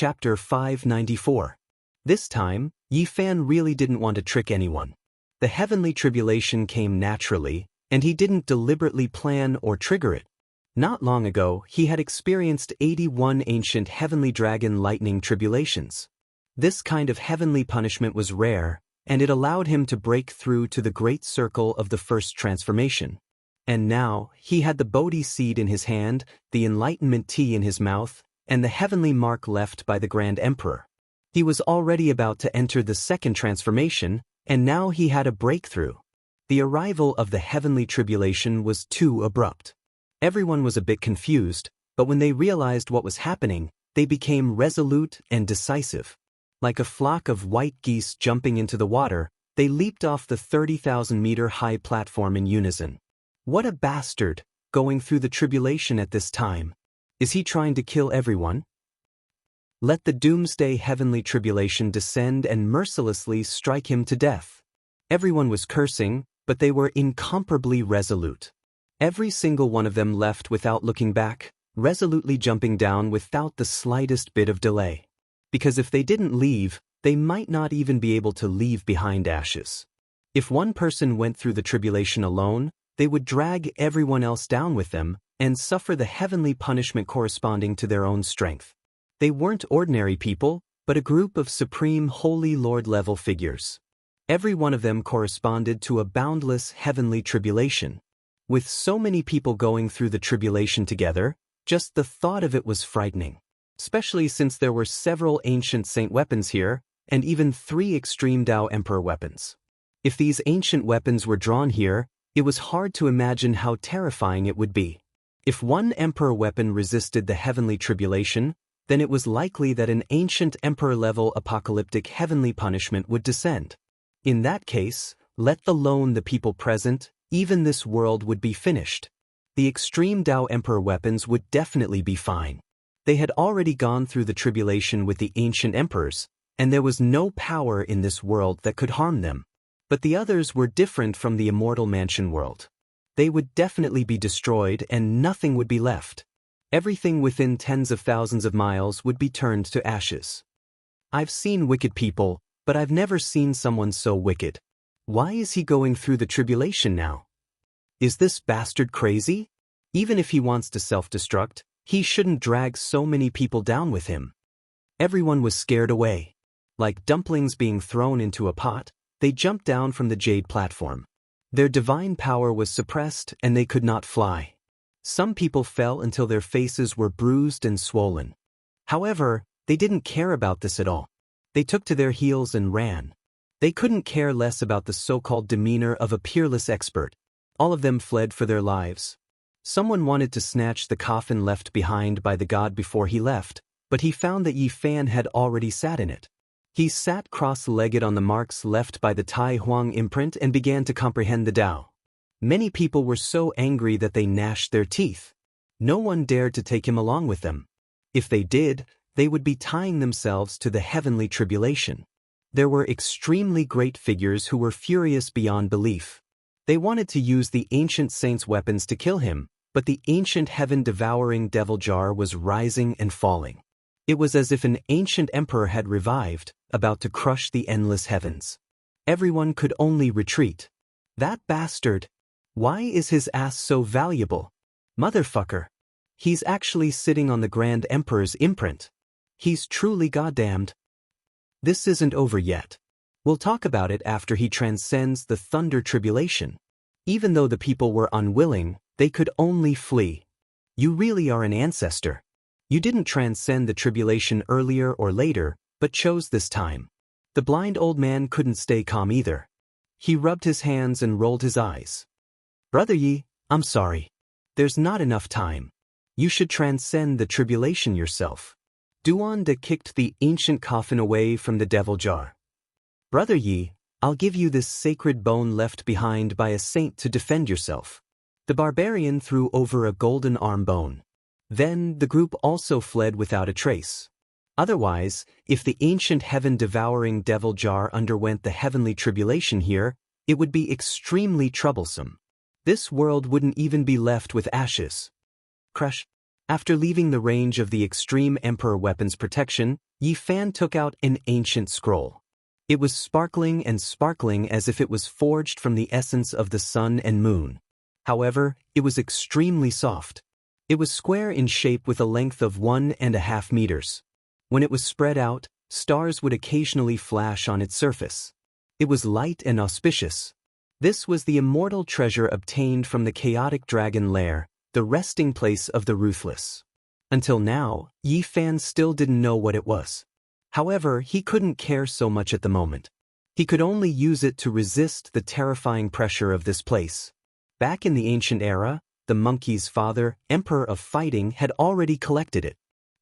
Chapter 594. This time, Yi Fan really didn't want to trick anyone. The heavenly tribulation came naturally, and he didn't deliberately plan or trigger it. Not long ago, he had experienced 81 ancient heavenly dragon lightning tribulations. This kind of heavenly punishment was rare, and it allowed him to break through to the great circle of the first transformation. And now, he had the Bodhi seed in his hand, the enlightenment tea in his mouth, and the heavenly mark left by the Grand Emperor. He was already about to enter the second transformation, and now he had a breakthrough. The arrival of the heavenly tribulation was too abrupt. Everyone was a bit confused, but when they realized what was happening, they became resolute and decisive. Like a flock of white geese jumping into the water, they leaped off the 30,000-meter-high platform in unison. What a bastard, going through the tribulation at this time. Is he trying to kill everyone? Let the doomsday heavenly tribulation descend and mercilessly strike him to death. Everyone was cursing, but they were incomparably resolute. Every single one of them left without looking back, resolutely jumping down without the slightest bit of delay. Because if they didn't leave, they might not even be able to leave behind ashes. If one person went through the tribulation alone, they would drag everyone else down with them and suffer the heavenly punishment corresponding to their own strength. They weren't ordinary people, but a group of supreme Holy Lord-level figures. Every one of them corresponded to a boundless heavenly tribulation. With so many people going through the tribulation together, just the thought of it was frightening. Especially since there were several ancient saint weapons here, and even 3 extreme Tao Emperor weapons. If these ancient weapons were drawn here, it was hard to imagine how terrifying it would be. If one emperor weapon resisted the heavenly tribulation, then it was likely that an ancient emperor-level apocalyptic heavenly punishment would descend. In that case, let alone the people present, even this world would be finished. The extreme Tao Emperor weapons would definitely be fine. They had already gone through the tribulation with the ancient emperors, and there was no power in this world that could harm them. But the others were different from the Immortal Mansion world. They would definitely be destroyed and nothing would be left. Everything within tens of thousands of miles would be turned to ashes. I've seen wicked people, but I've never seen someone so wicked. Why is he going through the tribulation now? Is this bastard crazy? Even if he wants to self-destruct, he shouldn't drag so many people down with him. Everyone was scared away. Like dumplings being thrown into a pot, they jumped down from the jade platform. Their divine power was suppressed and they could not fly. Some people fell until their faces were bruised and swollen. However, they didn't care about this at all. They took to their heels and ran. They couldn't care less about the so-called demeanor of a peerless expert. All of them fled for their lives. Someone wanted to snatch the coffin left behind by the god before he left, but he found that Yi Fan had already sat in it. He sat cross-legged on the marks left by the Tai Huang imprint and began to comprehend the Tao. Many people were so angry that they gnashed their teeth. No one dared to take him along with them. If they did, they would be tying themselves to the heavenly tribulation. There were extremely great figures who were furious beyond belief. They wanted to use the ancient saint's weapons to kill him, but the ancient heaven-devouring devil jar was rising and falling. It was as if an ancient emperor had revived, about to crush the endless heavens. Everyone could only retreat. That bastard! Why is his ass so valuable? Motherfucker! He's actually sitting on the Grand Emperor's imprint. He's truly goddamned. This isn't over yet. We'll talk about it after he transcends the thunder tribulation. Even though the people were unwilling, they could only flee. You really are an ancestor. You didn't transcend the tribulation earlier or later, but chose this time. The blind old man couldn't stay calm either. He rubbed his hands and rolled his eyes. Brother Yi, I'm sorry. There's not enough time. You should transcend the tribulation yourself. Duanda kicked the ancient coffin away from the devil jar. Brother Yi, I'll give you this sacred bone left behind by a saint to defend yourself. The barbarian threw over a golden arm bone. Then the group also fled without a trace. Otherwise, if the ancient heaven-devouring devil jar underwent the heavenly tribulation here, it would be extremely troublesome. This world wouldn't even be left with ashes. Crush. After leaving the range of the extreme emperor weapon's protection, Yi Fan took out an ancient scroll. It was sparkling and sparkling as if it was forged from the essence of the sun and moon. However, it was extremely soft. It was square in shape with a length of 1.5 meters. When it was spread out, stars would occasionally flash on its surface. It was light and auspicious. This was the immortal treasure obtained from the chaotic dragon lair, the resting place of the ruthless. Until now, Yi Fan still didn't know what it was. However, he couldn't care so much at the moment. He could only use it to resist the terrifying pressure of this place. Back in the ancient era, the monkey's father, Emperor of Fighting, had already collected it.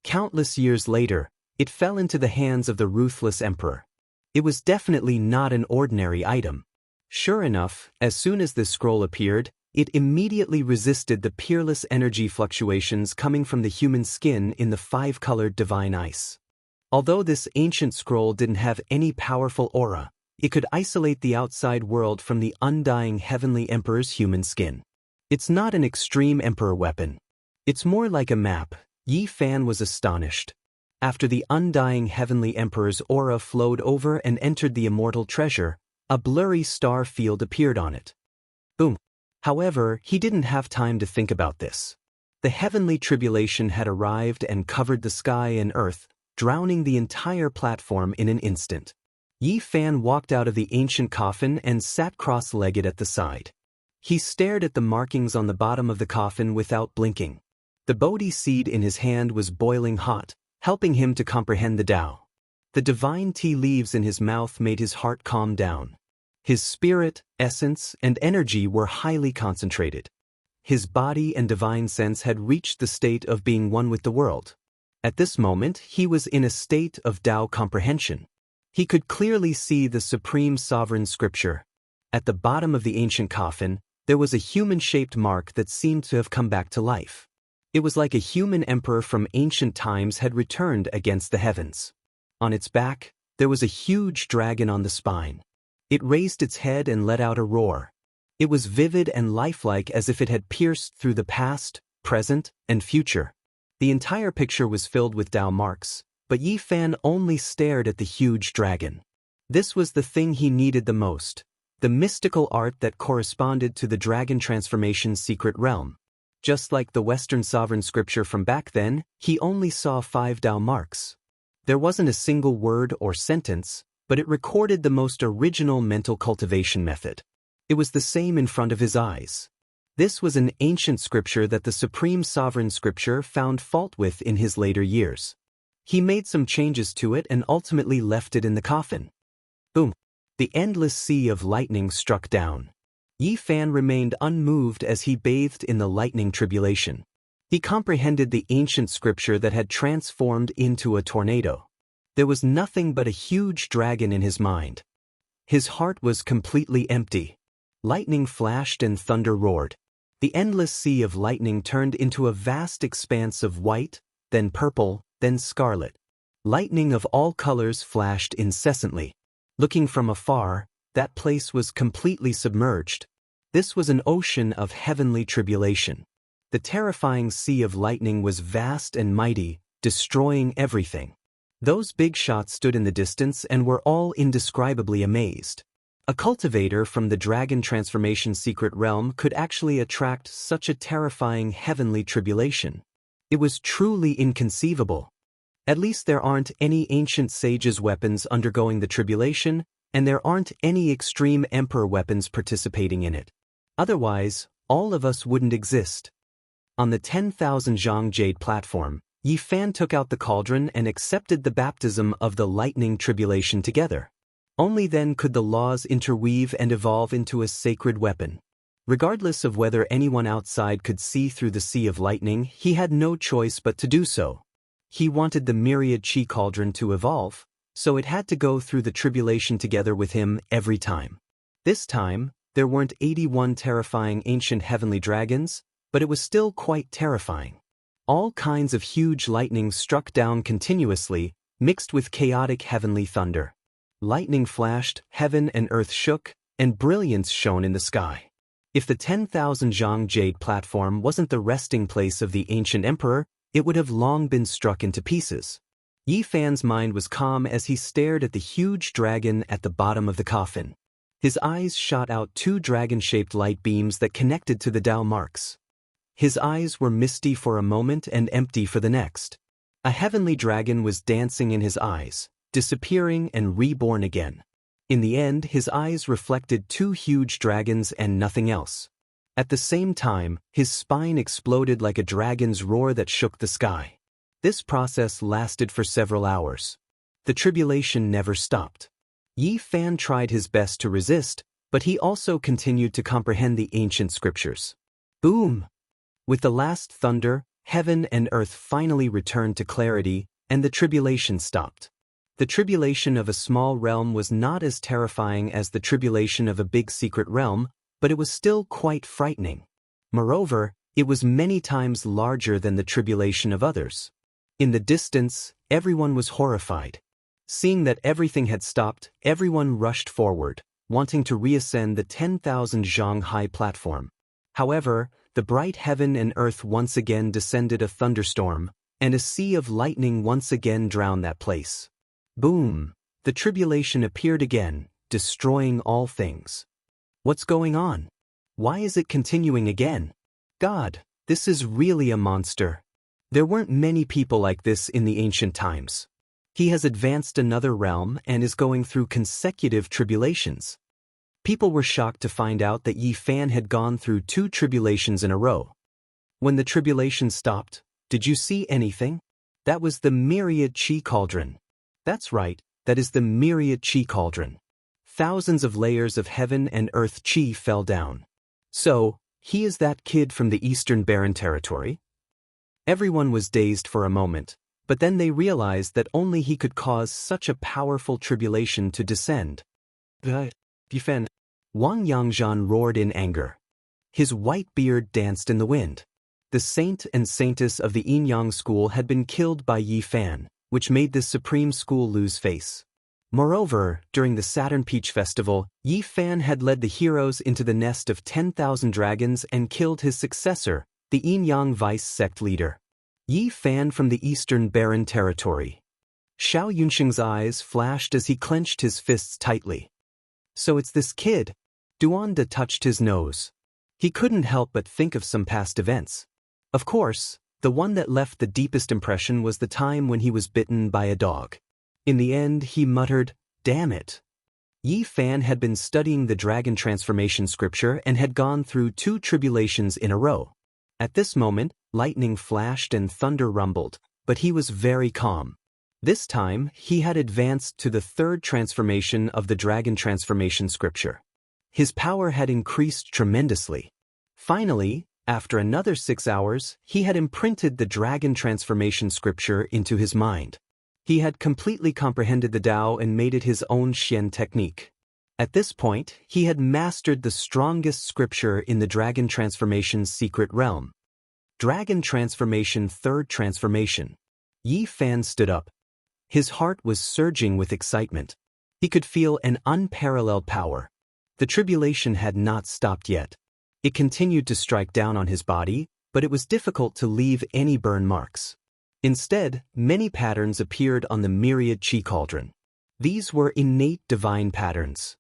Countless years later, it fell into the hands of the ruthless emperor. It was definitely not an ordinary item. Sure enough, as soon as this scroll appeared, it immediately resisted the peerless energy fluctuations coming from the human skin in the 5-colored divine ice. Although this ancient scroll didn't have any powerful aura, it could isolate the outside world from the undying heavenly emperor's human skin. It's not an extreme emperor weapon. It's more like a map. Yi Fan was astonished. After the undying heavenly emperor's aura flowed over and entered the immortal treasure, a blurry star field appeared on it. Boom. However, he didn't have time to think about this. The heavenly tribulation had arrived and covered the sky and earth, drowning the entire platform in an instant. Yi Fan walked out of the ancient coffin and sat cross-legged at the side. He stared at the markings on the bottom of the coffin without blinking. The Bodhi seed in his hand was boiling hot, helping him to comprehend the Tao. The divine tea leaves in his mouth made his heart calm down. His spirit, essence, and energy were highly concentrated. His body and divine sense had reached the state of being one with the world. At this moment, he was in a state of Tao comprehension. He could clearly see the supreme sovereign scripture. At the bottom of the ancient coffin, there was a human-shaped mark that seemed to have come back to life. It was like a human emperor from ancient times had returned against the heavens. On its back, there was a huge dragon on the spine. It raised its head and let out a roar. It was vivid and lifelike as if it had pierced through the past, present, and future. The entire picture was filled with Tao marks, but Yi Fan only stared at the huge dragon. This was the thing he needed the most, the mystical art that corresponded to the dragon transformation's secret realm. Just like the Western sovereign scripture from back then, he only saw 5 Tao marks. There wasn't a single word or sentence, but it recorded the most original mental cultivation method. It was the same in front of his eyes. This was an ancient scripture that the supreme sovereign scripture found fault with in his later years. He made some changes to it and ultimately left it in the coffin. Boom! The endless sea of lightning struck down. Yi Fan remained unmoved as he bathed in the lightning tribulation. He comprehended the ancient scripture that had transformed into a tornado. There was nothing but a huge dragon in his mind. His heart was completely empty. Lightning flashed and thunder roared. The endless sea of lightning turned into a vast expanse of white, then purple, then scarlet. Lightning of all colors flashed incessantly. Looking from afar, that place was completely submerged. This was an ocean of heavenly tribulation. The terrifying sea of lightning was vast and mighty, destroying everything. Those big shots stood in the distance and were all indescribably amazed. A cultivator from the dragon transformation secret realm could actually attract such a terrifying heavenly tribulation. It was truly inconceivable. At least there aren't any ancient sages' weapons undergoing the tribulation, and there aren't any extreme emperor weapons participating in it. Otherwise, all of us wouldn't exist. On the 10,000 Zhang Jade platform, Yi Fan took out the cauldron and accepted the baptism of the lightning tribulation together. Only then could the laws interweave and evolve into a sacred weapon. Regardless of whether anyone outside could see through the sea of lightning, he had no choice but to do so. He wanted the myriad chi cauldron to evolve, so it had to go through the tribulation together with him every time. This time, there weren't 81 terrifying ancient heavenly dragons, but it was still quite terrifying. All kinds of huge lightning struck down continuously, mixed with chaotic heavenly thunder. Lightning flashed, heaven and earth shook, and brilliance shone in the sky. If the 10,000 Zhang Jade platform wasn't the resting place of the ancient emperor, it would have long been struck into pieces. Yi Fan's mind was calm as he stared at the huge dragon at the bottom of the coffin. His eyes shot out two dragon-shaped light beams that connected to the Tao marks. His eyes were misty for a moment and empty for the next. A heavenly dragon was dancing in his eyes, disappearing and reborn again. In the end, his eyes reflected two huge dragons and nothing else. At the same time, his spine exploded like a dragon's roar that shook the sky. This process lasted for several hours. The tribulation never stopped. Yi Fan tried his best to resist, but he also continued to comprehend the ancient scriptures. Boom! With the last thunder, heaven and earth finally returned to clarity, and the tribulation stopped. The tribulation of a small realm was not as terrifying as the tribulation of a big secret realm, but it was still quite frightening. Moreover, it was many times larger than the tribulation of others. In the distance, everyone was horrified. Seeing that everything had stopped, everyone rushed forward, wanting to reascend the 10,000 zhang high platform. However, the bright heaven and earth once again descended a thunderstorm, and a sea of lightning once again drowned that place. Boom! The tribulation appeared again, destroying all things. What's going on? Why is it continuing again? God, this is really a monster. There weren't many people like this in the ancient times. He has advanced another realm and is going through consecutive tribulations. People were shocked to find out that Yi Fan had gone through 2 tribulations in a row. When the tribulation stopped, did you see anything? That was the myriad chi cauldron. That's right, that is the myriad chi cauldron. Thousands of layers of heaven and earth chi fell down. So, he is that kid from the Eastern Barren Territory? Everyone was dazed for a moment, but then they realized that only he could cause such a powerful tribulation to descend. Defend. Wang Yangzhan roared in anger. His white beard danced in the wind. The saint and saintess of the Yin-Yang school had been killed by Yi Fan, which made the supreme school lose face. Moreover, during the Saturn Peach Festival, Yi Fan had led the heroes into the nest of 10,000 dragons and killed his successor, the Yin-Yang vice sect leader. Yi Fan from the Eastern Barren Territory. Xiao Yunxing's eyes flashed as he clenched his fists tightly. So it's this kid. Duanda touched his nose. He couldn't help but think of some past events. Of course, the one that left the deepest impression was the time when he was bitten by a dog. In the end, he muttered, "Damn it." Yi Fan had been studying the dragon transformation scripture and had gone through 2 tribulations in a row. At this moment, lightning flashed and thunder rumbled, but he was very calm. This time, he had advanced to the 3rd transformation of the dragon transformation scripture. His power had increased tremendously. Finally, after another 6 hours, he had imprinted the dragon transformation scripture into his mind. He had completely comprehended the Tao and made it his own Xian technique. At this point, he had mastered the strongest scripture in the Dragon Transformation's secret realm. Dragon Transformation 3rd Transformation. Yi Fan stood up. His heart was surging with excitement. He could feel an unparalleled power. The tribulation had not stopped yet. It continued to strike down on his body, but it was difficult to leave any burn marks. Instead, many patterns appeared on the myriad chi cauldron. These were innate divine patterns.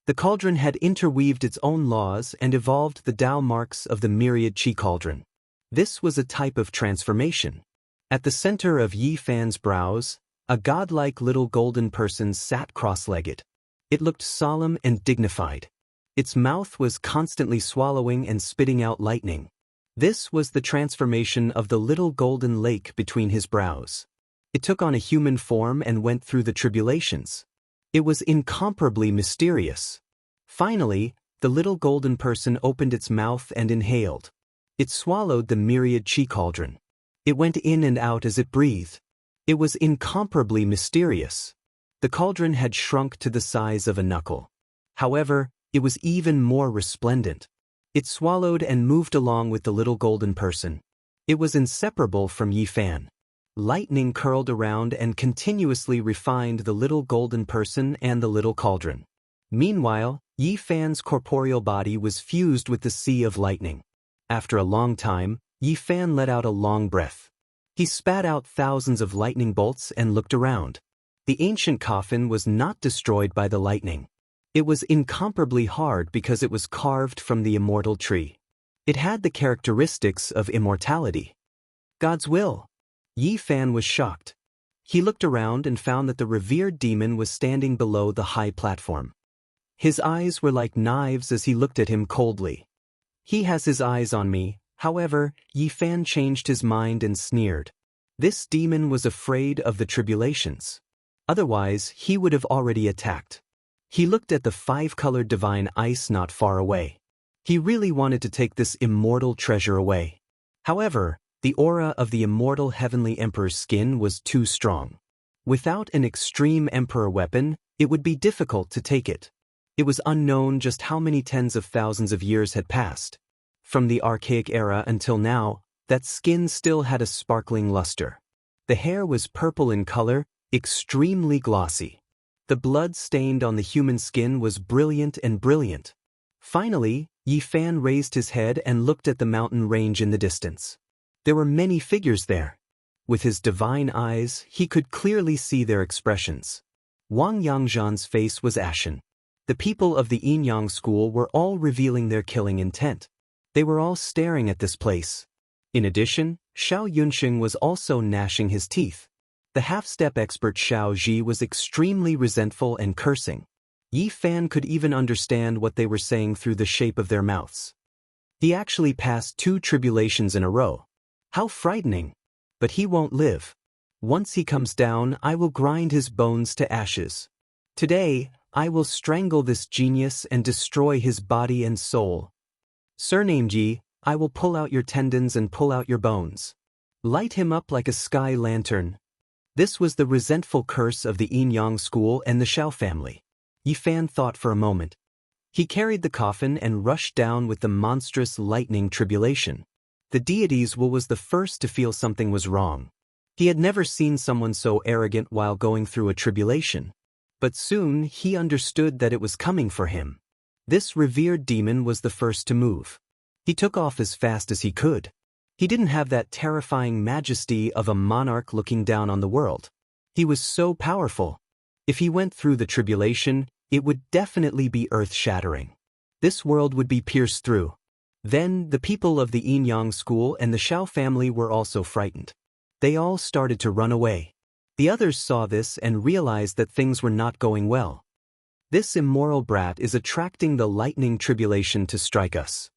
The cauldron had interweaved its own laws and evolved the Tao marks of the myriad chi cauldron. This was a type of transformation. At the center of Yi Fan's brows, a godlike little golden person sat cross-legged. It looked solemn and dignified. Its mouth was constantly swallowing and spitting out lightning. This was the transformation of the little golden lake between his brows. It took on a human form and went through the tribulations. It was incomparably mysterious. Finally, the little golden person opened its mouth and inhaled. It swallowed the myriad chi cauldron. It went in and out as it breathed. It was incomparably mysterious. The cauldron had shrunk to the size of a knuckle. However, it was even more resplendent. It swallowed and moved along with the little golden person. It was inseparable from Yi Fan. Lightning curled around and continuously refined the little golden person and the little cauldron. Meanwhile, Yi Fan's corporeal body was fused with the sea of lightning. After a long time, Yi Fan let out a long breath. He spat out thousands of lightning bolts and looked around. The ancient coffin was not destroyed by the lightning. It was incomparably hard because it was carved from the immortal tree. It had the characteristics of immortality. God's will. Yi Fan was shocked. He looked around and found that the revered demon was standing below the high platform. His eyes were like knives as he looked at him coldly. He has his eyes on me. However, Yi Fan changed his mind and sneered. This demon was afraid of the tribulations. Otherwise, he would have already attacked. He looked at the five-colored divine ice not far away. He really wanted to take this immortal treasure away. However, the aura of the immortal heavenly emperor's skin was too strong. Without an extreme emperor weapon, it would be difficult to take it. It was unknown just how many tens of thousands of years had passed. From the archaic era until now, that skin still had a sparkling luster. The hair was purple in color, extremely glossy. The blood stained on the human skin was brilliant and brilliant. Finally, Yi Fan raised his head and looked at the mountain range in the distance. There were many figures there. With his divine eyes, he could clearly see their expressions. Wang Yangzhan's face was ashen. The people of the Yinyang school were all revealing their killing intent. They were all staring at this place. In addition, Xiao Yunxing was also gnashing his teeth. The half-step expert Xiao Ji was extremely resentful and cursing. Yi Fan could even understand what they were saying through the shape of their mouths. He actually passed 2 tribulations in a row. How frightening! But he won't live. Once he comes down, I will grind his bones to ashes. Today, I will strangle this genius and destroy his body and soul. Surname Ji, I will pull out your tendons and pull out your bones. Light him up like a sky lantern. This was the resentful curse of the Yinyang school and the Xiao family. Yi Fan thought for a moment. He carried the coffin and rushed down with the monstrous lightning tribulation. The deity's will was the first to feel something was wrong. He had never seen someone so arrogant while going through a tribulation. But soon he understood that it was coming for him. This revered demon was the first to move. He took off as fast as he could. He didn't have that terrifying majesty of a monarch looking down on the world. He was so powerful. If he went through the tribulation, it would definitely be earth-shattering. This world would be pierced through. Then, the people of the Yinyang school and the Xiao family were also frightened. They all started to run away. The others saw this and realized that things were not going well. This immoral brat is attracting the lightning tribulation to strike us.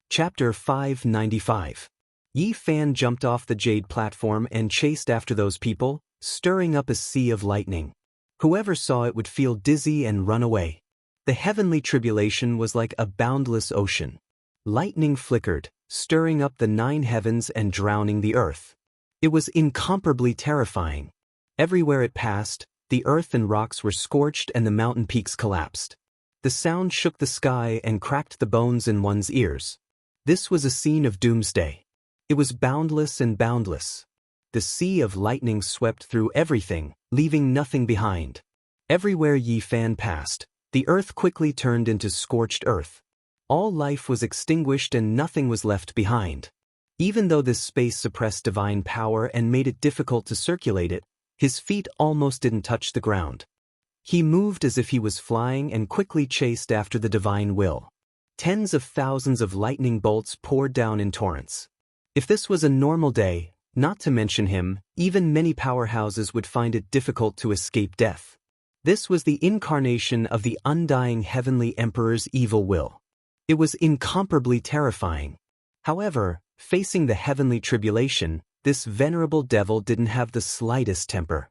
Chapter 595. Yi Fan jumped off the jade platform and chased after those people, stirring up a sea of lightning. Whoever saw it would feel dizzy and run away. The heavenly tribulation was like a boundless ocean. Lightning flickered, stirring up the 9 heavens and drowning the earth. It was incomparably terrifying. Everywhere it passed, the earth and rocks were scorched and the mountain peaks collapsed. The sound shook the sky and cracked the bones in one's ears. This was a scene of doomsday. It was boundless and boundless. The sea of lightning swept through everything, leaving nothing behind. Everywhere Yi Fan passed, the earth quickly turned into scorched earth. All life was extinguished and nothing was left behind. Even though this space suppressed divine power and made it difficult to circulate it, his feet almost didn't touch the ground. He moved as if he was flying and quickly chased after the divine will. Tens of thousands of lightning bolts poured down in torrents. If this was a normal day, not to mention him, even many powerhouses would find it difficult to escape death. This was the incarnation of the undying heavenly emperor's evil will. It was incomparably terrifying. However, facing the heavenly tribulation, this venerable devil didn't have the slightest temper.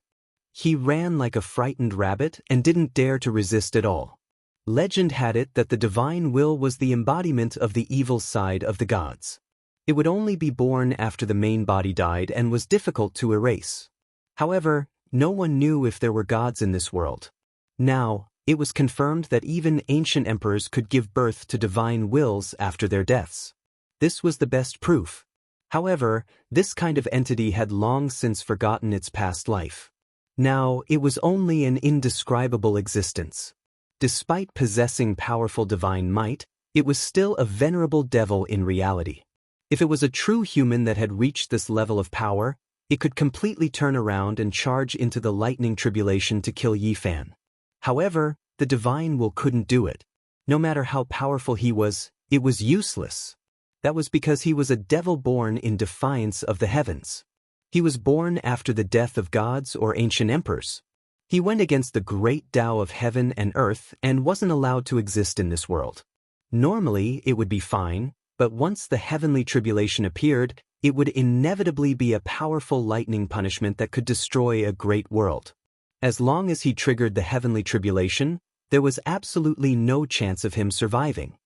He ran like a frightened rabbit and didn't dare to resist at all. Legend had it that the divine will was the embodiment of the evil side of the gods. It would only be born after the main body died and was difficult to erase. However, no one knew if there were gods in this world. Now, it was confirmed that even ancient emperors could give birth to divine wills after their deaths. This was the best proof. However, this kind of entity had long since forgotten its past life. Now, it was only an indescribable existence. Despite possessing powerful divine might, it was still a venerable devil in reality. If it was a true human that had reached this level of power, It could completely turn around and charge into the lightning tribulation to kill Yi Fan. However, the divine will couldn't do it. No matter how powerful he was, it was useless. That was because he was a devil born in defiance of the heavens. He was born after the death of gods or ancient emperors. He went against the great Tao of heaven and earth and wasn't allowed to exist in this world. Normally, it would be fine, but once the heavenly tribulation appeared, it would inevitably be a powerful lightning punishment that could destroy a great world. As long as he triggered the heavenly tribulation, there was absolutely no chance of him surviving.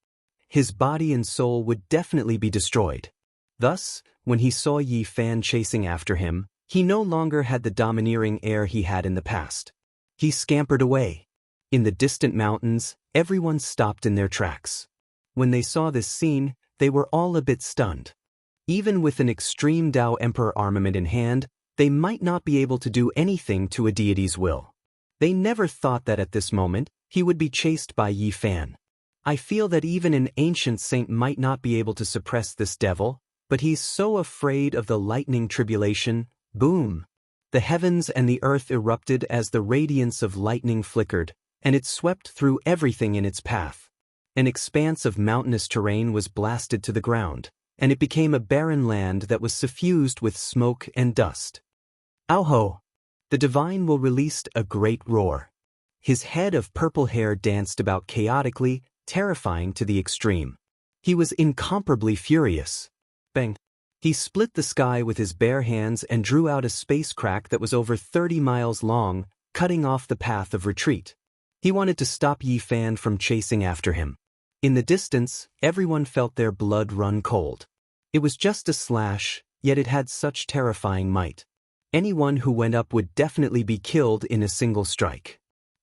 His body and soul would definitely be destroyed. Thus, when he saw Yi Fan chasing after him, he no longer had the domineering air he had in the past. He scampered away. In the distant mountains, everyone stopped in their tracks. When they saw this scene, they were all a bit stunned. Even with an extreme Tao Emperor armament in hand, they might not be able to do anything to a deity's will. They never thought that at this moment, he would be chased by Yi Fan. I feel that even an ancient saint might not be able to suppress this devil, but he's so afraid of the lightning tribulation. Boom! The heavens and the earth erupted as the radiance of lightning flickered, and it swept through everything in its path. An expanse of mountainous terrain was blasted to the ground, and it became a barren land that was suffused with smoke and dust. Auho! The divine will released a great roar. His head of purple hair danced about chaotically, terrifying to the extreme. He was incomparably furious. Bang! He split the sky with his bare hands and drew out a space crack that was over 30 miles long, cutting off the path of retreat. He wanted to stop Yi Fan from chasing after him. In the distance, everyone felt their blood run cold. It was just a slash, yet it had such terrifying might. Anyone who went up would definitely be killed in a single strike.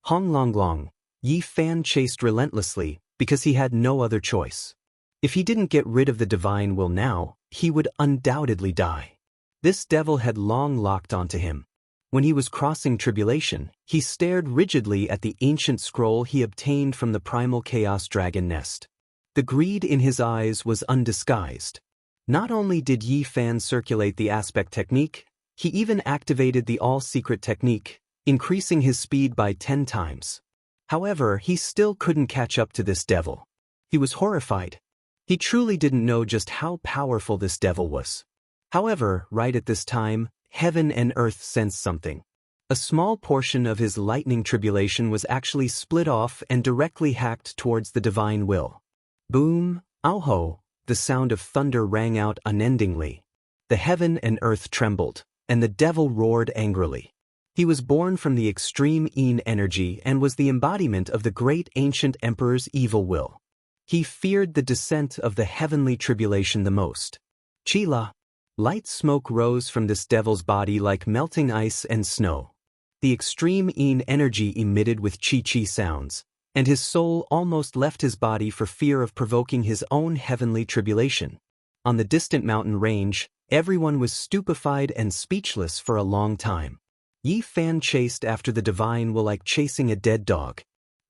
Hong Long Long, Yi Fan chased relentlessly, because he had no other choice. If he didn't get rid of the divine will now, he would undoubtedly die. This devil had long locked onto him. When he was crossing tribulation, he stared rigidly at the ancient scroll he obtained from the primal chaos dragon nest. The greed in his eyes was undisguised. Not only did Yi Fan circulate the aspect technique, he even activated the all-secret technique, increasing his speed by 10 times. However, he still couldn't catch up to this devil. He was horrified. He truly didn't know just how powerful this devil was. However, right at this time, heaven and earth sensed something. A small portion of his lightning tribulation was actually split off and directly hacked towards the divine will. Boom, auho, the sound of thunder rang out unendingly. The heaven and earth trembled, and the devil roared angrily. He was born from the extreme Yin energy and was the embodiment of the great ancient emperor's evil will. He feared the descent of the heavenly tribulation the most. Chila. Light smoke rose from this devil's body like melting ice and snow. The extreme Yin energy emitted with chi-chi sounds, and his soul almost left his body for fear of provoking his own heavenly tribulation. On the distant mountain range, everyone was stupefied and speechless for a long time. Yi Fan chased after the divine will like chasing a dead dog.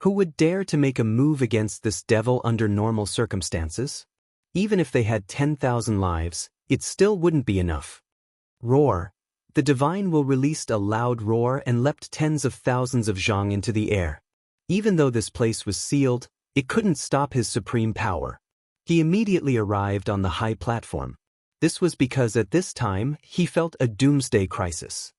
Who would dare to make a move against this devil under normal circumstances? Even if they had 10,000 lives, it still wouldn't be enough. Roar. The divine will released a loud roar and leapt tens of thousands of zhang into the air. Even though this place was sealed, it couldn't stop his supreme power. He immediately arrived on the high platform. This was because at this time, he felt a doomsday crisis.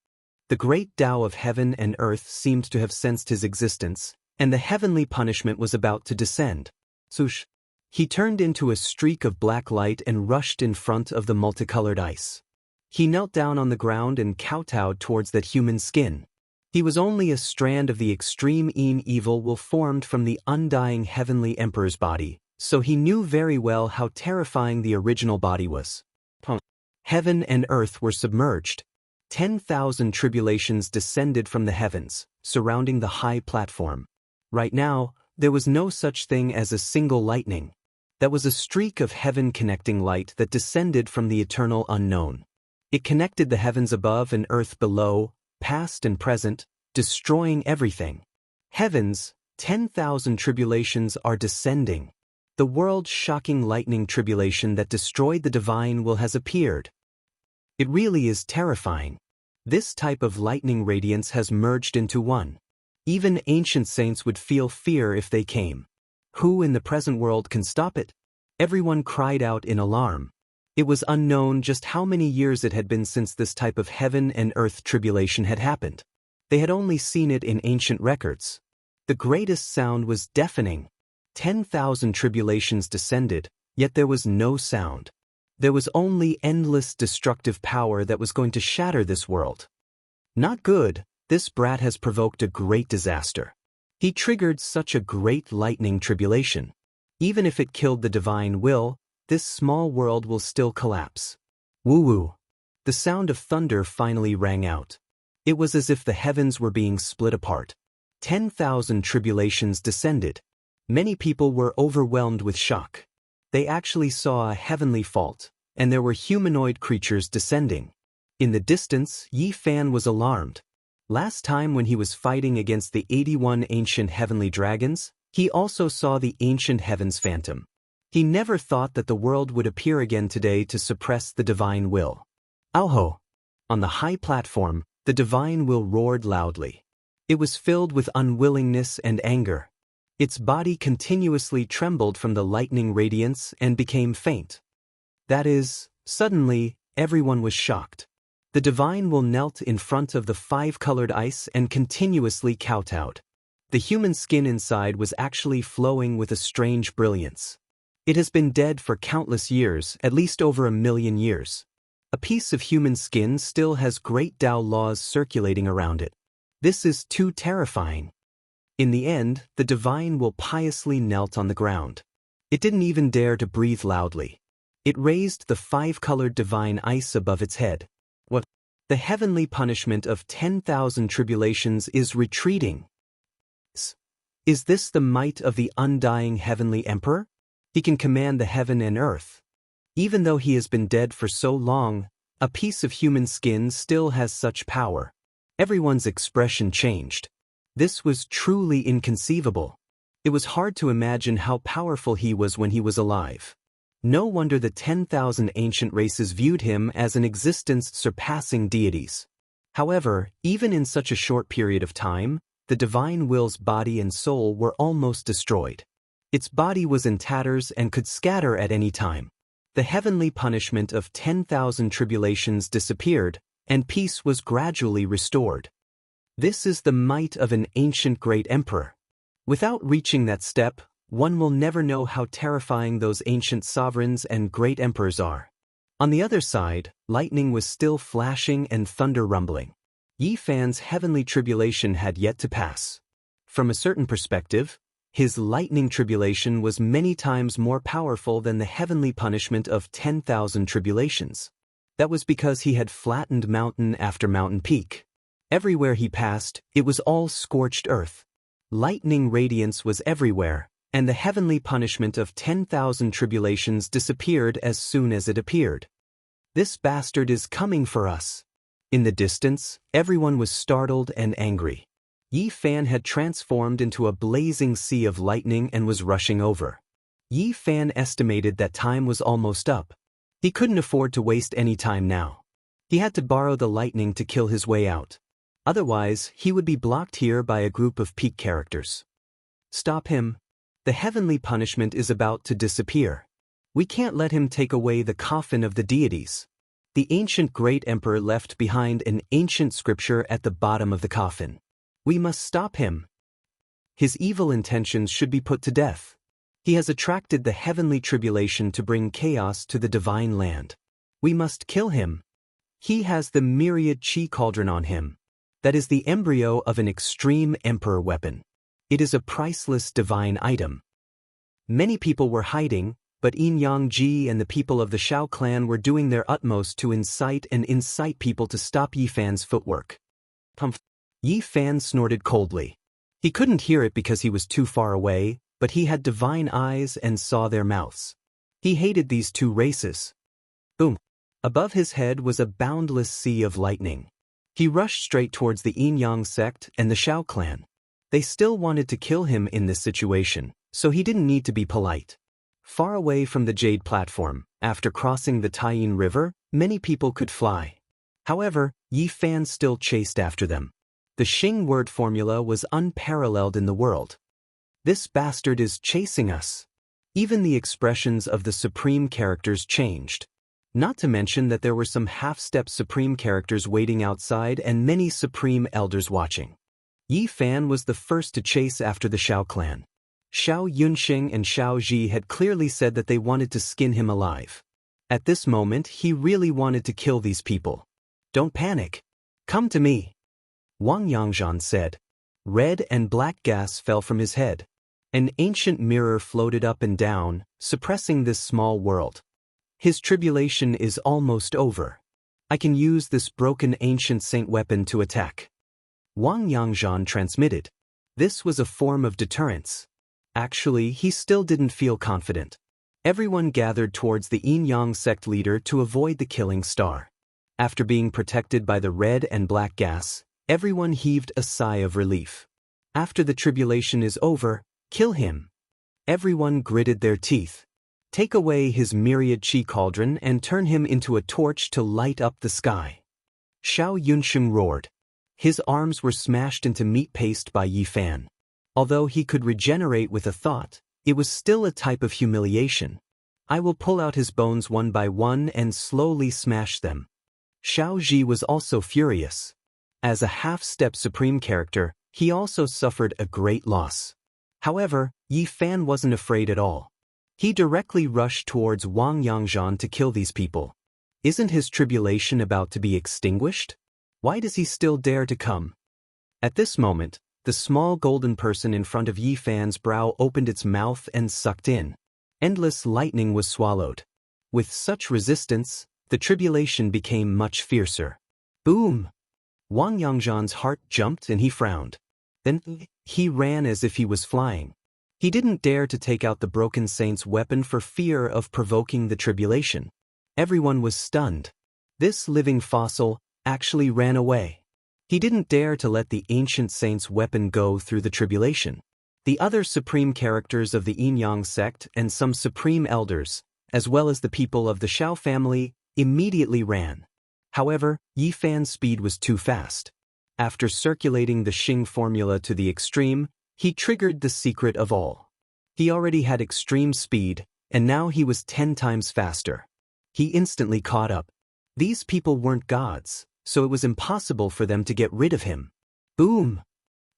The great Tao of heaven and earth seemed to have sensed his existence, and the heavenly punishment was about to descend. Swoosh! He turned into a streak of black light and rushed in front of the multicolored ice. He knelt down on the ground and kowtowed towards that human skin. He was only a strand of the extreme Yin evil will formed from the undying heavenly emperor's body, so he knew very well how terrifying the original body was. Heaven and earth were submerged. 10,000 tribulations descended from the heavens, surrounding the high platform. Right now, there was no such thing as a single lightning. That was a streak of heaven-connecting light that descended from the eternal unknown. It connected the heavens above and earth below, past and present, destroying everything. Heavens, 10,000 tribulations are descending. The world's shocking lightning tribulation that destroyed the divine will has appeared. It really is terrifying. This type of lightning radiance has merged into one. Even ancient saints would feel fear if they came. Who in the present world can stop it? Everyone cried out in alarm. It was unknown just how many years it had been since this type of heaven and earth tribulation had happened. They had only seen it in ancient records. The greatest sound was deafening. 10,000 tribulations descended, yet there was no sound. There was only endless destructive power that was going to shatter this world. Not good, this brat has provoked a great disaster. He triggered such a great lightning tribulation. Even if it killed the divine will, this small world will still collapse. Woo-woo. The sound of thunder finally rang out. It was as if the heavens were being split apart. 10,000 tribulations descended. Many people were overwhelmed with shock. They actually saw a heavenly fault, and there were humanoid creatures descending. In the distance, Yi Fan was alarmed. Last time when he was fighting against the 81 ancient heavenly dragons, he also saw the ancient heavens phantom. He never thought that the world would appear again today to suppress the divine will. Auho! On the high platform, the divine will roared loudly. It was filled with unwillingness and anger. Its body continuously trembled from the lightning radiance and became faint. That is, suddenly, everyone was shocked. The divine will knelt in front of the five-colored ice and continuously kowtowed. The human skin inside was actually flowing with a strange brilliance. It has been dead for countless years, at least over 1,000,000 years. A piece of human skin still has great Tao laws circulating around it. This is too terrifying. In the end, the divine will piously knelt on the ground. It didn't even dare to breathe loudly. It raised the five-colored divine ice above its head. What? The heavenly punishment of 10,000 tribulations is retreating. Is this the might of the undying heavenly emperor? He can command the heaven and earth. Even though he has been dead for so long, a piece of human skin still has such power. Everyone's expression changed. This was truly inconceivable. It was hard to imagine how powerful he was when he was alive. No wonder the 10,000 ancient races viewed him as an existence surpassing deities. However, even in such a short period of time, the divine will's body and soul were almost destroyed. Its body was in tatters and could scatter at any time. The heavenly punishment of 10,000 tribulations disappeared, and peace was gradually restored. This is the might of an ancient great emperor. Without reaching that step, one will never know how terrifying those ancient sovereigns and great emperors are. On the other side, lightning was still flashing and thunder rumbling. Yi Fan's heavenly tribulation had yet to pass. From a certain perspective, his lightning tribulation was many times more powerful than the heavenly punishment of 10,000 tribulations. That was because he had flattened mountain after mountain peak. Everywhere he passed, it was all scorched earth. Lightning radiance was everywhere, and the heavenly punishment of 10,000 tribulations disappeared as soon as it appeared. This bastard is coming for us. In the distance, everyone was startled and angry. Yi Fan had transformed into a blazing sea of lightning and was rushing over. Yi Fan estimated that time was almost up. He couldn't afford to waste any time now. He had to borrow the lightning to kill his way out. Otherwise, he would be blocked here by a group of peak characters. Stop him. The heavenly punishment is about to disappear. We can't let him take away the coffin of the deities. The ancient great emperor left behind an ancient scripture at the bottom of the coffin. We must stop him. His evil intentions should be put to death. He has attracted the heavenly tribulation to bring chaos to the divine land. We must kill him. He has the myriad chi cauldron on him. That is the embryo of an extreme emperor weapon. It is a priceless divine item. Many people were hiding, but Yin Yang Ji and the people of the Shao clan were doing their utmost to incite people to stop Yi Fan's footwork. Yi Fan snorted coldly. He couldn't hear it because he was too far away, but he had divine eyes and saw their mouths. He hated these two races. Boom! Above his head was a boundless sea of lightning. He rushed straight towards the Yin Yang sect and the Shao clan. They still wanted to kill him in this situation, so he didn't need to be polite. Far away from the Jade platform, after crossing the Taiyin River, many people could fly. However, Yi Fan still chased after them. The Xing word formula was unparalleled in the world. This bastard is chasing us. Even the expressions of the supreme characters changed. Not to mention that there were some half-step supreme characters waiting outside and many supreme elders watching. Yi Fan was the first to chase after the Xiao clan. Xiao Yunxing and Xiao Ji had clearly said that they wanted to skin him alive. At this moment, he really wanted to kill these people. Don't panic. Come to me. Wang Yangzhan said. Red and black gas fell from his head. An ancient mirror floated up and down, suppressing this small world. His tribulation is almost over. I can use this broken ancient saint weapon to attack. Wang Yangzhan transmitted. This was a form of deterrence. Actually, he still didn't feel confident. Everyone gathered towards the Yin-Yang sect leader to avoid the killing star. After being protected by the red and black gas, everyone heaved a sigh of relief. After the tribulation is over, kill him. Everyone gritted their teeth. Take away his myriad chi cauldron and turn him into a torch to light up the sky. Xiao Yunxing roared. His arms were smashed into meat paste by Yi Fan. Although he could regenerate with a thought, it was still a type of humiliation. I will pull out his bones one by one and slowly smash them. Xiao Ji was also furious. As a half-step supreme character, he also suffered a great loss. However, Yi Fan wasn't afraid at all. He directly rushed towards Wang Yangzhan to kill these people. Isn't his tribulation about to be extinguished? Why does he still dare to come? At this moment, the small golden person in front of Yi Fan's brow opened its mouth and sucked in. Endless lightning was swallowed. With such resistance, the tribulation became much fiercer. Boom! Wang Yangzhan's heart jumped and he frowned. Then, he ran as if he was flying. He didn't dare to take out the broken saint's weapon for fear of provoking the tribulation. Everyone was stunned. This living fossil actually ran away. He didn't dare to let the ancient saint's weapon go through the tribulation. The other supreme characters of the Yin-Yang sect and some supreme elders, as well as the people of the Xiao family, immediately ran. However, Yi Fan's speed was too fast. After circulating the Xing formula to the extreme, he triggered the secret of all. He already had extreme speed, and now he was 10 times faster. He instantly caught up. These people weren't gods, so it was impossible for them to get rid of him. Boom!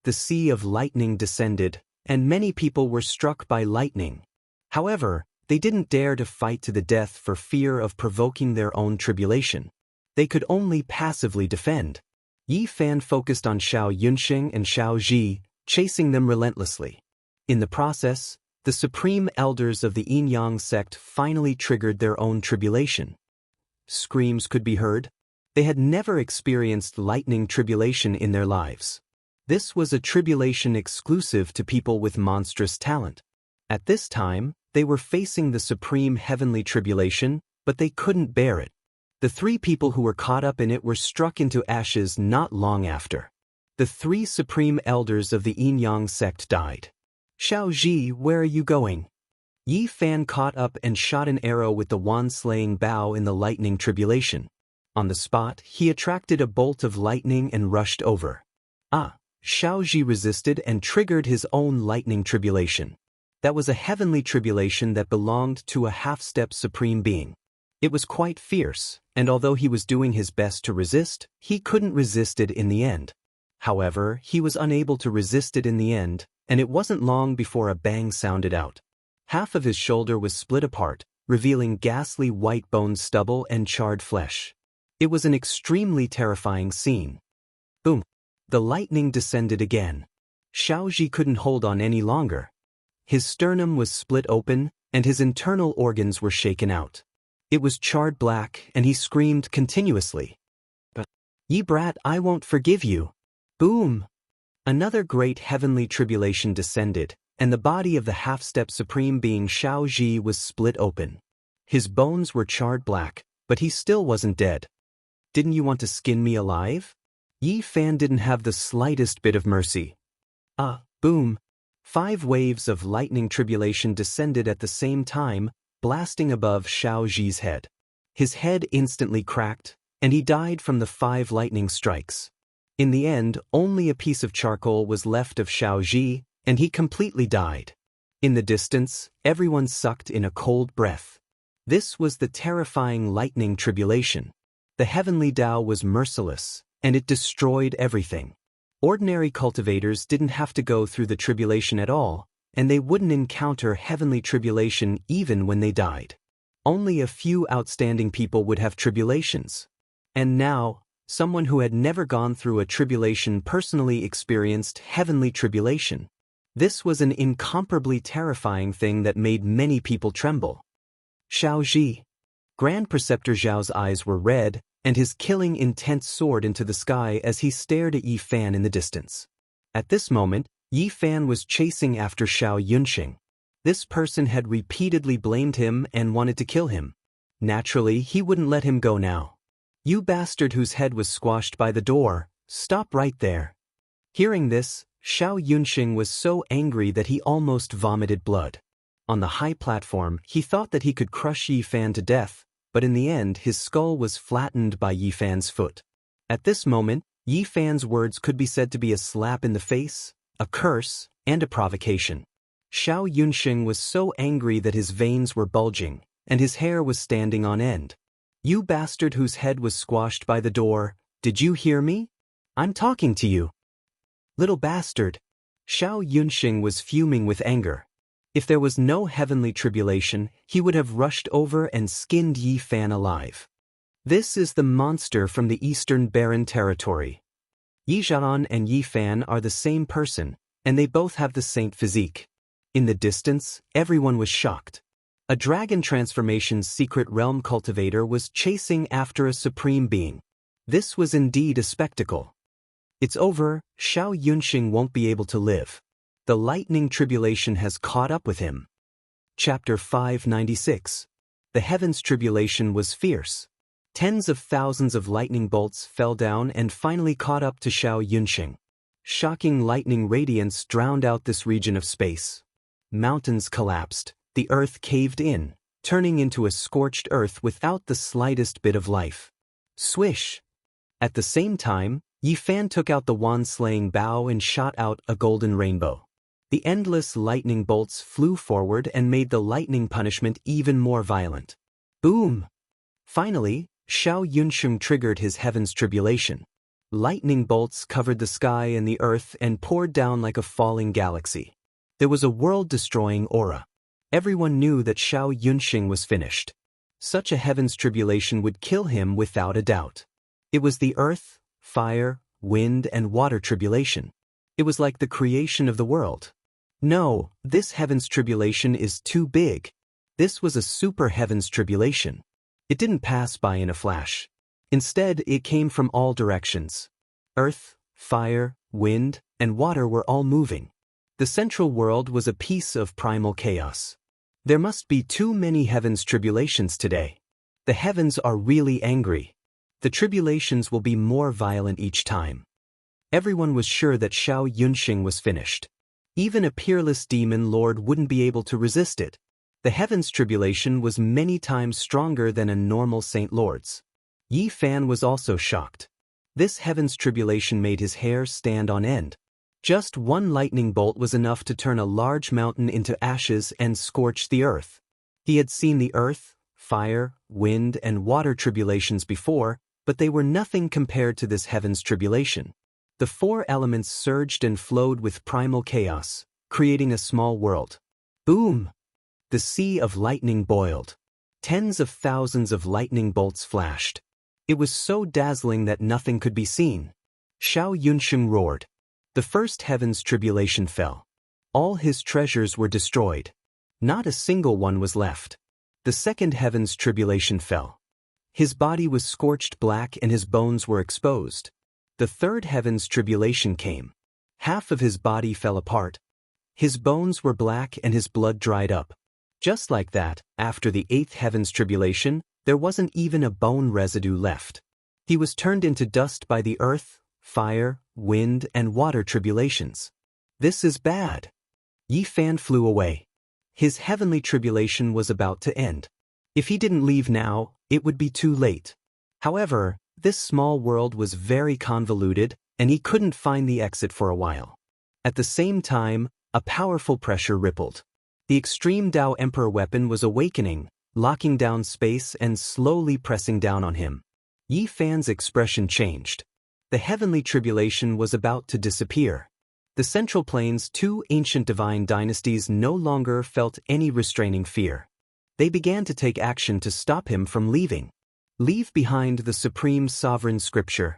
The sea of lightning descended, and many people were struck by lightning. However, they didn't dare to fight to the death for fear of provoking their own tribulation. They could only passively defend. Yi Fan focused on Xiao Yunxing and Xiao Ji, chasing them relentlessly. In the process, the supreme elders of the Yin-Yang sect finally triggered their own tribulation. Screams could be heard. They had never experienced lightning tribulation in their lives. This was a tribulation exclusive to people with monstrous talent. At this time, they were facing the supreme heavenly tribulation, but they couldn't bear it. The 3 people who were caught up in it were struck into ashes not long after. The 3 supreme elders of the Yin-Yang sect died. Xiao Ji, where are you going? Yi Fan caught up and shot an arrow with the wand-slaying bow in the lightning tribulation. On the spot, he attracted a bolt of lightning and rushed over. Xiao Ji resisted and triggered his own lightning tribulation. That was a heavenly tribulation that belonged to a half-step supreme being. It was quite fierce, and although he was doing his best to resist, he couldn't resist it in the end. However, he was unable to resist it in the end, and it wasn't long before a bang sounded out. Half of his shoulder was split apart, revealing ghastly white bone stubble and charred flesh. It was an extremely terrifying scene. Boom! The lightning descended again. Xiao Ji couldn't hold on any longer. His sternum was split open, and his internal organs were shaken out. It was charred black, and he screamed continuously. Ye brat, I won't forgive you. Boom! Another great heavenly tribulation descended, and the body of the half-step supreme being Xiao Ji was split open. His bones were charred black, but he still wasn't dead. Didn't you want to skin me alive? Yi Fan didn't have the slightest bit of mercy. Boom! 5 waves of lightning tribulation descended at the same time, blasting above Xiao Ji's head. His head instantly cracked, and he died from the 5 lightning strikes. In the end, only a piece of charcoal was left of Xiao Ji, and he completely died. In the distance, everyone sucked in a cold breath. This was the terrifying lightning tribulation. The heavenly Tao was merciless, and it destroyed everything. Ordinary cultivators didn't have to go through the tribulation at all, and they wouldn't encounter heavenly tribulation even when they died. Only a few outstanding people would have tribulations. And now, someone who had never gone through a tribulation personally experienced heavenly tribulation. This was an incomparably terrifying thing that made many people tremble. Xiao Ji. Grand Preceptor Zhao's eyes were red, and his killing intent soared into the sky as he stared at Yi Fan in the distance. At this moment, Yi Fan was chasing after Xiao Yunxing. This person had repeatedly blamed him and wanted to kill him. Naturally, he wouldn't let him go now. "You bastard whose head was squashed by the door, stop right there." Hearing this, Xiao Yunxing was so angry that he almost vomited blood. On the high platform, he thought that he could crush Yi Fan to death, but in the end his skull was flattened by Yi Fan's foot. At this moment, Yi Fan's words could be said to be a slap in the face, a curse, and a provocation. Xiao Yunxing was so angry that his veins were bulging, and his hair was standing on end. "You bastard whose head was squashed by the door, did you hear me? I'm talking to you." "Little bastard." Xiao Yunxing was fuming with anger. If there was no heavenly tribulation, he would have rushed over and skinned Yi Fan alive. This is the monster from the Eastern Barren Territory. Yi Zhaoran and Yi Fan are the same person, and they both have the saint physique. In the distance, everyone was shocked. A dragon transformation's secret realm cultivator was chasing after a supreme being. This was indeed a spectacle. It's over, Xiao Yunxing won't be able to live. The lightning tribulation has caught up with him. Chapter 596. The heavens tribulation was fierce. Tens of thousands of lightning bolts fell down and finally caught up to Xiao Yunxing. Shocking lightning radiance drowned out this region of space. Mountains collapsed, the earth caved in, turning into a scorched earth without the slightest bit of life. Swish! At the same time, Yi Fan took out the wand-slaying bow and shot out a golden rainbow. The endless lightning bolts flew forward and made the lightning punishment even more violent. Boom! Finally, Xiao Yunxing triggered his heaven's tribulation. Lightning bolts covered the sky and the earth and poured down like a falling galaxy. There was a world-destroying aura. Everyone knew that Xiao Yunxing was finished. Such a heaven's tribulation would kill him without a doubt. It was the earth, fire, wind, and water tribulation. It was like the creation of the world. No, this heaven's tribulation is too big. This was a super heaven's tribulation. It didn't pass by in a flash. Instead, it came from all directions. Earth, fire, wind, and water were all moving. The central world was a piece of primal chaos. There must be too many heaven's tribulations today. The heavens are really angry. The tribulations will be more violent each time. Everyone was sure that Xiao Yunxing was finished. Even a peerless demon lord wouldn't be able to resist it. The heavens tribulation was many times stronger than a normal saint lord's. Yi Fan was also shocked. This heavens tribulation made his hair stand on end. Just one lightning bolt was enough to turn a large mountain into ashes and scorch the earth. He had seen the earth, fire, wind, and water tribulations before, but they were nothing compared to this heavens tribulation. The 4 elements surged and flowed with primal chaos, creating a small world. Boom! The sea of lightning boiled. Tens of thousands of lightning bolts flashed. It was so dazzling that nothing could be seen. Xiao Yunxing roared. The first heaven's tribulation fell. All his treasures were destroyed. Not a single one was left. The second heaven's tribulation fell. His body was scorched black and his bones were exposed. The third heaven's tribulation came. Half of his body fell apart. His bones were black and his blood dried up. Just like that, after the 8th heaven's tribulation, there wasn't even a bone residue left. He was turned into dust by the earth, fire, wind, and water tribulations. This is bad. Yi Fan flew away. His heavenly tribulation was about to end. If he didn't leave now, it would be too late. However, This small world was very convoluted, and he couldn't find the exit for a while. At the same time, a powerful pressure rippled. The extreme Dao Emperor weapon was awakening, locking down space and slowly pressing down on him. Yi Fan's expression changed. The heavenly tribulation was about to disappear. The Central Plains' two ancient divine dynasties no longer felt any restraining fear. They began to take action to stop him from leaving. Leave behind the supreme sovereign scripture.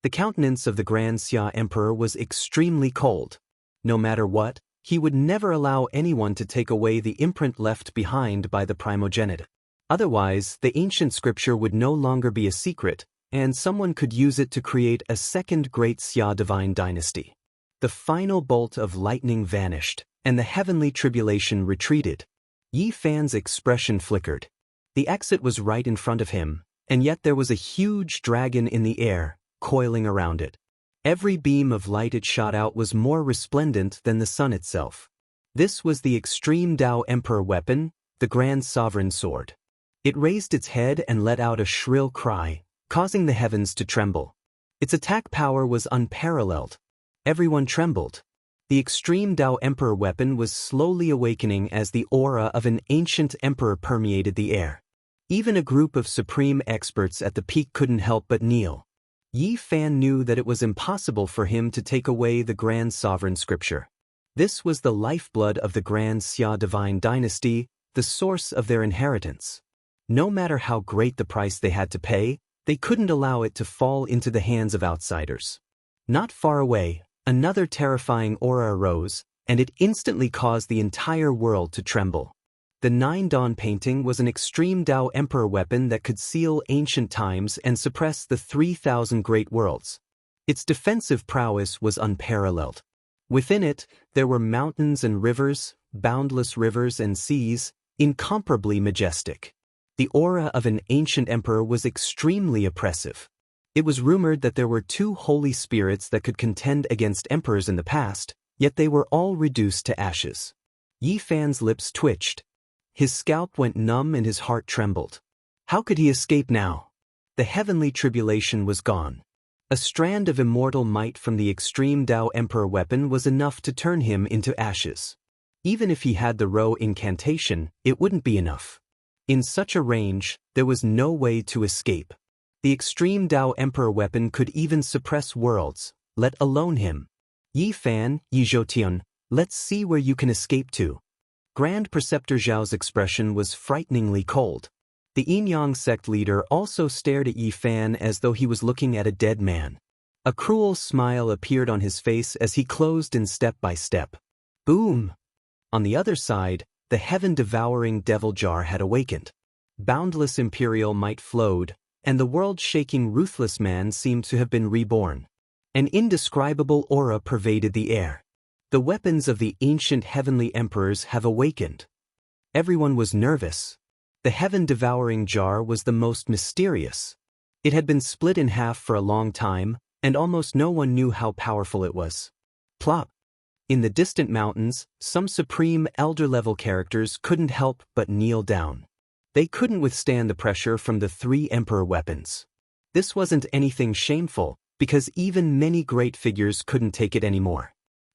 The countenance of the Grand Xia Emperor was extremely cold. No matter what, he would never allow anyone to take away the imprint left behind by the primogenitor. Otherwise, the ancient scripture would no longer be a secret, and someone could use it to create a second great Xia divine dynasty. The final bolt of lightning vanished, and the heavenly tribulation retreated. Yi Fan's expression flickered. The exit was right in front of him, and yet there was a huge dragon in the air, coiling around it. Every beam of light it shot out was more resplendent than the sun itself. This was the extreme Dao Emperor weapon, the Grand Sovereign Sword. It raised its head and let out a shrill cry, causing the heavens to tremble. Its attack power was unparalleled. Everyone trembled. The extreme Dao Emperor weapon was slowly awakening as the aura of an ancient emperor permeated the air. Even a group of supreme experts at the peak couldn't help but kneel. Yi Fan knew that it was impossible for him to take away the Grand Sovereign Scripture. This was the lifeblood of the Grand Xia divine dynasty, the source of their inheritance. No matter how great the price they had to pay, they couldn't allow it to fall into the hands of outsiders. Not far away, another terrifying aura arose, and it instantly caused the entire world to tremble. The Nine Dawn painting was an extreme Dao Emperor weapon that could seal ancient times and suppress the 3,000 great worlds. Its defensive prowess was unparalleled. Within it, there were mountains and rivers, boundless rivers and seas, incomparably majestic. The aura of an ancient emperor was extremely oppressive. It was rumored that there were two holy spirits that could contend against emperors in the past, yet they were all reduced to ashes. Yi Fan's lips twitched. His scalp went numb and his heart trembled. How could he escape now? The heavenly tribulation was gone. A strand of immortal might from the extreme Dao Emperor weapon was enough to turn him into ashes. Even if he had the Ro incantation, it wouldn't be enough. In such a range, there was no way to escape. The extreme Dao Emperor weapon could even suppress worlds, let alone him. Yi Fan, Yi Zhoutian, let's see where you can escape to. Grand Preceptor Zhao's expression was frighteningly cold. The Yin-Yang sect leader also stared at Yi Fan as though he was looking at a dead man. A cruel smile appeared on his face as he closed in step by step. Boom! On the other side, the heaven-devouring devil jar had awakened. Boundless imperial might flowed, and the world-shaking ruthless man seemed to have been reborn. An indescribable aura pervaded the air. The weapons of the ancient heavenly emperors have awakened. Everyone was nervous. The heaven-devouring jar was the most mysterious. It had been split in half for a long time, and almost no one knew how powerful it was. Plop! In the distant mountains, some supreme elder-level characters couldn't help but kneel down. They couldn't withstand the pressure from the three emperor weapons. This wasn't anything shameful, because even many great figures couldn't take it anymore.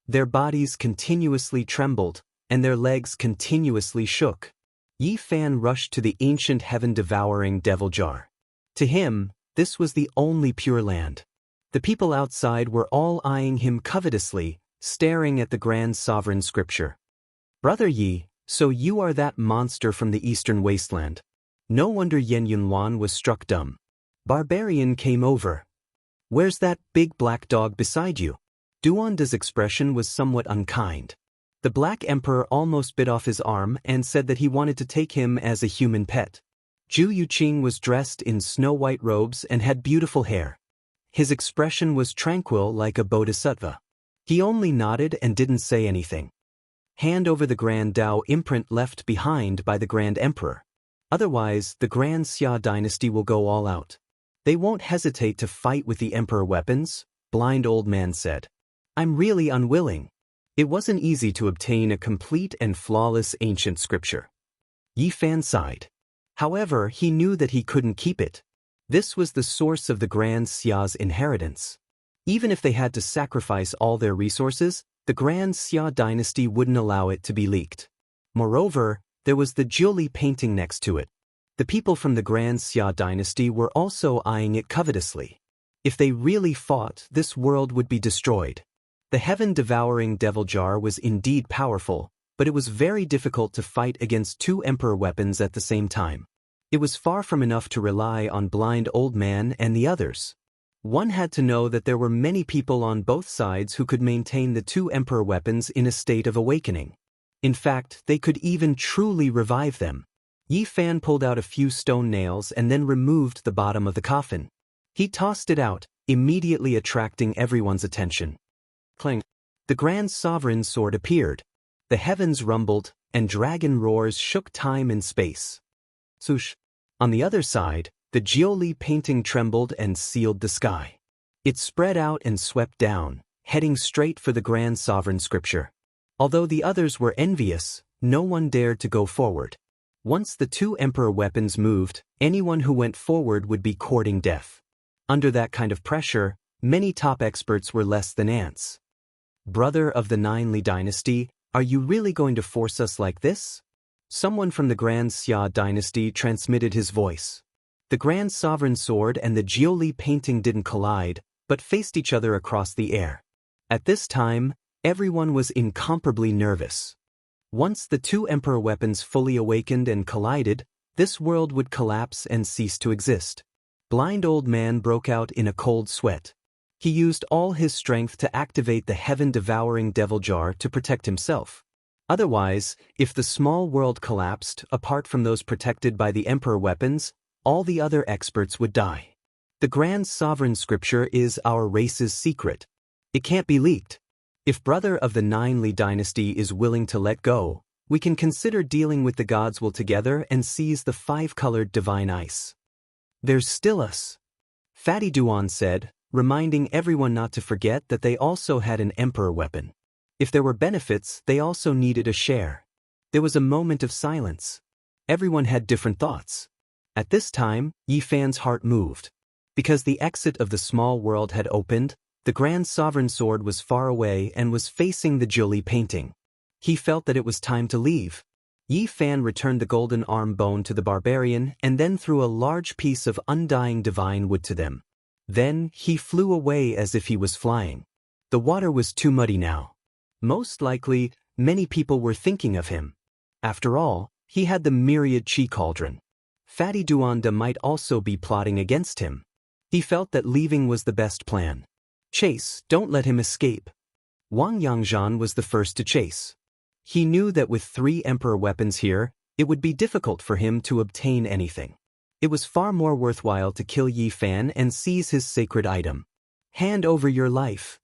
Their bodies continuously trembled, and their legs continuously shook. Yi Fan rushed to the ancient heaven-devouring devil jar. To him, this was the only pure land. The people outside were all eyeing him covetously, staring at the grand sovereign scripture. Brother Yi, so you are that monster from the eastern wasteland. No wonder Yen Yunwan was struck dumb. Barbarian came over. Where's that big black dog beside you? Duanda's expression was somewhat unkind. The Black Emperor almost bit off his arm and said that he wanted to take him as a human pet. Zhu Yuqing was dressed in snow-white robes and had beautiful hair. His expression was tranquil like a bodhisattva. He only nodded and didn't say anything. Hand over the Grand Dao imprint left behind by the Grand Emperor. Otherwise, the Grand Xia dynasty will go all out. They won't hesitate to fight with the Emperor weapons, blind old man said. I'm really unwilling. It wasn't easy to obtain a complete and flawless ancient scripture. Yi Fan sighed. However, he knew that he couldn't keep it. This was the source of the Grand Xia's inheritance. Even if they had to sacrifice all their resources, the Grand Xia dynasty wouldn't allow it to be leaked. Moreover, there was the Jiuli painting next to it. The people from the Grand Xia dynasty were also eyeing it covetously. If they really fought, this world would be destroyed. The heaven-devouring devil jar was indeed powerful, but it was very difficult to fight against two emperor weapons at the same time. It was far from enough to rely on blind old man and the others. One had to know that there were many people on both sides who could maintain the two emperor weapons in a state of awakening. In fact, they could even truly revive them. Yi Fan pulled out a few stone nails and then removed the bottom of the coffin. He tossed it out, immediately attracting everyone's attention. Clang! The Grand Sovereign Sword appeared. The heavens rumbled, and dragon roars shook time and space. Swoosh! On the other side, the Jiuli painting trembled and sealed the sky. It spread out and swept down, heading straight for the Grand Sovereign Scripture. Although the others were envious, no one dared to go forward. Once the two emperor weapons moved, anyone who went forward would be courting death. Under that kind of pressure, many top experts were less than ants. Brother of the Nine Li dynasty, are you really going to force us like this? Someone from the Grand Xia dynasty transmitted his voice. The Grand Sovereign Sword and the Jiuli painting didn't collide, but faced each other across the air. At this time, everyone was incomparably nervous. Once the two emperor weapons fully awakened and collided, this world would collapse and cease to exist. Blind old man broke out in a cold sweat. He used all his strength to activate the heaven-devouring devil jar to protect himself. Otherwise, if the small world collapsed, apart from those protected by the emperor weapons, all the other experts would die. The Grand Sovereign Scripture is our race's secret. It can't be leaked. If Brother of the Nine Li dynasty is willing to let go, we can consider dealing with the gods will together and seize the five-colored divine ice. There's still us, Fatty Duan said, reminding everyone not to forget that they also had an emperor weapon. If there were benefits, they also needed a share. There was a moment of silence. Everyone had different thoughts. At this time, Yi Fan's heart moved. Because the exit of the small world had opened, the Grand Sovereign Sword was far away and was facing the Jiuli painting. He felt that it was time to leave. Yi Fan returned the golden arm bone to the barbarian and then threw a large piece of undying divine wood to them. Then, he flew away as if he was flying. The water was too muddy now. Most likely, many people were thinking of him. After all, he had the myriad chi cauldron. Fatty Duanda might also be plotting against him. He felt that leaving was the best plan. Chase, don't let him escape. Wang Yangzhan was the first to chase. He knew that with 3 emperor weapons here, it would be difficult for him to obtain anything. It was far more worthwhile to kill Yi Fan and seize his sacred item. Hand over your life.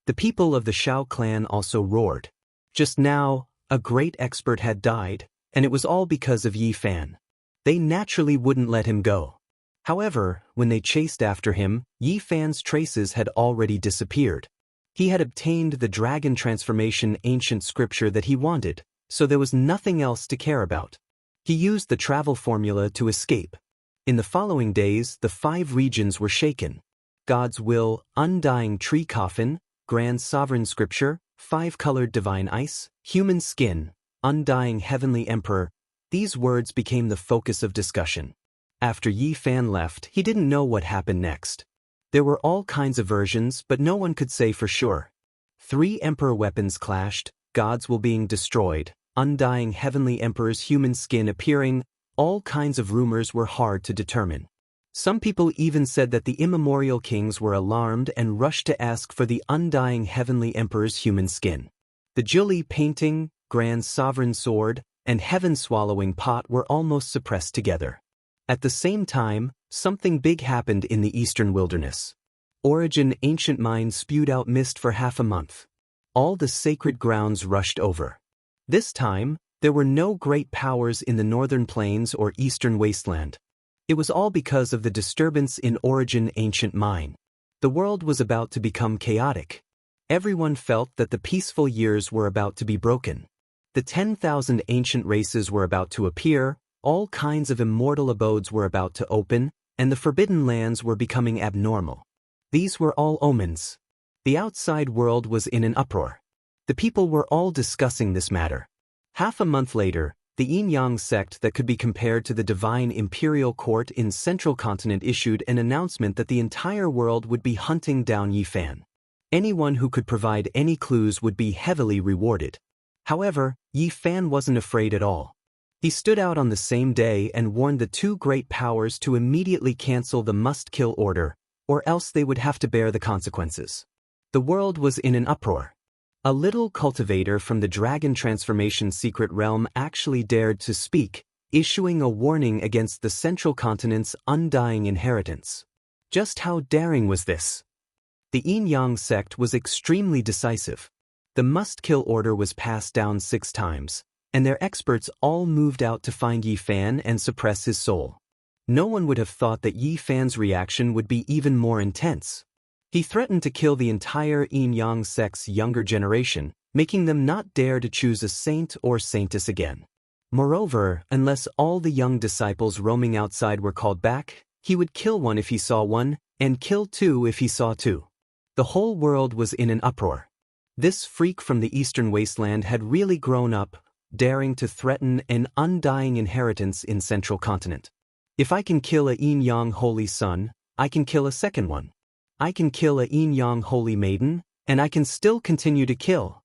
The people of the Shao clan also roared. Just now, a great expert had died, and it was all because of Yi Fan. They naturally wouldn't let him go. However, when they chased after him, Yi Fan's traces had already disappeared. He had obtained the dragon transformation ancient scripture that he wanted, so there was nothing else to care about. He used the travel formula to escape. In the following days, the 5 regions were shaken. God's will, undying tree coffin, Grand Sovereign Scripture, 5-colored divine ice, human skin, undying heavenly emperor. These words became the focus of discussion. After Yi Fan left, he didn't know what happened next. There were all kinds of versions, but no one could say for sure. 3 emperor weapons clashed, gods will being destroyed, undying heavenly emperor's human skin appearing. All kinds of rumors were hard to determine. Some people even said that the immemorial kings were alarmed and rushed to ask for the undying heavenly emperor's human skin. The Jiuli painting, Grand Sovereign Sword, and heaven-swallowing pot were almost suppressed together. At the same time, something big happened in the eastern wilderness. Origin ancient mine spewed out mist for half a month. All the sacred grounds rushed over. This time, there were no great powers in the northern plains or eastern wasteland. It was all because of the disturbance in Origin ancient mine. The world was about to become chaotic. Everyone felt that the peaceful years were about to be broken. The 10,000 ancient races were about to appear, all kinds of immortal abodes were about to open, and the forbidden lands were becoming abnormal. These were all omens. The outside world was in an uproar. The people were all discussing this matter. Half a month later, the Yin-Yang sect that could be compared to the divine imperial court in Central Continent issued an announcement that the entire world would be hunting down Yi Fan. Anyone who could provide any clues would be heavily rewarded. However, Yi Fan wasn't afraid at all. He stood out on the same day and warned the two great powers to immediately cancel the must-kill order, or else they would have to bear the consequences. The world was in an uproar. A little cultivator from the Dragon Transformation secret realm actually dared to speak, issuing a warning against the Central Continent's undying inheritance. Just how daring was this? The Yin-Yang sect was extremely decisive. The must-kill order was passed down 6 times, and their experts all moved out to find Yi Fan and suppress his soul. No one would have thought that Yi Fan's reaction would be even more intense. He threatened to kill the entire Yin-Yang sect's younger generation, making them not dare to choose a saint or saintess again. Moreover, unless all the young disciples roaming outside were called back, he would kill one if he saw one, and kill 2 if he saw 2. The whole world was in an uproar. This freak from the eastern wasteland had really grown up, daring to threaten an undying inheritance in Central Continent. If I can kill a Yin-Yang holy son, I can kill a second one. I can kill a Yin-Yang holy maiden, and I can still continue to kill.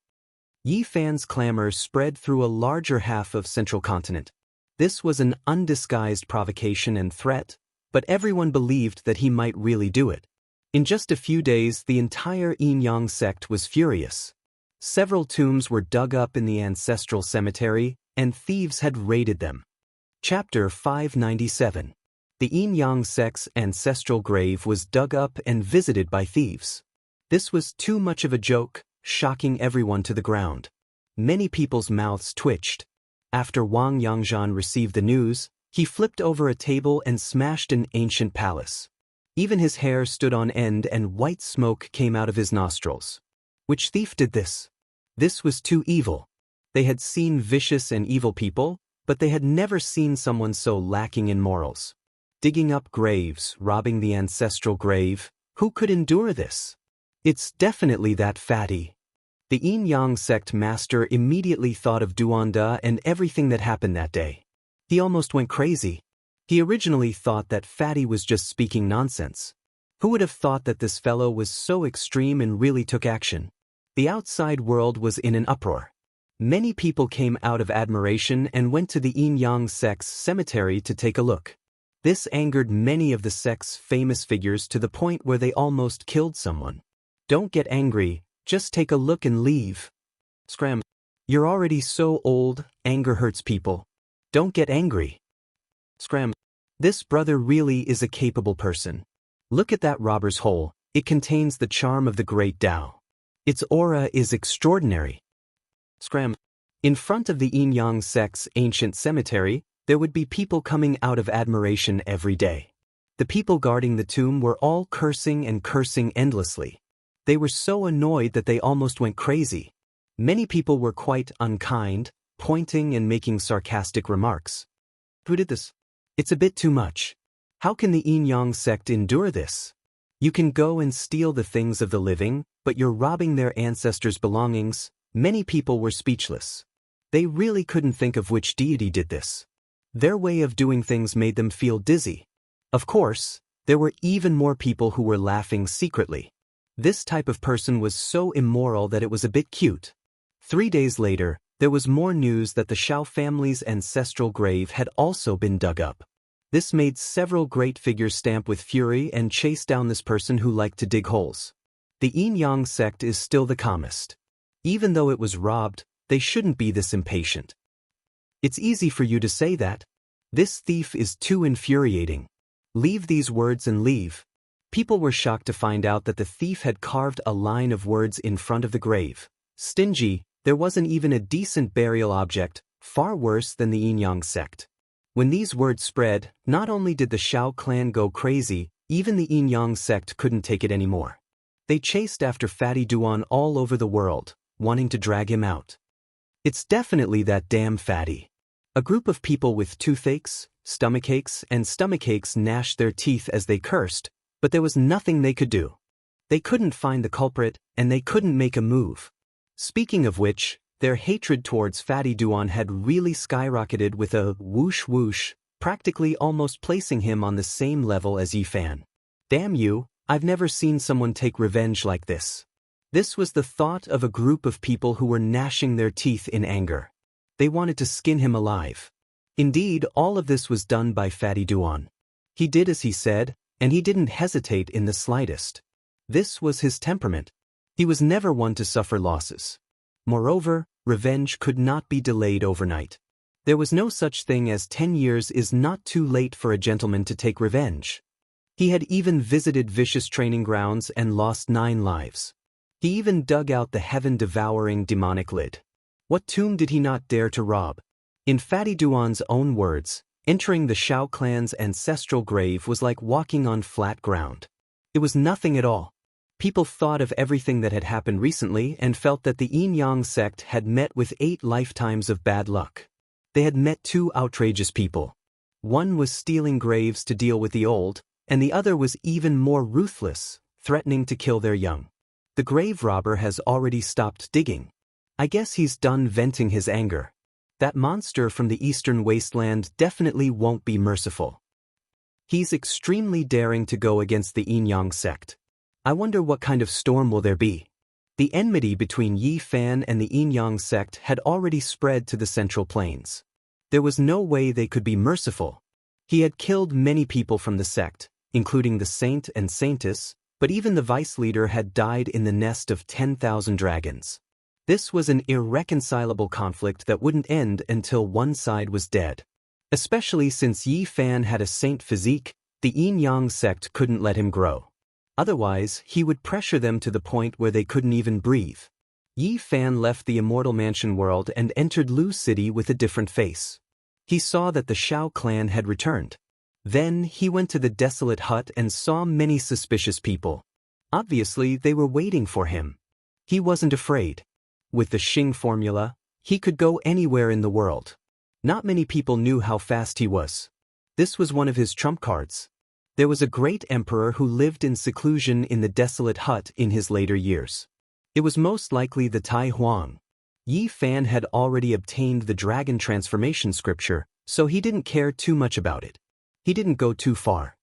Yi Fan's clamor spread through a larger half of Central Continent. This was an undisguised provocation and threat, but everyone believed that he might really do it. In just a few days, the entire Yin-Yang sect was furious. Several tombs were dug up in the ancestral cemetery, and thieves had raided them. Chapter 597. The Yin-Yang sect's ancestral grave was dug up and visited by thieves. This was too much of a joke, shocking everyone to the ground. Many people's mouths twitched. After Wang Yangzhan received the news, he flipped over a table and smashed an ancient palace. Even his hair stood on end and white smoke came out of his nostrils. Which thief did this? This was too evil. They had seen vicious and evil people, but they had never seen someone so lacking in morals. Digging up graves, robbing the ancestral grave, who could endure this? It's definitely that fatty. The Yin-Yang sect master immediately thought of Duanda and everything that happened that day. He almost went crazy. He originally thought that Fatty was just speaking nonsense. Who would have thought that this fellow was so extreme and really took action? The outside world was in an uproar. Many people came out of admiration and went to the Yin-Yang sect's cemetery to take a look. This angered many of the sect's famous figures to the point where they almost killed someone. Don't get angry, just take a look and leave. Scram. You're already so old, anger hurts people. Don't get angry. Scram. This brother really is a capable person. Look at that robber's hole, it contains the charm of the great Tao. Its aura is extraordinary. Scram. In front of the Yin-Yang sect's ancient cemetery, there would be people coming out of admiration every day. The people guarding the tomb were all cursing and cursing endlessly. They were so annoyed that they almost went crazy. Many people were quite unkind, pointing and making sarcastic remarks. Who did this? It's a bit too much. How can the Yin-Yang sect endure this? You can go and steal the things of the living, but you're robbing their ancestors' belongings. Many people were speechless. They really couldn't think of which deity did this. Their way of doing things made them feel dizzy. Of course, there were even more people who were laughing secretly. This type of person was so immoral that it was a bit cute. 3 days later, there was more news that the Shao family's ancestral grave had also been dug up. This made several great figures stamp with fury and chase down this person who liked to dig holes. The Yin-Yang sect is still the calmest. Even though it was robbed, they shouldn't be this impatient. It's easy for you to say that. This thief is too infuriating. Leave these words and leave. People were shocked to find out that the thief had carved a line of words in front of the grave. Stingy, there wasn't even a decent burial object, far worse than the Yin-Yang sect. When these words spread, not only did the Shao clan go crazy, even the Yin-Yang sect couldn't take it anymore. They chased after Fatty Duan all over the world, wanting to drag him out. It's definitely that damn Fatty. A group of people with toothaches, stomachaches, and stomachaches gnashed their teeth as they cursed, but there was nothing they could do. They couldn't find the culprit, and they couldn't make a move. Speaking of which, their hatred towards Fatty Duan had really skyrocketed with a whoosh whoosh, practically almost placing him on the same level as Yi Fan. Damn you, I've never seen someone take revenge like this. This was the thought of a group of people who were gnashing their teeth in anger. They wanted to skin him alive. Indeed, all of this was done by Fatty Duan. He did as he said, and he didn't hesitate in the slightest. This was his temperament. He was never one to suffer losses. Moreover, revenge could not be delayed overnight. There was no such thing as 10 years is not too late for a gentleman to take revenge. He had even visited vicious training grounds and lost 9 lives. He even dug out the heaven-devouring demonic lid. What tomb did he not dare to rob? In Fatty Duan's own words, entering the Shao clan's ancestral grave was like walking on flat ground. It was nothing at all. People thought of everything that had happened recently and felt that the Yin-Yang sect had met with 8 lifetimes of bad luck. They had met 2 outrageous people. One was stealing graves to deal with the old, and the other was even more ruthless, threatening to kill their young. The grave robber has already stopped digging. I guess he's done venting his anger. That monster from the eastern wasteland definitely won't be merciful. He's extremely daring to go against the Yin-Yang sect. I wonder what kind of storm will there be. The enmity between Yi Fan and the Yin-Yang sect had already spread to the Central Plains. There was no way they could be merciful. He had killed many people from the sect, including the saint and saintess, but even the vice leader had died in the nest of 10,000 dragons. This was an irreconcilable conflict that wouldn't end until one side was dead. Especially since Yi Fan had a saint physique, the Yin-Yang sect couldn't let him grow. Otherwise, he would pressure them to the point where they couldn't even breathe. Yi Fan left the Immortal Mansion world and entered Lu City with a different face. He saw that the Shao clan had returned. Then he went to the desolate hut and saw many suspicious people. Obviously, they were waiting for him. He wasn't afraid. With the Xing formula, he could go anywhere in the world. Not many people knew how fast he was. This was one of his trump cards. There was a great emperor who lived in seclusion in the desolate hut in his later years. It was most likely the Tai Huang. Yi Fan had already obtained the dragon transformation scripture, so he didn't care too much about it. He didn't go too far.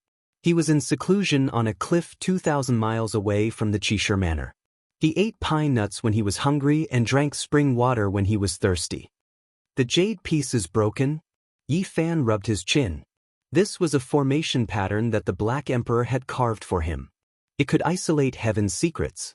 He was in seclusion on a cliff 2,000 miles away from the Qishir Manor. He ate pine nuts when he was hungry and drank spring water when he was thirsty. The jade piece is broken. Yi Fan rubbed his chin. This was a formation pattern that the Black Emperor had carved for him. It could isolate heaven's secrets.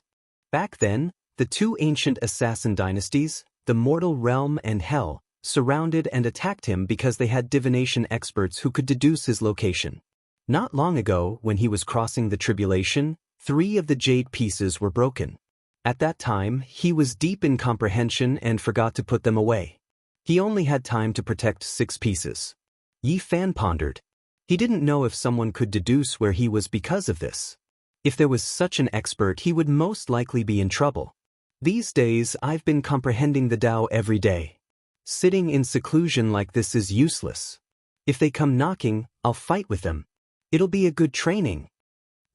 Back then, the 2 ancient assassin dynasties, the mortal realm and hell, surrounded and attacked him because they had divination experts who could deduce his location. Not long ago, when he was crossing the tribulation, 3 of the jade pieces were broken. At that time, he was deep in comprehension and forgot to put them away. He only had time to protect 6 pieces. Yi Fan pondered. He didn't know if someone could deduce where he was because of this. If there was such an expert, he would most likely be in trouble. These days, I've been comprehending the Tao every day. Sitting in seclusion like this is useless. If they come knocking, I'll fight with them. It'll be a good training.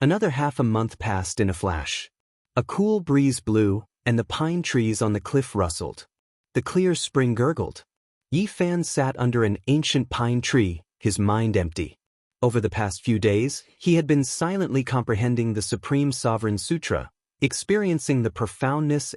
Another half a month passed in a flash. A cool breeze blew, and the pine trees on the cliff rustled. The clear spring gurgled. Yi Fan sat under an ancient pine tree, his mind empty. Over the past few days, he had been silently comprehending the Supreme Sovereign Sutra, experiencing the profoundness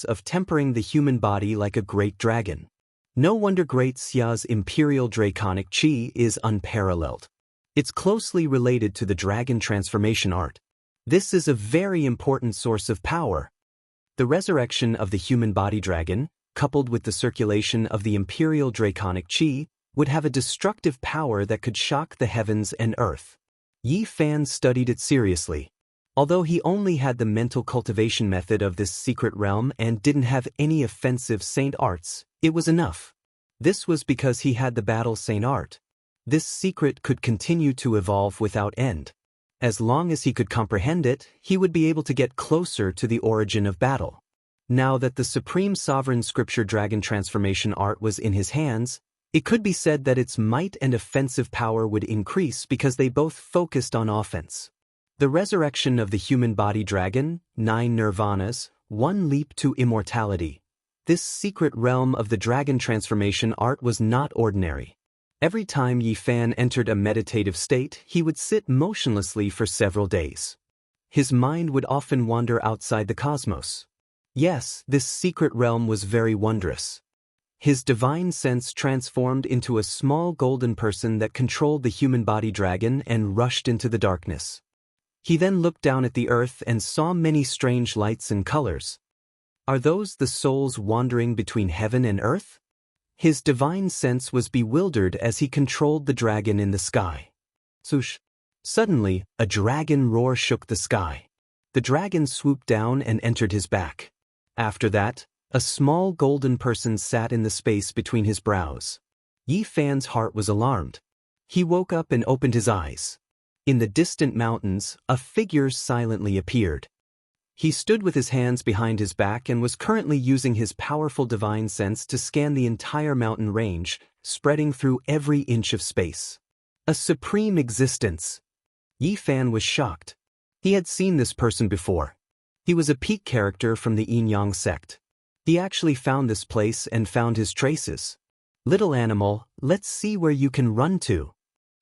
of tempering the human body like a great dragon. No wonder Great Xia's imperial draconic qi is unparalleled. It's closely related to the dragon transformation art. This is a very important source of power. The resurrection of the human body dragon, coupled with the circulation of the imperial draconic qi, would have a destructive power that could shock the heavens and earth. Yi Fan studied it seriously. Although he only had the mental cultivation method of this secret realm and didn't have any offensive saint arts, it was enough. This was because he had the battle saint art. This secret could continue to evolve without end. As long as he could comprehend it, he would be able to get closer to the origin of battle. Now that the Supreme Sovereign Scripture Dragon transformation art was in his hands, It could be said that its might and offensive power would increase because they both focused on offense. The resurrection of the human body dragon, 9 nirvanas, 1 leap to immortality. This secret realm of the dragon transformation art was not ordinary. Every time Yi Fan entered a meditative state, he would sit motionlessly for several days. His mind would often wander outside the cosmos. Yes, this secret realm was very wondrous. His divine sense transformed into a small golden person that controlled the human body dragon and rushed into the darkness. He then looked down at the earth and saw many strange lights and colors. Are those the souls wandering between heaven and earth? His divine sense was bewildered as he controlled the dragon in the sky. Swoosh! Suddenly, a dragon roar shook the sky. The dragon swooped down and entered his back. After that, a small golden person sat in the space between his brows. Yi Fan's heart was alarmed. He woke up and opened his eyes. In the distant mountains, a figure silently appeared. He stood with his hands behind his back and was currently using his powerful divine sense to scan the entire mountain range, spreading through every inch of space. A supreme existence. Yi Fan was shocked. He had seen this person before. He was a peak character from the Yin-Yang sect. He actually found this place and found his traces. Little animal, let's see where you can run to.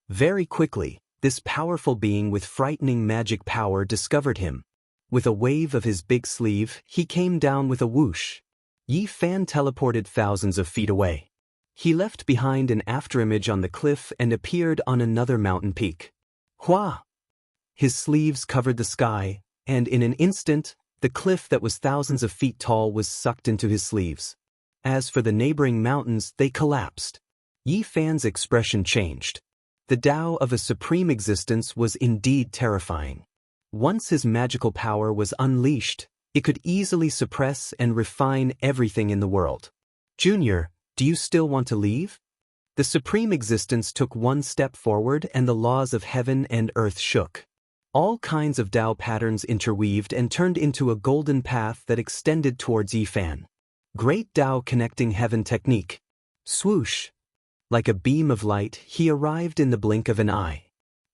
Very quickly, this powerful being with frightening magic power discovered him. With a wave of his big sleeve, he came down with a whoosh. Yi Fan teleported thousands of feet away. He left behind an afterimage on the cliff and appeared on another mountain peak. Hua! His sleeves covered the sky, and in an instant, the cliff that was thousands of feet tall was sucked into his sleeves. As for the neighboring mountains, they collapsed. Yi Fan's expression changed. The Tao of a supreme existence was indeed terrifying. Once his magical power was unleashed, it could easily suppress and refine everything in the world. Junior, do you still want to leave? The supreme existence took one step forward and the laws of heaven and earth shook. All kinds of Tao patterns interweaved and turned into a golden path that extended towards Yi Fan. Great Tao connecting heaven technique. Swoosh! Like a beam of light, he arrived in the blink of an eye.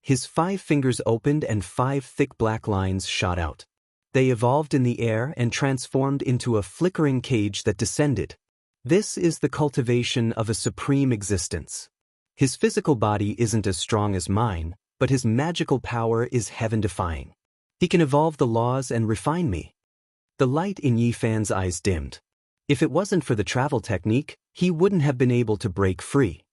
His 5 fingers opened and 5 thick black lines shot out. They evolved in the air and transformed into a flickering cage that descended. This is the cultivation of a supreme existence. His physical body isn't as strong as mine, but his magical power is heaven-defying. He can evolve the laws and refine me. The light in Yi Fan's eyes dimmed. If it wasn't for the travel technique, he wouldn't have been able to break free.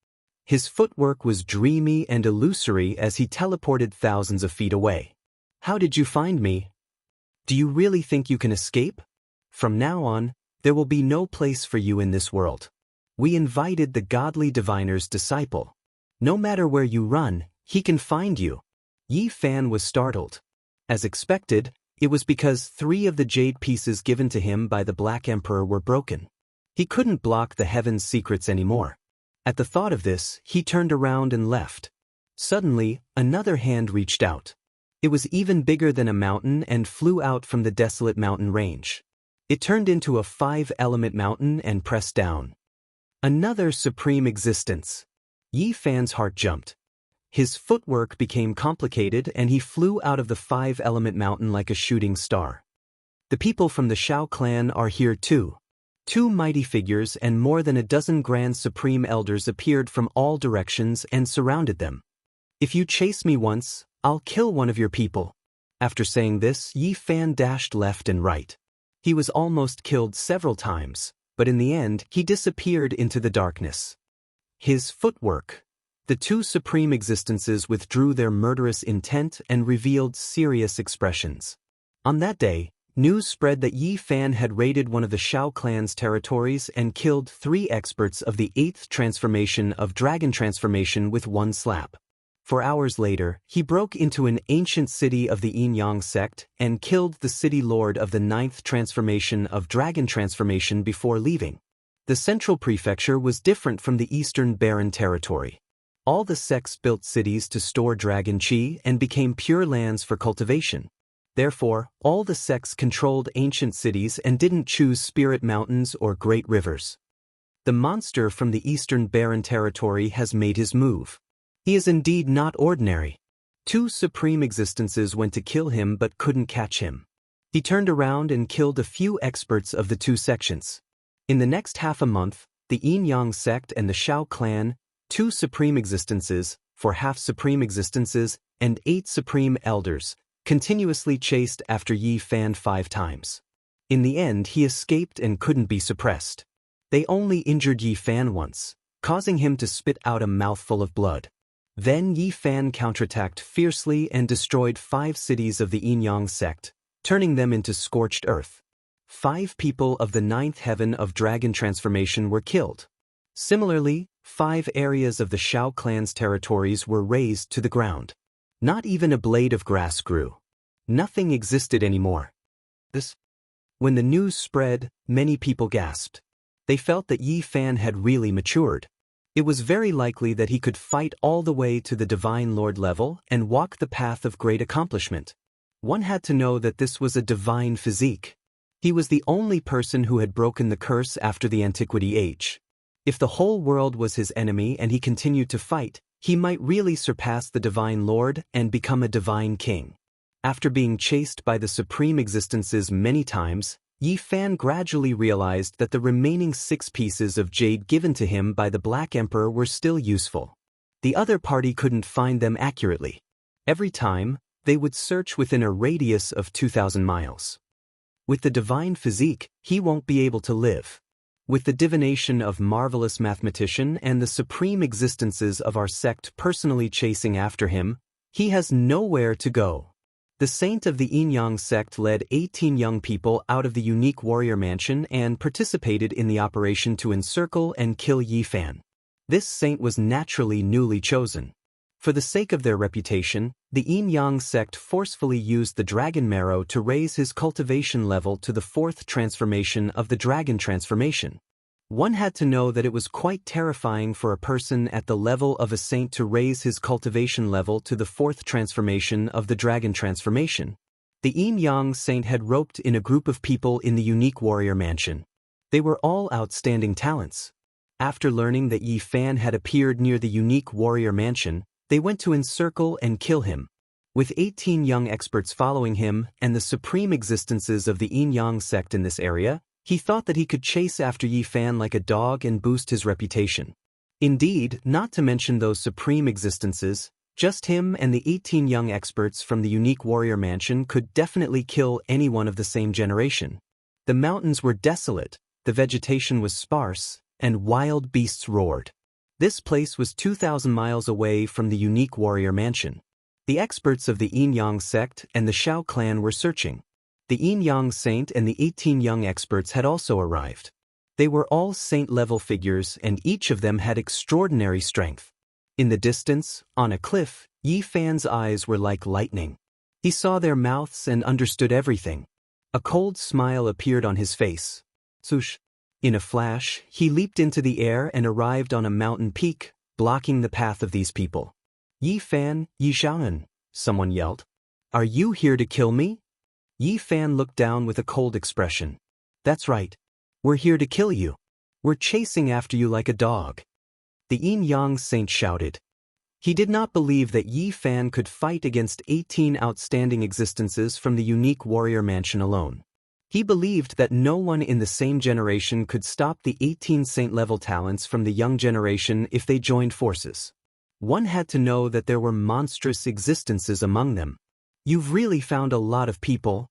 His footwork was dreamy and illusory as he teleported thousands of feet away. How did you find me? Do you really think you can escape? From now on, there will be no place for you in this world. We invited the godly diviner's disciple. No matter where you run, he can find you. Yi Fan was startled. As expected, it was because 3 of the jade pieces given to him by the Black Emperor were broken. He couldn't block the heaven's secrets anymore. At the thought of this, he turned around and left. Suddenly, another hand reached out. It was even bigger than a mountain and flew out from the desolate mountain range. It turned into a 5-element mountain and pressed down. Another supreme existence. Yi Fan's heart jumped. His footwork became complicated and he flew out of the 5-element mountain like a shooting star. The people from the Shao clan are here too. 2 mighty figures and more than a dozen grand supreme elders appeared from all directions and surrounded them. If you chase me once, I'll kill one of your people. After saying this, Yi Fan dashed left and right. He was almost killed several times, but in the end, he disappeared into the darkness. His footwork. The 2 supreme existences withdrew their murderous intent and revealed serious expressions. On that day, news spread that Yi Fan had raided one of the Shao clan's territories and killed 3 experts of the 8th transformation of dragon transformation with one slap. 4 hours later, he broke into an ancient city of the Yin-Yang sect and killed the city lord of the 9th transformation of dragon transformation before leaving. The central prefecture was different from the eastern barren territory. All the sects built cities to store dragon chi and became pure lands for cultivation. Therefore, all the sects controlled ancient cities and didn't choose spirit mountains or great rivers. The monster from the eastern barren territory has made his move. He is indeed not ordinary. 2 supreme existences went to kill him but couldn't catch him. He turned around and killed a few experts of the 2 sections. In the next half a month, the Yin-Yang sect and the Shao clan, 2 supreme existences, 4 half-supreme existences, and 8 supreme elders, continuously chased after Yi Fan 5 times. In the end, he escaped and couldn't be suppressed. They only injured Yi Fan once, causing him to spit out a mouthful of blood. Then Yi Fan counterattacked fiercely and destroyed 5 cities of the Yin-Yang sect, turning them into scorched earth. 5 people of the 9th heaven of dragon transformation were killed. Similarly, 5 areas of the Shao clan's territories were razed to the ground. Not even a blade of grass grew. Nothing existed anymore. When the news spread, many people gasped. They felt that Yi Fan had really matured. It was very likely that he could fight all the way to the Divine Lord level and walk the path of great accomplishment. One had to know that this was a divine physique. He was the only person who had broken the curse after the Antiquity Age. If the whole world was his enemy and he continued to fight, he might really surpass the Divine Lord and become a divine king. After being chased by the supreme existences many times, Yi Fan gradually realized that the remaining 6 pieces of jade given to him by the Black Emperor were still useful. The other party couldn't find them accurately. Every time, they would search within a radius of 2,000 miles. With the divine physique, he won't be able to live. With the divination of marvelous mathematician and the supreme existences of our sect personally chasing after him, he has nowhere to go. The saint of the Yin-Yang sect led 18 young people out of the unique warrior mansion and participated in the operation to encircle and kill Yi Fan. This saint was naturally newly chosen. For the sake of their reputation, the Yin-Yang sect forcefully used the dragon marrow to raise his cultivation level to the 4th transformation of the dragon transformation. One had to know that it was quite terrifying for a person at the level of a saint to raise his cultivation level to the 4th transformation of the dragon transformation. The Yin-Yang saint had roped in a group of people in the unique warrior mansion. They were all outstanding talents. After learning that Yi Fan had appeared near the unique warrior mansion, they went to encircle and kill him. With 18 young experts following him and the supreme existences of the Yin-Yang sect in this area, he thought that he could chase after Yi Fan like a dog and boost his reputation. Indeed, not to mention those supreme existences, just him and the 18 young experts from the unique warrior mansion could definitely kill anyone of the same generation. The mountains were desolate, the vegetation was sparse, and wild beasts roared. This place was 2,000 miles away from the unique warrior mansion. The experts of the Yin-Yang sect and the Shao clan were searching. The Yin-Yang saint and the 18 young experts had also arrived. They were all saint-level figures and each of them had extraordinary strength. In the distance, on a cliff, Yi Fan's eyes were like lightning. He saw their mouths and understood everything. A cold smile appeared on his face. Swoosh! In a flash, he leaped into the air and arrived on a mountain peak, blocking the path of these people. Yi Fan, Yi Xiaoan, someone yelled. Are you here to kill me? Yi Fan looked down with a cold expression. That's right. We're here to kill you. We're chasing after you like a dog. The Yin-Yang saint shouted. He did not believe that Yi Fan could fight against 18 outstanding existences from the unique warrior mansion alone. He believed that no one in the same generation could stop the 18 saint-level talents from the young generation if they joined forces. One had to know that there were monstrous existences among them. You've really found a lot of people.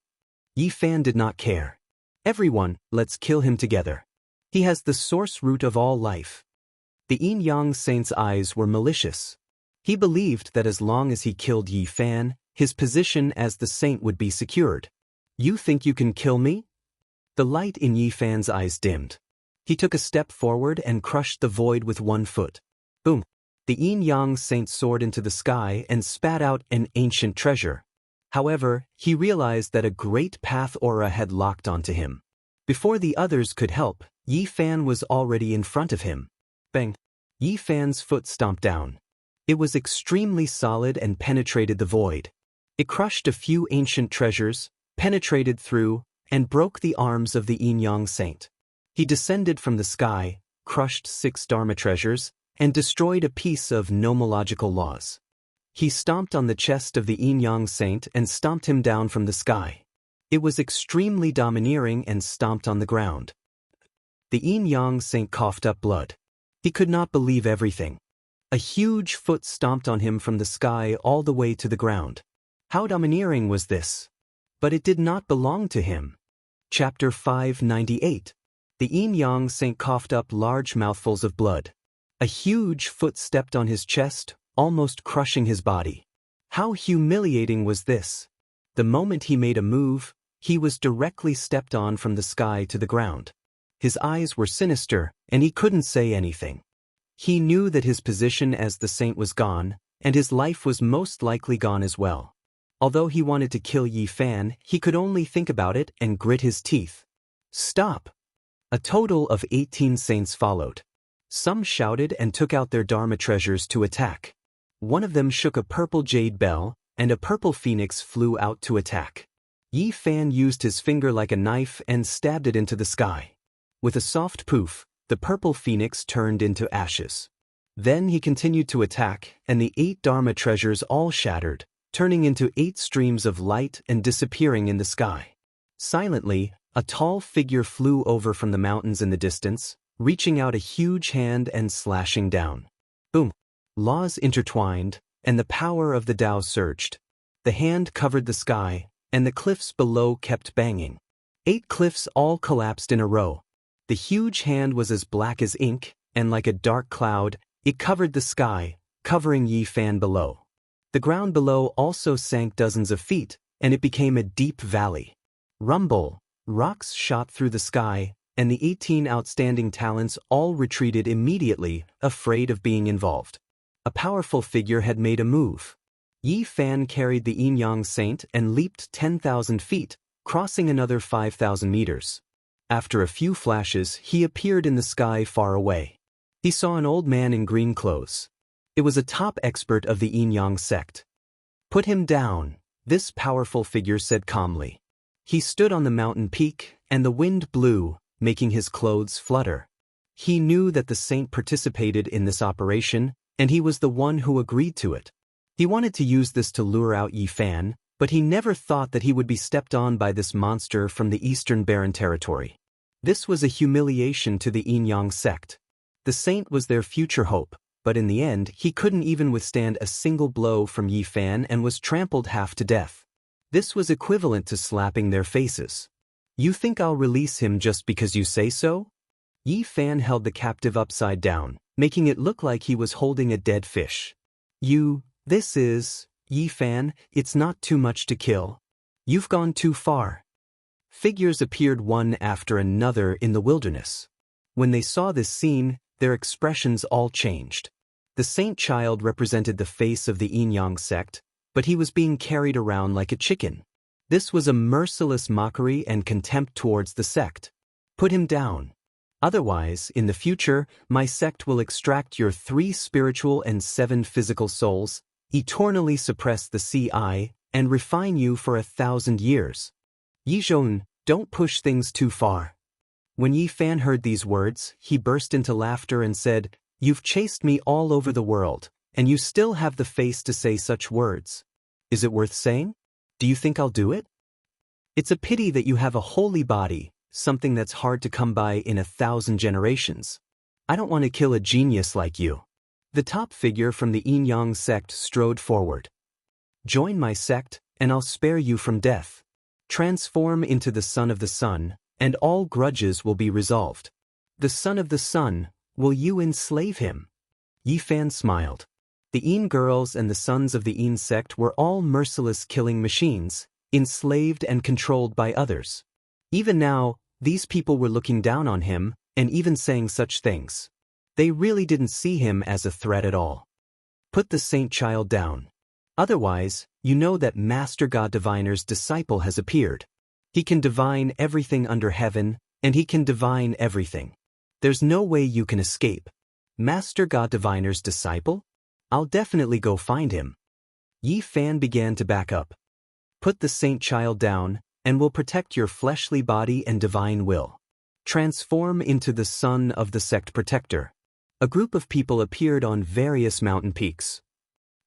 Yi Fan did not care. Everyone, let's kill him together. He has the source root of all life. The Yin-Yang saint's eyes were malicious. He believed that as long as he killed Yi Fan, his position as the saint would be secured. You think you can kill me? The light in Yi Fan's eyes dimmed. He took a step forward and crushed the void with one foot. Boom! The Yin-Yang saint soared into the sky and spat out an ancient treasure. However, he realized that a great path aura had locked onto him. Before the others could help, Yi Fan was already in front of him. Bang! Yi Fan's foot stomped down. It was extremely solid and penetrated the void. It crushed a few ancient treasures, penetrated through, and broke the arms of the Yin-Yang saint. He descended from the sky, crushed 6 Dharma treasures and destroyed a piece of nomological laws. He stomped on the chest of the Yin-Yang saint and stomped him down from the sky. It was extremely domineering and stomped on the ground. The Yin-Yang saint coughed up blood. He could not believe everything. A huge foot stomped on him from the sky all the way to the ground. How domineering was this? But it did not belong to him. Chapter 598. The Yin-Yang saint coughed up large mouthfuls of blood. A huge foot stepped on his chest, almost crushing his body. How humiliating was this? The moment he made a move, he was directly stepped on from the sky to the ground. His eyes were sinister, and he couldn't say anything. He knew that his position as the saint was gone, and his life was most likely gone as well. Although he wanted to kill Yi Fan, he could only think about it and grit his teeth. Stop! A total of 18 saints followed. Some shouted and took out their Dharma treasures to attack. One of them shook a purple jade bell, and a purple phoenix flew out to attack. Yi Fan used his finger like a knife and stabbed it into the sky. With a soft poof, the purple phoenix turned into ashes. Then he continued to attack, and the 8 Dharma treasures all shattered, turning into 8 streams of light and disappearing in the sky. Silently, a tall figure flew over from the mountains in the distance, reaching out a huge hand and slashing down. Boom! Laws intertwined, and the power of the Tao surged. The hand covered the sky, and the cliffs below kept banging. 8 cliffs all collapsed in a row. The huge hand was as black as ink, and like a dark cloud, it covered the sky, covering Yi Fan below. The ground below also sank dozens of feet, and it became a deep valley. Rumble! Rocks shot through the sky, and the 18 outstanding talents all retreated immediately, afraid of being involved. A powerful figure had made a move. Yi Fan carried the Yin-Yang saint and leaped 10,000 feet, crossing another 5,000 meters. After a few flashes, he appeared in the sky far away. He saw an old man in green clothes. It was a top expert of the Yin-Yang sect. "Put him down," this powerful figure said calmly. He stood on the mountain peak, and the wind blew, making his clothes flutter. He knew that the saint participated in this operation, and he was the one who agreed to it. He wanted to use this to lure out Yi Fan, but he never thought that he would be stepped on by this monster from the Eastern Barren Territory. This was a humiliation to the Yin-Yang sect. The saint was their future hope, but in the end he couldn't even withstand a single blow from Yi Fan and was trampled half to death. This was equivalent to slapping their faces. "You think I'll release him just because you say so?" Yi Fan held the captive upside down, making it look like he was holding a dead fish. This is, Yi Fan, it's not too much to kill. You've gone too far." Figures appeared one after another in the wilderness. When they saw this scene, their expressions all changed. The saint child represented the face of the Yin-Yang sect, but he was being carried around like a chicken. This was a merciless mockery and contempt towards the sect. "Put him down. Otherwise, in the future, my sect will extract your 3 spiritual and 7 physical souls, eternally suppress the CI, and refine you for 1,000 years. Yizhong, don't push things too far." When Yi Fan heard these words, he burst into laughter and said, "You've chased me all over the world, and you still have the face to say such words. Is it worth saying? Do you think I'll do it? It's a pity that you have a holy body, something that's hard to come by in 1,000 generations. I don't want to kill a genius like you." The top figure from the Yin-Yang sect strode forward. "Join my sect, and I'll spare you from death. Transform into the Son of the Sun, and all grudges will be resolved." "The Son of the Sun, will you enslave him?" Yi Fan smiled. The Yin girls and the sons of the Yin sect were all merciless killing machines, enslaved and controlled by others. Even now, these people were looking down on him, and even saying such things. They really didn't see him as a threat at all. "Put the saint child down. Otherwise, you know that Master God Diviner's disciple has appeared. He can divine everything under heaven, and he can divine everything. There's no way you can escape. Master God Diviner's disciple? I'll definitely go find him." Yi Fan began to back up. "Put the saint child down, and we'll protect your fleshly body and divine will." Transform into the son of the sect protector. A group of people appeared on various mountain peaks.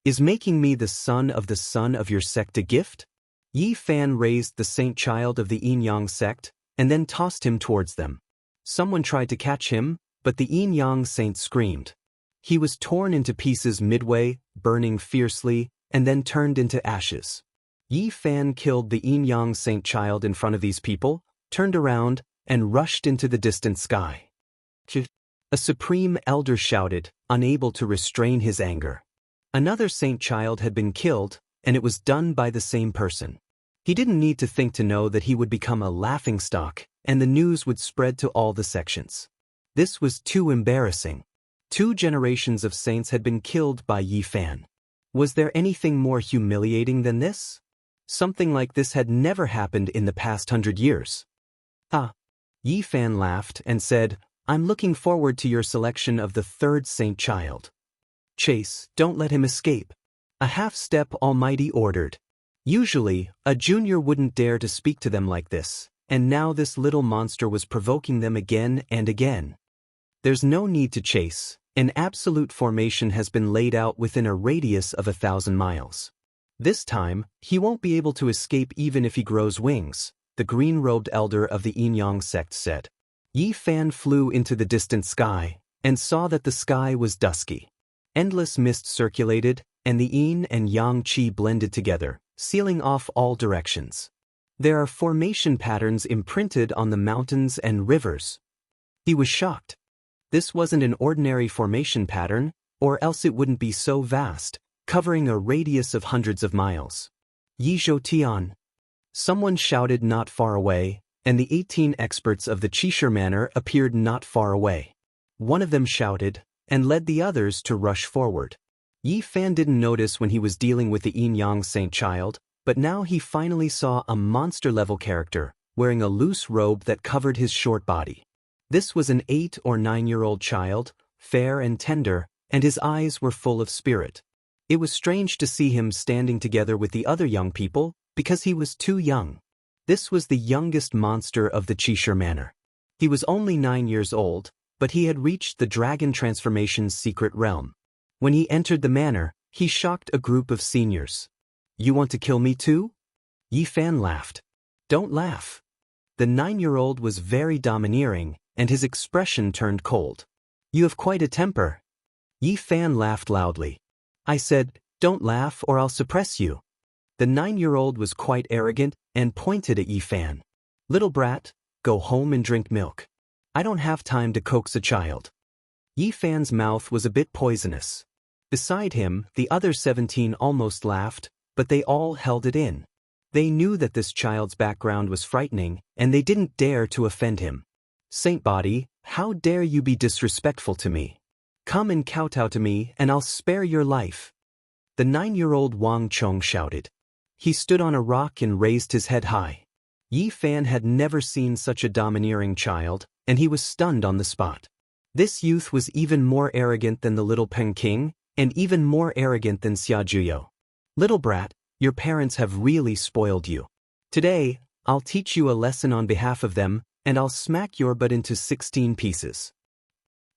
Is making me the son of your sect a gift? Yi Fan raised the saint child of the Yin Yang sect, and then tossed him towards them. Someone tried to catch him, but the Yin Yang saint screamed. He was torn into pieces midway, burning fiercely, and then turned into ashes. Yi Fan killed the Yin Yang saint child in front of these people, turned around, and rushed into the distant sky. A supreme elder shouted, unable to restrain his anger. Another saint child had been killed, and it was done by the same person. He didn't need to think to know that he would become a laughingstock, and the news would spread to all the sections. This was too embarrassing. 2 generations of saints had been killed by Yi Fan. Was there anything more humiliating than this? Something like this had never happened in the past 100 years. Yi Fan laughed and said, I'm looking forward to your selection of the 3rd saint child. Chase, don't let him escape. A half-step Almighty ordered. Usually, a junior wouldn't dare to speak to them like this, and now this little monster was provoking them again and again. There's no need to chase. An absolute formation has been laid out within a radius of 1,000 miles. This time, he won't be able to escape even if he grows wings, the green-robed elder of the Yin Yang sect said. Yi Fan flew into the distant sky, and saw that the sky was dusky. Endless mist circulated, and the Yin and Yang Qi blended together, sealing off all directions. There are formation patterns imprinted on the mountains and rivers. He was shocked. This wasn't an ordinary formation pattern, or else it wouldn't be so vast, covering a radius of hundreds of miles. Yi Zhou Tian. Someone shouted not far away, and the 18 experts of the Qisher Manor appeared not far away. One of them shouted, and led the others to rush forward. Yi Fan didn't notice when he was dealing with the Yin Yang saint child, but now he finally saw a monster-level character, wearing a loose robe that covered his short body. This was an 8 or 9-year-old child, fair and tender, and his eyes were full of spirit. It was strange to see him standing together with the other young people, because he was too young. This was the youngest monster of the Qisher Manor. He was only 9 years old, but he had reached the dragon transformation's secret realm. When he entered the manor, he shocked a group of seniors. You want to kill me too? Yi Fan laughed. Don't laugh. The 9-year-old was very domineering, and his expression turned cold. You have quite a temper. Yi Fan laughed loudly. I said, don't laugh or I'll suppress you. The 9-year-old was quite arrogant and pointed at Yi Fan. Little brat, go home and drink milk. I don't have time to coax a child. Yi Fan's mouth was a bit poisonous. Beside him, the other 17 almost laughed, but they all held it in. They knew that this child's background was frightening, and they didn't dare to offend him. Saint Body, how dare you be disrespectful to me? Come and kowtow to me, and I'll spare your life. The 9-year-old Wang Chong shouted. He stood on a rock and raised his head high. Yi Fan had never seen such a domineering child, and he was stunned on the spot. This youth was even more arrogant than the little Peng King, and even more arrogant than Xia Juyo. Little brat, your parents have really spoiled you. Today, I'll teach you a lesson on behalf of them, and I'll smack your butt into 16 pieces.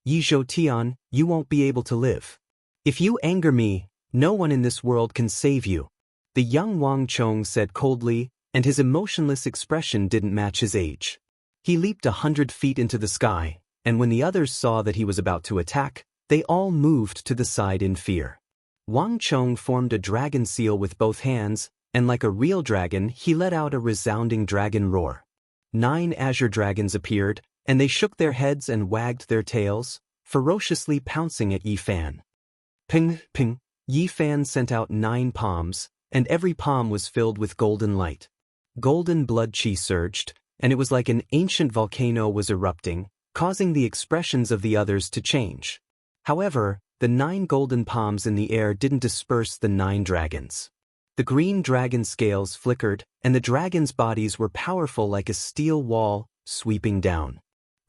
Yi Zhou Tian, you won't be able to live. If you anger me, no one in this world can save you. The young Wang Chong said coldly, and his emotionless expression didn't match his age. He leaped 100 feet into the sky, and when the others saw that he was about to attack, they all moved to the side in fear. Wang Chong formed a dragon seal with both hands, and like a real dragon, he let out a resounding dragon roar. 9 azure dragons appeared, and they shook their heads and wagged their tails, ferociously pouncing at Yi Fan. Ping, ping, Yi Fan sent out 9 palms, and every palm was filled with golden light. Golden blood qi surged, and it was like an ancient volcano was erupting, causing the expressions of the others to change. However, the 9 golden palms in the air didn't disperse the 9 dragons. The green dragon scales flickered, and the dragons' bodies were powerful like a steel wall, sweeping down.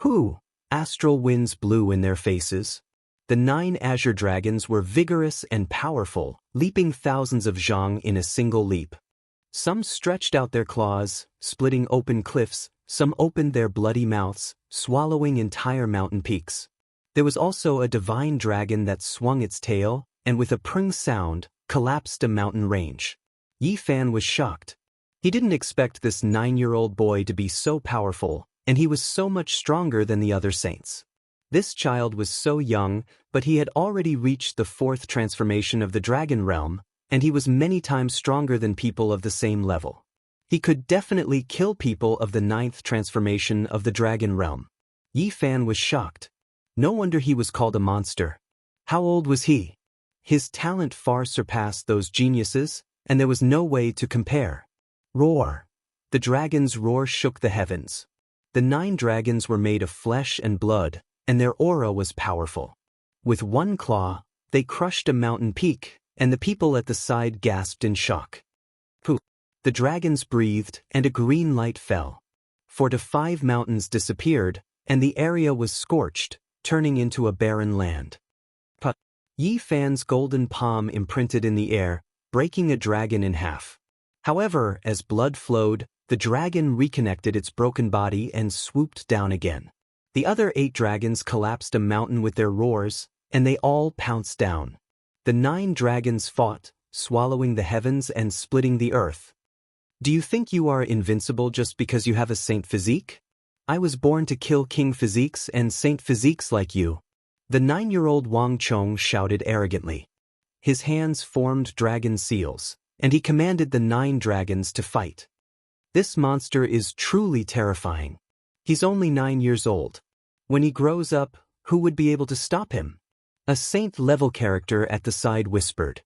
Hoo! Astral winds blew in their faces. The 9 azure dragons were vigorous and powerful, leaping thousands of zhang in a single leap. Some stretched out their claws, splitting open cliffs, Some opened their bloody mouths, swallowing entire mountain peaks. There was also a divine dragon that swung its tail, and with a pring sound, collapsed a mountain range. Yi Fan was shocked. He didn't expect this 9-year-old boy to be so powerful, and he was so much stronger than the other saints. This child was so young, but he had already reached the 4th transformation of the dragon realm, and he was many times stronger than people of the same level. He could definitely kill people of the 9th transformation of the dragon realm. Yi Fan was shocked. No wonder he was called a monster. How old was he? His talent far surpassed those geniuses, and there was no way to compare. Roar! The dragon's roar shook the heavens. The 9 dragons were made of flesh and blood, and their aura was powerful. With one claw, they crushed a mountain peak, and the people at the side gasped in shock. Poof! The dragons breathed, and a green light fell. 4 to 5 mountains disappeared, and the area was scorched, turning into a barren land. Put! Yi Fan's golden palm imprinted in the air, breaking a dragon in half. However, as blood flowed, the dragon reconnected its broken body and swooped down again. The other 8 dragons collapsed a mountain with their roars, and they all pounced down. The 9 dragons fought, swallowing the heavens and splitting the earth. Do you think you are invincible just because you have a saint physique? I was born to kill king physiques and saint physiques like you. The 9-year-old Wang Chong shouted arrogantly. His hands formed dragon seals, and he commanded the 9 dragons to fight. This monster is truly terrifying. He's only 9 years old. When he grows up, who would be able to stop him? A saint-level character at the side whispered.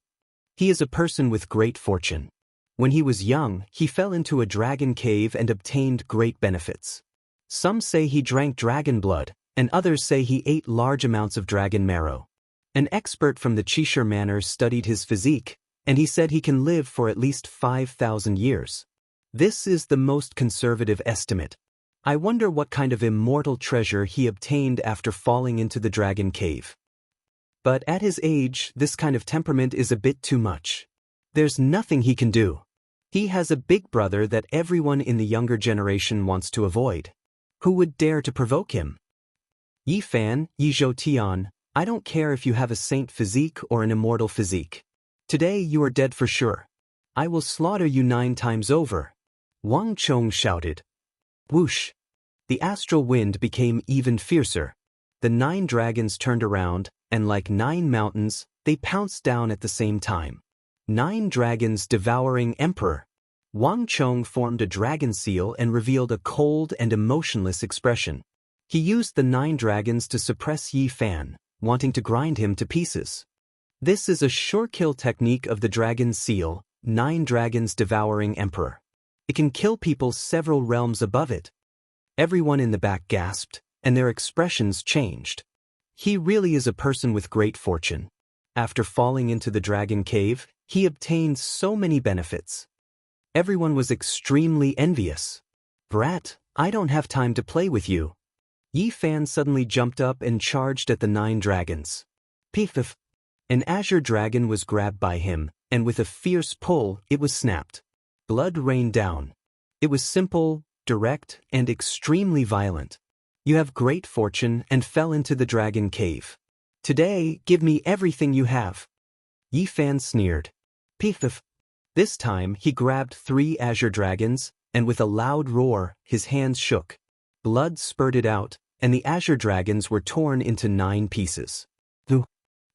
He is a person with great fortune. When he was young, he fell into a dragon cave and obtained great benefits. Some say he drank dragon blood, and others say he ate large amounts of dragon marrow. An expert from the Qishir Manor studied his physique, and he said he can live for at least 5,000 years. This is the most conservative estimate. I wonder what kind of immortal treasure he obtained after falling into the dragon cave. But at his age, this kind of temperament is a bit too much. There's nothing he can do. He has a big brother that everyone in the younger generation wants to avoid. Who would dare to provoke him? Yi Fan, Yi Zhou Tian, I don't care if you have a saint physique or an immortal physique. Today you are dead for sure. I will slaughter you 9 times over. Wang Chong shouted. Whoosh! The astral wind became even fiercer. The 9 dragons turned around, and like 9 mountains, they pounced down at the same time. 9 dragons devouring emperor. Wang Chong formed a dragon seal and revealed a cold and emotionless expression. He used the 9 dragons to suppress Yi Fan, wanting to grind him to pieces. This is a sure kill technique of the dragon seal, 9 dragons devouring emperor. It can kill people several realms above it. Everyone in the back gasped, and their expressions changed. He really is a person with great fortune. After falling into the dragon cave, he obtained so many benefits. Everyone was extremely envious. Brat, I don't have time to play with you. Yi Fan suddenly jumped up and charged at the 9 dragons. Piff! An azure dragon was grabbed by him, and with a fierce pull, it was snapped. Blood rained down. It was simple, direct, and extremely violent. You have great fortune and fell into the dragon cave. Today, give me everything you have. Yi Fan sneered. Piff! This time, he grabbed 3 azure dragons, and with a loud roar, his hands shook. Blood spurted out, and the azure dragons were torn into 9 pieces.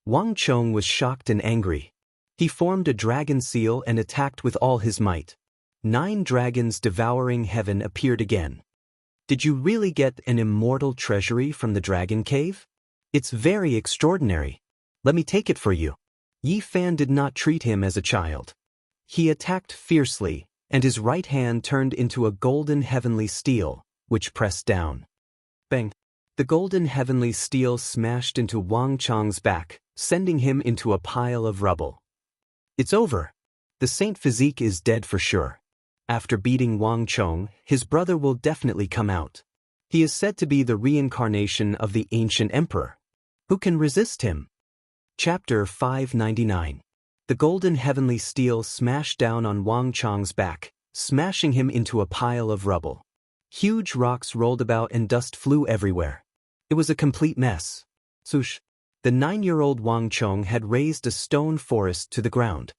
Wang Chong was shocked and angry. He formed a dragon seal and attacked with all his might. 9 dragons devouring heaven appeared again. Did you really get an immortal treasury from the dragon cave? It's very extraordinary. Let me take it for you. Yi Fan did not treat him as a child. He attacked fiercely, and his right hand turned into a golden heavenly steel, which pressed down. Bang! The golden heavenly steel smashed into Wang Chong's back, sending him into a pile of rubble. It's over. The Saint Physique is dead for sure. After beating Wang Chong, his brother will definitely come out. He is said to be the reincarnation of the ancient emperor. Who can resist him? Chapter 599. The golden heavenly steel smashed down on Wang Chong's back, smashing him into a pile of rubble. Huge rocks rolled about and dust flew everywhere. It was a complete mess. Swoosh! The 9-year-old Wang Chong had raised a stone forest to the ground.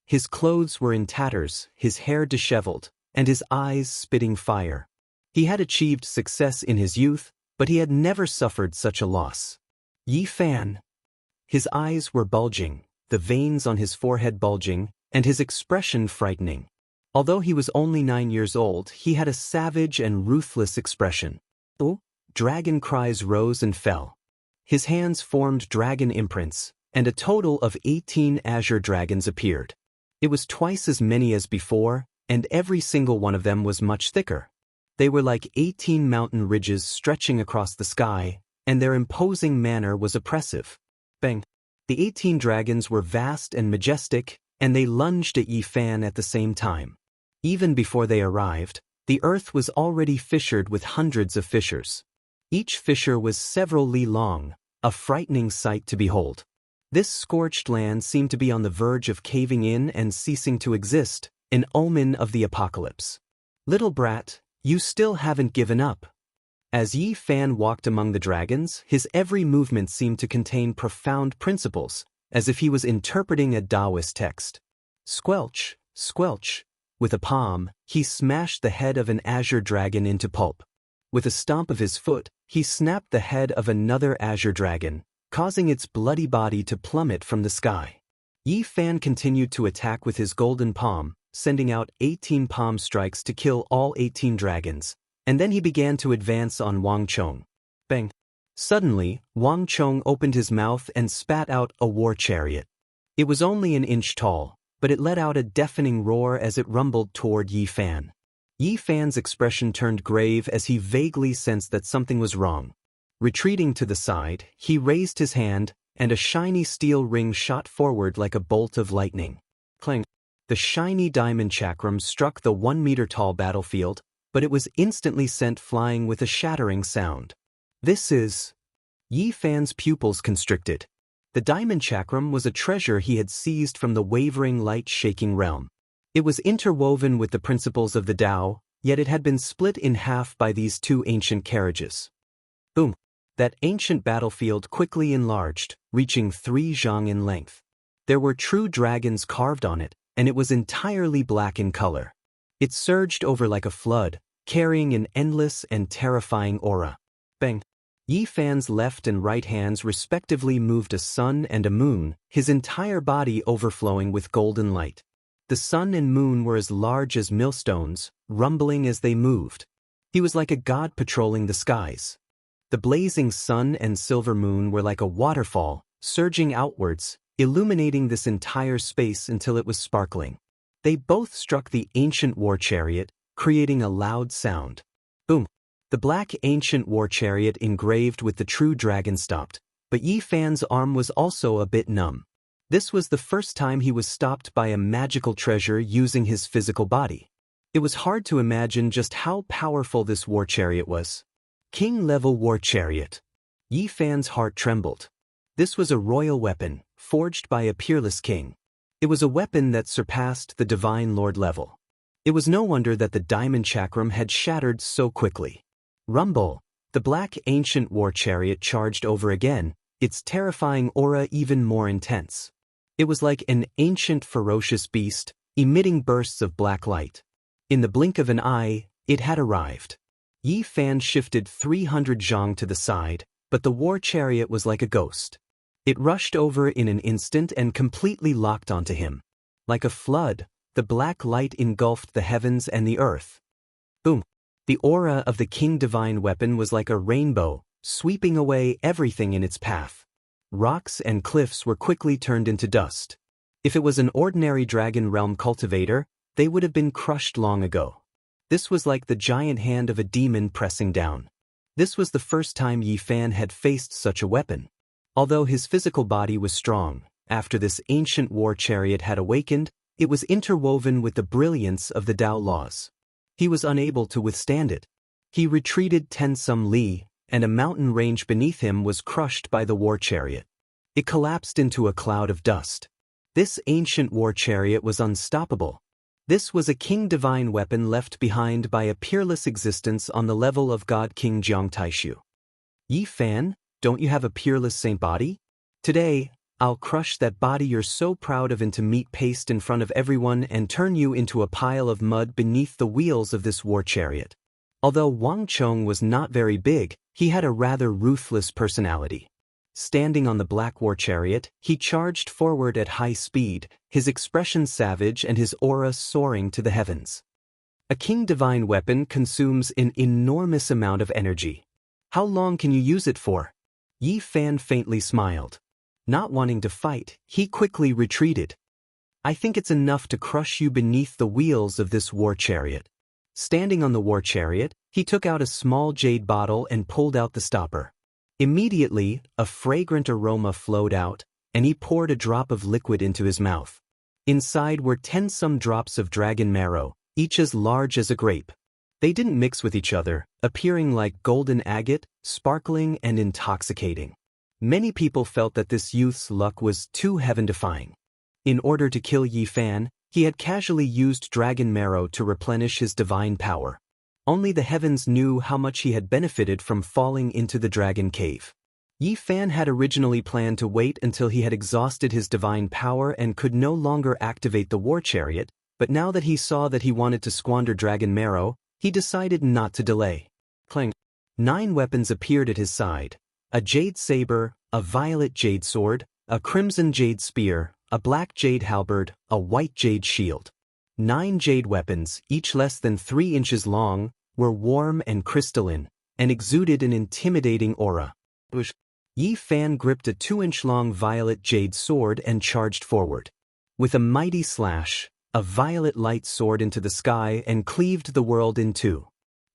His clothes were in tatters, his hair disheveled, and his eyes spitting fire. He had achieved success in his youth, but he had never suffered such a loss. Yi Fan. His eyes were bulging, the veins on his forehead bulging, and his expression frightening. Although he was only 9 years old, he had a savage and ruthless expression. Oh! Dragon cries rose and fell. His hands formed dragon imprints, and a total of 18 azure dragons appeared. It was twice as many as before, and every single one of them was much thicker. They were like 18 mountain ridges stretching across the sky, and their imposing manner was oppressive. Bang! The 18 dragons were vast and majestic, and they lunged at Yi Fan at the same time. Even before they arrived, the earth was already fissured with hundreds of fissures. Each fissure was several li long, a frightening sight to behold. This scorched land seemed to be on the verge of caving in and ceasing to exist, an omen of the apocalypse. Little brat, you still haven't given up. As Yi Fan walked among the dragons, his every movement seemed to contain profound principles, as if he was interpreting a Taoist text. Squelch, squelch. With a palm, he smashed the head of an azure dragon into pulp. With a stomp of his foot, he snapped the head of another azure dragon, causing its bloody body to plummet from the sky. Yi Fan continued to attack with his golden palm, sending out 18 palm strikes to kill all 18 dragons, and then he began to advance on Wang Chong. Bang! Suddenly, Wang Chong opened his mouth and spat out a war chariot. It was only an inch tall, but it let out a deafening roar as it rumbled toward Yi Fan. Yi Fan's expression turned grave as he vaguely sensed that something was wrong. Retreating to the side, he raised his hand, and a shiny steel ring shot forward like a bolt of lightning. Clang! The shiny diamond chakram struck the 1-meter-tall battlefield, but it was instantly sent flying with a shattering sound. This is... Yi Fan's pupils constricted. The diamond chakram was a treasure he had seized from the wavering light-shaking realm. It was interwoven with the principles of the Tao, yet it had been split in half by these two ancient carriages. Boom! That ancient battlefield quickly enlarged, reaching 3 zhang in length. There were true dragons carved on it, and it was entirely black in color. It surged over like a flood, carrying an endless and terrifying aura. Bang! Yi Fan's left and right hands respectively moved a sun and a moon, his entire body overflowing with golden light. The sun and moon were as large as millstones, rumbling as they moved. He was like a god patrolling the skies. The blazing sun and silver moon were like a waterfall, surging outwards, illuminating this entire space until it was sparkling. They both struck the ancient war chariot, creating a loud sound. Boom! The black ancient war chariot engraved with the true dragon stopped, but Yi Fan's arm was also a bit numb. This was the first time he was stopped by a magical treasure using his physical body. It was hard to imagine just how powerful this war chariot was. King-level war chariot. Yi Fan's heart trembled. This was a royal weapon, forged by a peerless king. It was a weapon that surpassed the divine lord level. It was no wonder that the diamond chakram had shattered so quickly. Rumble! The black ancient war chariot charged over again, its terrifying aura even more intense. It was like an ancient ferocious beast, emitting bursts of black light. In the blink of an eye, it had arrived. Yi Fan shifted 300 zhang to the side, but the war chariot was like a ghost. It rushed over in an instant and completely locked onto him. Like a flood, the black light engulfed the heavens and the earth. Boom! The aura of the King Divine weapon was like a rainbow, sweeping away everything in its path. Rocks and cliffs were quickly turned into dust. If it was an ordinary dragon realm cultivator, they would have been crushed long ago. This was like the giant hand of a demon pressing down. This was the first time Yi Fan had faced such a weapon. Although his physical body was strong, after this ancient war chariot had awakened, it was interwoven with the brilliance of the Tao laws. He was unable to withstand it. He retreated 10 some li, and a mountain range beneath him was crushed by the war chariot. It collapsed into a cloud of dust. This ancient war chariot was unstoppable. This was a king divine weapon left behind by a peerless existence on the level of God King Jiang Taishu. Yi Fan, don't you have a peerless saint body? Today, I'll crush that body you're so proud of into meat paste in front of everyone and turn you into a pile of mud beneath the wheels of this war chariot. Although Wang Chong was not very big, he had a rather ruthless personality. Standing on the black war chariot, he charged forward at high speed, his expression savage and his aura soaring to the heavens. A king divine weapon consumes an enormous amount of energy. How long can you use it for? Yi Fan faintly smiled. Not wanting to fight, he quickly retreated. I think it's enough to crush you beneath the wheels of this war chariot. Standing on the war chariot, he took out a small jade bottle and pulled out the stopper. Immediately, a fragrant aroma flowed out, and he poured a drop of liquid into his mouth. Inside were 10-some drops of dragon marrow, each as large as a grape. They didn't mix with each other, appearing like golden agate, sparkling and intoxicating. Many people felt that this youth's luck was too heaven-defying. In order to kill Yi Fan, he had casually used dragon marrow to replenish his divine power. Only the heavens knew how much he had benefited from falling into the dragon cave. Yi Fan had originally planned to wait until he had exhausted his divine power and could no longer activate the war chariot, but now that he saw that he wanted to squander dragon marrow, he decided not to delay. Clang! 9 weapons appeared at his side. A jade saber, a violet jade sword, a crimson jade spear, a black jade halberd, a white jade shield. 9 jade weapons, each less than 3 inches long, were warm and crystalline, and exuded an intimidating aura. Yi Fan gripped a 2-inch-long violet jade sword and charged forward. With a mighty slash, a violet light soared into the sky and cleaved the world in two.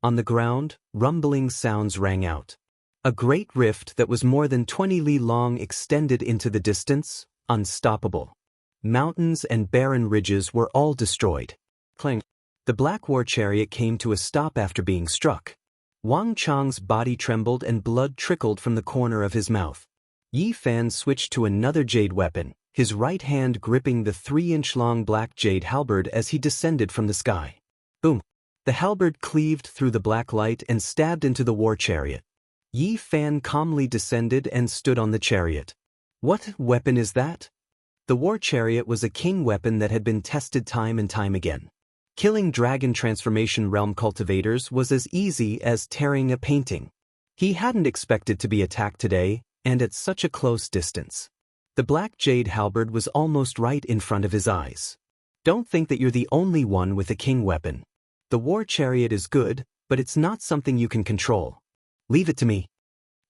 On the ground, rumbling sounds rang out. A great rift that was more than 20 li long extended into the distance, unstoppable. Mountains and barren ridges were all destroyed. Clang! The black war chariot came to a stop after being struck. Wang Chong's body trembled and blood trickled from the corner of his mouth. Yi Fan switched to another jade weapon, his right hand gripping the 3-inch-long black jade halberd as he descended from the sky. Boom! The halberd cleaved through the black light and stabbed into the war chariot. Yi Fan calmly descended and stood on the chariot. What weapon is that? The war chariot was a king weapon that had been tested time and time again. Killing dragon transformation realm cultivators was as easy as tearing a painting. He hadn't expected to be attacked today, and at such a close distance. The black jade halberd was almost right in front of his eyes. Don't think that you're the only one with a king weapon. The war chariot is good, but it's not something you can control. Leave it to me.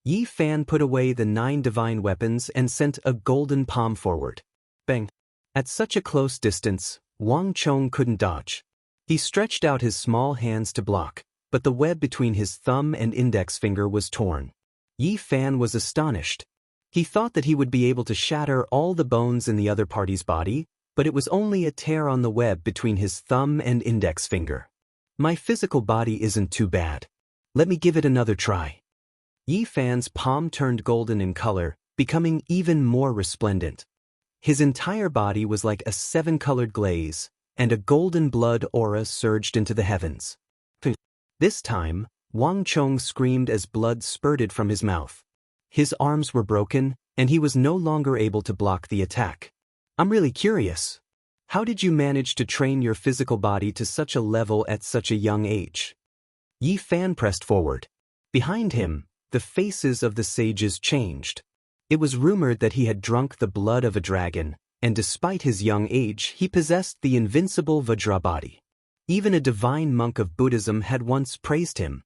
Yi Fan put away the 9 divine weapons and sent a golden palm forward. Bang! At such a close distance, Wang Chong couldn't dodge. He stretched out his small hands to block, but the web between his thumb and index finger was torn. Yi Fan was astonished. He thought that he would be able to shatter all the bones in the other party's body, but it was only a tear on the web between his thumb and index finger. My physical body isn't too bad. Let me give it another try. Yi Fan's palm turned golden in color, becoming even more resplendent. His entire body was like a 7-colored glaze, and a golden blood aura surged into the heavens. This time, Wang Chong screamed as blood spurted from his mouth. His arms were broken, and he was no longer able to block the attack. I'm really curious. How did you manage to train your physical body to such a level at such a young age? Yi Fan pressed forward. Behind him, the faces of the sages changed. It was rumored that he had drunk the blood of a dragon, and despite his young age, he possessed the invincible Vajra body. Even a divine monk of Buddhism had once praised him.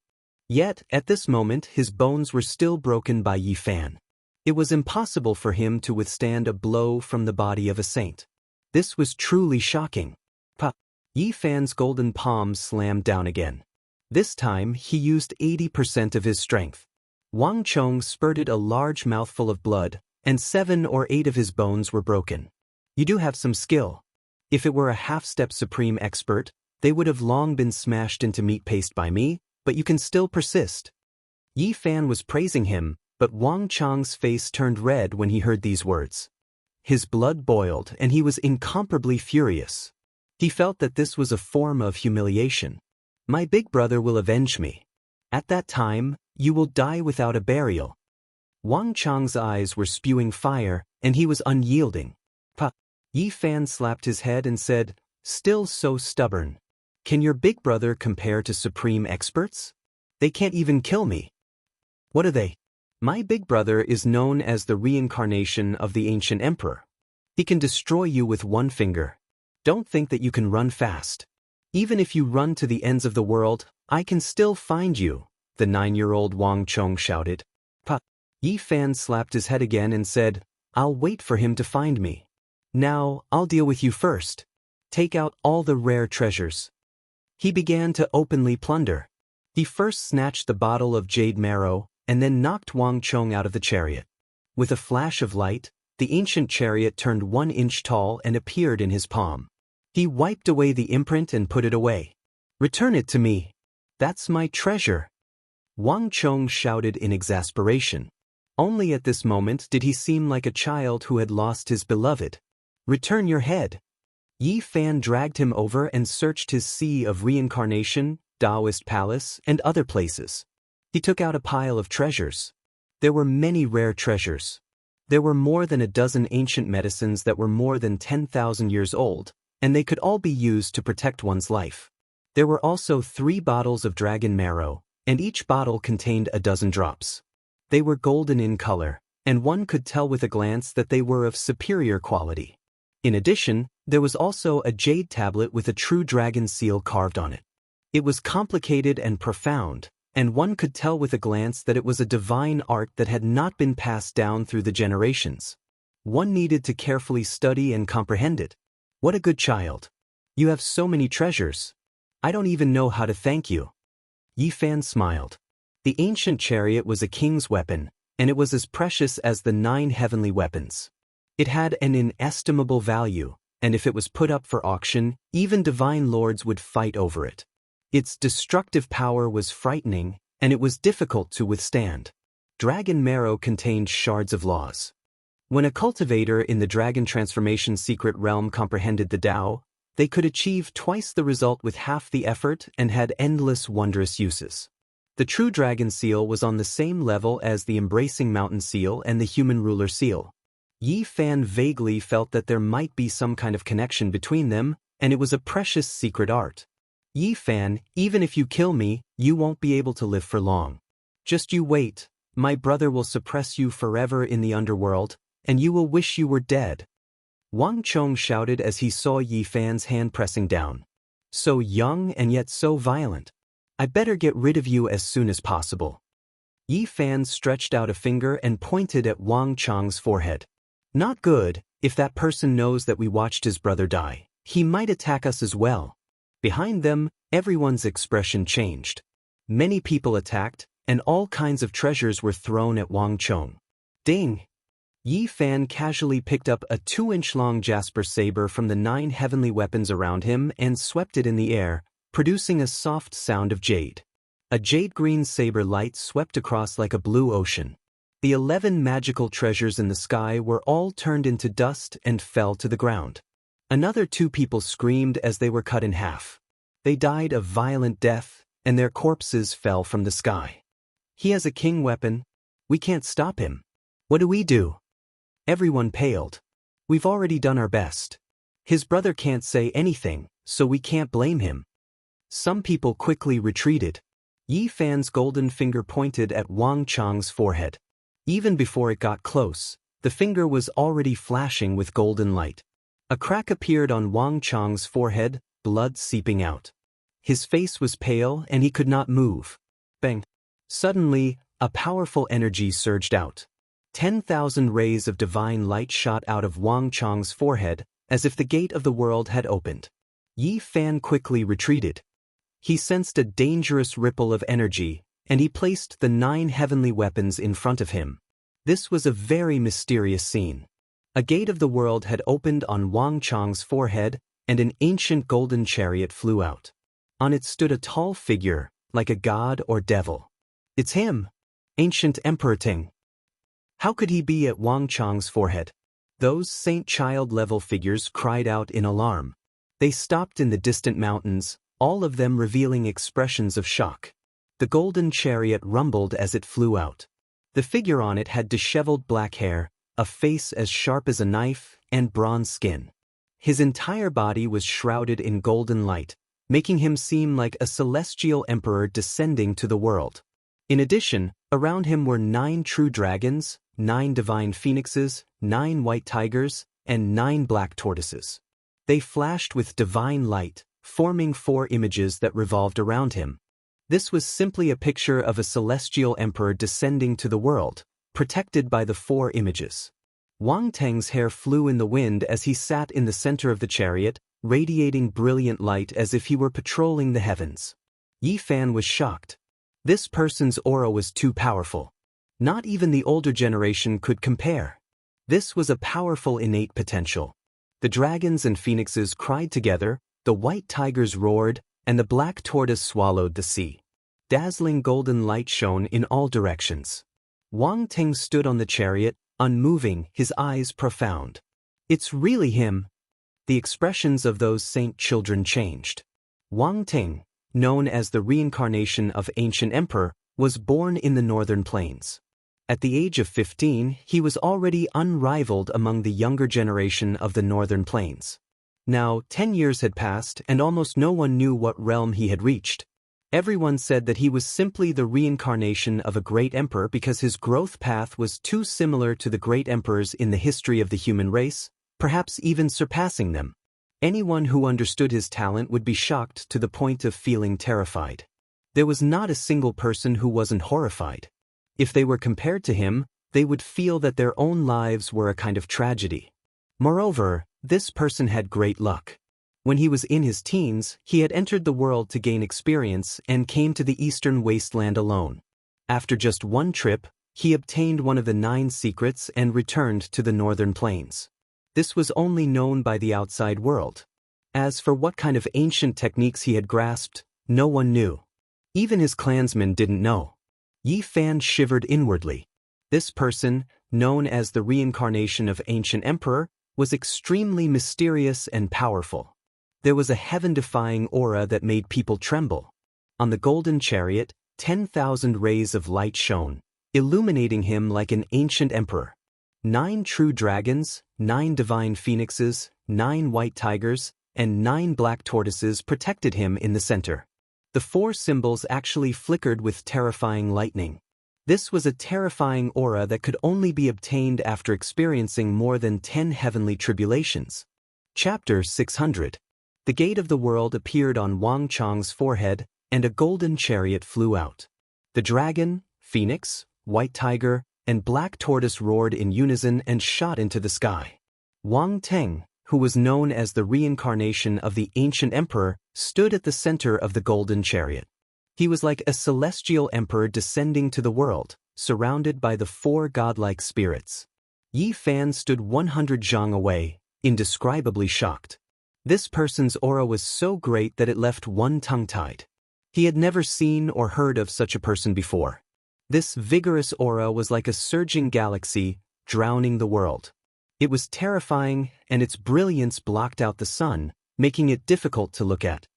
Yet, at this moment, his bones were still broken by Yi Fan. It was impossible for him to withstand a blow from the body of a saint. This was truly shocking. Yi Fan's golden palm slammed down again. This time, he used 80% of his strength. Wang Chong spurted a large mouthful of blood, and 7 or 8 of his bones were broken. You do have some skill. If it were a half-step supreme expert, they would have long been smashed into meat paste by me, but you can still persist. Yi Fan was praising him, but Wang Chong's face turned red when he heard these words. His blood boiled and he was incomparably furious. He felt that this was a form of humiliation. My big brother will avenge me. At that time, you will die without a burial. Wang Chang's eyes were spewing fire, and he was unyielding. Pa. Yi Fan slapped his head and said, "Still so stubborn. Can your big brother compare to supreme experts? They can't even kill me." "What are they?" "My big brother is known as the reincarnation of the ancient emperor. He can destroy you with one finger. Don't think that you can run fast. Even if you run to the ends of the world, I can still find you," the 9-year-old Wang Chong shouted. Pa. Yi Fan slapped his head again and said, "I'll wait for him to find me. Now, I'll deal with you first. Take out all the rare treasures." He began to openly plunder. He first snatched the bottle of jade marrow, and then knocked Wang Chong out of the chariot. With a flash of light, the ancient chariot turned 1 inch tall and appeared in his palm. He wiped away the imprint and put it away. "Return it to me. That's my treasure." Wang Chong shouted in exasperation. Only at this moment did he seem like a child who had lost his beloved. "Return your head." Yi Fan dragged him over and searched his sea of reincarnation, Taoist palace, and other places. He took out a pile of treasures. There were many rare treasures. There were more than a dozen ancient medicines that were more than 10,000 years old, and they could all be used to protect one's life. There were also 3 bottles of dragon marrow, and each bottle contained a dozen drops. They were golden in color, and one could tell with a glance that they were of superior quality. In addition, there was also a jade tablet with a true dragon seal carved on it. It was complicated and profound, and one could tell with a glance that it was a divine art that had not been passed down through the generations. One needed to carefully study and comprehend it. "What a good child. You have so many treasures. I don't even know how to thank you." Yi Fan smiled. The ancient chariot was a king's weapon, and it was as precious as the 9 heavenly weapons. It had an inestimable value, and if it was put up for auction, even divine lords would fight over it. Its destructive power was frightening, and it was difficult to withstand. Dragon marrow contained shards of laws. When a cultivator in the dragon transformation secret realm comprehended the Tao, they could achieve twice the result with half the effort and had endless wondrous uses. The true dragon seal was on the same level as the embracing mountain seal and the human ruler seal. Yi Fan vaguely felt that there might be some kind of connection between them, and it was a precious secret art. "Yi Fan, even if you kill me, you won't be able to live for long. Just you wait, my brother will suppress you forever in the underworld, and you will wish you were dead." Wang Chong shouted as he saw Yi Fan's hand pressing down. "So young and yet so violent. I better get rid of you as soon as possible." Yi Fan stretched out a finger and pointed at Wang Chong's forehead. "Not good. If that person knows that we watched his brother die, he might attack us as well." Behind them, everyone's expression changed. Many people attacked, and all kinds of treasures were thrown at Wang Chong. Ding! Yi Fan casually picked up a 2-inch-long jasper saber from the 9 heavenly weapons around him and swept it in the air, producing a soft sound of jade. A jade-green saber light swept across like a blue ocean. The 11 magical treasures in the sky were all turned into dust and fell to the ground. Another 2 people screamed as they were cut in half. They died a violent death, and their corpses fell from the sky. "He has a king weapon. We can't stop him. What do we do?" Everyone paled. "We've already done our best. His brother can't say anything, so we can't blame him." Some people quickly retreated. Yi Fan's golden finger pointed at Wang Chong's forehead. Even before it got close, the finger was already flashing with golden light. A crack appeared on Wang Chong's forehead, blood seeping out. His face was pale and he could not move. Bang! Suddenly, a powerful energy surged out. 10,000 rays of divine light shot out of Wang Chong's forehead, as if the gate of the world had opened. Yi Fan quickly retreated. He sensed a dangerous ripple of energy, and he placed the 9 heavenly weapons in front of him. This was a very mysterious scene. A gate of the world had opened on Wang Chong's forehead, and an ancient golden chariot flew out. On it stood a tall figure, like a god or devil. "It's him! Ancient Emperor Ting." How could he be at Wang Chong's forehead? Those saint-child-level figures cried out in alarm. They stopped in the distant mountains, all of them revealing expressions of shock. The golden chariot rumbled as it flew out. The figure on it had disheveled black hair, a face as sharp as a knife, and bronze skin. His entire body was shrouded in golden light, making him seem like a celestial emperor descending to the world. In addition, around him were 9 true dragons, 9 divine phoenixes, 9 white tigers, and 9 black tortoises. They flashed with divine light, forming 4 images that revolved around him. This was simply a picture of a celestial emperor descending to the world, protected by the 4 images. Wang Teng's hair flew in the wind as he sat in the center of the chariot, radiating brilliant light as if he were patrolling the heavens. Yi Fan was shocked. This person's aura was too powerful. Not even the older generation could compare. This was a powerful innate potential. The dragons and phoenixes cried together, the white tigers roared, and the black tortoise swallowed the sea. Dazzling golden light shone in all directions. Wang Teng stood on the chariot, unmoving, his eyes profound. It's really him. The expressions of those saint children changed. Wang Teng, known as the reincarnation of ancient emperor, was born in the northern plains. At the age of 15, he was already unrivaled among the younger generation of the northern plains. Now, 10 years had passed and almost no one knew what realm he had reached. Everyone said that he was simply the reincarnation of a great emperor because his growth path was too similar to the great emperors in the history of the human race, perhaps even surpassing them. Anyone who understood his talent would be shocked to the point of feeling terrified. There was not a single person who wasn't horrified. If they were compared to him, they would feel that their own lives were a kind of tragedy. Moreover, this person had great luck. When he was in his teens, he had entered the world to gain experience and came to the eastern wasteland alone. After just one trip, he obtained one of the 9 secrets and returned to the northern plains. This was only known by the outside world. As for what kind of ancient techniques he had grasped, no one knew. Even his clansmen didn't know. Yi Fan shivered inwardly. This person, known as the reincarnation of ancient emperor, was extremely mysterious and powerful. There was a heaven-defying aura that made people tremble. On the golden chariot, 10,000 rays of light shone, illuminating him like an ancient emperor. 9 true dragons, 9 divine phoenixes, 9 white tigers, and 9 black tortoises protected him in the center. The 4 symbols actually flickered with terrifying lightning. This was a terrifying aura that could only be obtained after experiencing more than 10 heavenly tribulations. Chapter 600. The gate of the world appeared on Wang Chang's forehead, and a golden chariot flew out. The dragon, phoenix, white tiger, and black tortoise roared in unison and shot into the sky. Wang Teng, who was known as the reincarnation of the ancient emperor, stood at the center of the golden chariot. He was like a celestial emperor descending to the world, surrounded by the 4 godlike spirits. Yi Fan stood 100 zhang away, indescribably shocked. This person's aura was so great that it left one tongue-tied. He had never seen or heard of such a person before. This vigorous aura was like a surging galaxy, drowning the world. It was terrifying, and its brilliance blocked out the sun, making it difficult to look at.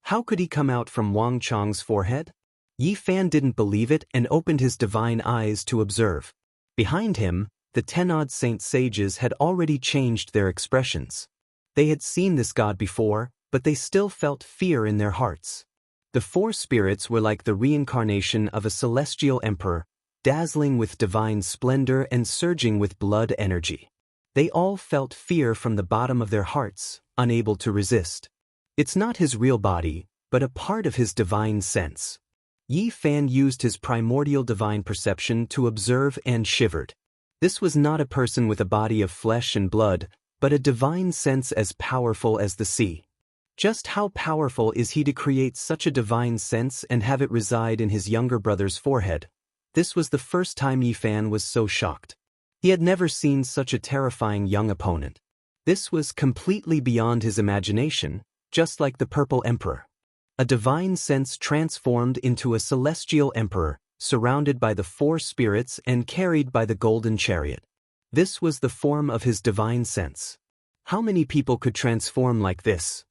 How could he come out from Wang Chang's forehead? Yi Fan didn't believe it and opened his divine eyes to observe. Behind him, the 10-odd saint sages had already changed their expressions. They had seen this god before, but they still felt fear in their hearts. The 4 spirits were like the reincarnation of a celestial emperor, dazzling with divine splendor and surging with blood energy. They all felt fear from the bottom of their hearts, unable to resist. It's not his real body, but a part of his divine sense. Yi Fan used his primordial divine perception to observe and shivered. This was not a person with a body of flesh and blood, but a divine sense as powerful as the sea. Just how powerful is he to create such a divine sense and have it reside in his younger brother's forehead? This was the first time Yi Fan was so shocked. He had never seen such a terrifying young opponent. This was completely beyond his imagination, just like the Purple Emperor. A divine sense transformed into a celestial emperor, surrounded by the 4 spirits and carried by the golden chariot. This was the form of his divine sense. How many people could transform like this?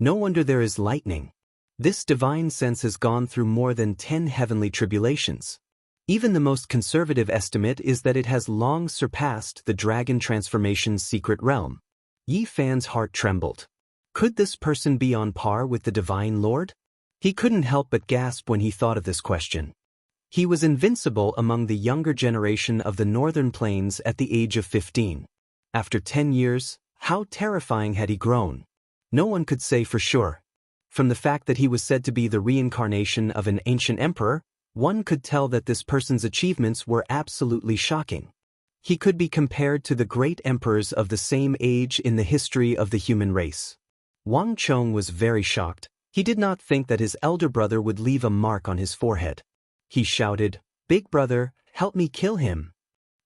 No wonder there is lightning. This divine sense has gone through more than 10 heavenly tribulations. Even the most conservative estimate is that it has long surpassed the dragon transformation's secret realm. Yi Fan's heart trembled. Could this person be on par with the Divine Lord? He couldn't help but gasp when he thought of this question. He was invincible among the younger generation of the northern plains at the age of 15. After 10 years, how terrifying had he grown? No one could say for sure. From the fact that he was said to be the reincarnation of an ancient emperor, one could tell that this person's achievements were absolutely shocking. He could be compared to the great emperors of the same age in the history of the human race. Wang Chong was very shocked. He did not think that his elder brother would leave a mark on his forehead. He shouted, "Big brother, help me kill him."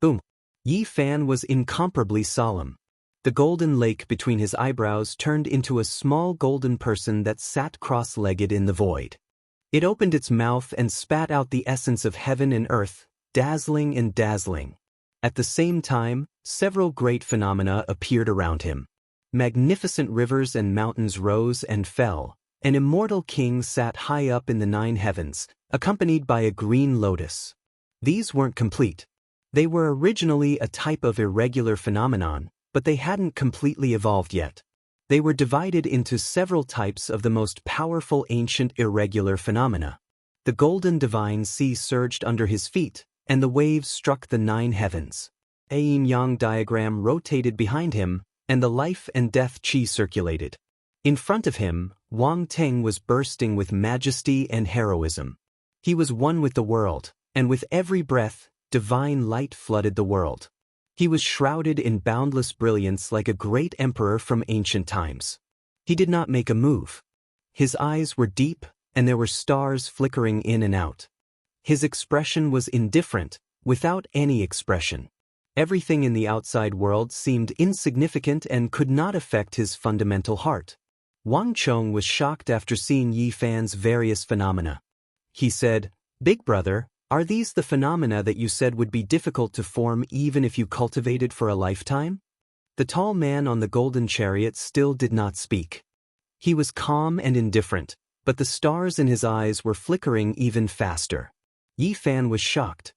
Boom. Yi Fan was incomparably solemn. The golden lake between his eyebrows turned into a small golden person that sat cross-legged in the void. It opened its mouth and spat out the essence of heaven and earth, dazzling and dazzling. At the same time, several great phenomena appeared around him. Magnificent rivers and mountains rose and fell. An immortal king sat high up in the 9 heavens, accompanied by a green lotus. These weren't complete. They were originally a type of irregular phenomenon, but they hadn't completely evolved yet. They were divided into several types of the most powerful ancient irregular phenomena. The golden divine sea surged under his feet, and the waves struck the 9 heavens. A yin-yang diagram rotated behind him, and the life and death chi circulated. In front of him, Wang Teng was bursting with majesty and heroism. He was one with the world, and with every breath, divine light flooded the world. He was shrouded in boundless brilliance like a great emperor from ancient times. He did not make a move. His eyes were deep, and there were stars flickering in and out. His expression was indifferent, without any expression. Everything in the outside world seemed insignificant and could not affect his fundamental heart. Wang Chong was shocked after seeing Yi Fan's various phenomena. He said, "Big brother, are these the phenomena that you said would be difficult to form even if you cultivated for a lifetime?" The tall man on the golden chariot still did not speak. He was calm and indifferent, but the stars in his eyes were flickering even faster. Yi Fan was shocked.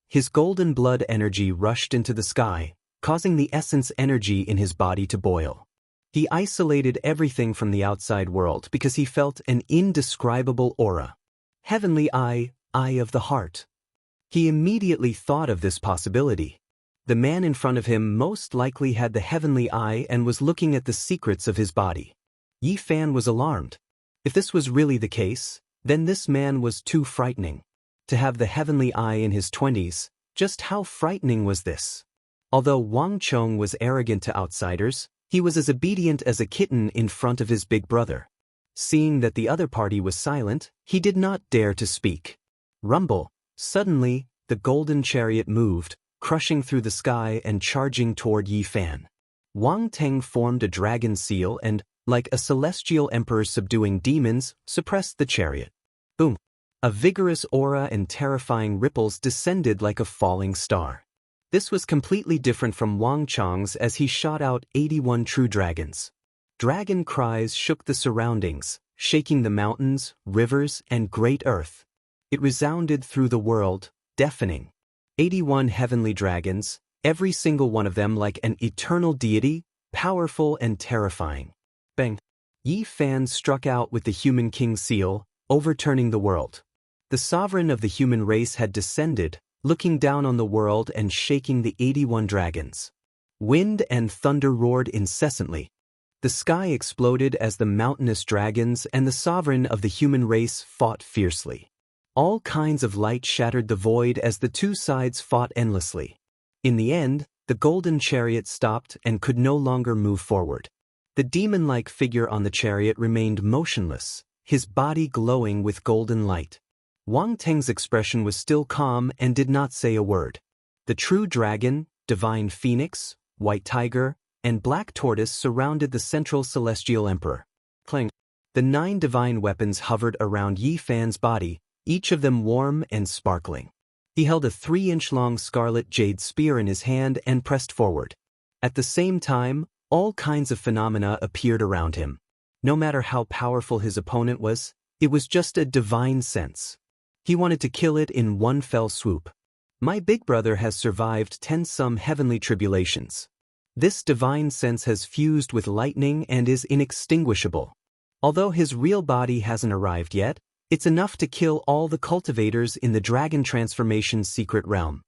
His golden blood energy rushed into the sky, causing the essence energy in his body to boil. He isolated everything from the outside world because he felt an indescribable aura. Heavenly eye, eye of the heart. He immediately thought of this possibility. The man in front of him most likely had the heavenly eye and was looking at the secrets of his body. Yi Fan was alarmed. If this was really the case, then this man was too frightening. To have the heavenly eye in his 20s, just how frightening was this? Although Wang Chong was arrogant to outsiders, he was as obedient as a kitten in front of his big brother. Seeing that the other party was silent, he did not dare to speak. Rumble. Suddenly, the golden chariot moved, crushing through the sky and charging toward Yi Fan. Wang Teng formed a dragon seal and, like a celestial emperor subduing demons, suppressed the chariot. Boom! A vigorous aura and terrifying ripples descended like a falling star. This was completely different from Wang Chong's as he shot out 81 true dragons. Dragon cries shook the surroundings, shaking the mountains, rivers, and great earth. It resounded through the world, deafening. 81 heavenly dragons, every single one of them like an eternal deity, powerful and terrifying. Bang! Yi Fan struck out with the human king seal, overturning the world. The sovereign of the human race had descended, looking down on the world and shaking the 81 dragons. Wind and thunder roared incessantly. The sky exploded as the mountainous dragons and the sovereign of the human race fought fiercely. All kinds of light shattered the void as the two sides fought endlessly. In the end, the golden chariot stopped and could no longer move forward. The demon-like figure on the chariot remained motionless, his body glowing with golden light. Wang Teng's expression was still calm and did not say a word. The true dragon, divine phoenix, white tiger, and black tortoise surrounded the central celestial emperor. Clang! The 9 divine weapons hovered around Yi Fan's body, each of them warm and sparkling. He held a 3-inch-long scarlet jade spear in his hand and pressed forward. At the same time, all kinds of phenomena appeared around him. No matter how powerful his opponent was, it was just a divine sense. He wanted to kill it in one fell swoop. My big brother has survived 10-some heavenly tribulations. This divine sense has fused with lightning and is inextinguishable. Although his real body hasn't arrived yet, it's enough to kill all the cultivators in the dragon transformation's secret realm.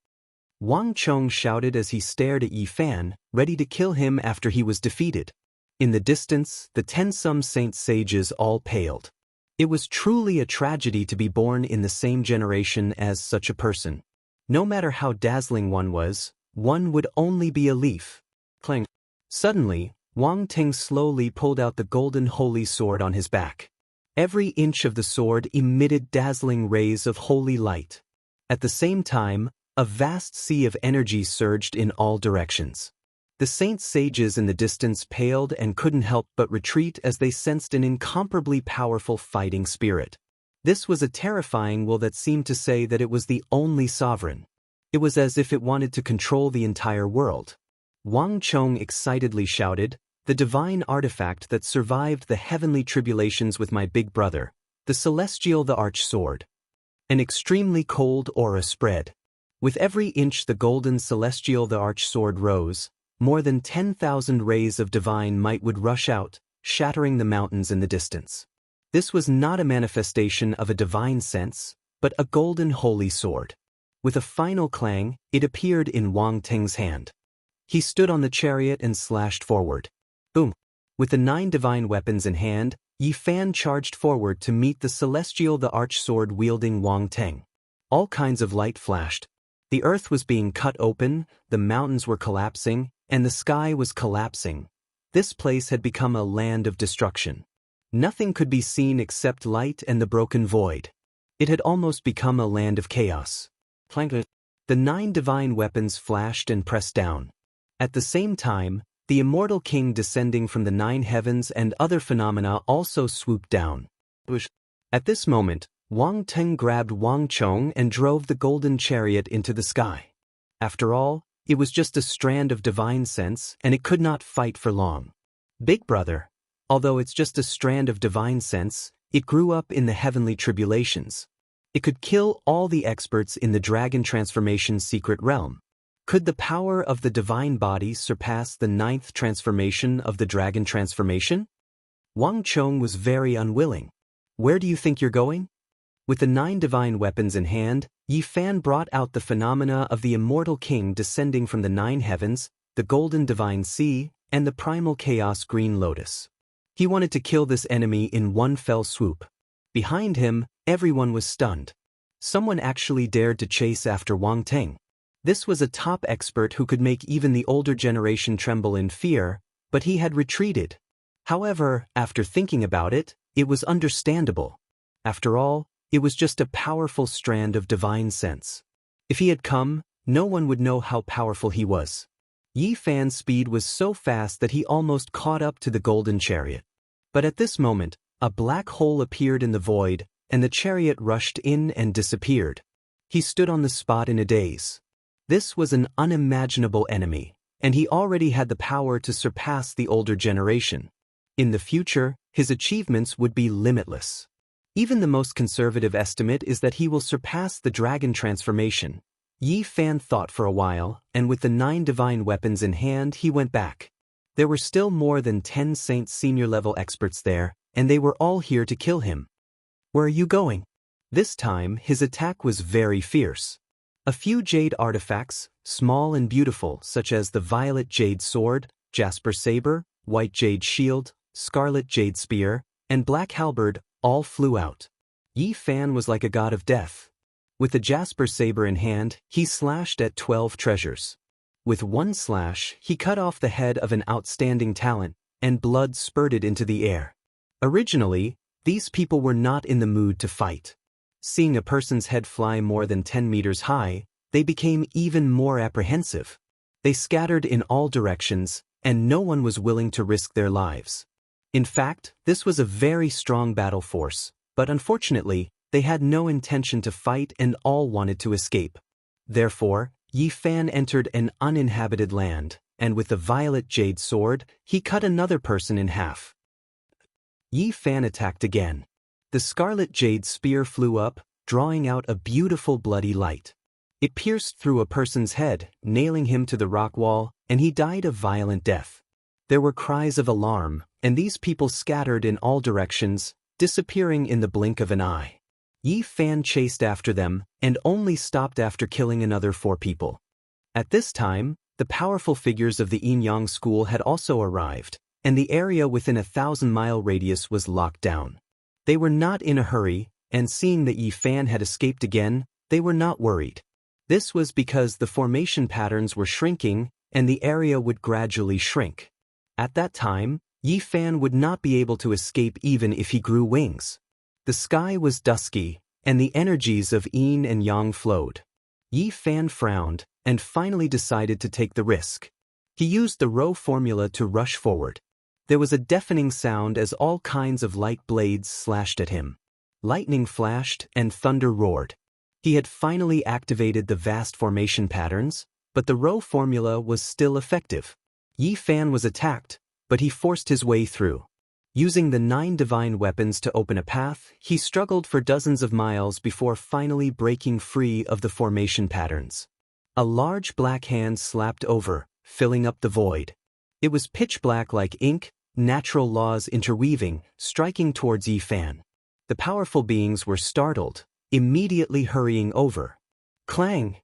Wang Chong shouted as he stared at Yi Fan, ready to kill him after he was defeated. In the distance, the 10-some saint sages all paled. It was truly a tragedy to be born in the same generation as such a person. No matter how dazzling one would only be a leaf. Clang. Suddenly, Wang Ting slowly pulled out the golden holy sword on his back. Every inch of the sword emitted dazzling rays of holy light. At the same time, a vast sea of energy surged in all directions. The saint sages in the distance paled and couldn't help but retreat as they sensed an incomparably powerful fighting spirit. This was a terrifying will that seemed to say that it was the only sovereign. It was as if it wanted to control the entire world. Wang Chong excitedly shouted, "The divine artifact that survived the heavenly tribulations with my big brother, the celestial the arch sword." An extremely cold aura spread. With every inch the golden celestial the arch sword rose, more than 10,000 rays of divine might would rush out, shattering the mountains in the distance. This was not a manifestation of a divine sense, but a golden holy sword. With a final clang, it appeared in Wang Ting's hand. He stood on the chariot and slashed forward. Boom! With the 9 divine weapons in hand, Yi Fan charged forward to meet the celestial the arch sword wielding Wang Ting. All kinds of light flashed. The earth was being cut open, the mountains were collapsing, and the sky was collapsing. This place had become a land of destruction. Nothing could be seen except light and the broken void. It had almost become a land of chaos. The 9 divine weapons flashed and pressed down. At the same time, the Immortal King descending from the 9 heavens and other phenomena also swooped down. At this moment, Wang Ting grabbed Wang Chong and drove the golden chariot into the sky. After all, it was just a strand of divine sense, and it could not fight for long. Big brother, although it's just a strand of divine sense, it grew up in the heavenly tribulations. It could kill all the experts in the dragon transformation's secret realm. Could the power of the divine body surpass the 9th transformation of the dragon transformation? Wang Chong was very unwilling. Where do you think you're going? With the 9 divine weapons in hand, Yi Fan brought out the phenomena of the Immortal King descending from the 9 heavens, the golden divine sea, and the primal chaos green lotus. He wanted to kill this enemy in one fell swoop. Behind him, everyone was stunned. Someone actually dared to chase after Wang Ting. This was a top expert who could make even the older generation tremble in fear, but he had retreated. However, after thinking about it, it was understandable. After all, it was just a powerful strand of divine sense. If he had come, no one would know how powerful he was. Yi Fan's speed was so fast that he almost caught up to the golden chariot. But at this moment, a black hole appeared in the void, and the chariot rushed in and disappeared. He stood on the spot in a daze. This was an unimaginable enemy, and he already had the power to surpass the older generation. In the future, his achievements would be limitless. Even the most conservative estimate is that he will surpass the dragon transformation. Yi Fan thought for a while, and with the 9 divine weapons in hand he went back. There were still more than 10 Saint senior-level experts there, and they were all here to kill him. Where are you going? This time his attack was very fierce. A few jade artifacts, small and beautiful, such as the violet jade sword, jasper saber, white jade shield, scarlet jade spear, and black halberd, all flew out. Yi Fan was like a god of death. With the jasper saber in hand, he slashed at 12 treasures. With one slash, he cut off the head of an outstanding talent, and blood spurted into the air. Originally, these people were not in the mood to fight. Seeing a person's head fly more than 10 meters high, they became even more apprehensive. They scattered in all directions, and no one was willing to risk their lives. In fact, this was a very strong battle force, but unfortunately, they had no intention to fight and all wanted to escape. Therefore, Yi Fan entered an uninhabited land, and with the violet jade sword, he cut another person in half. Yi Fan attacked again. The scarlet jade spear flew up, drawing out a beautiful bloody light. It pierced through a person's head, nailing him to the rock wall, and he died a violent death. There were cries of alarm, and these people scattered in all directions, disappearing in the blink of an eye. Yi Fan chased after them, and only stopped after killing another 4 people. At this time, the powerful figures of the Yin-Yang school had also arrived, and the area within a 1,000-mile radius was locked down. They were not in a hurry, and seeing that Yi Fan had escaped again, they were not worried. This was because the formation patterns were shrinking, and the area would gradually shrink. At that time, Yi Fan would not be able to escape even if he grew wings. The sky was dusky, and the energies of Yin and Yang flowed. Yi Fan frowned, and finally decided to take the risk. He used the Rho formula to rush forward. There was a deafening sound as all kinds of light blades slashed at him. Lightning flashed and thunder roared. He had finally activated the vast formation patterns, but the Rho formula was still effective. Yi Fan was attacked, but he forced his way through. Using the 9 divine weapons to open a path, he struggled for dozens of miles before finally breaking free of the formation patterns. A large black hand slapped over, filling up the void. It was pitch black like ink, natural laws interweaving, striking towards Yi Fan. The powerful beings were startled, immediately hurrying over. Clang!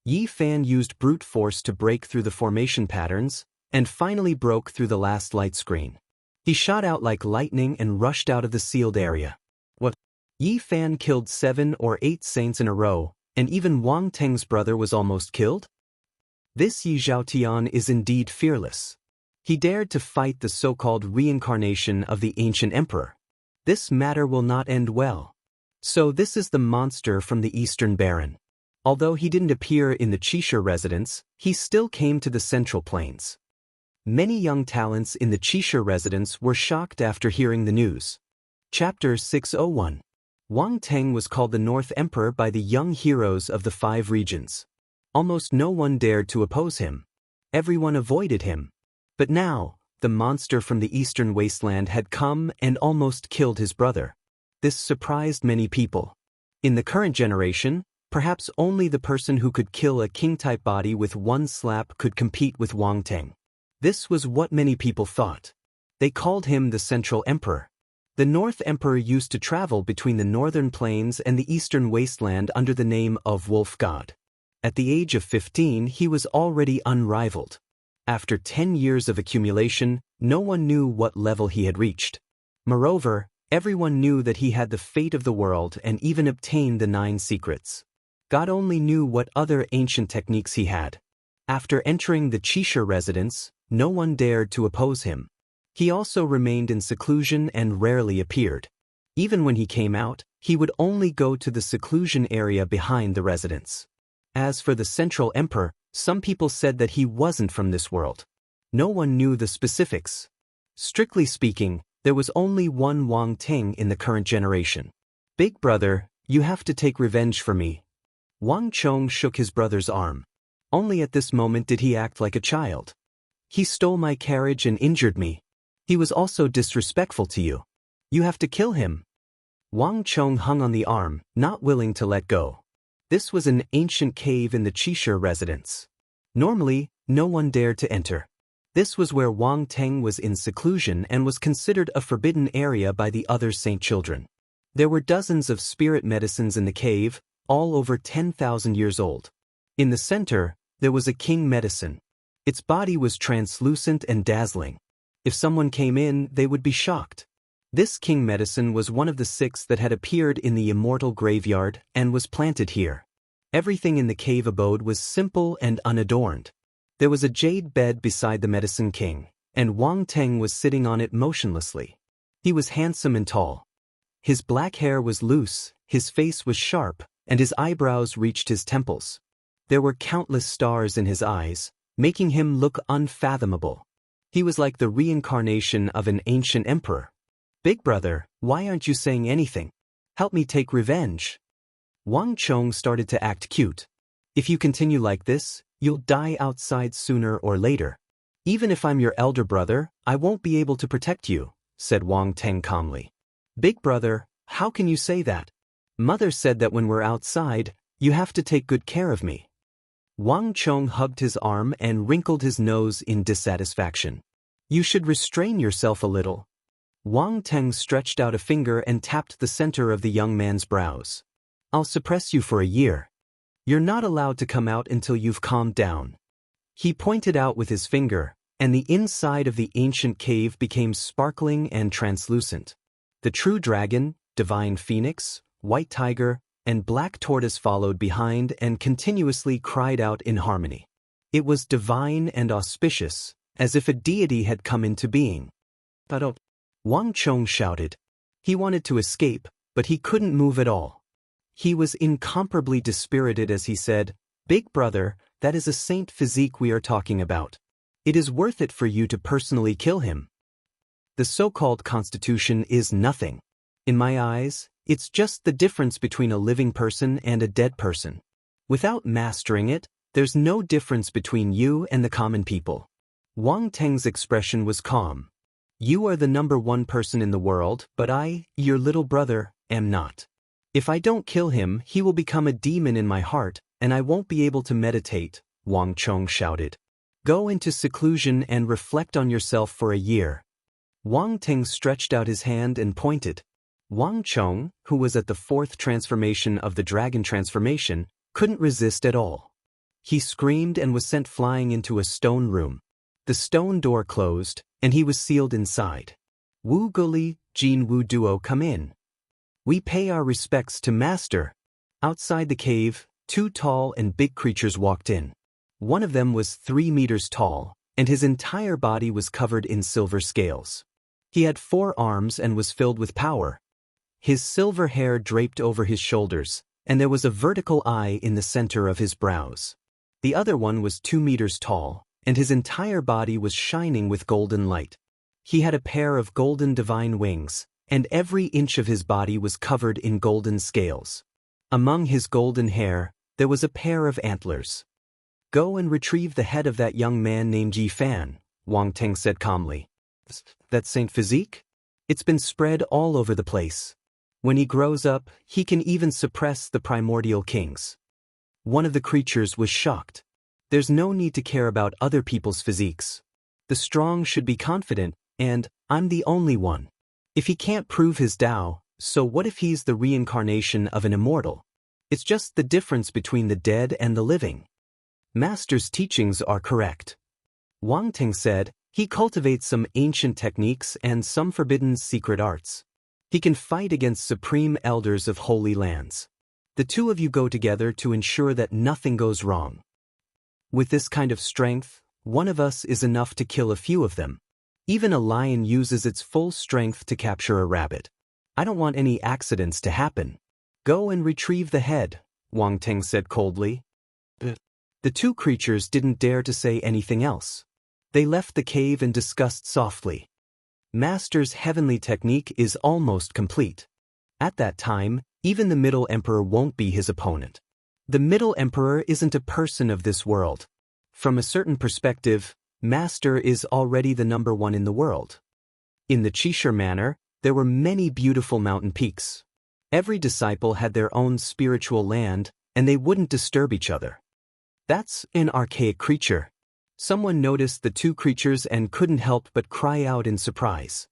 Yi Fan used brute force to break through the formation patterns, and finally broke through the last light screen. He shot out like lightning and rushed out of the sealed area. What? Yi Fan killed 7 or 8 saints in a row, and even Wang Teng's brother was almost killed? This Yi Zhaotian is indeed fearless. He dared to fight the so-called reincarnation of the ancient emperor. This matter will not end well. So this is the monster from the Eastern Baron. Although he didn't appear in the Qixia residence, he still came to the Central Plains. Many young talents in the Qixia residence were shocked after hearing the news. Chapter 601. Wang Teng was called the North Emperor by the young heroes of the 5 regions. Almost no one dared to oppose him. Everyone avoided him. But now, the monster from the Eastern Wasteland had come and almost killed his brother. This surprised many people. In the current generation, perhaps only the person who could kill a king-type body with 1 slap could compete with Wang Teng. This was what many people thought. They called him the Central Emperor. The North Emperor used to travel between the Northern Plains and the Eastern Wasteland under the name of Wolf God. At the age of 15, he was already unrivaled. After 10 years of accumulation, no one knew what level he had reached. Moreover, everyone knew that he had the fate of the world and even obtained the 9 secrets. God only knew what other ancient techniques he had. After entering the Qixia residence, no one dared to oppose him. He also remained in seclusion and rarely appeared. Even when he came out, he would only go to the seclusion area behind the residence. As for the Central Emperor, some people said that he wasn't from this world. No one knew the specifics. Strictly speaking, there was only one Wang Teng in the current generation. Big brother, you have to take revenge for me. Wang Chong shook his brother's arm. Only at this moment did he act like a child. He stole my carriage and injured me. He was also disrespectful to you. You have to kill him. Wang Chong hung on the arm, not willing to let go. This was an ancient cave in the Qixia residence. Normally, no one dared to enter. This was where Wang Teng was in seclusion and was considered a forbidden area by the other saint children. There were dozens of spirit medicines in the cave, all over 10,000 years old. In the center, there was a king medicine. Its body was translucent and dazzling. If someone came in, they would be shocked. This king medicine was one of the 6 that had appeared in the Immortal graveyard and was planted here. Everything in the cave abode was simple and unadorned. There was a jade bed beside the medicine king, and Wang Teng was sitting on it motionlessly. He was handsome and tall. His black hair was loose, his face was sharp, and his eyebrows reached his temples. There were countless stars in his eyes, making him look unfathomable. He was like the reincarnation of an ancient emperor. Big brother, why aren't you saying anything? Help me take revenge. Wang Chong started to act cute. If you continue like this, you'll die outside sooner or later. Even if I'm your elder brother, I won't be able to protect you, said Wang Teng calmly. Big brother, how can you say that? Mother said that when we're outside, you have to take good care of me. Wang Chong hugged his arm and wrinkled his nose in dissatisfaction. You should restrain yourself a little. Wang Teng stretched out a finger and tapped the center of the young man's brows. I'll suppress you for a year. You're not allowed to come out until you've calmed down. He pointed out with his finger, and the inside of the ancient cave became sparkling and translucent. The true dragon, divine phoenix, white tiger, and black tortoise followed behind and continuously cried out in harmony. It was divine and auspicious, as if a deity had come into being. But Wang Chong shouted. He wanted to escape, but he couldn't move at all. He was incomparably dispirited as he said, Big brother, that is a saint physique we are talking about. It is worth it for you to personally kill him. The so-called constitution is nothing. In my eyes, it's just the difference between a living person and a dead person. Without mastering it, there's no difference between you and the common people. Wang Teng's expression was calm. You are the number one person in the world, but I, your little brother, am not. If I don't kill him, he will become a demon in my heart, and I won't be able to meditate, Wang Chong shouted. Go into seclusion and reflect on yourself for a year. Wang Teng stretched out his hand and pointed. Wang Chong, who was at the fourth transformation of the dragon transformation, couldn't resist at all. He screamed and was sent flying into a stone room. The stone door closed, and he was sealed inside. Wu Guli, Jianghu duo come in. We pay our respects to Master. Outside the cave, two tall and big creatures walked in. One of them was 3 meters tall, and his entire body was covered in silver scales. He had 4 arms and was filled with power. His silver hair draped over his shoulders, and there was a vertical eye in the center of his brows. The other one was 2 meters tall, and his entire body was shining with golden light. He had a pair of golden divine wings, and every inch of his body was covered in golden scales. Among his golden hair, there was a pair of antlers. Go and retrieve the head of that young man named Yi Fan, Wang Teng said calmly. That Saint Physique? It's been spread all over the place. When he grows up, he can even suppress the primordial kings. One of the creatures was shocked. There's no need to care about other people's physiques. The strong should be confident, and I'm the only one. If he can't prove his Tao, so what if he's the reincarnation of an immortal? It's just the difference between the dead and the living. Master's teachings are correct. Wang Teng said, he cultivates some ancient techniques and some forbidden secret arts. He can fight against supreme elders of holy lands. The two of you go together to ensure that nothing goes wrong. With this kind of strength, one of us is enough to kill a few of them. Even a lion uses its full strength to capture a rabbit. I don't want any accidents to happen. Go and retrieve the head, Wang Teng said coldly. The two creatures didn't dare to say anything else. They left the cave and discussed softly. Master's heavenly technique is almost complete. At that time, even the Middle Emperor won't be his opponent. The Middle Emperor isn't a person of this world. From a certain perspective, Master is already the number one in the world. In the Qishir manor, there were many beautiful mountain peaks. Every disciple had their own spiritual land, and they wouldn't disturb each other. That's an archaic creature. Someone noticed the two creatures and couldn't help but cry out in surprise.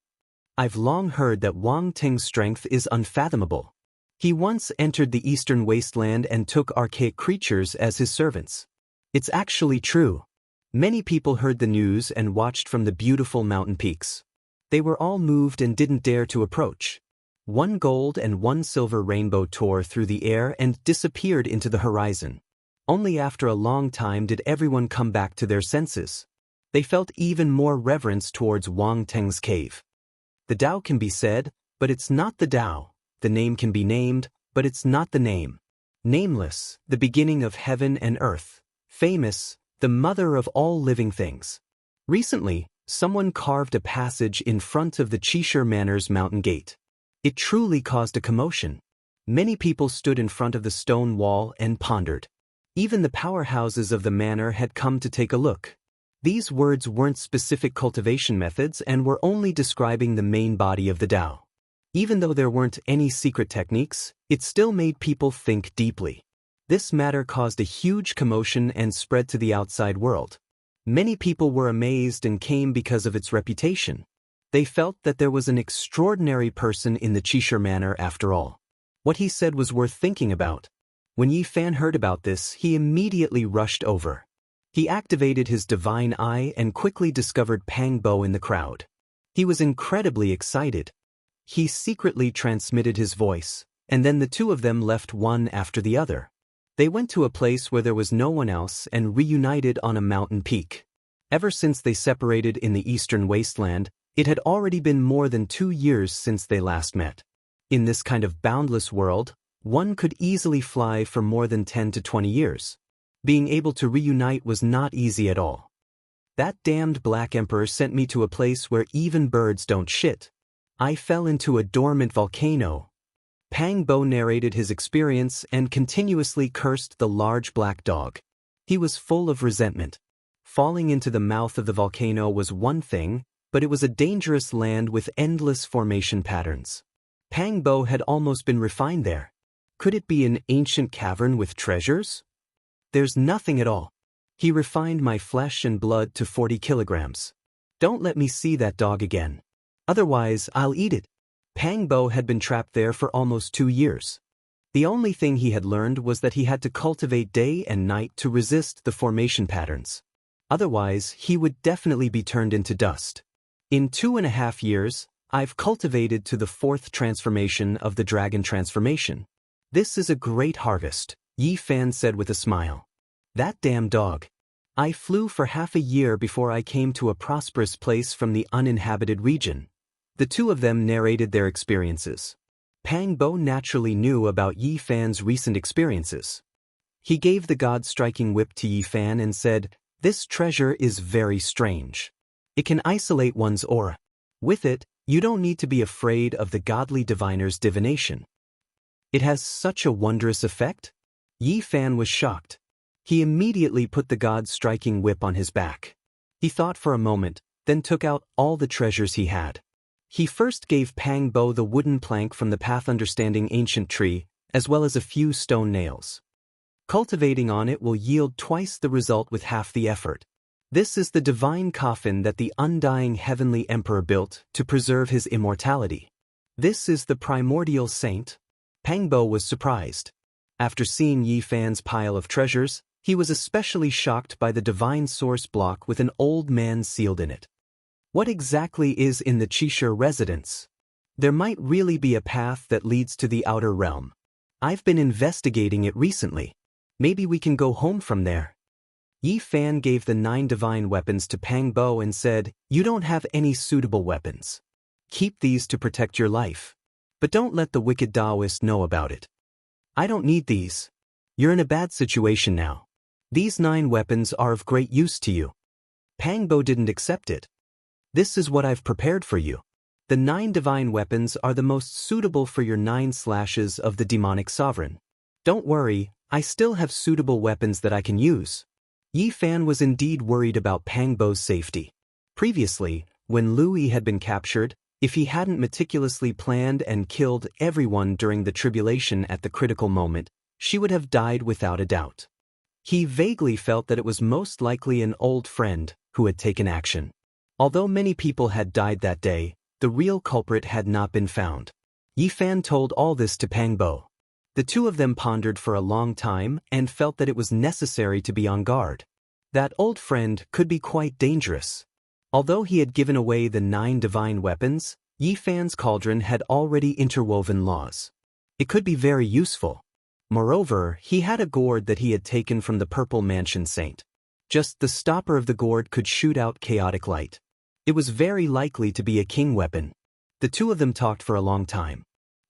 I've long heard that Wang Teng's strength is unfathomable. He once entered the eastern wasteland and took archaic creatures as his servants. It's actually true. Many people heard the news and watched from the beautiful mountain peaks. They were all moved and didn't dare to approach. 1 gold and 1 silver rainbow tore through the air and disappeared into the horizon. Only after a long time did everyone come back to their senses. They felt even more reverence towards Wang Teng's cave. The Tao can be said, but it's not the Tao. The name can be named, but it's not the name. Nameless, the beginning of heaven and earth. Famous, the mother of all living things. Recently, someone carved a passage in front of the Qishir Manor's mountain gate. It truly caused a commotion. Many people stood in front of the stone wall and pondered. Even the powerhouses of the manor had come to take a look. These words weren't specific cultivation methods and were only describing the main body of the Tao. Even though there weren't any secret techniques, it still made people think deeply. This matter caused a huge commotion and spread to the outside world. Many people were amazed and came because of its reputation. They felt that there was an extraordinary person in the Qishir manor after all. What he said was worth thinking about. When Yi Fan heard about this, he immediately rushed over. He activated his divine eye and quickly discovered Pang Bo in the crowd. He was incredibly excited. He secretly transmitted his voice, and then the two of them left one after the other. They went to a place where there was no one else and reunited on a mountain peak. Ever since they separated in the eastern wasteland, it had already been more than 2 years since they last met. In this kind of boundless world, one could easily fly for more than 10 to 20 years. Being able to reunite was not easy at all. That damned Black Emperor sent me to a place where even birds don't shit. I fell into a dormant volcano. Pang Bo narrated his experience and continuously cursed the large black dog. He was full of resentment. Falling into the mouth of the volcano was one thing, but it was a dangerous land with endless formation patterns. Pang Bo had almost been refined there. Could it be an ancient cavern with treasures? There's nothing at all. He refined my flesh and blood to 40 kilograms. Don't let me see that dog again. Otherwise, I'll eat it. Pang Bo had been trapped there for almost 2 years. The only thing he had learned was that he had to cultivate day and night to resist the formation patterns. Otherwise, he would definitely be turned into dust. In 2.5 years, I've cultivated to the 4th transformation of the dragon transformation. This is a great harvest, Yi Fan said with a smile. That damn dog. I flew for half a year before I came to a prosperous place from the uninhabited region. The two of them narrated their experiences. Pang Bo naturally knew about Yi Fan's recent experiences. He gave the God-striking whip to Yi Fan and said, "This treasure is very strange. It can isolate one's aura. With it, you don't need to be afraid of the godly diviner's divination." It has such a wondrous effect? Yi Fan was shocked. He immediately put the God-striking whip on his back. He thought for a moment, then took out all the treasures he had. He first gave Pang Bo the wooden plank from the Path Understanding ancient tree, as well as a few stone nails. Cultivating on it will yield twice the result with half the effort. This is the divine coffin that the undying heavenly emperor built to preserve his immortality. This is the primordial saint. Pang Bo was surprised. After seeing Yi Fan's pile of treasures, he was especially shocked by the divine source block with an old man sealed in it. What exactly is in the Qishir residence? There might really be a path that leads to the outer realm. I've been investigating it recently. Maybe we can go home from there. Yi Fan gave the 9 divine weapons to Pang Bo and said, "You don't have any suitable weapons. Keep these to protect your life. But don't let the wicked Taoist know about it." "I don't need these. You're in a bad situation now. These 9 weapons are of great use to you." Pang Bo didn't accept it. "This is what I've prepared for you. The 9 divine weapons are the most suitable for your 9 slashes of the demonic sovereign. Don't worry, I still have suitable weapons that I can use." Yi Fan was indeed worried about Pang Bo's safety. Previously, when Louis had been captured, if he hadn't meticulously planned and killed everyone during the tribulation at the critical moment, she would have died without a doubt. He vaguely felt that it was most likely an old friend who had taken action. Although many people had died that day, the real culprit had not been found. Yi Fan told all this to Pang Bo. The two of them pondered for a long time and felt that it was necessary to be on guard. That old friend could be quite dangerous. Although he had given away the 9 divine weapons, Yi Fan's cauldron had already interwoven laws. It could be very useful. Moreover, he had a gourd that he had taken from the Purple Mansion Saint. Just the stopper of the gourd could shoot out chaotic light. It was very likely to be a king weapon. The two of them talked for a long time.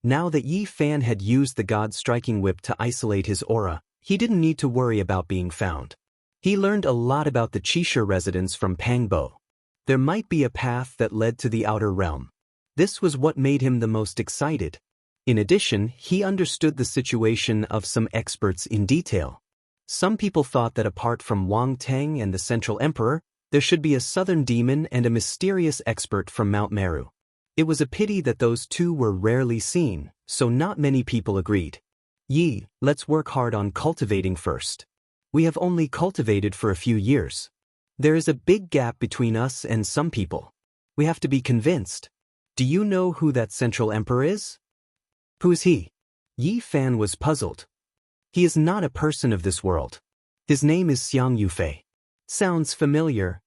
Now that Yi Fan had used the God-striking whip to isolate his aura, he didn't need to worry about being found. He learned a lot about the Qishir residence from Pang Bo. There might be a path that led to the outer realm. This was what made him the most excited. In addition, he understood the situation of some experts in detail. Some people thought that apart from Wang Teng and the Central Emperor, There should be a southern demon and a mysterious expert from Mount Meru. It was a pity that those two were rarely seen, so not many people agreed. Yi, let's work hard on cultivating first. We have only cultivated for a few years. There is a big gap between us and some people. We have to be convinced. Do you know who that Central Emperor is? Who is he? Yi Fan was puzzled. He is not a person of this world. His name is Xiang Yufei. Sounds familiar.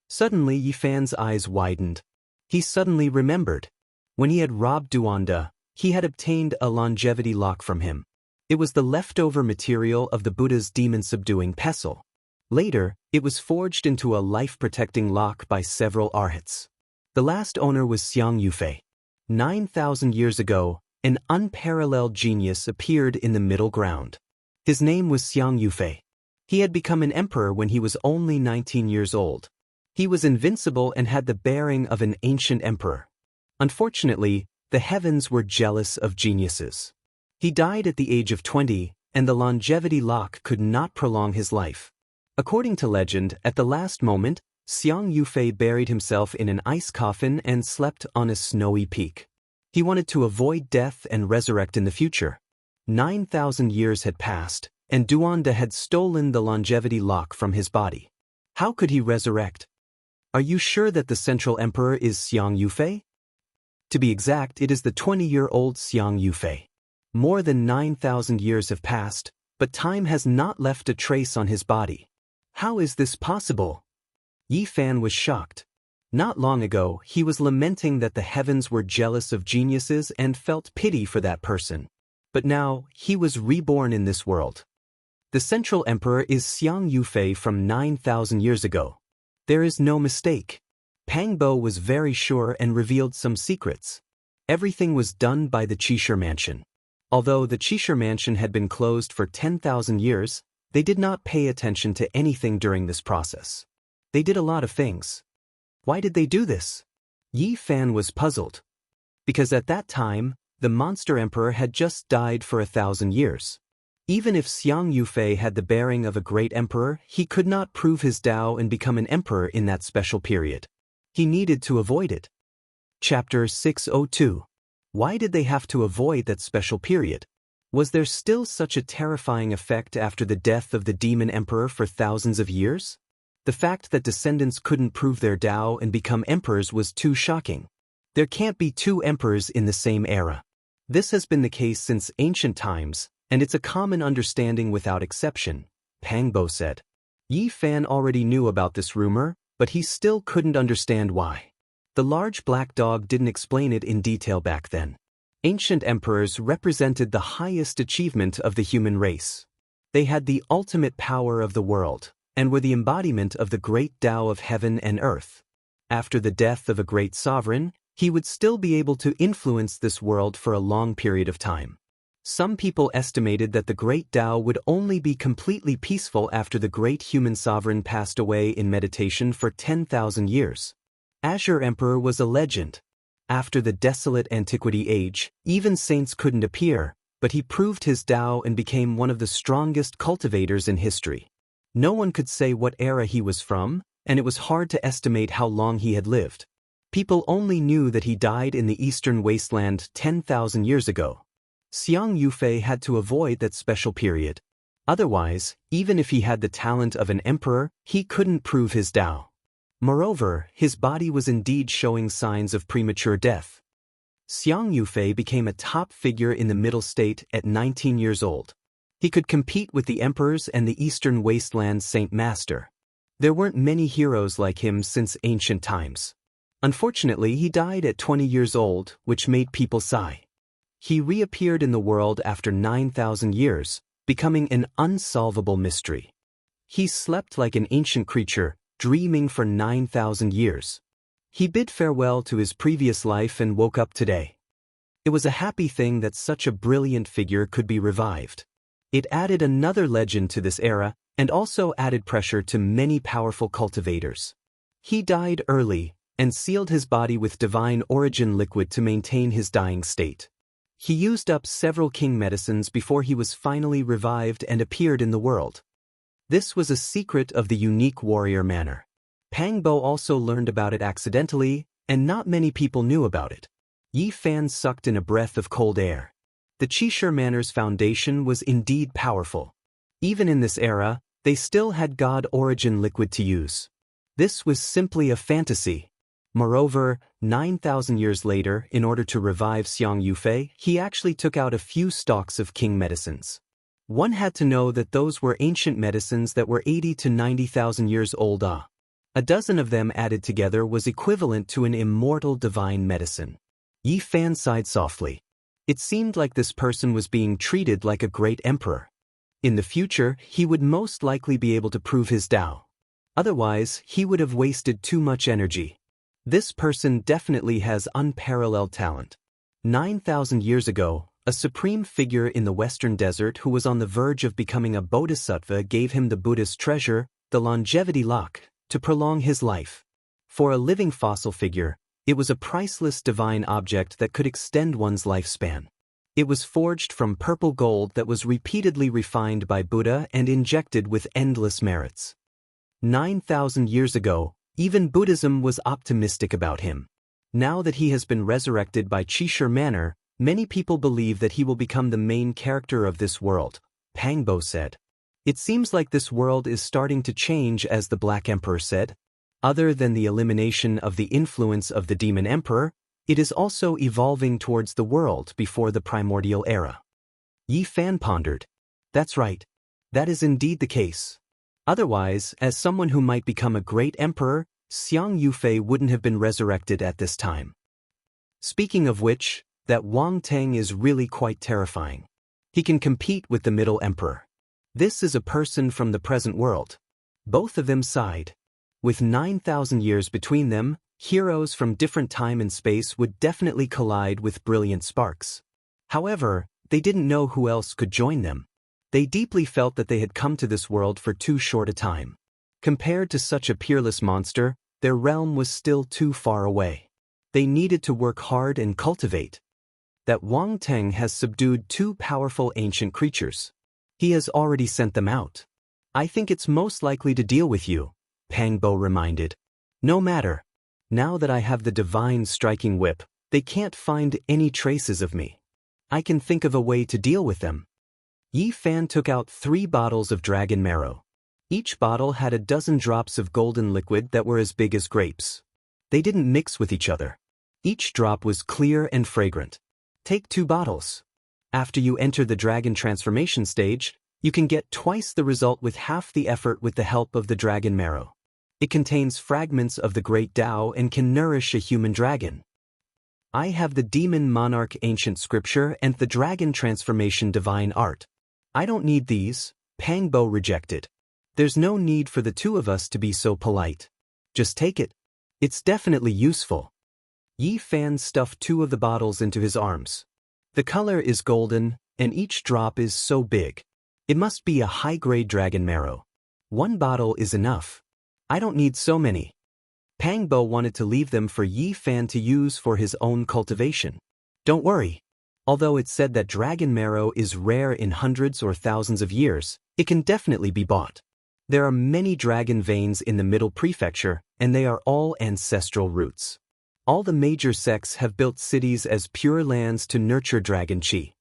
Suddenly Yi Fan's eyes widened. He suddenly remembered. When he had robbed Duanda, he had obtained a longevity lock from him. It was the leftover material of the Buddha's demon-subduing pestle. Later, it was forged into a life-protecting lock by several arhats. The last owner was Xiang Yufei. 9,000 years ago, an unparalleled genius appeared in the middle ground. His name was Xiang Yufei. He had become an emperor when he was only 19 years old. He was invincible and had the bearing of an ancient emperor. Unfortunately, the heavens were jealous of geniuses. He died at the age of 20, and the longevity lock could not prolong his life. According to legend, at the last moment, Xiang Yufei buried himself in an ice coffin and slept on a snowy peak. He wanted to avoid death and resurrect in the future. 9,000 years had passed, and Duanda had stolen the longevity lock from his body. How could he resurrect? Are you sure that the Central Emperor is Xiang Yufei? To be exact, it is the 20-year-old Xiang Yufei. More than 9,000 years have passed, but time has not left a trace on his body. How is this possible? Yi Fan was shocked. Not long ago, he was lamenting that the heavens were jealous of geniuses and felt pity for that person. But now, he was reborn in this world. The Central Emperor is Xiang Yufei from 9,000 years ago. There is no mistake. Pangbo was very sure and revealed some secrets. Everything was done by the Qishir Mansion. Although the Qishir Mansion had been closed for 10,000 years, they did not pay attention to anything during this process. They did a lot of things. Why did they do this? Yi Fan was puzzled. Because at that time, the monster emperor had just died for 1,000 years. Even if Xiang Yufei had the bearing of a great emperor, he could not prove his Tao and become an emperor in that special period. He needed to avoid it. Chapter 602. Why did they have to avoid that special period? Was there still such a terrifying effect after the death of the demon emperor for thousands of years? The fact that descendants couldn't prove their Tao and become emperors was too shocking. There can't be two emperors in the same era. This has been the case since ancient times, and it's a common understanding without exception, Pangbo said. Yi Fan already knew about this rumor, but he still couldn't understand why. The large black dog didn't explain it in detail back then. Ancient emperors represented the highest achievement of the human race. They had the ultimate power of the world, and were the embodiment of the great Tao of heaven and earth. After the death of a great sovereign, he would still be able to influence this world for a long period of time. Some people estimated that the great Tao would only be completely peaceful after the great human sovereign passed away in meditation for 10,000 years. Azure Emperor was a legend. After the desolate antiquity age, even saints couldn't appear, but he proved his Tao and became one of the strongest cultivators in history. No one could say what era he was from, and it was hard to estimate how long he had lived. People only knew that he died in the eastern wasteland 10,000 years ago. Xiang Yufei had to avoid that special period. Otherwise, even if he had the talent of an emperor, he couldn't prove his Tao. Moreover, his body was indeed showing signs of premature death. Xiang Yufei became a top figure in the Middle State at 19 years old. He could compete with the emperors and the Eastern Wasteland Saint Master. There weren't many heroes like him since ancient times. Unfortunately, he died at 20 years old, which made people sigh. He reappeared in the world after 9,000 years, becoming an unsolvable mystery. He slept like an ancient creature, dreaming for 9,000 years. He bid farewell to his previous life and woke up today. It was a happy thing that such a brilliant figure could be revived. It added another legend to this era, and also added pressure to many powerful cultivators. He died early, and sealed his body with divine origin liquid to maintain his dying state. He used up several king medicines before he was finally revived and appeared in the world. This was a secret of the unique warrior manner. Pang Bo also learned about it accidentally, and not many people knew about it. Yi Fan sucked in a breath of cold air. The Qishe Manor's foundation was indeed powerful. Even in this era, they still had God-origin liquid to use. This was simply a fantasy. Moreover, 9,000 years later, in order to revive Xiang Yufei, he actually took out a few stalks of king medicines. One had to know that those were ancient medicines that were 80 to 90,000 years old. A dozen of them added together was equivalent to an immortal divine medicine. Yi Fan sighed softly. It seemed like this person was being treated like a great emperor. In the future, he would most likely be able to prove his Tao. Otherwise, he would have wasted too much energy. This person definitely has unparalleled talent. 9,000 years ago, a supreme figure in the Western Desert who was on the verge of becoming a bodhisattva gave him the Buddha's treasure, the longevity lock, to prolong his life. For a living fossil figure, it was a priceless divine object that could extend one's lifespan. It was forged from purple gold that was repeatedly refined by Buddha and injected with endless merits. 9,000 years ago, even Buddhism was optimistic about him. Now that he has been resurrected by Qishe Manor, many people believe that he will become the main character of this world, Pang Bo said. It seems like this world is starting to change, as the Black Emperor said. Other than the elimination of the influence of the Demon Emperor, it is also evolving towards the world before the primordial era. Yi Fan pondered. That's right. That is indeed the case. Otherwise, as someone who might become a great emperor, Xiang Yufei wouldn't have been resurrected at this time. Speaking of which, that Wang Teng is really quite terrifying. He can compete with the Middle Emperor. This is a person from the present world. Both of them sighed. With 9,000 years between them, heroes from different time and space would definitely collide with brilliant sparks. However, they didn't know who else could join them. They deeply felt that they had come to this world for too short a time. Compared to such a peerless monster, their realm was still too far away. They needed to work hard and cultivate. That Wang Teng has subdued two powerful ancient creatures. He has already sent them out. I think it's most likely to deal with you, Pang Bo reminded. No matter. Now that I have the divine striking whip, they can't find any traces of me. I can think of a way to deal with them. Yi Fan took out 3 bottles of dragon marrow. Each bottle had a dozen drops of golden liquid that were as big as grapes. They didn't mix with each other. Each drop was clear and fragrant. Take 2 bottles. After you enter the dragon transformation stage, you can get twice the result with half the effort with the help of the dragon marrow. It contains fragments of the great Tao and can nourish a human dragon. I have the demon monarch ancient scripture and the dragon transformation divine art. I don't need these, Pang Bo rejected. There's no need for the two of us to be so polite. Just take it. It's definitely useful. Yi Fan stuffed 2 of the bottles into his arms. The color is golden, and each drop is so big. It must be a high-grade dragon marrow. 1 bottle is enough. I don't need so many. Pang Bo wanted to leave them for Yi Fan to use for his own cultivation. Don't worry. Although it's said that dragon marrow is rare in hundreds or thousands of years, it can definitely be bought. There are many dragon veins in the Middle Prefecture, and they are all ancestral roots. All the major sects have built cities as pure lands to nurture dragon chi.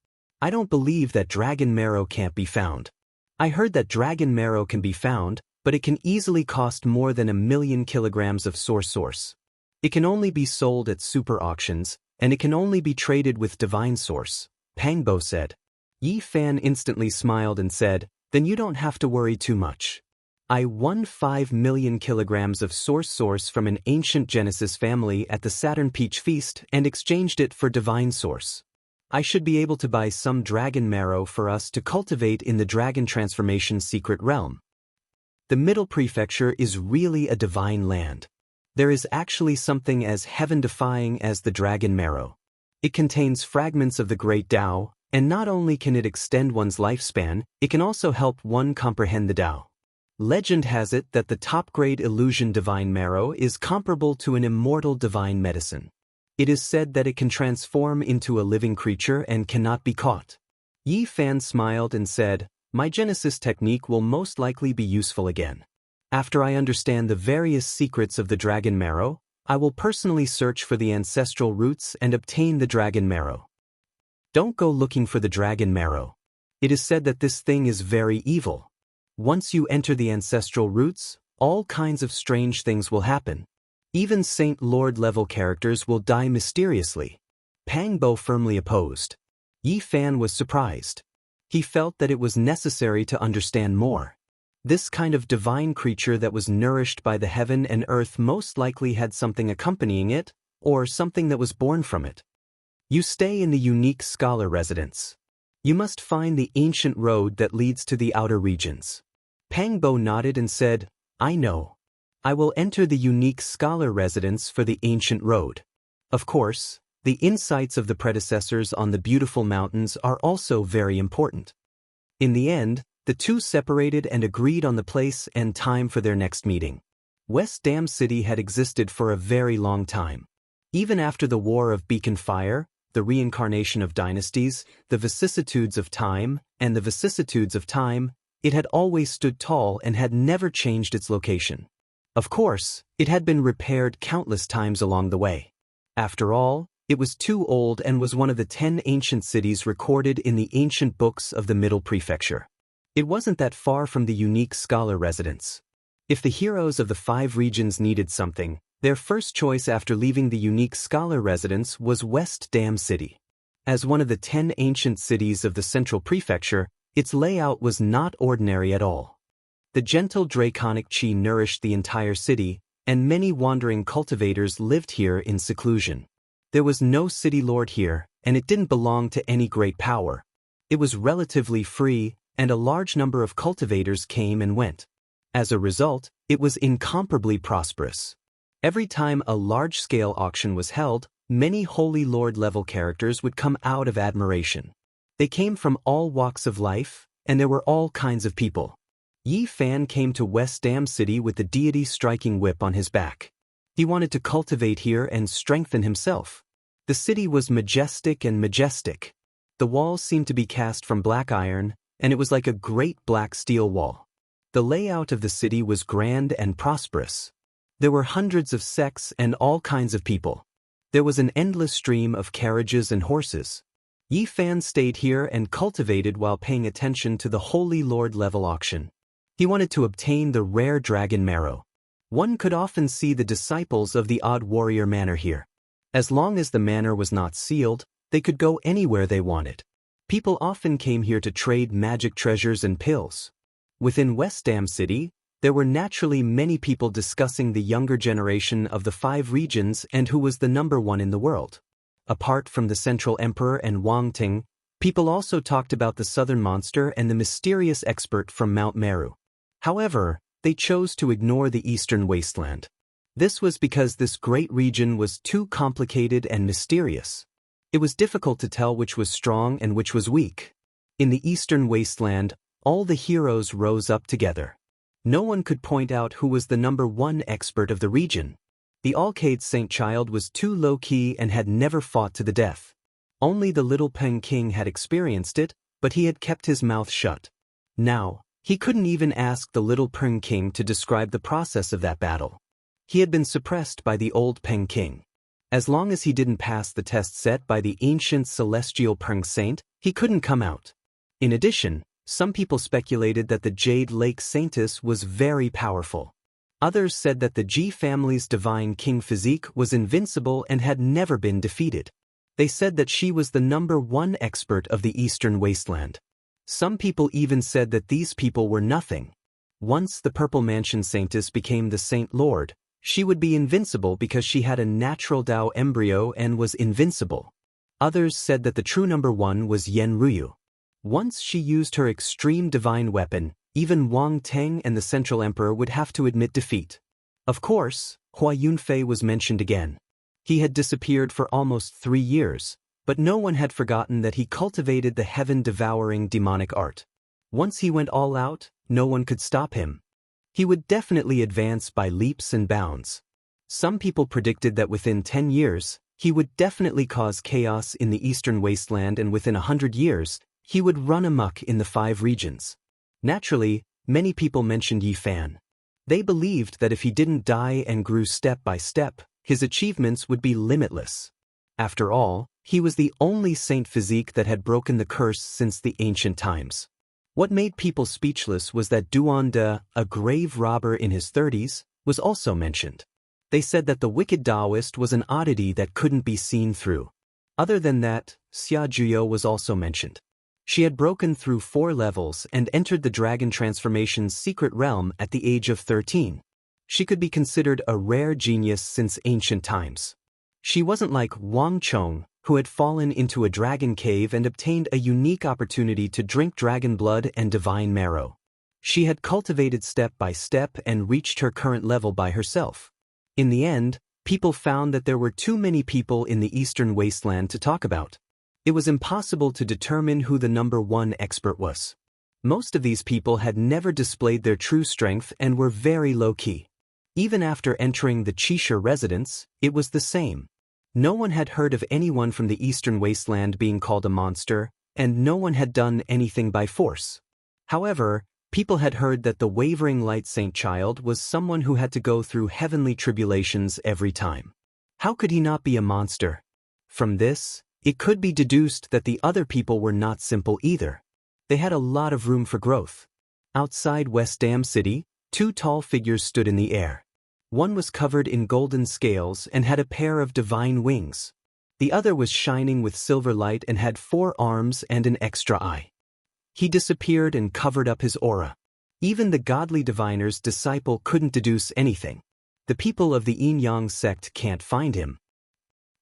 I don't believe that dragon marrow can't be found. I heard that dragon marrow can be found, but it can easily cost more than 1,000,000 kilograms of source. It can only be sold at super auctions, and it can only be traded with divine source, Pang Bo said. Yi Fan instantly smiled and said, then you don't have to worry too much. I won 5 million kilograms of source from an ancient Genesis family at the Saturn Peach Feast and exchanged it for divine source. I should be able to buy some dragon marrow for us to cultivate in the dragon transformation secret realm. The Middle Prefecture is really a divine land. There is actually something as heaven-defying as the dragon marrow. It contains fragments of the great Tao, and not only can it extend one's lifespan, it can also help one comprehend the Tao. Legend has it that the top-grade illusion divine marrow is comparable to an immortal divine medicine. It is said that it can transform into a living creature and cannot be caught. Yi Fan smiled and said, my Genesis technique will most likely be useful again. After I understand the various secrets of the dragon marrow, I will personally search for the ancestral roots and obtain the dragon marrow. Don't go looking for the dragon marrow. It is said that this thing is very evil. Once you enter the ancestral roots, all kinds of strange things will happen. Even Saint Lord level characters will die mysteriously. Pang Bo firmly opposed. Yi Fan was surprised. He felt that it was necessary to understand more. This kind of divine creature that was nourished by the heaven and earth most likely had something accompanying it, or something that was born from it. You stay in the unique scholar residence. You must find the ancient road that leads to the outer regions. Pang Bo nodded and said, I know. I will enter the unique scholar residence for the ancient road. Of course, the insights of the predecessors on the beautiful mountains are also very important. In the end, the two separated and agreed on the place and time for their next meeting. West Dam City had existed for a very long time. Even after the War of Beacon Fire, the reincarnation of dynasties, the vicissitudes of time, and the vicissitudes of time, it had always stood tall and had never changed its location. Of course, it had been repaired countless times along the way. After all, it was too old and was one of the 10 ancient cities recorded in the ancient books of the Middle Prefecture. It wasn't that far from the unique scholar residence. If the heroes of the 5 regions needed something, their first choice after leaving the unique scholar residence was West Dam City. As one of the 10 ancient cities of the Central Prefecture, its layout was not ordinary at all. The gentle draconic chi nourished the entire city, and many wandering cultivators lived here in seclusion. There was no city lord here, and it didn't belong to any great power. It was relatively free, and a large number of cultivators came and went. As a result, it was incomparably prosperous. Every time a large-scale auction was held, many Holy Lord-level characters would come out of admiration. They came from all walks of life, and there were all kinds of people. Yi Fan came to West Dam City with the deity striking whip on his back. He wanted to cultivate here and strengthen himself. The city was majestic and majestic. The walls seemed to be cast from black iron, and it was like a great black steel wall. The layout of the city was grand and prosperous. There were hundreds of sects and all kinds of people. There was an endless stream of carriages and horses. Yi Fan stayed here and cultivated while paying attention to the Holy Lord level auction. He wanted to obtain the rare dragon marrow. One could often see the disciples of the Odd Warrior Manor here. As long as the manor was not sealed, they could go anywhere they wanted. People often came here to trade magic treasures and pills. Within West Dam City, there were naturally many people discussing the younger generation of the 5 regions and who was the number 1 in the world. Apart from the Central Emperor and Wang Ting, people also talked about the Southern Monster and the mysterious expert from Mount Meru. However, they chose to ignore the Eastern Wasteland. This was because this great region was too complicated and mysterious. It was difficult to tell which was strong and which was weak. In the Eastern Wasteland, all the heroes rose up together. No one could point out who was the number 1 expert of the region. The Alcade Saint Child was too low-key and had never fought to the death. Only the little Peng King had experienced it, but he had kept his mouth shut. Now, he couldn't even ask the little Peng King to describe the process of that battle. He had been suppressed by the old Peng King. As long as he didn't pass the test set by the ancient celestial Peng Saint, he couldn't come out. In addition, some people speculated that the Jade Lake Saintess was very powerful. Others said that the Ji family's divine king physique was invincible and had never been defeated. They said that she was the number 1 expert of the Eastern Wasteland. Some people even said that these people were nothing. Once the Purple Mansion Saintess became the Saint Lord, she would be invincible because she had a natural Dao embryo and was invincible. Others said that the true number 1 was Yen Ruyu. Once she used her extreme divine weapon, even Wang Teng and the Central Emperor would have to admit defeat. Of course, Hua Yunfei was mentioned again. He had disappeared for almost 3 years, but no one had forgotten that he cultivated the heaven-devouring demonic art. Once he went all out, no one could stop him. He would definitely advance by leaps and bounds. Some people predicted that within 10 years, he would definitely cause chaos in the Eastern Wasteland, and within 100 years, he would run amok in the 5 regions. Naturally, many people mentioned Yi Fan. They believed that if he didn't die and grew step by step, his achievements would be limitless. After all, he was the only saint physique that had broken the curse since the ancient times. What made people speechless was that Duan De, a grave robber in his 30s, was also mentioned. They said that the wicked Taoist was an oddity that couldn't be seen through. Other than that, Xia Juyo was also mentioned. She had broken through 4 levels and entered the dragon transformation's secret realm at the age of 13. She could be considered a rare genius since ancient times. She wasn't like Wang Chong, who had fallen into a dragon cave and obtained a unique opportunity to drink dragon blood and divine marrow. She had cultivated step by step and reached her current level by herself. In the end, people found that there were too many people in the Eastern Wasteland to talk about. It was impossible to determine who the number 1 expert was. Most of these people had never displayed their true strength and were very low-key. Even after entering the Qixia residence, it was the same. No one had heard of anyone from the Eastern Wasteland being called a monster, and no one had done anything by force. However, people had heard that the wavering light saint child was someone who had to go through heavenly tribulations every time. How could he not be a monster? From this, it could be deduced that the other people were not simple either. They had a lot of room for growth. Outside West Dam City, 2 tall figures stood in the air. One was covered in golden scales and had a pair of divine wings. The other was shining with silver light and had 4 arms and an extra eye. He disappeared and covered up his aura. Even the godly diviner's disciple couldn't deduce anything. The people of the Yin-Yang sect can't find him.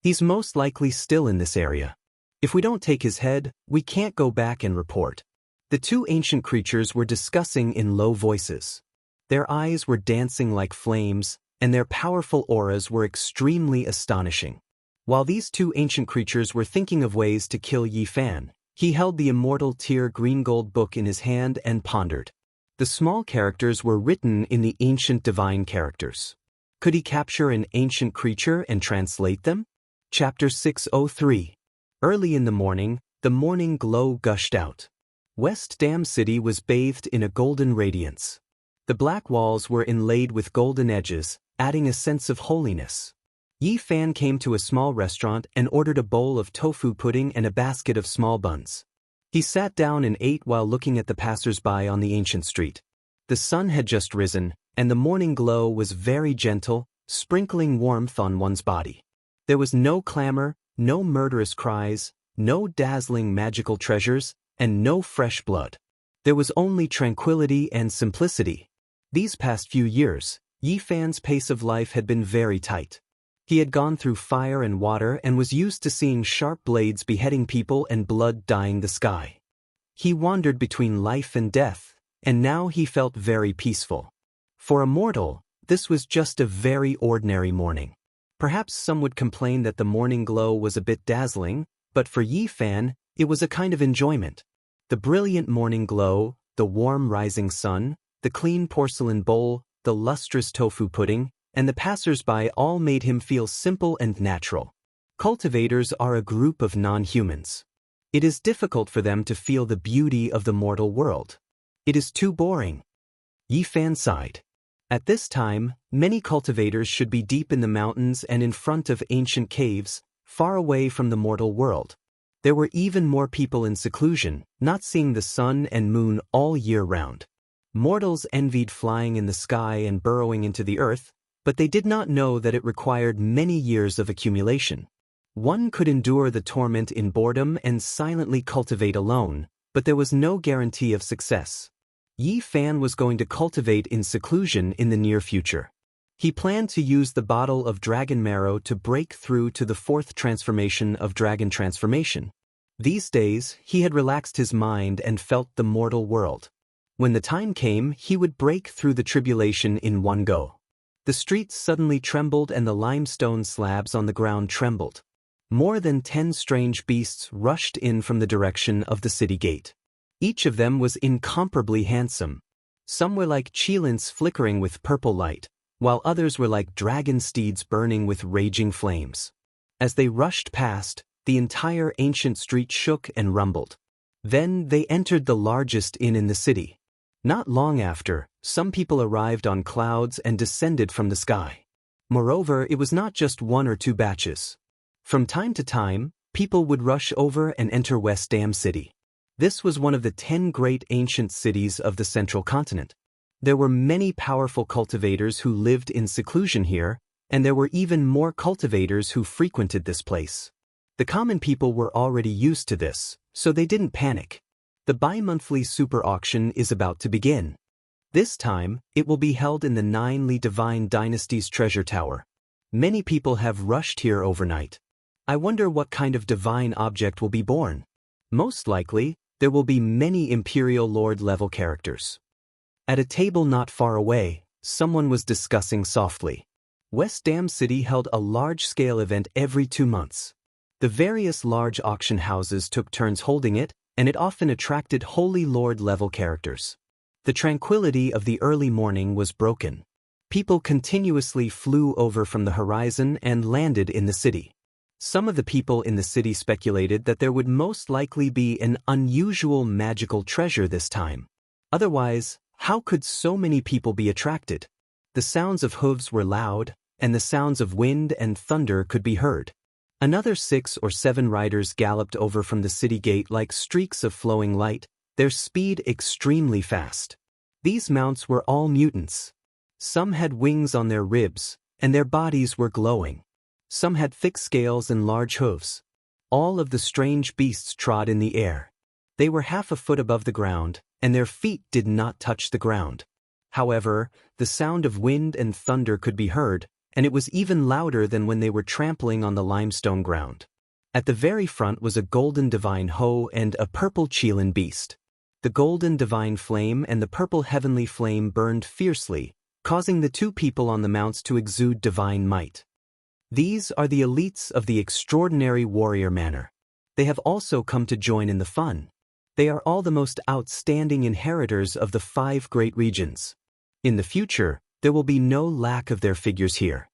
He's most likely still in this area. If we don't take his head, we can't go back and report. The 2 ancient creatures were discussing in low voices. Their eyes were dancing like flames, and their powerful auras were extremely astonishing. While these 2 ancient creatures were thinking of ways to kill Yi Fan, he held the Immortal Tier green gold book in his hand and pondered. The small characters were written in the ancient divine characters. Could he capture an ancient creature and translate them? Chapter 603. Early in the morning glow gushed out. West Dam City was bathed in a golden radiance. The black walls were inlaid with golden edges, adding a sense of holiness. Yi Fan came to a small restaurant and ordered a bowl of tofu pudding and a basket of small buns. He sat down and ate while looking at the passers-by on the ancient street. The sun had just risen, and the morning glow was very gentle, sprinkling warmth on one's body. There was no clamor, no murderous cries, no dazzling magical treasures, and no fresh blood. There was only tranquility and simplicity. These past few years, Yi Fan's pace of life had been very tight. He had gone through fire and water and was used to seeing sharp blades beheading people and blood dyeing the sky. He wandered between life and death, and now he felt very peaceful. For a mortal, this was just a very ordinary morning. Perhaps some would complain that the morning glow was a bit dazzling, but for Yi Fan, it was a kind of enjoyment. The brilliant morning glow, the warm rising sun, the clean porcelain bowl, the lustrous tofu pudding, and the passers-by all made him feel simple and natural. Cultivators are a group of non-humans. It is difficult for them to feel the beauty of the mortal world. It is too boring. Yi Fan sighed. At this time, many cultivators should be deep in the mountains and in front of ancient caves, far away from the mortal world. There were even more people in seclusion, not seeing the sun and moon all year round. Mortals envied flying in the sky and burrowing into the earth, but they did not know that it required many years of accumulation. One could endure the torment in boredom and silently cultivate alone, but there was no guarantee of success. Yi Fan was going to cultivate in seclusion in the near future. He planned to use the bottle of dragon marrow to break through to the 4th transformation of dragon transformation. These days, he had relaxed his mind and felt the mortal world. When the time came, he would break through the tribulation in one go. The streets suddenly trembled and the limestone slabs on the ground trembled. More than 10 strange beasts rushed in from the direction of the city gate. Each of them was incomparably handsome. Some were like chilins flickering with purple light, while others were like dragon steeds burning with raging flames. As they rushed past, the entire ancient street shook and rumbled. Then they entered the largest inn in the city. Not long after, some people arrived on clouds and descended from the sky. Moreover, it was not just one or two batches. From time to time, people would rush over and enter West Dam City. This was one of the 10 great ancient cities of the central continent. There were many powerful cultivators who lived in seclusion here, and there were even more cultivators who frequented this place. The common people were already used to this, so they didn't panic. The bi-monthly super auction is about to begin. This time, it will be held in the 9 Li Divine Dynasty's treasure tower. Many people have rushed here overnight. I wonder what kind of divine object will be born. Most likely, there will be many Imperial Lord-level characters. At a table not far away, someone was discussing softly. West Dam City held a large-scale event every 2 months. The various large auction houses took turns holding it, and it often attracted Holy Lord-level characters. The tranquility of the early morning was broken. People continuously flew over from the horizon and landed in the city. Some of the people in the city speculated that there would most likely be an unusual magical treasure this time. Otherwise, how could so many people be attracted? The sounds of hooves were loud, and the sounds of wind and thunder could be heard. Another 6 or 7 riders galloped over from the city gate like streaks of flowing light, their speed extremely fast. These mounts were all mutants. Some had wings on their ribs, and their bodies were glowing. Some had thick scales and large hooves. All of the strange beasts trod in the air. They were half a foot above the ground, and their feet did not touch the ground. However, the sound of wind and thunder could be heard, and it was even louder than when they were trampling on the limestone ground. At the very front was a golden divine hoe and a purple Qilin beast. The golden divine flame and the purple heavenly flame burned fiercely, causing the 2 people on the mounts to exude divine might. These are the elites of the extraordinary warrior manor. They have also come to join in the fun. They are all the most outstanding inheritors of the 5 great regions. In the future, there will be no lack of their figures here.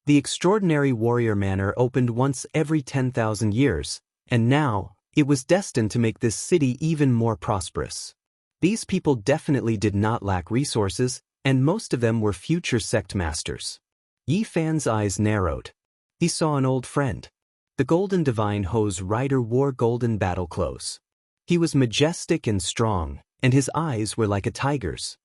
The extraordinary warrior manor opened once every 10,000 years, and now, it was destined to make this city even more prosperous. These people definitely did not lack resources, and most of them were future sect masters. Yi Fan's eyes narrowed. He saw an old friend. The golden divine hoe's rider wore golden battle clothes. He was majestic and strong, and his eyes were like a tiger's.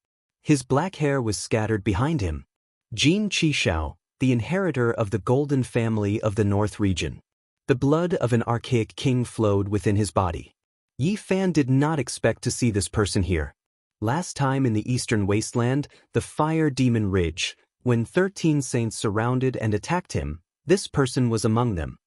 His black hair was scattered behind him. Jin Qishao, the inheritor of the golden family of the North region. The blood of an archaic king flowed within his body. Yi Fan did not expect to see this person here. Last time in the eastern wasteland, the Fire Demon Ridge, when 13 saints surrounded and attacked him, this person was among them.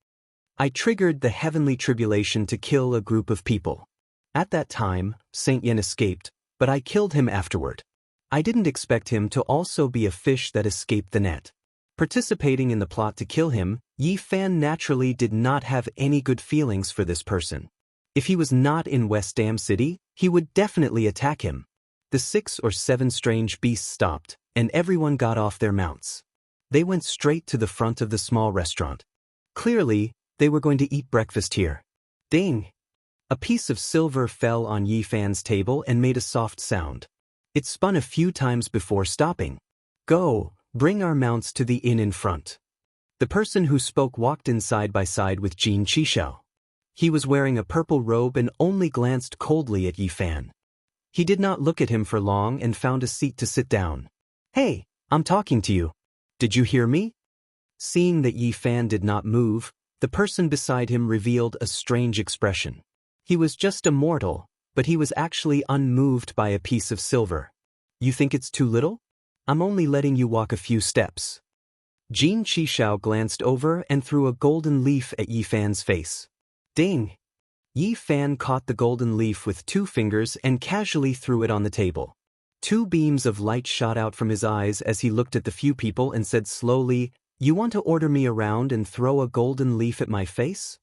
I triggered the heavenly tribulation to kill a group of people. At that time, Saint Yin escaped, but I killed him afterward. I didn't expect him to also be a fish that escaped the net. Participating in the plot to kill him, Yi Fan naturally did not have any good feelings for this person. If he was not in West Dam City, he would definitely attack him. The 6 or 7 strange beasts stopped, and everyone got off their mounts. They went straight to the front of the small restaurant. Clearly, they were going to eat breakfast here. Ding! A piece of silver fell on Yi Fan's table and made a soft sound. It spun a few times before stopping. Go, bring our mounts to the inn in front. The person who spoke walked in side by side with Jin Qishao. He was wearing a purple robe and only glanced coldly at Yi Fan. He did not look at him for long and found a seat to sit down. Hey, I'm talking to you. Did you hear me? Seeing that Yi Fan did not move, the person beside him revealed a strange expression. He was just a mortal, but he was actually unmoved by a piece of silver. You think it's too little? I'm only letting you walk a few steps. Jin Qishao glanced over and threw a golden leaf at Yi Fan's face. Ding! Yi Fan caught the golden leaf with 2 fingers and casually threw it on the table. 2 beams of light shot out from his eyes as he looked at the few people and said slowly, "You want to order me around and throw a golden leaf at my face?"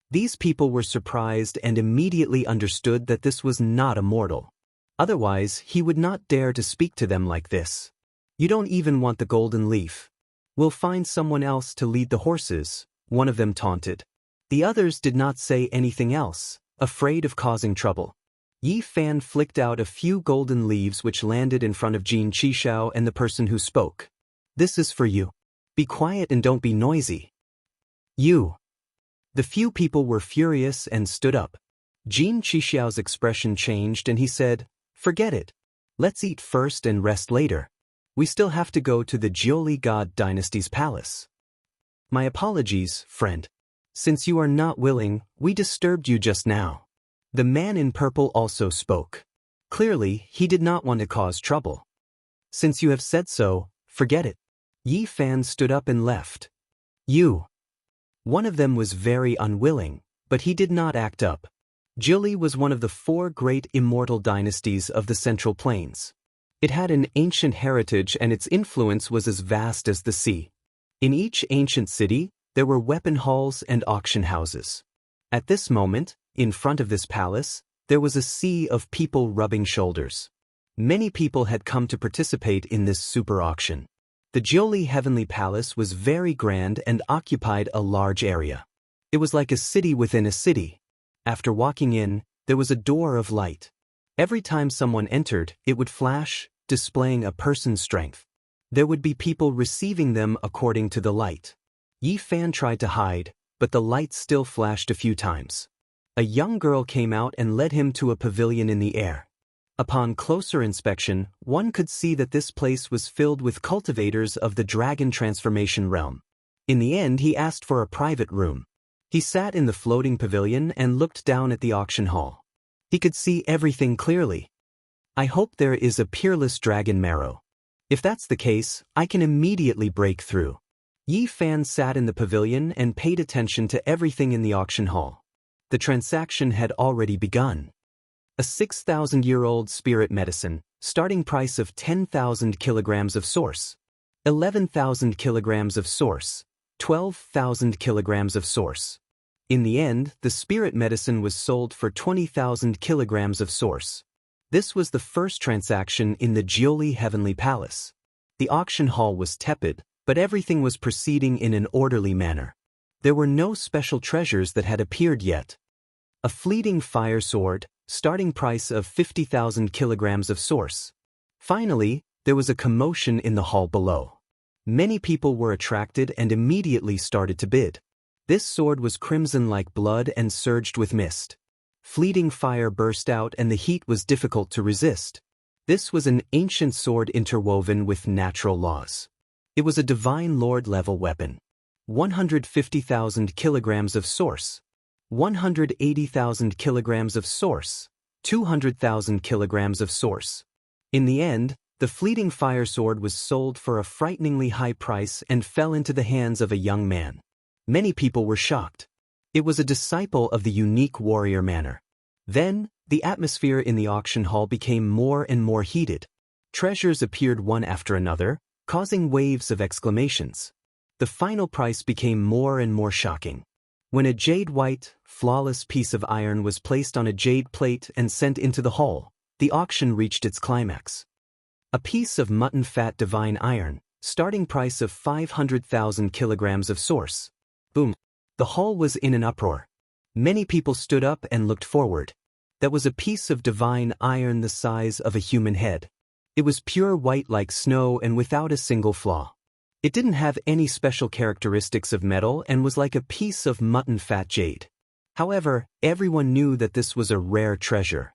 These people were surprised and immediately understood that this was not a mortal. Otherwise, he would not dare to speak to them like this. You don't even want the golden leaf. We'll find someone else to lead the horses, one of them taunted. The others did not say anything else, afraid of causing trouble. Yi Fan flicked out a few golden leaves which landed in front of Jin Qishao and the person who spoke. This is for you. Be quiet and don't be noisy. You. The few people were furious and stood up. Jin Qishao's expression changed and he said, forget it. Let's eat first and rest later. We still have to go to the Jioli God Dynasty's palace. My apologies, friend. Since you are not willing, we disturbed you just now. The man in purple also spoke. Clearly, he did not want to cause trouble. Since you have said so, forget it. Yi Fan stood up and left. You. One of them was very unwilling, but he did not act up. Jiuli was one of the 4 great immortal dynasties of the Central Plains. It had an ancient heritage and its influence was as vast as the sea. In each ancient city, there were weapon halls and auction houses. At this moment, in front of this palace, there was a sea of people rubbing shoulders. Many people had come to participate in this super auction. The Jioli Heavenly Palace was very grand and occupied a large area. It was like a city within a city. After walking in, there was a door of light. Every time someone entered, it would flash, displaying a person's strength. There would be people receiving them according to the light. Yi Fan tried to hide, but the light still flashed a few times. A young girl came out and led him to a pavilion in the air. Upon closer inspection, one could see that this place was filled with cultivators of the dragon transformation realm. In the end, he asked for a private room. He sat in the floating pavilion and looked down at the auction hall. He could see everything clearly. I hope there is a peerless dragon marrow. If that's the case, I can immediately break through. Yi Fan sat in the pavilion and paid attention to everything in the auction hall. The transaction had already begun. A 6,000-year-old spirit medicine, starting price of 10,000 kilograms of source. 11,000 kilograms of source. 12,000 kilograms of source. In the end, the spirit medicine was sold for 20,000 kilograms of source. This was the first transaction in the Jioli Heavenly Palace. The auction hall was tepid, but everything was proceeding in an orderly manner. There were no special treasures that had appeared yet. A fleeting fire sword, starting price of 50,000 kilograms of source. Finally, there was a commotion in the hall below. Many people were attracted and immediately started to bid. This sword was crimson like blood and surged with mist. Fleeting fire burst out and the heat was difficult to resist. This was an ancient sword interwoven with natural laws. It was a divine lord level weapon. 150,000 kilograms of source. 180,000 kilograms of source. 200,000 kilograms of source. In the end, the fleeting fire sword was sold for a frighteningly high price and fell into the hands of a young man. Many people were shocked. It was a disciple of the unique warrior manner. Then, the atmosphere in the auction hall became more and more heated. Treasures appeared one after another, causing waves of exclamations. The final price became more and more shocking. When a jade-white, flawless piece of iron was placed on a jade plate and sent into the hall, the auction reached its climax. A piece of mutton fat divine iron, starting price of 500,000 kilograms of source. Boom. The hall was in an uproar. Many people stood up and looked forward. That was a piece of divine iron the size of a human head. It was pure white like snow and without a single flaw. It didn't have any special characteristics of metal and was like a piece of mutton fat jade. However, everyone knew that this was a rare treasure.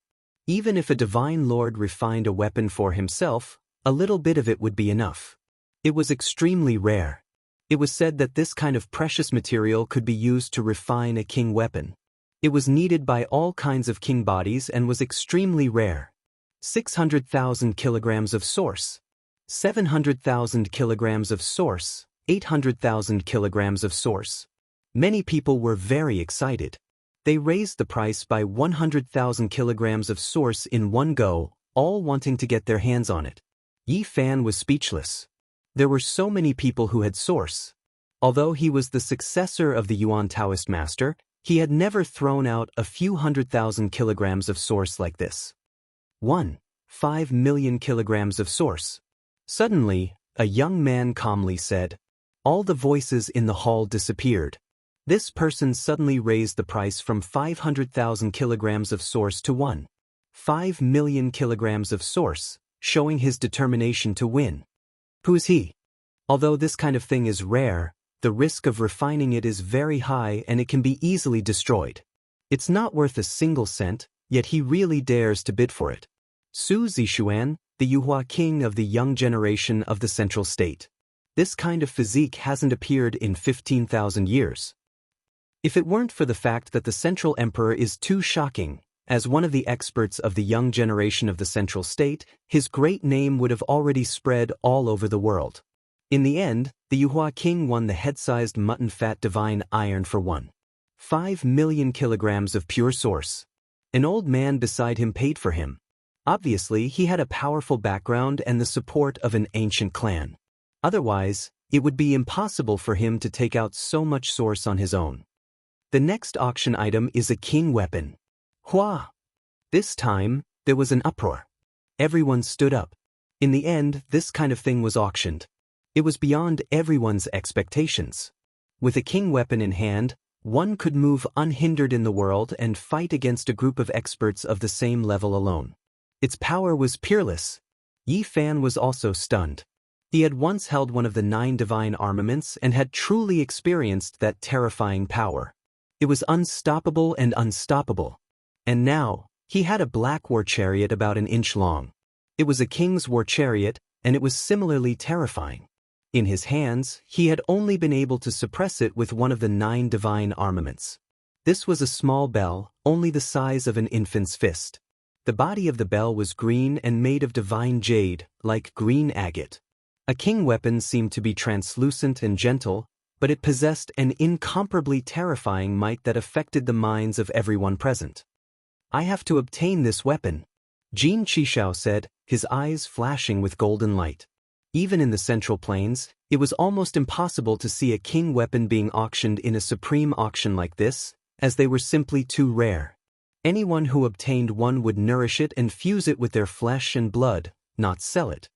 Even if a divine lord refined a weapon for himself, a little bit of it would be enough. It was extremely rare. It was said that this kind of precious material could be used to refine a king weapon. It was needed by all kinds of king bodies and was extremely rare. 600,000 kilograms of source. 700,000 kilograms of source. 800,000 kilograms of source. Many people were very excited. They raised the price by 100,000 kilograms of source in one go, all wanting to get their hands on it. Yi Fan was speechless. There were so many people who had source. Although he was the successor of the Yuan Taoist master, he had never thrown out a few 100,000 kilograms of source like this. 5 million kilograms of source. Suddenly, a young man calmly said. All the voices in the hall disappeared. This person suddenly raised the price from 500,000 kilograms of source to 1 5 million kilograms of source, showing his determination to win. Who's he? Although this kind of thing is rare, the risk of refining it is very high and it can be easily destroyed. It's not worth a single cent, yet he really dares to bid for it. Su Zixuan, the Yuhua king of the young generation of the central state. This kind of physique hasn't appeared in 15,000 years. If it weren't for the fact that the central emperor is too shocking, as one of the experts of the young generation of the central state, his great name would have already spread all over the world. In the end, the Yuhua king won the head-sized mutton fat divine iron for 1.5 million kilograms of pure source. An old man beside him paid for him. Obviously, he had a powerful background and the support of an ancient clan. Otherwise, it would be impossible for him to take out so much source on his own. The next auction item is a king weapon. Hua! This time, there was an uproar. Everyone stood up. In the end, this kind of thing was auctioned. It was beyond everyone's expectations. With a king weapon in hand, one could move unhindered in the world and fight against a group of experts of the same level alone. Its power was peerless. Yi Fan was also stunned. He had once held one of the 9 divine armaments and had truly experienced that terrifying power. It was unstoppable and unstoppable. And now, he had a black war chariot about an inch long. It was a king's war chariot, and it was similarly terrifying. In his hands, he had only been able to suppress it with one of the 9 divine armaments. This was a small bell, only the size of an infant's fist. The body of the bell was green and made of divine jade, like green agate. A king weapon seemed to be translucent and gentle, but it possessed an incomparably terrifying might that affected the minds of everyone present. I have to obtain this weapon, Jin Qishao said, his eyes flashing with golden light. Even in the Central Plains, it was almost impossible to see a king weapon being auctioned in a supreme auction like this, as they were simply too rare. Anyone who obtained one would nourish it and fuse it with their flesh and blood, not sell it.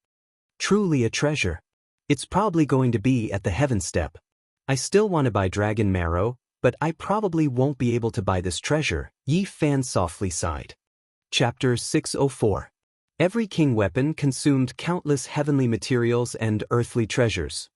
Truly a treasure. It's probably going to be at the heaven step. I still want to buy dragon marrow, but I probably won't be able to buy this treasure, Yi Fan softly sighed. Chapter 604. Every king weapon consumed countless heavenly materials and earthly treasures.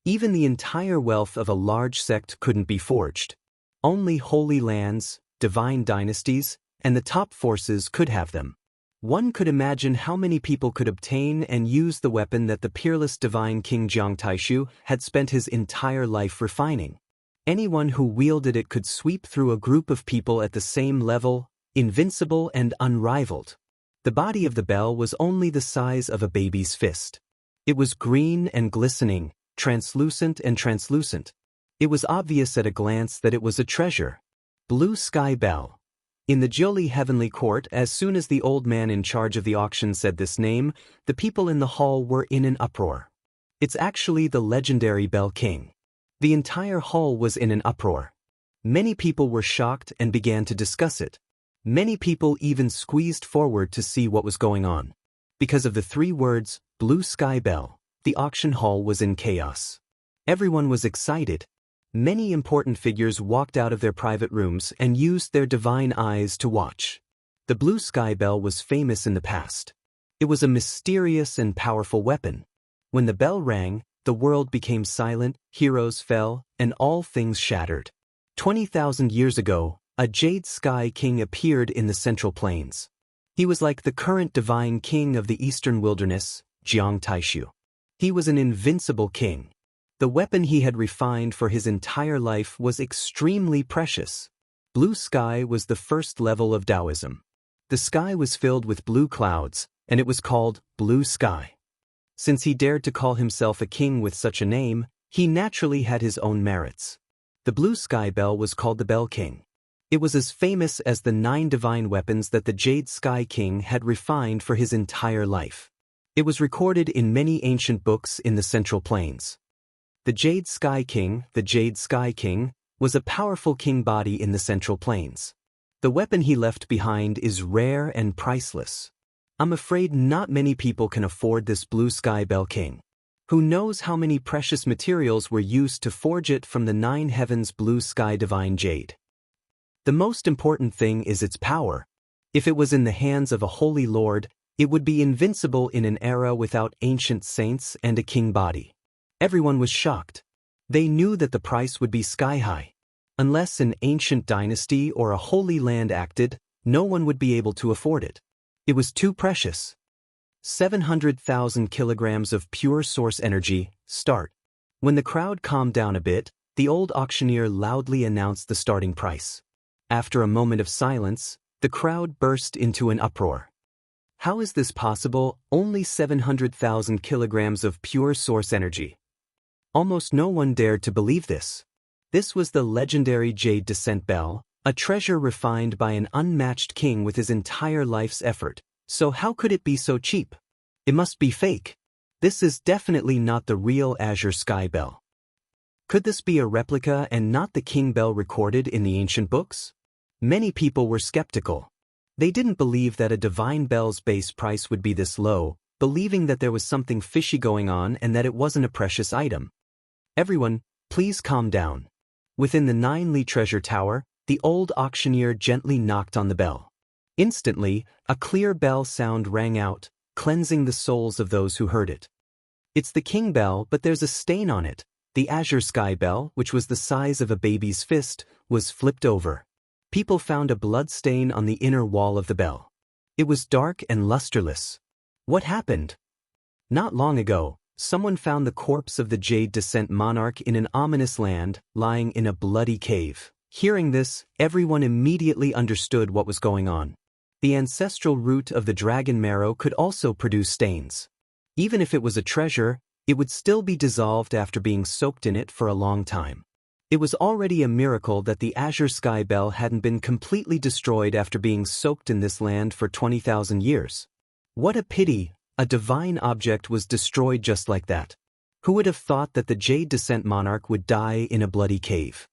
Even the entire wealth of a large sect couldn't be forged. Only holy lands, divine dynasties, and the top forces could have them. One could imagine how many people could obtain and use the weapon that the peerless divine King Jiang Taishu had spent his entire life refining. Anyone who wielded it could sweep through a group of people at the same level, invincible and unrivaled. The body of the bell was only the size of a baby's fist. It was green and glistening, translucent and translucent. It was obvious at a glance that it was a treasure. Blue Sky Bell. In the Jiuli Heavenly Court, as soon as the old man in charge of the auction said this name, the people in the hall were in an uproar. It's actually the legendary Bell King. The entire hall was in an uproar. Many people were shocked and began to discuss it. Many people even squeezed forward to see what was going on. Because of the 3 words, Blue Sky Bell, the auction hall was in chaos. Everyone was excited. Many important figures walked out of their private rooms and used their divine eyes to watch. The Blue Sky Bell was famous in the past. It was a mysterious and powerful weapon. When the bell rang, the world became silent, heroes fell, and all things shattered. 20,000 years ago, a Jade Sky King appeared in the Central Plains. He was like the current divine king of the Eastern Wilderness, Jiang Taishu. He was an invincible king. The weapon he had refined for his entire life was extremely precious. Blue sky was the first level of Taoism. The sky was filled with blue clouds, and it was called Blue Sky. Since he dared to call himself a king with such a name, he naturally had his own merits. The Blue Sky Bell was called the Bell King. It was as famous as the 9 divine weapons that the Jade Sky King had refined for his entire life. It was recorded in many ancient books in the Central Plains. The Jade Sky King, was a powerful king body in the Central Plains. The weapon he left behind is rare and priceless. I'm afraid not many people can afford this Blue Sky Bell King. Who knows how many precious materials were used to forge it from the 9 heavens blue sky divine jade. The most important thing is its power. If it was in the hands of a holy lord, it would be invincible in an era without ancient saints and a king body. Everyone was shocked. They knew that the price would be sky-high. Unless an ancient dynasty or a holy land acted, no one would be able to afford it. It was too precious. 700,000 kilograms of pure source energy, start. When the crowd calmed down a bit, the old auctioneer loudly announced the starting price. After a moment of silence, the crowd burst into an uproar. How is this possible? Only 700,000 kilograms of pure source energy. Almost no one dared to believe this. This was the legendary Jade Descent Bell, a treasure refined by an unmatched king with his entire life's effort. So how could it be so cheap? It must be fake. This is definitely not the real Azure Sky Bell. Could this be a replica and not the King Bell recorded in the ancient books? Many people were skeptical. They didn't believe that a divine bell's base price would be this low, believing that there was something fishy going on and that it wasn't a precious item. Everyone, please calm down. Within the 9-Li treasure tower, the old auctioneer gently knocked on the bell. Instantly, a clear bell sound rang out, cleansing the souls of those who heard it. It's the King Bell, but there's a stain on it. The Azure Sky Bell, which was the size of a baby's fist, was flipped over. People found a blood stain on the inner wall of the bell. It was dark and lusterless. What happened? Not long ago, someone found the corpse of the Jade Descent monarch in an ominous land, lying in a bloody cave. Hearing this, everyone immediately understood what was going on. The ancestral root of the dragon marrow could also produce stains. Even if it was a treasure, it would still be dissolved after being soaked in it for a long time. It was already a miracle that the Azure Sky Bell hadn't been completely destroyed after being soaked in this land for 20,000 years. What a pity, a divine object was destroyed just like that. Who would have thought that the Jade Descent monarch would die in a bloody cave?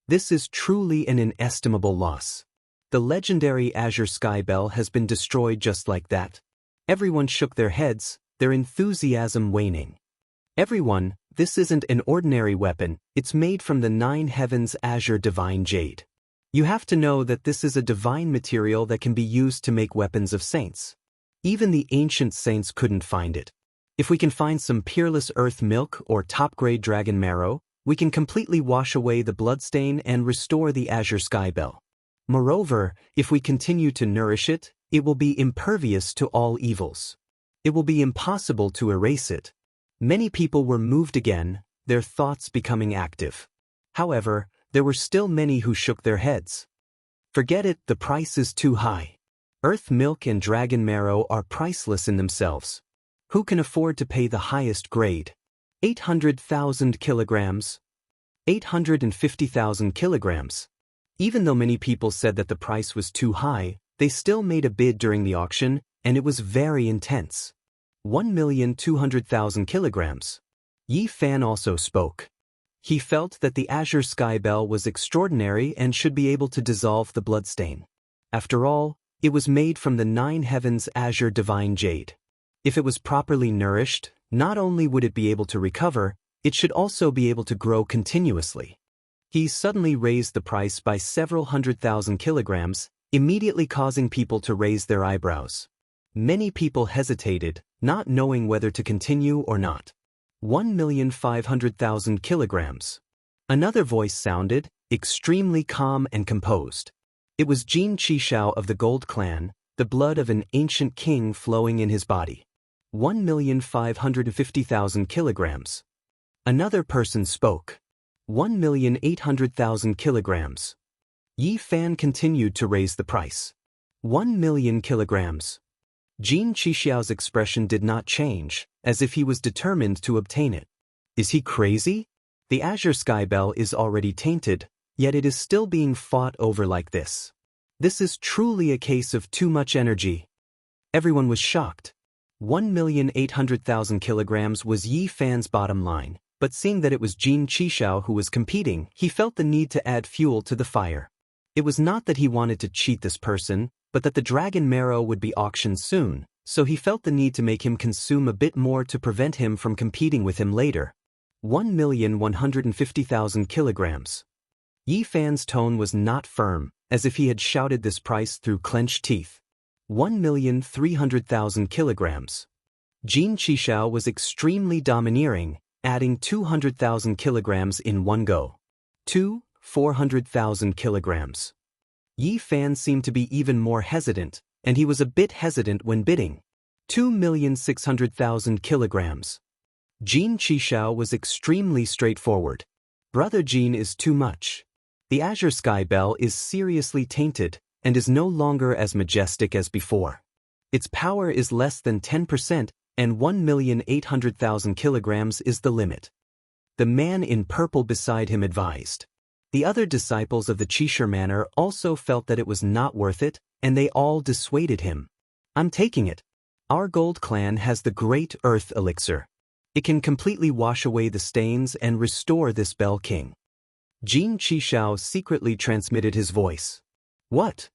This is truly an inestimable loss. The legendary Azure Sky Bell has been destroyed just like that. Everyone shook their heads, their enthusiasm waning. Everyone, this isn't an ordinary weapon, it's made from the 9 heavens azure divine jade. You have to know that this is a divine material that can be used to make weapons of saints. Even the ancient saints couldn't find it. If we can find some peerless earth milk or top-grade dragon marrow, we can completely wash away the bloodstain and restore the Azure Sky Bell. Moreover, if we continue to nourish it, it will be impervious to all evils. It will be impossible to erase it. Many people were moved again, their thoughts becoming active. However, there were still many who shook their heads. Forget it, the price is too high. Earth milk and dragon marrow are priceless in themselves. Who can afford to pay the highest grade? 800,000 kilograms? 850,000 kilograms? Even though many people said that the price was too high, they still made a bid during the auction, and it was very intense. 1,200,000 kilograms. Yi Fan also spoke. He felt that the Azure Sky Bell was extraordinary and should be able to dissolve the bloodstain. After all, it was made from the 9 heavens azure divine jade. If it was properly nourished, not only would it be able to recover, it should also be able to grow continuously. He suddenly raised the price by several 100,000 kilograms, immediately causing people to raise their eyebrows. Many people hesitated, not knowing whether to continue or not. 1,500,000 kilograms. Another voice sounded, extremely calm and composed. It was Jin Qishao of the Gold Clan, the blood of an ancient king flowing in his body. 1,550,000 kilograms. Another person spoke. 1,800,000 kilograms. Yi Fan continued to raise the price. 1 million kilograms. Jin Qishao's expression did not change, as if he was determined to obtain it. Is he crazy? The Azure Sky Bell is already tainted, yet it is still being fought over like this. This is truly a case of too much energy. Everyone was shocked. 1,800,000 kilograms was Yi Fan's bottom line, but seeing that it was Jin Qishao who was competing, he felt the need to add fuel to the fire. It was not that he wanted to cheat this person, but that the dragon marrow would be auctioned soon, so he felt the need to make him consume a bit more to prevent him from competing with him later. 1,150,000 kilograms. Yi Fan's tone was not firm, as if he had shouted this price through clenched teeth. 1,300,000 kilograms. Jin Qishao was extremely domineering, adding 200,000 kilograms in one go. 400,000 kilograms. Yi Fan seemed to be even more hesitant, and he was a bit hesitant when bidding. 2,600,000 kilograms. Jin Qishao was extremely straightforward. Brother Jin is too much. The Azure Sky Bell is seriously tainted and is no longer as majestic as before. Its power is less than 10%, and 1,800,000 kilograms is the limit. The man in purple beside him advised. The other disciples of the Qishir Manor also felt that it was not worth it, and they all dissuaded him. I'm taking it. Our gold clan has the great earth elixir. It can completely wash away the stains and restore this Bell King. Jin Qishao secretly transmitted his voice. What?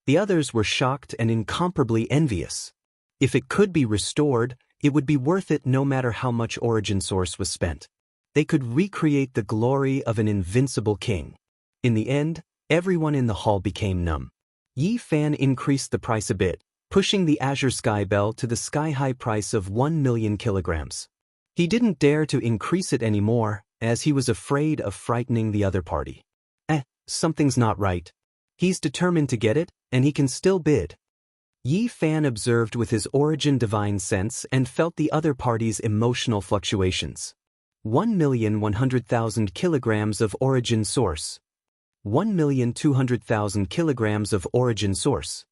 The others were shocked and incomparably envious. If it could be restored, it would be worth it no matter how much origin source was spent. They could recreate the glory of an invincible king. In the end, everyone in the hall became numb. Yi Fan increased the price a bit, pushing the Azure Sky Bell to the sky-high price of 1 million kilograms. He didn't dare to increase it anymore, as he was afraid of frightening the other party. Something's not right. He's determined to get it, and he can still bid. Yi Fan observed with his origin divine sense and felt the other party's emotional fluctuations. 1,100,000 kilograms of origin source. 1,200,000 kilograms of origin source.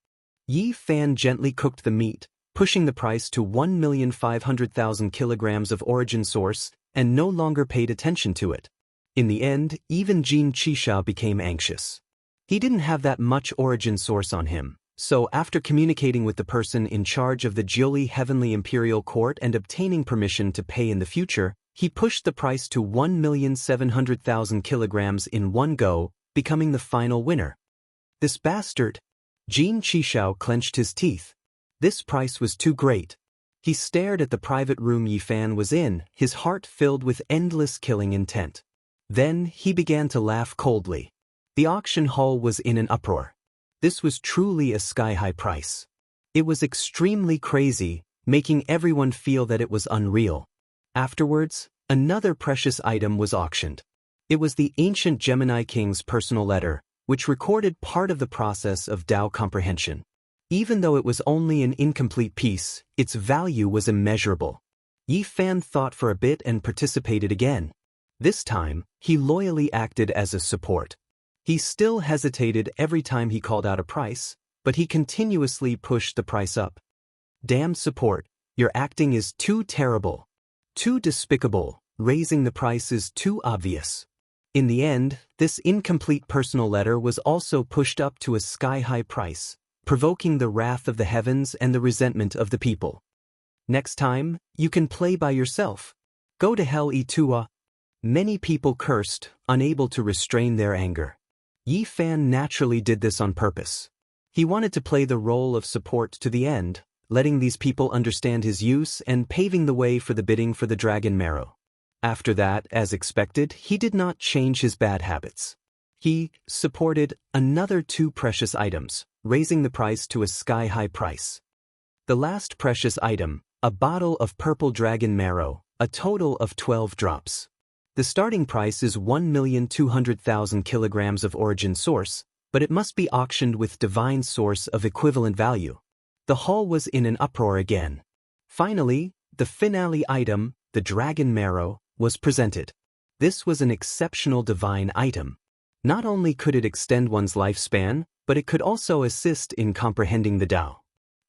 Yi Fan gently cooked the meat, pushing the price to 1,500,000 kilograms of origin source, and no longer paid attention to it. In the end, even Jin Qishao became anxious. He didn't have that much origin source on him, so after communicating with the person in charge of the Jiuli Heavenly Imperial Court and obtaining permission to pay in the future, he pushed the price to 1,700,000 kilograms in one go, becoming the final winner. This bastard! Jin Qishao clenched his teeth. This price was too great. He stared at the private room Yi Fan was in, his heart filled with endless killing intent. Then he began to laugh coldly. The auction hall was in an uproar. This was truly a sky-high price. It was extremely crazy, making everyone feel that it was unreal. Afterwards, another precious item was auctioned. It was the ancient Gemini King's personal letter, which recorded part of the process of Tao comprehension. Even though it was only an incomplete piece, its value was immeasurable. Yi Fan thought for a bit and participated again. This time, he loyally acted as a support. He still hesitated every time he called out a price, but he continuously pushed the price up. Damn support, your acting is too terrible. Too despicable, raising the price is too obvious. In the end, this incomplete personal letter was also pushed up to a sky-high price, provoking the wrath of the heavens and the resentment of the people. Next time, you can play by yourself. Go to hell, Itua. Many people cursed, unable to restrain their anger. Yi Fan naturally did this on purpose. He wanted to play the role of support to the end, letting these people understand his use and paving the way for the bidding for the dragon marrow. After that, as expected, he did not change his bad habits. He supported another 2 precious items, raising the price to a sky-high price. The last precious item, a bottle of purple dragon marrow, a total of 12 drops. The starting price is 1,200,000 kilograms of origin source, but it must be auctioned with divine source of equivalent value. The hall was in an uproar again. Finally, the finale item, the dragon marrow, was presented. This was an exceptional divine item. Not only could it extend one's lifespan, but it could also assist in comprehending the Tao.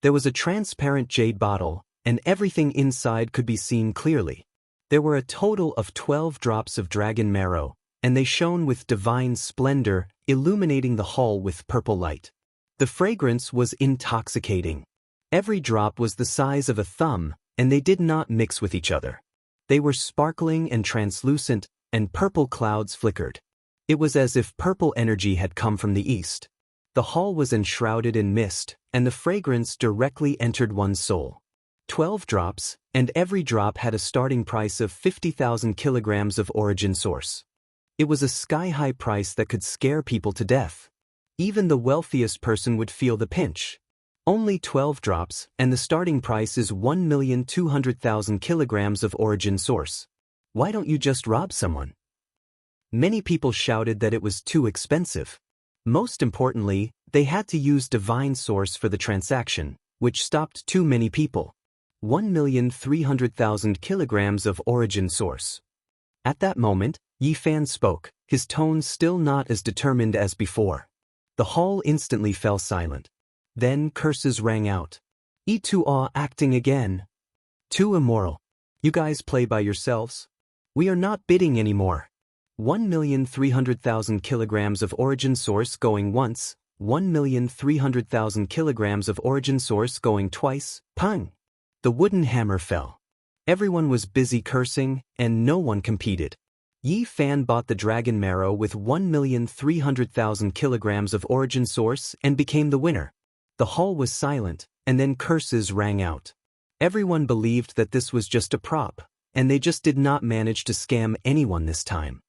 There was a transparent jade bottle, and everything inside could be seen clearly. There were a total of 12 drops of dragon marrow, and they shone with divine splendor, illuminating the hall with purple light. The fragrance was intoxicating. Every drop was the size of a thumb, and they did not mix with each other. They were sparkling and translucent, and purple clouds flickered. It was as if purple energy had come from the east. The hall was enshrouded in mist, and the fragrance directly entered one's soul. 12 drops, and every drop had a starting price of 50,000 kilograms of origin source. It was a sky-high price that could scare people to death. Even the wealthiest person would feel the pinch. Only 12 drops, and the starting price is 1,200,000 kilograms of origin source. Why don't you just rob someone? Many people shouted that it was too expensive. Most importantly, they had to use divine source for the transaction, which stopped too many people. 1,300,000 kilograms of origin source. At that moment, Yi Fan spoke, his tone still not as determined as before. The hall instantly fell silent. Then curses rang out. Yi Tuo acting again. Too immoral. You guys play by yourselves. We are not bidding anymore. 1,300,000 kilograms of origin source going once, 1,300,000 kilograms of origin source going twice, pang! The wooden hammer fell. Everyone was busy cursing, and no one competed. Yi Fan bought the dragon marrow with 1,300,000 kilograms of origin source and became the winner. The hall was silent, and then curses rang out. Everyone believed that this was just a prop, and they just did not manage to scam anyone this time.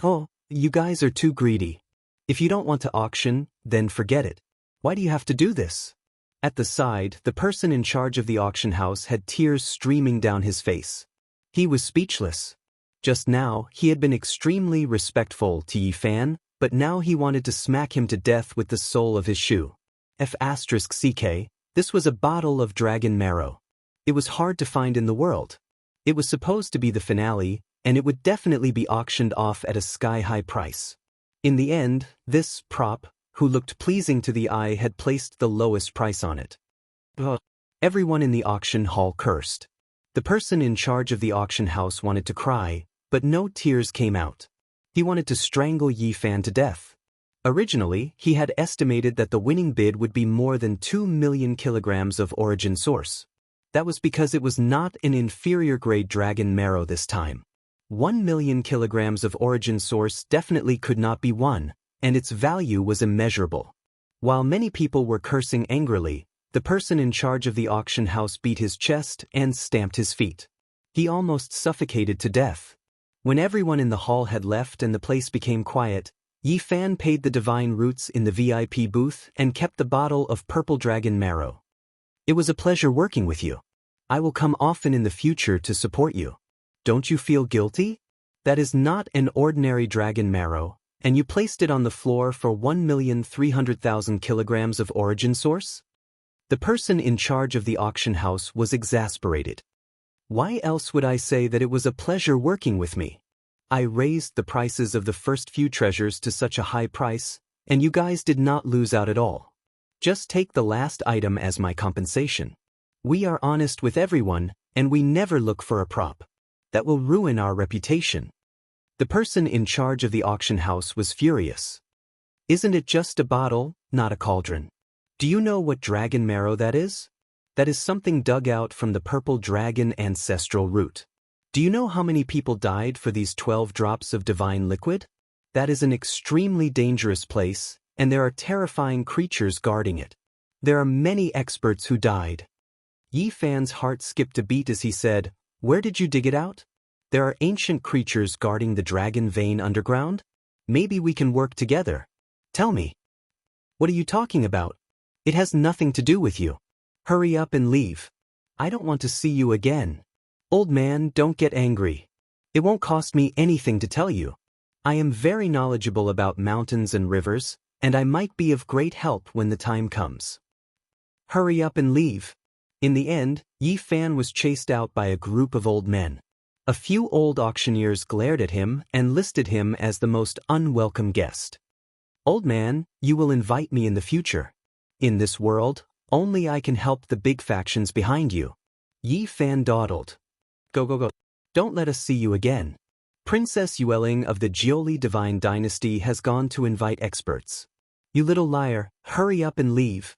Oh, you guys are too greedy. If you don't want to auction, then forget it. Why do you have to do this? At the side, the person in charge of the auction house had tears streaming down his face. He was speechless. Just now, he had been extremely respectful to Yi Fan, but now he wanted to smack him to death with the sole of his shoe. F***CK, this was a bottle of dragon marrow. It was hard to find in the world. It was supposed to be the finale, and it would definitely be auctioned off at a sky-high price. In the end, this prop, who looked pleasing to the eye, had placed the lowest price on it. Everyone in the auction hall cursed. The person in charge of the auction house wanted to cry, but no tears came out. He wanted to strangle Yi Fan to death. Originally, he had estimated that the winning bid would be more than 2 million kilograms of origin source. That was because it was not an inferior-grade dragon marrow this time. 1 million kilograms of origin source definitely could not be won, and its value was immeasurable. While many people were cursing angrily, the person in charge of the auction house beat his chest and stamped his feet. He almost suffocated to death. When everyone in the hall had left and the place became quiet, Yi Fan paid the divine roots in the VIP booth and kept the bottle of purple dragon marrow. It was a pleasure working with you. I will come often in the future to support you. Don't you feel guilty? That is not an ordinary dragon marrow, and you placed it on the floor for 1,300,000 kilograms of origin source? The person in charge of the auction house was exasperated. Why else would I say that it was a pleasure working with me? I raised the prices of the first few treasures to such a high price, and you guys did not lose out at all. Just take the last item as my compensation. We are honest with everyone, and we never look for a prop. That will ruin our reputation. The person in charge of the auction house was furious. Isn't it just a bottle, not a cauldron? Do you know what dragon marrow that is? That is something dug out from the purple dragon ancestral root. Do you know how many people died for these 12 drops of divine liquid? That is an extremely dangerous place, and there are terrifying creatures guarding it. There are many experts who died. Yi Fan's heart skipped a beat as he said, "Where did you dig it out? There are ancient creatures guarding the dragon vein underground? Maybe we can work together. Tell me." "What are you talking about? It has nothing to do with you. Hurry up and leave. I don't want to see you again." "Old man, don't get angry. It won't cost me anything to tell you. I am very knowledgeable about mountains and rivers, and I might be of great help when the time comes. Hurry up and leave." In the end, Yi Fan was chased out by a group of old men. A few old auctioneers glared at him and listed him as the most unwelcome guest. "Old man, you will invite me in the future. In this world, only I can help the big factions behind you." Yi Fan dawdled. Go. Don't let us see you again. Princess Yueling of the Jioli Divine Dynasty has gone to invite experts. You little liar, hurry up and leave.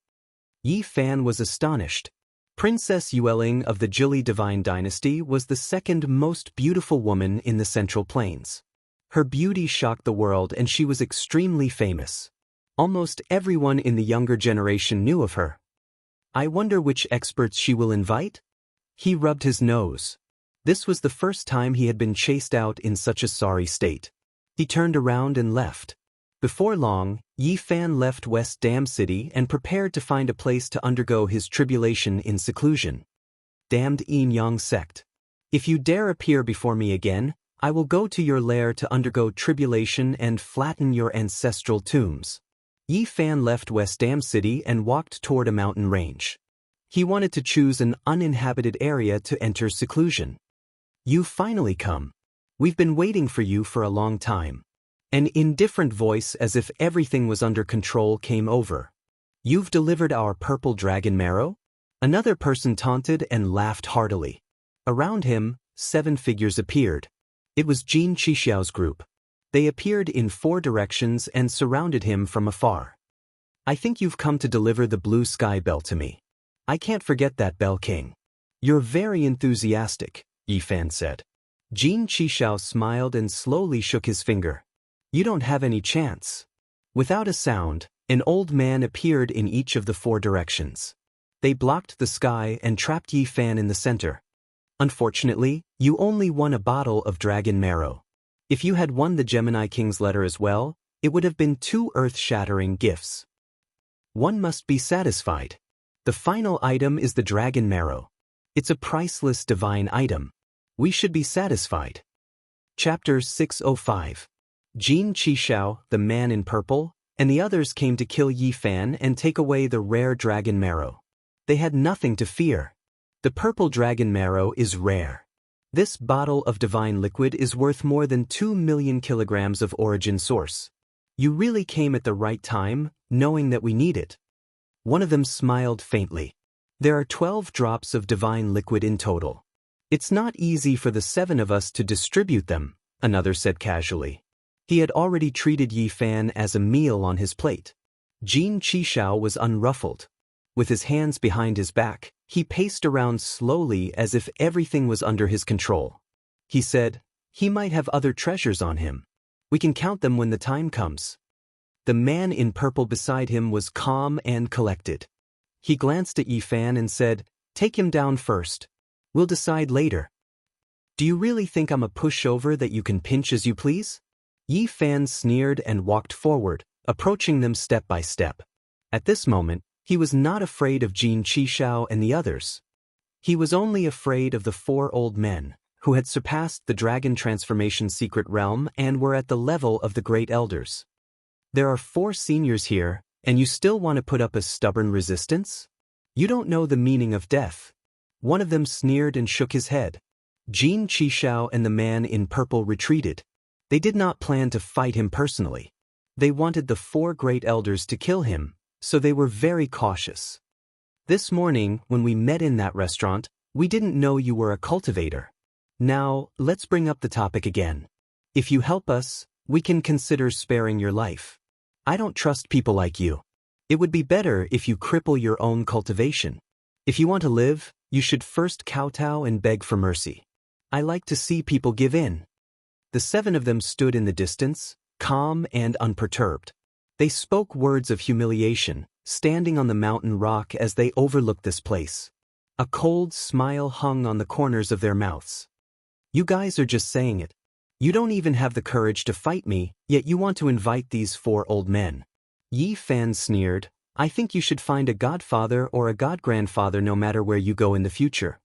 Yi Fan was astonished. Princess Yueling of the Jioli Divine Dynasty was the second most beautiful woman in the Central Plains. Her beauty shocked the world and she was extremely famous. Almost everyone in the younger generation knew of her. I wonder which experts she will invite? He rubbed his nose. This was the first time he had been chased out in such a sorry state. He turned around and left. Before long, Yi Fan left West Dam City and prepared to find a place to undergo his tribulation in seclusion. Damned Yin Yang sect. If you dare appear before me again, I will go to your lair to undergo tribulation and flatten your ancestral tombs. Yi Fan left West Dam City and walked toward a mountain range. He wanted to choose an uninhabited area to enter seclusion. You've finally come. We've been waiting for you for a long time. An indifferent voice, as if everything was under control, came over. You've delivered our purple dragon marrow? Another person taunted and laughed heartily. Around him, 7 figures appeared. It was Jin Qixiao's group. They appeared in 4 directions and surrounded him from afar. I think you've come to deliver the blue sky bell to me. I can't forget that bell, King. You're very enthusiastic, Yi Fan said. Jin Qixiao smiled and slowly shook his finger. You don't have any chance. Without a sound, an old man appeared in each of the 4 directions. They blocked the sky and trapped Yi Fan in the center. Unfortunately, you only won a bottle of dragon marrow. If you had won the Gemini King's letter as well, it would have been 2 earth-shattering gifts. One must be satisfied. The final item is the dragon marrow. It's a priceless divine item. We should be satisfied. Chapter 605. Jin Qixiao, the man in purple, and the others came to kill Yi Fan and take away the rare dragon marrow. They had nothing to fear. The purple dragon marrow is rare. This bottle of divine liquid is worth more than 2 million kilograms of origin source. You really came at the right time, knowing that we need it. One of them smiled faintly. There are 12 drops of divine liquid in total. It's not easy for the 7 of us to distribute them, another said casually. He had already treated Yi Fan as a meal on his plate. Jin Qixiao was unruffled. With his hands behind his back, he paced around slowly as if everything was under his control. He said, he might have other treasures on him. We can count them when the time comes. The man in purple beside him was calm and collected. He glanced at Yi Fan and said, take him down first. We'll decide later. Do you really think I'm a pushover that you can pinch as you please? Yi Fan sneered and walked forward, approaching them step by step. At this moment, he was not afraid of Jin Qixiao and the others. He was only afraid of the 4 old men, who had surpassed the dragon transformation secret realm and were at the level of the great elders. There are 4 seniors here, and you still want to put up a stubborn resistance? You don't know the meaning of death. One of them sneered and shook his head. Jin Qixiao and the man in purple retreated. They did not plan to fight him personally. They wanted the 4 great elders to kill him, so they were very cautious. This morning, when we met in that restaurant, we didn't know you were a cultivator. Now, let's bring up the topic again. If you help us, we can consider sparing your life. I don't trust people like you. It would be better if you cripple your own cultivation. If you want to live, you should first kowtow and beg for mercy. I like to see people give in. The 7 of them stood in the distance, calm and unperturbed. They spoke words of humiliation, standing on the mountain rock as they overlooked this place. A cold smile hung on the corners of their mouths. You guys are just saying it. You don't even have the courage to fight me, yet you want to invite these 4 old men. Yi Fan sneered, I think you should find a godfather or a godgrandfather no matter where you go in the future.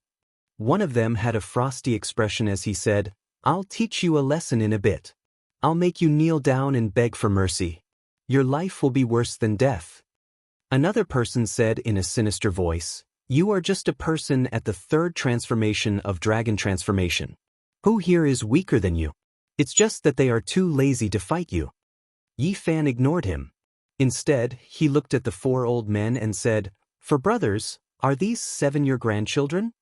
One of them had a frosty expression as he said, I'll teach you a lesson in a bit. I'll make you kneel down and beg for mercy. Your life will be worse than death. Another person said in a sinister voice, you are just a person at the 3rd transformation of dragon transformation. Who here is weaker than you? It's just that they are too lazy to fight you. Yi Fan ignored him. Instead, he looked at the 4 old men and said, for brothers, are these 7 your grandchildren?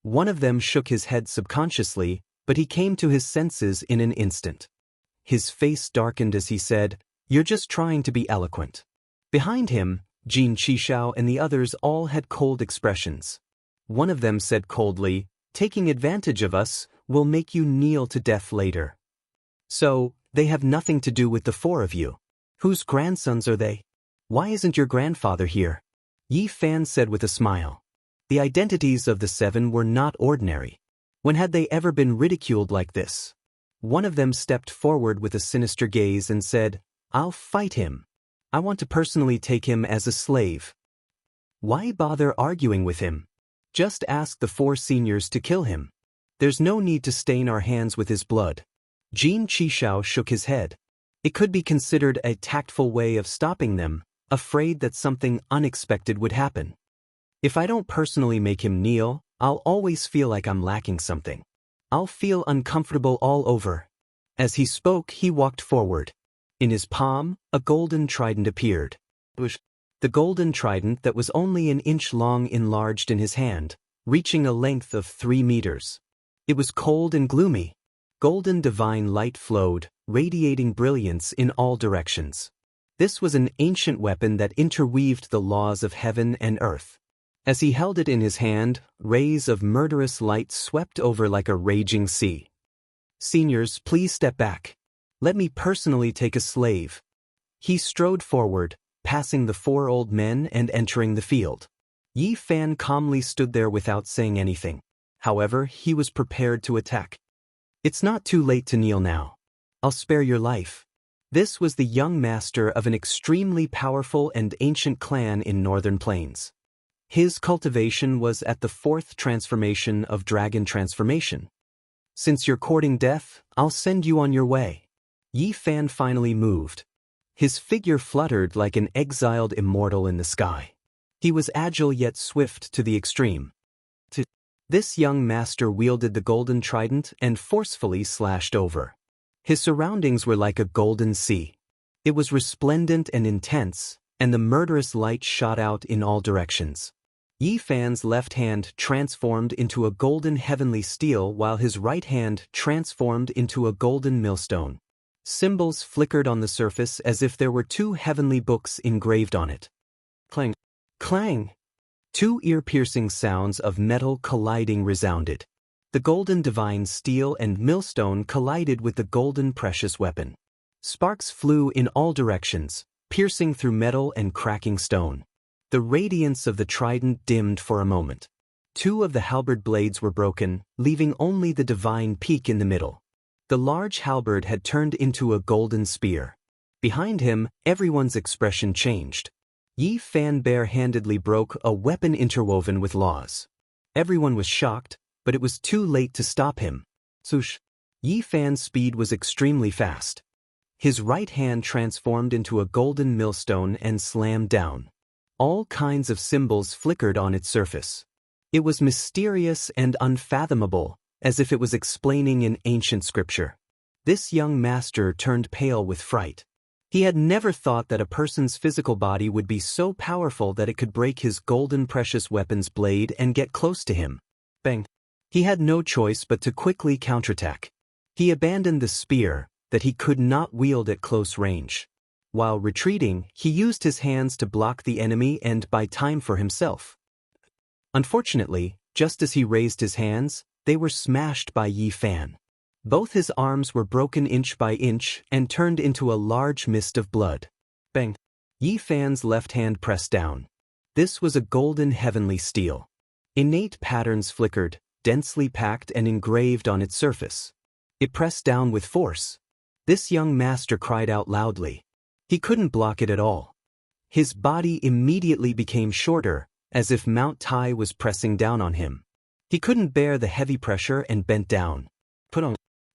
One of them shook his head subconsciously, but he came to his senses in an instant. His face darkened as he said, you're just trying to be eloquent. Behind him, Jin Qixiao and the others all had cold expressions. One of them said coldly, taking advantage of us will make you kneel to death later. So, they have nothing to do with the 4 of you. Whose grandsons are they? Why isn't your grandfather here? Yi Fan said with a smile. The identities of the 7 were not ordinary. When had they ever been ridiculed like this? One of them stepped forward with a sinister gaze and said, I'll fight him. I want to personally take him as a slave. Why bother arguing with him? Just ask the 4 seniors to kill him. There's no need to stain our hands with his blood. Jin Qishao shook his head. It could be considered a tactful way of stopping them, afraid that something unexpected would happen. If I don't personally make him kneel, I'll always feel like I'm lacking something. I'll feel uncomfortable all over. As he spoke, he walked forward. In his palm, a golden trident appeared. The golden trident that was only an inch long enlarged in his hand, reaching a length of 3 meters. It was cold and gloomy. Golden divine light flowed, radiating brilliance in all directions. This was an ancient weapon that interweaved the laws of heaven and earth. As he held it in his hand, rays of murderous light swept over like a raging sea. Seniors, please step back. Let me personally take a slave. He strode forward, passing the 4 old men and entering the field. Yi Fan calmly stood there without saying anything. However, he was prepared to attack. It's not too late to kneel now. I'll spare your life. This was the young master of an extremely powerful and ancient clan in Northern Plains. His cultivation was at the 4th transformation of Dragon Transformation. Since you're courting death, I'll send you on your way. Yi Fan finally moved. His figure fluttered like an exiled immortal in the sky. He was agile yet swift to the extreme. This young master wielded the golden trident and forcefully slashed over. His surroundings were like a golden sea. It was resplendent and intense, and the murderous light shot out in all directions. Yi Fan's left hand transformed into a golden heavenly steel while his right hand transformed into a golden millstone. Symbols flickered on the surface as if there were 2 heavenly books engraved on it. Clang! Clang! 2 ear-piercing sounds of metal colliding resounded. The golden divine steel and millstone collided with the golden precious weapon. Sparks flew in all directions, piercing through metal and cracking stone. The radiance of the trident dimmed for a moment. 2 of the halberd blades were broken, leaving only the divine peak in the middle. The large halberd had turned into a golden spear. Behind him, everyone's expression changed. Yi Fan bare-handedly broke a weapon interwoven with laws. Everyone was shocked, but it was too late to stop him. Swoosh! Yi Fan's speed was extremely fast. His right hand transformed into a golden millstone and slammed down. All kinds of symbols flickered on its surface. It was mysterious and unfathomable, as if it was explaining an ancient scripture. This young master turned pale with fright. He had never thought that a person's physical body would be so powerful that it could break his golden precious weapon's blade and get close to him. Bang! He had no choice but to quickly counterattack. He abandoned the spear that he could not wield at close range. While retreating, he used his hands to block the enemy and buy time for himself. Unfortunately, just as he raised his hands, they were smashed by Yi Fan. Both his arms were broken inch by inch and turned into a large mist of blood. Bang! Yi Fan's left hand pressed down. This was a golden heavenly steel. Innate patterns flickered, densely packed and engraved on its surface. It pressed down with force. This young master cried out loudly. He couldn't block it at all. His body immediately became shorter, as if Mount Tai was pressing down on him. He couldn't bear the heavy pressure and bent down.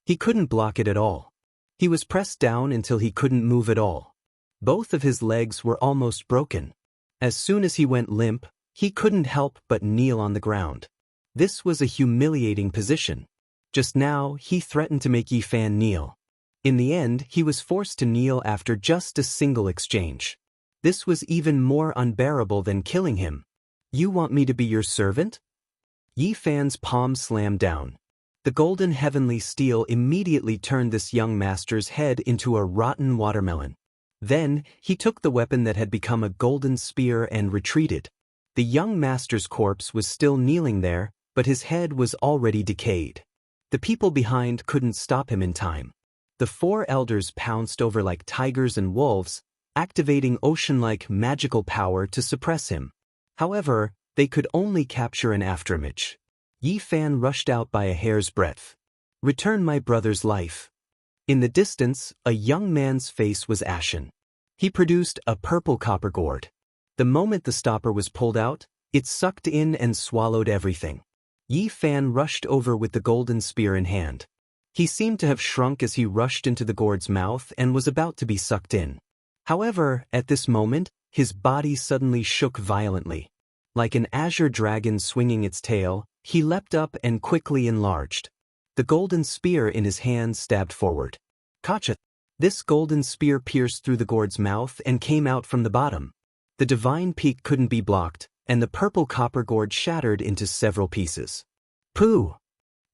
He couldn't block it at all. He was pressed down until he couldn't move at all. Both of his legs were almost broken. As soon as he went limp, he couldn't help but kneel on the ground. This was a humiliating position. Just now, he threatened to make Yi Fan kneel. In the end, he was forced to kneel after just a single exchange. This was even more unbearable than killing him. You want me to be your servant? Yi Fan's palm slammed down. The golden heavenly steel immediately turned this young master's head into a rotten watermelon. Then, he took the weapon that had become a golden spear and retreated. The young master's corpse was still kneeling there, but his head was already decayed. The people behind couldn't stop him in time. The 4 elders pounced over like tigers and wolves, activating ocean-like magical power to suppress him. However, they could only capture an afterimage. Yi Fan rushed out by a hair's breadth. Return my brother's life. In the distance, a young man's face was ashen. He produced a purple copper gourd. The moment the stopper was pulled out, it sucked in and swallowed everything. Yi Fan rushed over with the golden spear in hand. He seemed to have shrunk as he rushed into the gourd's mouth and was about to be sucked in. However, at this moment, his body suddenly shook violently. Like an azure dragon swinging its tail, he leapt up and quickly enlarged. The golden spear in his hand stabbed forward. Gotcha! This golden spear pierced through the gourd's mouth and came out from the bottom. The divine peak couldn't be blocked, and the purple copper gourd shattered into several pieces. Pooh!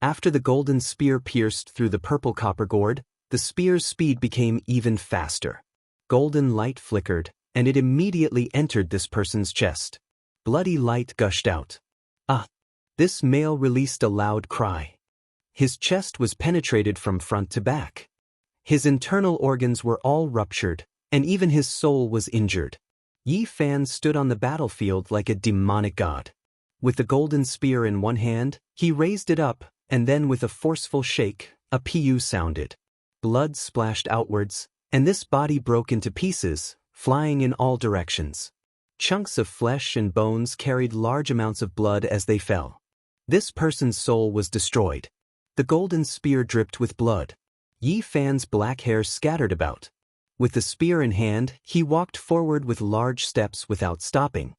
After the golden spear pierced through the purple copper gourd, the spear's speed became even faster. Golden light flickered, and it immediately entered this person's chest. Bloody light gushed out. Ah! This male released a loud cry. His chest was penetrated from front to back. His internal organs were all ruptured, and even his soul was injured. Yi Fan stood on the battlefield like a demonic god. With the golden spear in one hand, he raised it up, and then with a forceful shake, a PU sounded. Blood splashed outwards, and this body broke into pieces, flying in all directions. Chunks of flesh and bones carried large amounts of blood as they fell. This person's soul was destroyed. The golden spear dripped with blood. Yi Fan's black hair scattered about. With the spear in hand, he walked forward with large steps without stopping.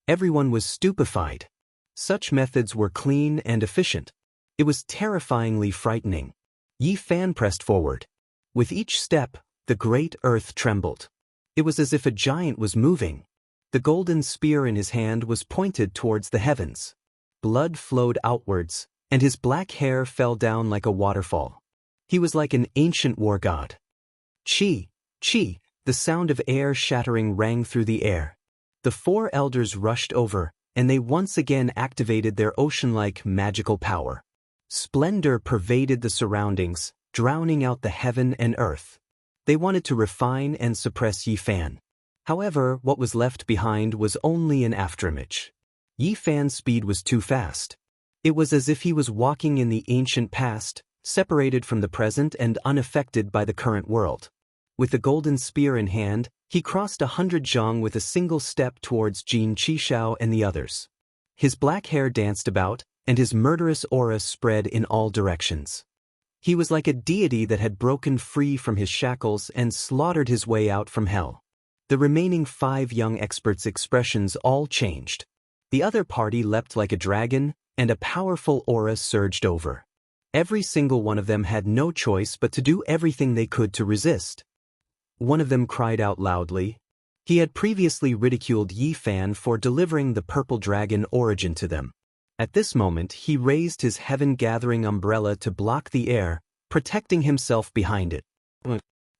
Everyone was stupefied. Such methods were clean and efficient. It was terrifyingly frightening. Yi Fan pressed forward. With each step, the great earth trembled. It was as if a giant was moving. The golden spear in his hand was pointed towards the heavens. Blood flowed outwards, and his black hair fell down like a waterfall. He was like an ancient war god. Chi, chi, the sound of air shattering rang through the air. The four elders rushed over, and they once again activated their ocean-like magical power. Splendor pervaded the surroundings, drowning out the heaven and earth. They wanted to refine and suppress Yi Fan. However, what was left behind was only an afterimage. Yi Fan's speed was too fast. It was as if he was walking in the ancient past, separated from the present and unaffected by the current world. With the golden spear in hand, he crossed 100 zhang with a single step towards Jin Qishao and the others. His black hair danced about, and his murderous aura spread in all directions. He was like a deity that had broken free from his shackles and slaughtered his way out from hell. The remaining 5 young experts' expressions all changed. The other party leapt like a dragon, and a powerful aura surged over. Every single one of them had no choice but to do everything they could to resist. One of them cried out loudly. He had previously ridiculed Yi Fan for delivering the purple dragon origin to them. At this moment he raised his heaven-gathering umbrella to block the air, protecting himself behind it.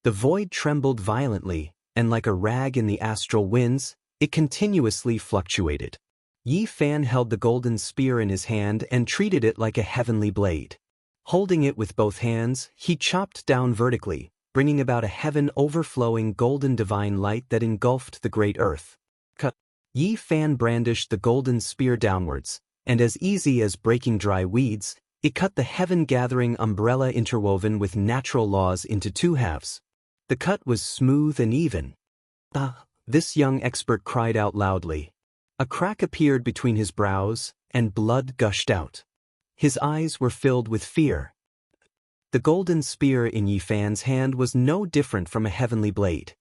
The void trembled violently, and like a rag in the astral winds, it continuously fluctuated. Yi Fan held the golden spear in his hand and treated it like a heavenly blade. Holding it with both hands, he chopped down vertically, bringing about a heaven-overflowing golden divine light that engulfed the great earth. Yi Fan brandished the golden spear downwards, and as easy as breaking dry weeds, it cut the heaven-gathering umbrella interwoven with natural laws into 2 halves. The cut was smooth and even. This young expert cried out loudly. A crack appeared between his brows, and blood gushed out. His eyes were filled with fear. The golden spear in Yi Fan's hand was no different from a heavenly blade.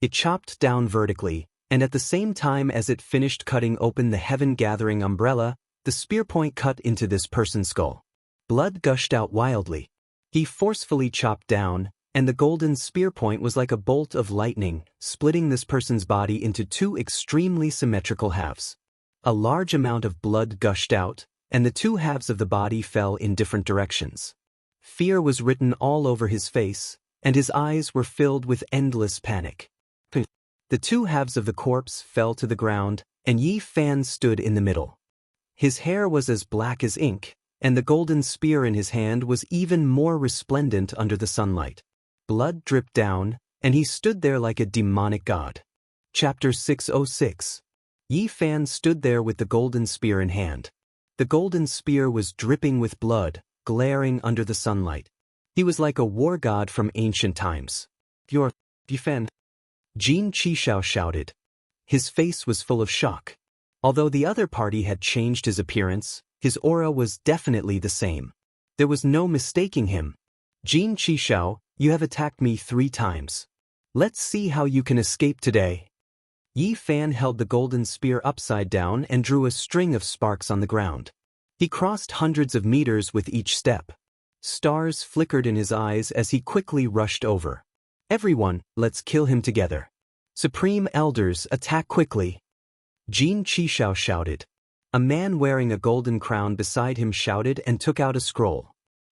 It chopped down vertically, and at the same time as it finished cutting open the heaven-gathering umbrella, the spear point cut into this person's skull. Blood gushed out wildly. He forcefully chopped down, and the golden spear point was like a bolt of lightning, splitting this person's body into 2 extremely symmetrical halves. A large amount of blood gushed out, and the 2 halves of the body fell in different directions. Fear was written all over his face, and his eyes were filled with endless panic. The 2 halves of the corpse fell to the ground, and Yi Fan stood in the middle. His hair was as black as ink, and the golden spear in his hand was even more resplendent under the sunlight. Blood dripped down, and he stood there like a demonic god. Chapter 606. Yi Fan stood there with the golden spear in hand. The golden spear was dripping with blood, glaring under the sunlight. He was like a war god from ancient times. Your defend. Jin Qishao shouted. His face was full of shock. Although the other party had changed his appearance, his aura was definitely the same. There was no mistaking him. Jin Qishao, you have attacked me 3 times. Let's see how you can escape today. Yi Fan held the golden spear upside down and drew a string of sparks on the ground. He crossed hundreds of meters with each step. Stars flickered in his eyes as he quickly rushed over. Everyone, let's kill him together. Supreme Elders, attack quickly. Jin Qishao shouted. A man wearing a golden crown beside him shouted and took out a scroll.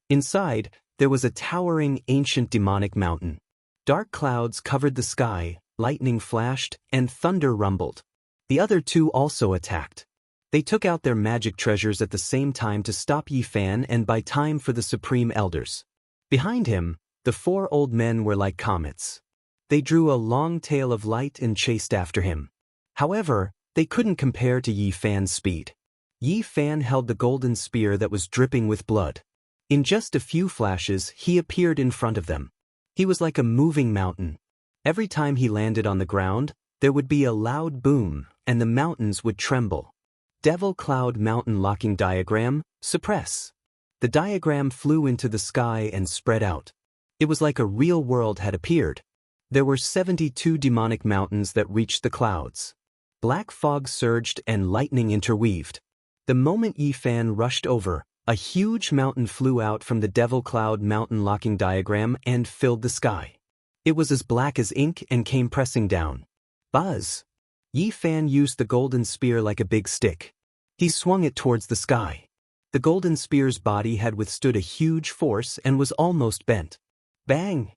Inside, there was a towering ancient demonic mountain. Dark clouds covered the sky, lightning flashed, and thunder rumbled. The other 2 also attacked. They took out their magic treasures at the same time to stop Yi Fan and buy time for the Supreme Elders. Behind him, the 4 old men were like comets. They drew a long tail of light and chased after him. However, they couldn't compare to Yi Fan's speed. Yi Fan held the golden spear that was dripping with blood. In just a few flashes, he appeared in front of them. He was like a moving mountain. Every time he landed on the ground, there would be a loud boom, and the mountains would tremble. Devil Cloud Mountain Locking Diagram, suppress. The diagram flew into the sky and spread out. It was like a real world had appeared. There were 72 demonic mountains that reached the clouds. Black fog surged and lightning interweaved. The moment Yi Fan rushed over, a huge mountain flew out from the Devil Cloud Mountain Locking Diagram and filled the sky. It was as black as ink and came pressing down. Buzz! Yi Fan used the golden spear like a big stick. He swung it towards the sky. The golden spear's body had withstood a huge force and was almost bent. Bang!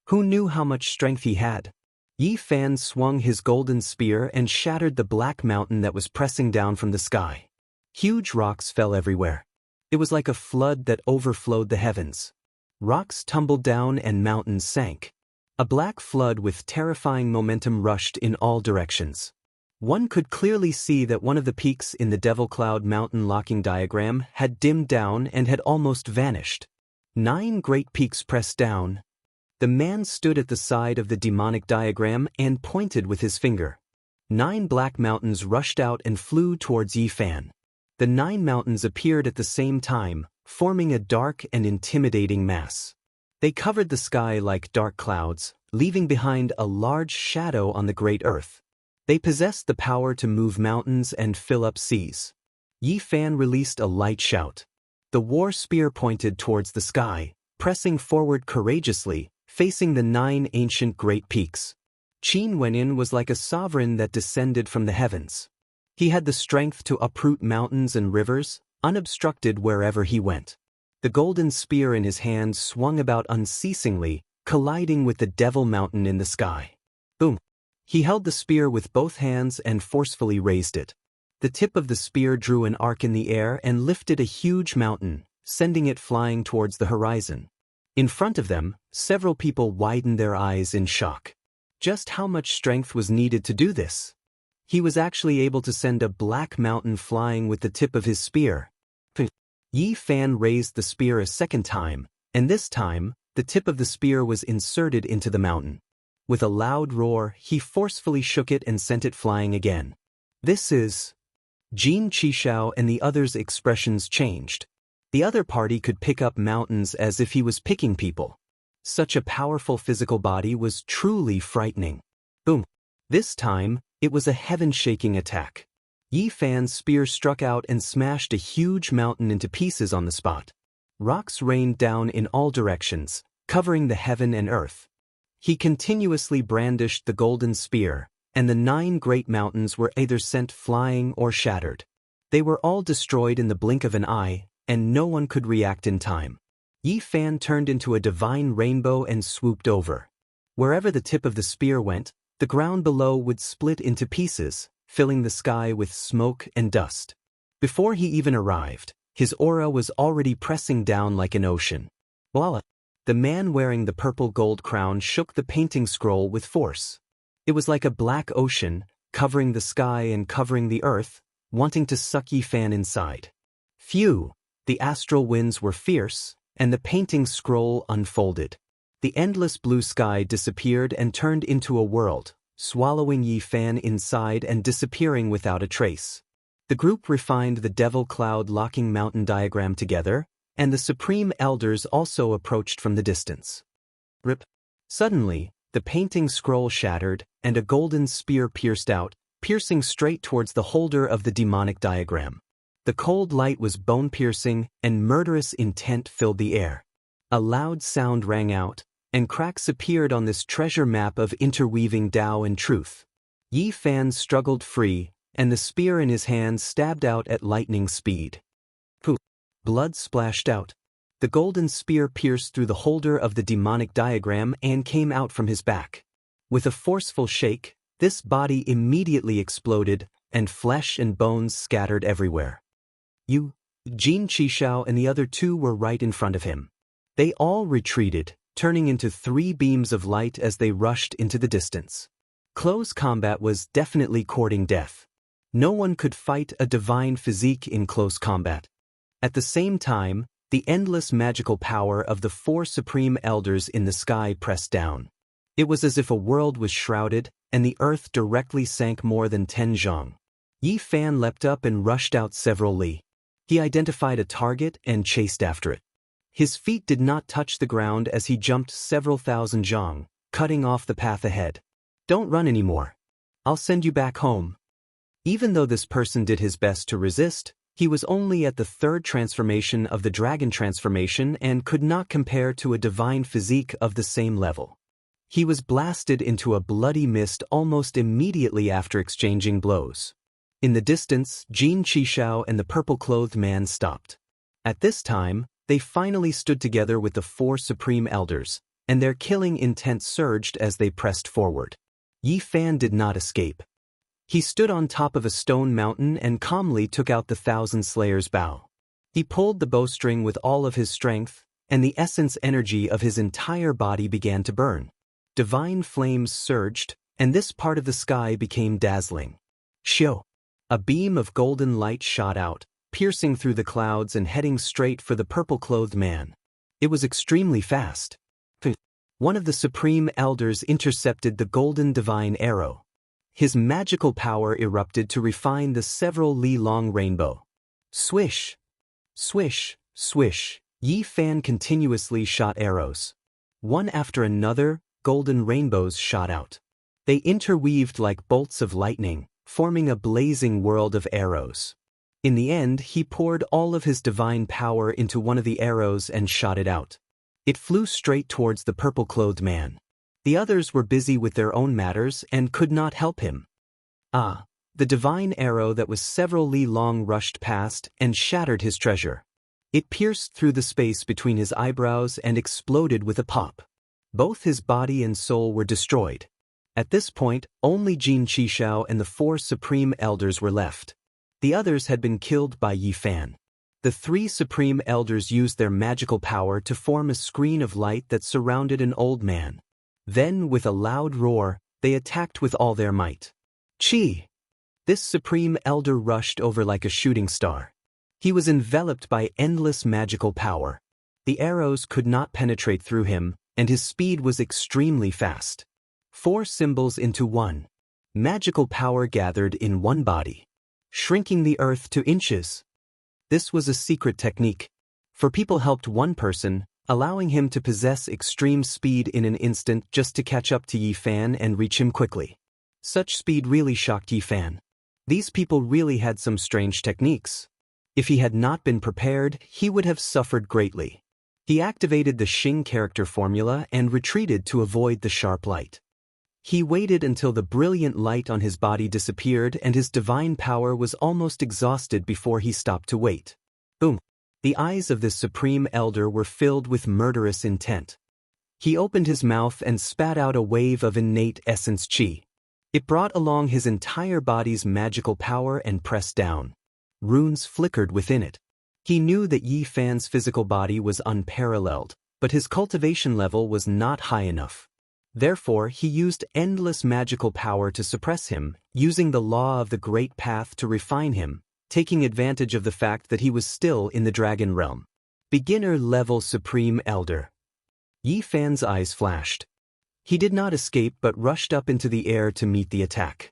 Who knew how much strength he had? Yi Fan swung his golden spear and shattered the black mountain that was pressing down from the sky. Huge rocks fell everywhere. It was like a flood that overflowed the heavens. Rocks tumbled down and mountains sank. A black flood with terrifying momentum rushed in all directions. One could clearly see that one of the peaks in the Devil Cloud Mountain Locking Diagram had dimmed down and had almost vanished. 9 great peaks pressed down. The man stood at the side of the demonic diagram and pointed with his finger. 9 black mountains rushed out and flew towards Yi Fan. The 9 mountains appeared at the same time, forming a dark and intimidating mass. They covered the sky like dark clouds, leaving behind a large shadow on the great earth. They possessed the power to move mountains and fill up seas. Yi Fan released a light shout. The war spear pointed towards the sky, pressing forward courageously, facing the 9 ancient great peaks. Qin Wenin was like a sovereign that descended from the heavens. He had the strength to uproot mountains and rivers, unobstructed wherever he went. The golden spear in his hand swung about unceasingly, colliding with the Devil Mountain in the sky. Boom! He held the spear with both hands and forcefully raised it. The tip of the spear drew an arc in the air and lifted a huge mountain, sending it flying towards the horizon. In front of them, several people widened their eyes in shock. Just how much strength was needed to do this? He was actually able to send a black mountain flying with the tip of his spear. Yi Fan raised the spear a second time, and this time, the tip of the spear was inserted into the mountain. With a loud roar, he forcefully shook it and sent it flying again. This is... Jin Qishao and the others' expressions changed. The other party could pick up mountains as if he was picking people. Such a powerful physical body was truly frightening. Boom! This time, it was a heaven-shaking attack. Yi Fan's spear struck out and smashed a huge mountain into pieces on the spot. Rocks rained down in all directions, covering the heaven and earth. He continuously brandished the golden spear, and the 9 great mountains were either sent flying or shattered. They were all destroyed in the blink of an eye, and no one could react in time. Yi Fan turned into a divine rainbow and swooped over. Wherever the tip of the spear went, the ground below would split into pieces, filling the sky with smoke and dust. Before he even arrived, his aura was already pressing down like an ocean. Voila! The man wearing the purple gold crown shook the painting scroll with force. It was like a black ocean, covering the sky and covering the earth, wanting to suck Yi Fan inside. Phew! The astral winds were fierce, and the painting scroll unfolded. The endless blue sky disappeared and turned into a world, swallowing Yi Fan inside and disappearing without a trace. The group refined the Devil Cloud locking mountain diagram together, and the Supreme Elders also approached from the distance. Rip. Suddenly, the painting scroll shattered, and a golden spear pierced out, piercing straight towards the holder of the demonic diagram. The cold light was bone-piercing, and murderous intent filled the air. A loud sound rang out, and cracks appeared on this treasure map of interweaving Tao and truth. Yi Fan struggled free, and the spear in his hand stabbed out at lightning speed. Poof! Blood splashed out. The golden spear pierced through the holder of the demonic diagram and came out from his back. With a forceful shake, this body immediately exploded, and flesh and bones scattered everywhere. Jin Qishao and the other two were right in front of him. They all retreated, turning into 3 beams of light as they rushed into the distance. Close combat was definitely courting death. No one could fight a divine physique in close combat. At the same time, the endless magical power of the 4 Supreme Elders in the sky pressed down. It was as if a world was shrouded, and the earth directly sank more than 10 zhang. Yi Fan leapt up and rushed out several li. He identified a target and chased after it. His feet did not touch the ground as he jumped several thousand zhang, cutting off the path ahead. Don't run anymore. I'll send you back home. Even though this person did his best to resist, he was only at the 3rd transformation of the dragon transformation and could not compare to a divine physique of the same level. He was blasted into a bloody mist almost immediately after exchanging blows. In the distance, Jin Qishao and the purple-clothed man stopped. At this time, they finally stood together with the 4 Supreme Elders, and their killing intent surged as they pressed forward. Yi Fan did not escape. He stood on top of a stone mountain and calmly took out the 1,000 Slayers' bow. He pulled the bowstring with all of his strength, and the essence energy of his entire body began to burn. Divine flames surged, and this part of the sky became dazzling. Shio! A beam of golden light shot out, piercing through the clouds and heading straight for the purple-clothed man. It was extremely fast. One of the Supreme Elders intercepted the golden divine arrow. His magical power erupted to refine the several li-long rainbow. Swish! Swish! Swish! Yi Fan continuously shot arrows. One after another, golden rainbows shot out. They interweaved like bolts of lightning, forming a blazing world of arrows. In the end, he poured all of his divine power into one of the arrows and shot it out. It flew straight towards the purple-clothed man. The others were busy with their own matters and could not help him. The divine arrow that was several li long rushed past and shattered his treasure. It pierced through the space between his eyebrows and exploded with a pop. Both his body and soul were destroyed. At this point, only Jin Qishao and the 4 Supreme Elders were left. The others had been killed by Yi Fan. The 3 Supreme Elders used their magical power to form a screen of light that surrounded an old man. Then, with a loud roar, they attacked with all their might. Chi! This Supreme Elder rushed over like a shooting star. He was enveloped by endless magical power. The arrows could not penetrate through him, and his speed was extremely fast. 4 symbols into one. Magical power gathered in one body, shrinking the earth to inches. This was a secret technique. For people helped one person, allowing him to possess extreme speed in an instant just to catch up to Yi Fan and reach him quickly. Such speed really shocked Yi Fan. These people really had some strange techniques. If he had not been prepared, he would have suffered greatly. He activated the Xing character formula and retreated to avoid the sharp light. He waited until the brilliant light on his body disappeared and his divine power was almost exhausted before he stopped to wait. Boom! The eyes of this Supreme Elder were filled with murderous intent. He opened his mouth and spat out a wave of innate essence chi. It brought along his entire body's magical power and pressed down. Runes flickered within it. He knew that Yi Fan's physical body was unparalleled, but his cultivation level was not high enough. Therefore, he used endless magical power to suppress him, using the law of the Great Path to refine him, taking advantage of the fact that he was still in the dragon realm. Beginner-level Supreme Elder. Yi Fan's eyes flashed. He did not escape but rushed up into the air to meet the attack.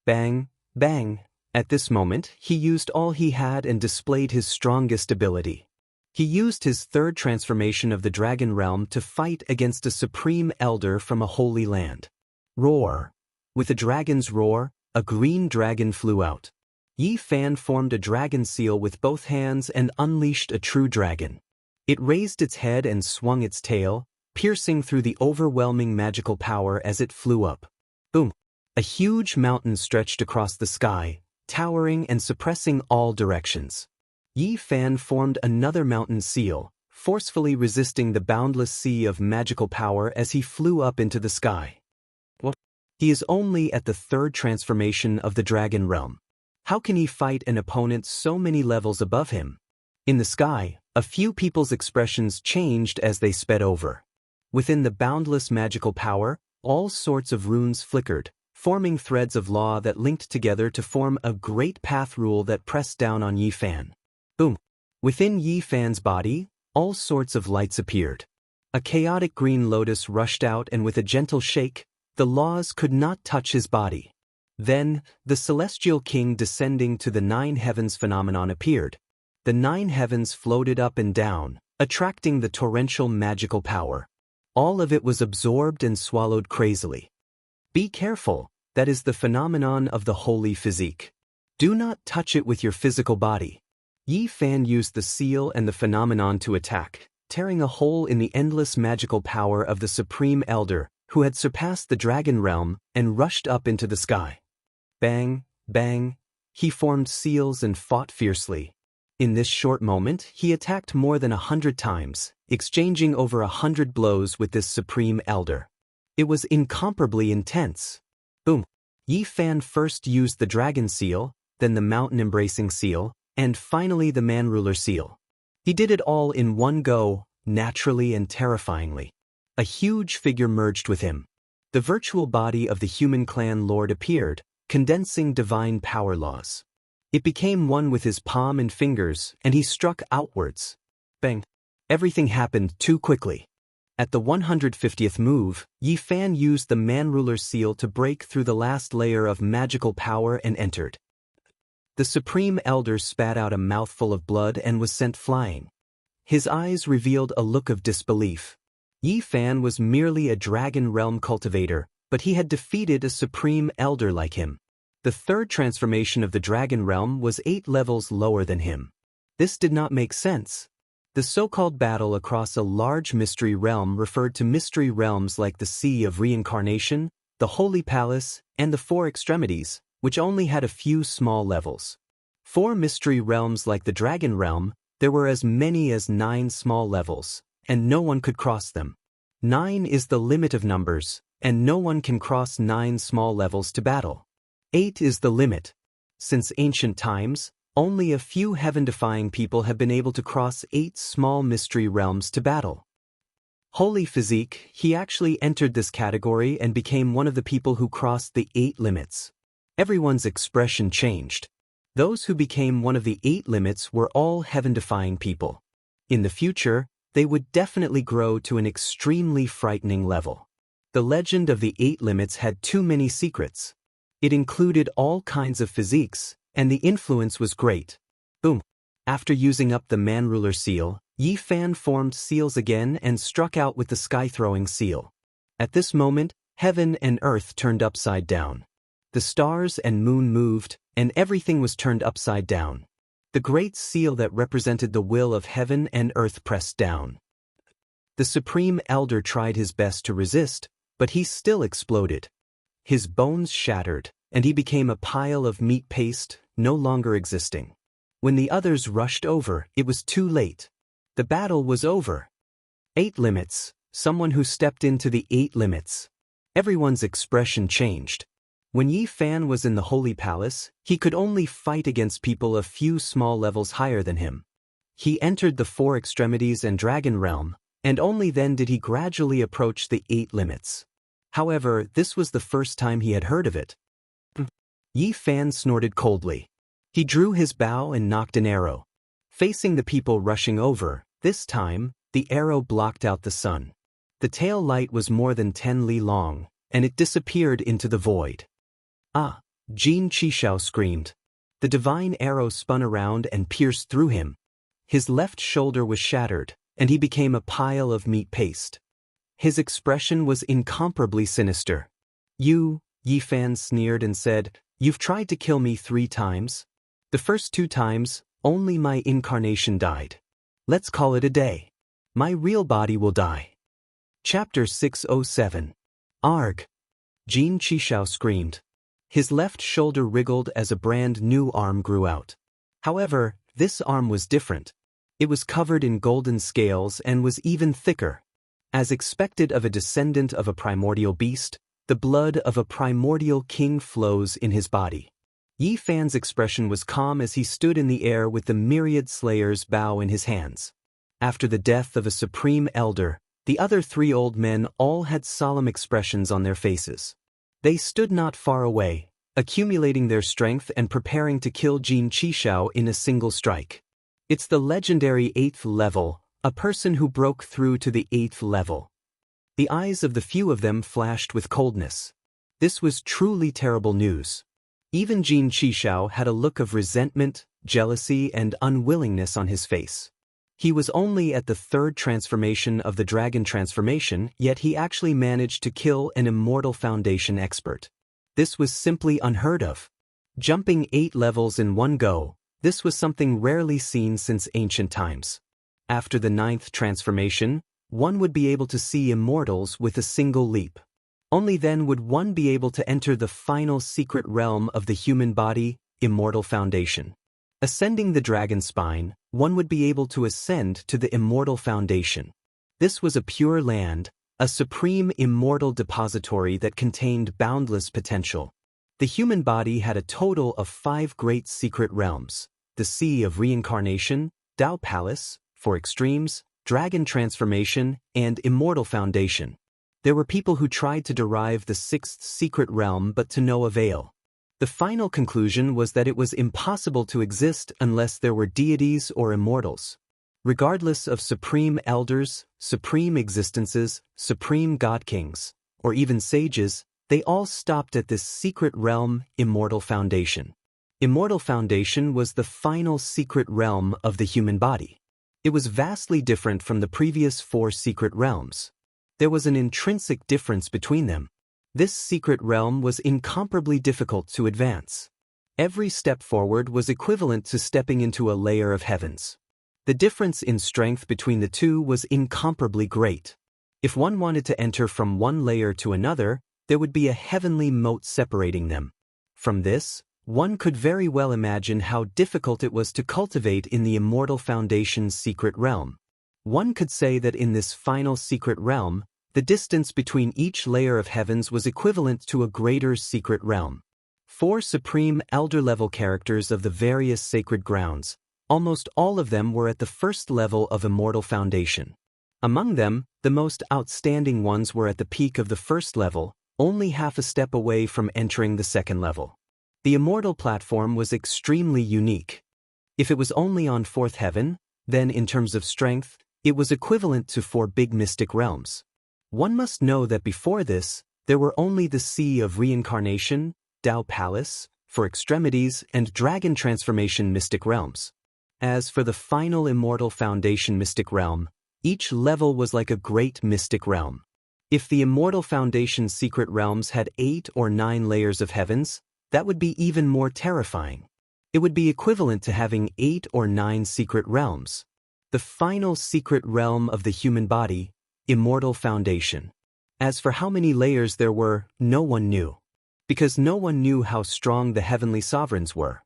Bang, bang. At this moment, he used all he had and displayed his strongest ability. He used his third transformation of the Dragon Realm to fight against a Supreme Elder from a holy land. Roar. With a dragon's roar, a green dragon flew out. Yi Fan formed a dragon seal with both hands and unleashed a true dragon. It raised its head and swung its tail, piercing through the overwhelming magical power as it flew up. Boom! A huge mountain stretched across the sky, towering and suppressing all directions. Yi Fan formed another mountain seal, forcefully resisting the boundless sea of magical power as he flew up into the sky. What? He is only at the third transformation of the Dragon Realm. How can he fight an opponent so many levels above him? In the sky, a few people's expressions changed as they sped over. Within the boundless magical power, all sorts of runes flickered, forming threads of law that linked together to form a great path rule that pressed down on Yi Fan. Boom! Within Yi Fan's body, all sorts of lights appeared. A chaotic green lotus rushed out, and with a gentle shake, the laws could not touch his body. Then, the celestial king descending to the nine heavens phenomenon appeared. The nine heavens floated up and down, attracting the torrential magical power. All of it was absorbed and swallowed crazily. Be careful, that is the phenomenon of the holy physique. Do not touch it with your physical body. Yi Fan used the seal and the phenomenon to attack, tearing a hole in the endless magical power of the Supreme Elder, who had surpassed the Dragon Realm and rushed up into the sky. Bang, bang. He formed seals and fought fiercely. In this short moment, he attacked more than 100 times, exchanging over 100 blows with this Supreme Elder. It was incomparably intense. Boom! Yi Fan first used the Dragon Seal, then the Mountain Embracing Seal, and finally the Man Ruler Seal. He did it all in one go, naturally and terrifyingly. A huge figure merged with him. The virtual body of the human clan lord appeared, condensing divine power laws. It became one with his palm and fingers, and he struck outwards. Bang! Everything happened too quickly. At the 150th move, Yi Fan used the Man Ruler Seal to break through the last layer of magical power and entered. The Supreme Elder spat out a mouthful of blood and was sent flying. His eyes revealed a look of disbelief. Yi Fan was merely a Dragon Realm cultivator, but he had defeated a Supreme Elder like him. The third transformation of the Dragon Realm was 8 levels lower than him. This did not make sense. The so-called battle across a large mystery realm referred to mystery realms like the Sea of Reincarnation, the Holy Palace, and the Four Extremities, which only had a few small levels. 4 mystery realms like the Dragon Realm, there were as many as 9 small levels, and no one could cross them. 9 is the limit of numbers, and no one can cross 9 small levels to battle. 8 is the limit. Since ancient times, only a few heaven-defying people have been able to cross 8 small mystery realms to battle. Holy Physique, he actually entered this category and became one of the people who crossed the 8 limits. Everyone's expression changed. Those who became one of the 8 limits were all heaven-defying people. In the future, they would definitely grow to an extremely frightening level. The legend of the 8 limits had too many secrets. It included all kinds of physiques, and the influence was great. Boom! After using up the Man Ruler Seal, Yi Fan formed seals again and struck out with the Sky-Throwing Seal. At this moment, heaven and earth turned upside down. The stars and moon moved, and everything was turned upside down. The great seal that represented the will of heaven and earth pressed down. The Supreme Elder tried his best to resist, but he still exploded. His bones shattered, and he became a pile of meat paste, no longer existing. When the others rushed over, it was too late. The battle was over. 8 limits, someone who stepped into the 8 limits. Everyone's expression changed. When Yi Fan was in the Holy Palace, he could only fight against people a few small levels higher than him. He entered the Four Extremities and Dragon Realm, and only then did he gradually approach the 8 limits. However, this was the first time he had heard of it. Yi Fan snorted coldly. He drew his bow and nocked an arrow. Facing the people rushing over, This time, the arrow blocked out the sun. The tail light was more than 10 li long, and it disappeared into the void. Ah! Jin Qishao screamed. The divine arrow spun around and pierced through him. His left shoulder was shattered, and he became a pile of meat paste. His expression was incomparably sinister. "You," Yi Fan sneered and said, "you've tried to kill me 3 times? The first 2 times, only my incarnation died. Let's call it a day. My real body will die." Chapter 607. Arg! Jin Qishao screamed. His left shoulder wriggled as a brand new arm grew out. However, this arm was different. It was covered in golden scales and was even thicker. As expected of a descendant of a primordial beast, the blood of a primordial king flows in his body. Yi Fan's expression was calm as he stood in the air with the myriad slayers' bow in his hands. After the death of a supreme elder, the other 3 old men all had solemn expressions on their faces. They stood not far away, accumulating their strength and preparing to kill Jin Qishao in a single strike. It's the legendary 8th level, a person who broke through to the 8th level. The eyes of the few of them flashed with coldness. This was truly terrible news. Even Jin Qishao had a look of resentment, jealousy, and unwillingness on his face. He was only at the 3rd transformation of the dragon transformation, yet he actually managed to kill an Immortal Foundation expert. This was simply unheard of. Jumping 8 levels in one go, this was something rarely seen since ancient times. After the 9th transformation, one would be able to see immortals with a single leap. Only then would one be able to enter the final secret realm of the human body, Immortal Foundation. Ascending the dragon spine, one would be able to ascend to the Immortal Foundation. This was a pure land, a supreme immortal depository that contained boundless potential. The human body had a total of 5 great secret realms: the Sea of Reincarnation, Tao Palace, for extremes, Dragon Transformation, and Immortal Foundation. There were people who tried to derive the 6th secret realm but to no avail. The final conclusion was that it was impossible to exist unless there were deities or immortals. Regardless of supreme elders, supreme existences, supreme god kings, or even sages, they all stopped at this secret realm, Immortal Foundation. Immortal Foundation was the final secret realm of the human body. It was vastly different from the previous 4 secret realms. There was an intrinsic difference between them. This secret realm was incomparably difficult to advance. Every step forward was equivalent to stepping into a layer of heavens. The difference in strength between the two was incomparably great. If one wanted to enter from one layer to another, there would be a heavenly moat separating them. From this, one could very well imagine how difficult it was to cultivate in the Immortal Foundation's secret realm. One could say that in this final secret realm, the distance between each layer of heavens was equivalent to a greater secret realm. 4 supreme elder-level characters of the various sacred grounds, almost all of them were at the 1st level of Immortal Foundation. Among them, the most outstanding ones were at the peak of the 1st level, only half a step away from entering the 2nd level. The Immortal platform was extremely unique. If it was only on 4th heaven, then in terms of strength, it was equivalent to 4 big mystic realms. One must know that before this, there were only the Sea of Reincarnation, Tao Palace, for extremities, and Dragon Transformation mystic realms. As for the final Immortal Foundation mystic realm, each level was like a great mystic realm. If the Immortal Foundation secret realms had 8 or 9 layers of heavens, that would be even more terrifying. It would be equivalent to having 8 or 9 secret realms. The final secret realm of the human body, Immortal Foundation. As for how many layers there were, no one knew. Because no one knew how strong the heavenly sovereigns were.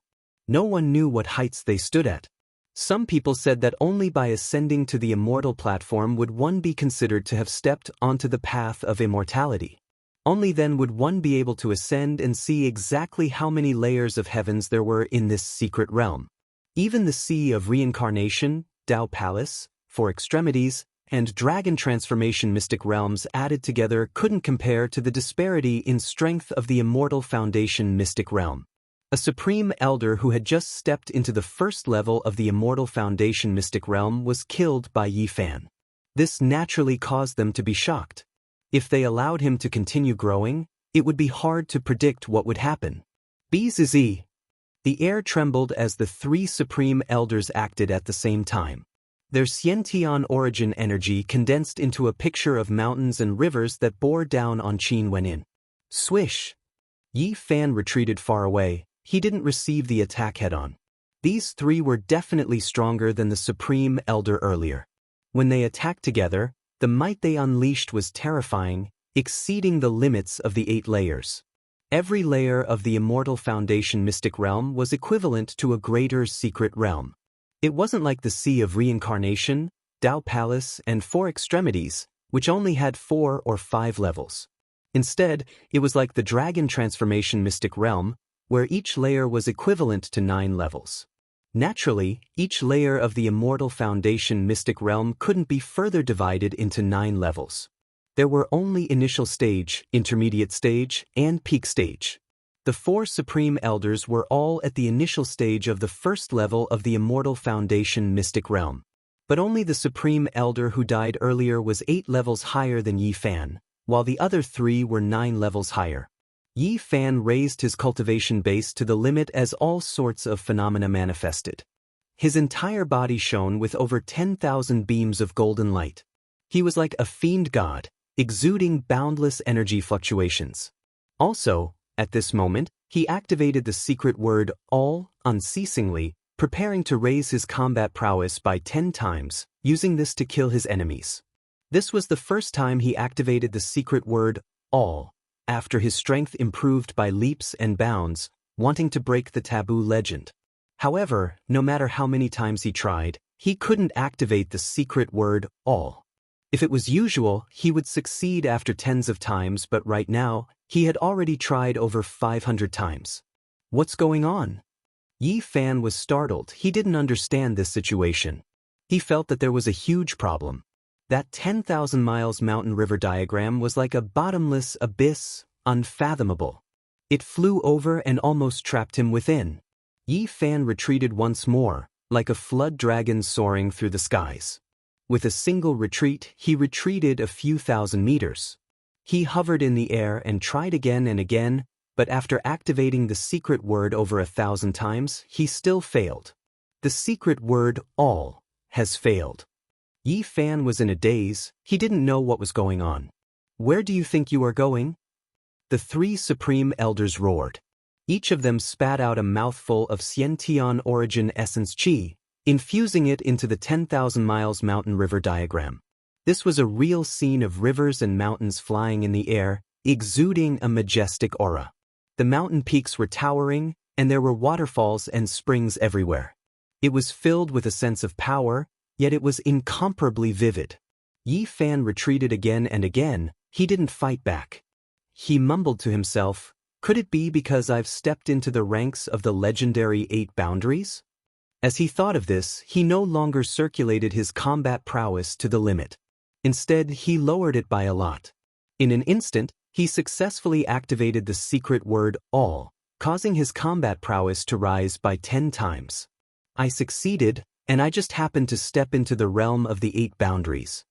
No one knew what heights they stood at. Some people said that only by ascending to the Immortal platform would one be considered to have stepped onto the path of immortality. Only then would one be able to ascend and see exactly how many layers of heavens there were in this secret realm. Even the Sea of Reincarnation, Tao Palace, for extremities, and Dragon Transformation mystic realms added together couldn't compare to the disparity in strength of the Immortal Foundation mystic realm. A supreme elder who had just stepped into the first level of the Immortal Foundation mystic realm was killed by Yi Fan. This naturally caused them to be shocked. If they allowed him to continue growing, it would be hard to predict what would happen. Bzzz. The air trembled as the three supreme elders acted at the same time. Their Xiantian origin energy condensed into a picture of mountains and rivers that bore down on Qin Wenin. Swish! Yi Fan retreated far away. He didn't receive the attack head-on. These three were definitely stronger than the Supreme Elder earlier. When they attacked together, the might they unleashed was terrifying, exceeding the limits of the 8 layers. Every layer of the Immortal Foundation mystic realm was equivalent to a greater secret realm. It wasn't like the Sea of Reincarnation, Dao Palace, and 4 Extremities, which only had 4 or 5 levels. Instead, it was like the Dragon Transformation mystic realm, where each layer was equivalent to 9 levels. Naturally, each layer of the Immortal Foundation mystic realm couldn't be further divided into 9 levels. There were only initial stage, intermediate stage, and peak stage. The 4 Supreme Elders were all at the initial stage of the first level of the Immortal Foundation mystic realm. But only the Supreme Elder who died earlier was 8 levels higher than Yi Fan, while the other 3 were 9 levels higher. Yi Fan raised his cultivation base to the limit as all sorts of phenomena manifested. His entire body shone with over 10,000 beams of golden light. He was like a fiend god, exuding boundless energy fluctuations. Also, at this moment, he activated the secret word all unceasingly, preparing to raise his combat prowess by 10 times, using this to kill his enemies. This was the first time he activated the secret word all, after his strength improved by leaps and bounds, wanting to break the taboo legend. However, no matter how many times he tried, he couldn't activate the secret word all. If it was usual, he would succeed after tens of times, but right now, he had already tried over 500 times. What's going on? Yi Fan was startled. He didn't understand this situation. He felt that there was a huge problem. That 10,000 miles mountain river diagram was like a bottomless abyss, unfathomable. It flew over and almost trapped him within. Yi Fan retreated once more, like a flood dragon soaring through the skies. With a single retreat, he retreated a few thousand meters. He hovered in the air and tried again and again, but after activating the secret word over 1,000 times, he still failed. The secret word all has failed. Yi Fan was in a daze. He didn't know what was going on. Where do you think you are going? The 3 Supreme Elders roared. Each of them spat out a mouthful of Xiantian origin essence qi, infusing it into the 10,000 miles mountain river diagram. This was a real scene of rivers and mountains flying in the air, exuding a majestic aura. The mountain peaks were towering, and there were waterfalls and springs everywhere. It was filled with a sense of power, yet it was incomparably vivid. Yi Fan retreated again and again. He didn't fight back. He mumbled to himself, could it be because I've stepped into the ranks of the legendary 8 boundaries? As he thought of this, he no longer circulated his combat prowess to the limit. Instead, he lowered it by a lot. In an instant, he successfully activated the secret word all, causing his combat prowess to rise by 10 times. I succeeded, and I just happened to step into the realm of the 8 boundaries.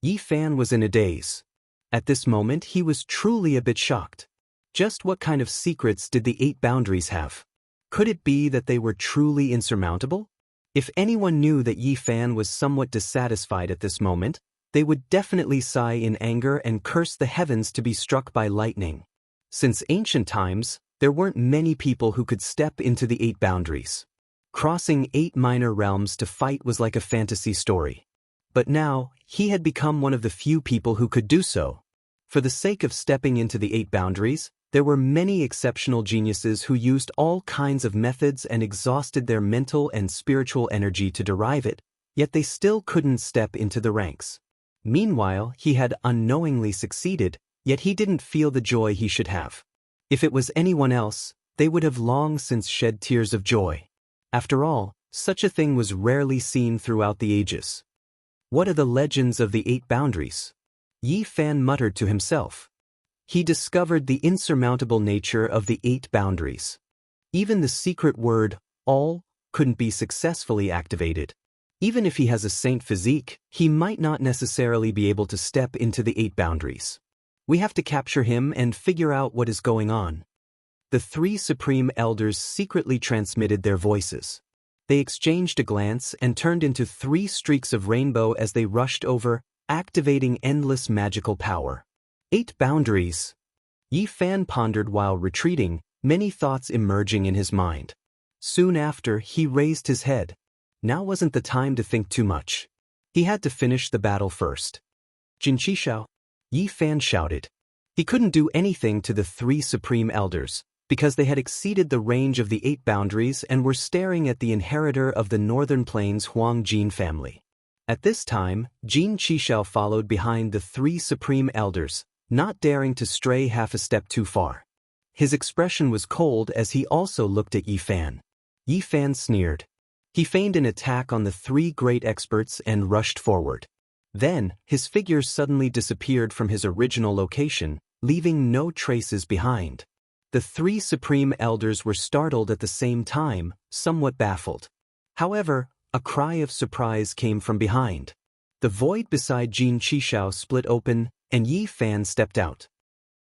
Yi Fan was in a daze. At this moment, he was truly a bit shocked. Just what kind of secrets did the 8 boundaries have? Could it be that they were truly insurmountable? If anyone knew that Yi Fan was somewhat dissatisfied at this moment, they would definitely sigh in anger and curse the heavens to be struck by lightning. Since ancient times, there weren't many people who could step into the 8 boundaries. Crossing 8 minor realms to fight was like a fantasy story. But now, he had become one of the few people who could do so. For the sake of stepping into the 8 boundaries, there were many exceptional geniuses who used all kinds of methods and exhausted their mental and spiritual energy to derive it, yet they still couldn't step into the ranks. Meanwhile, he had unknowingly succeeded, yet he didn't feel the joy he should have. If it was anyone else, they would have long since shed tears of joy. After all, such a thing was rarely seen throughout the ages. What are the legends of the 8 boundaries? Yi Fan muttered to himself. He discovered the insurmountable nature of the 8 boundaries. Even the secret word, all, couldn't be successfully activated. Even if he has a saint physique, he might not necessarily be able to step into the 8 boundaries. We have to capture him and figure out what is going on. The 3 supreme elders secretly transmitted their voices. They exchanged a glance and turned into 3 streaks of rainbow as they rushed over, activating endless magical power. 8 boundaries. Yi Fan pondered while retreating, many thoughts emerging in his mind. Soon after, he raised his head. Now wasn't the time to think too much. He had to finish the battle first. Jinqishao, Yi Fan shouted. He couldn't do anything to the 3 supreme elders, because they had exceeded the range of the 8 boundaries and were staring at the inheritor of the Northern Plains Huang Jin family. At this time, Jin Qishao followed behind the 3 supreme elders, not daring to stray half a step too far. His expression was cold as he also looked at Yi Fan. Yi Fan sneered. He feigned an attack on the 3 great experts and rushed forward. Then, his figure suddenly disappeared from his original location, leaving no traces behind. The 3 supreme elders were startled at the same time, somewhat baffled. However, a cry of surprise came from behind. The void beside Jin Qishao split open, and Yi Fan stepped out.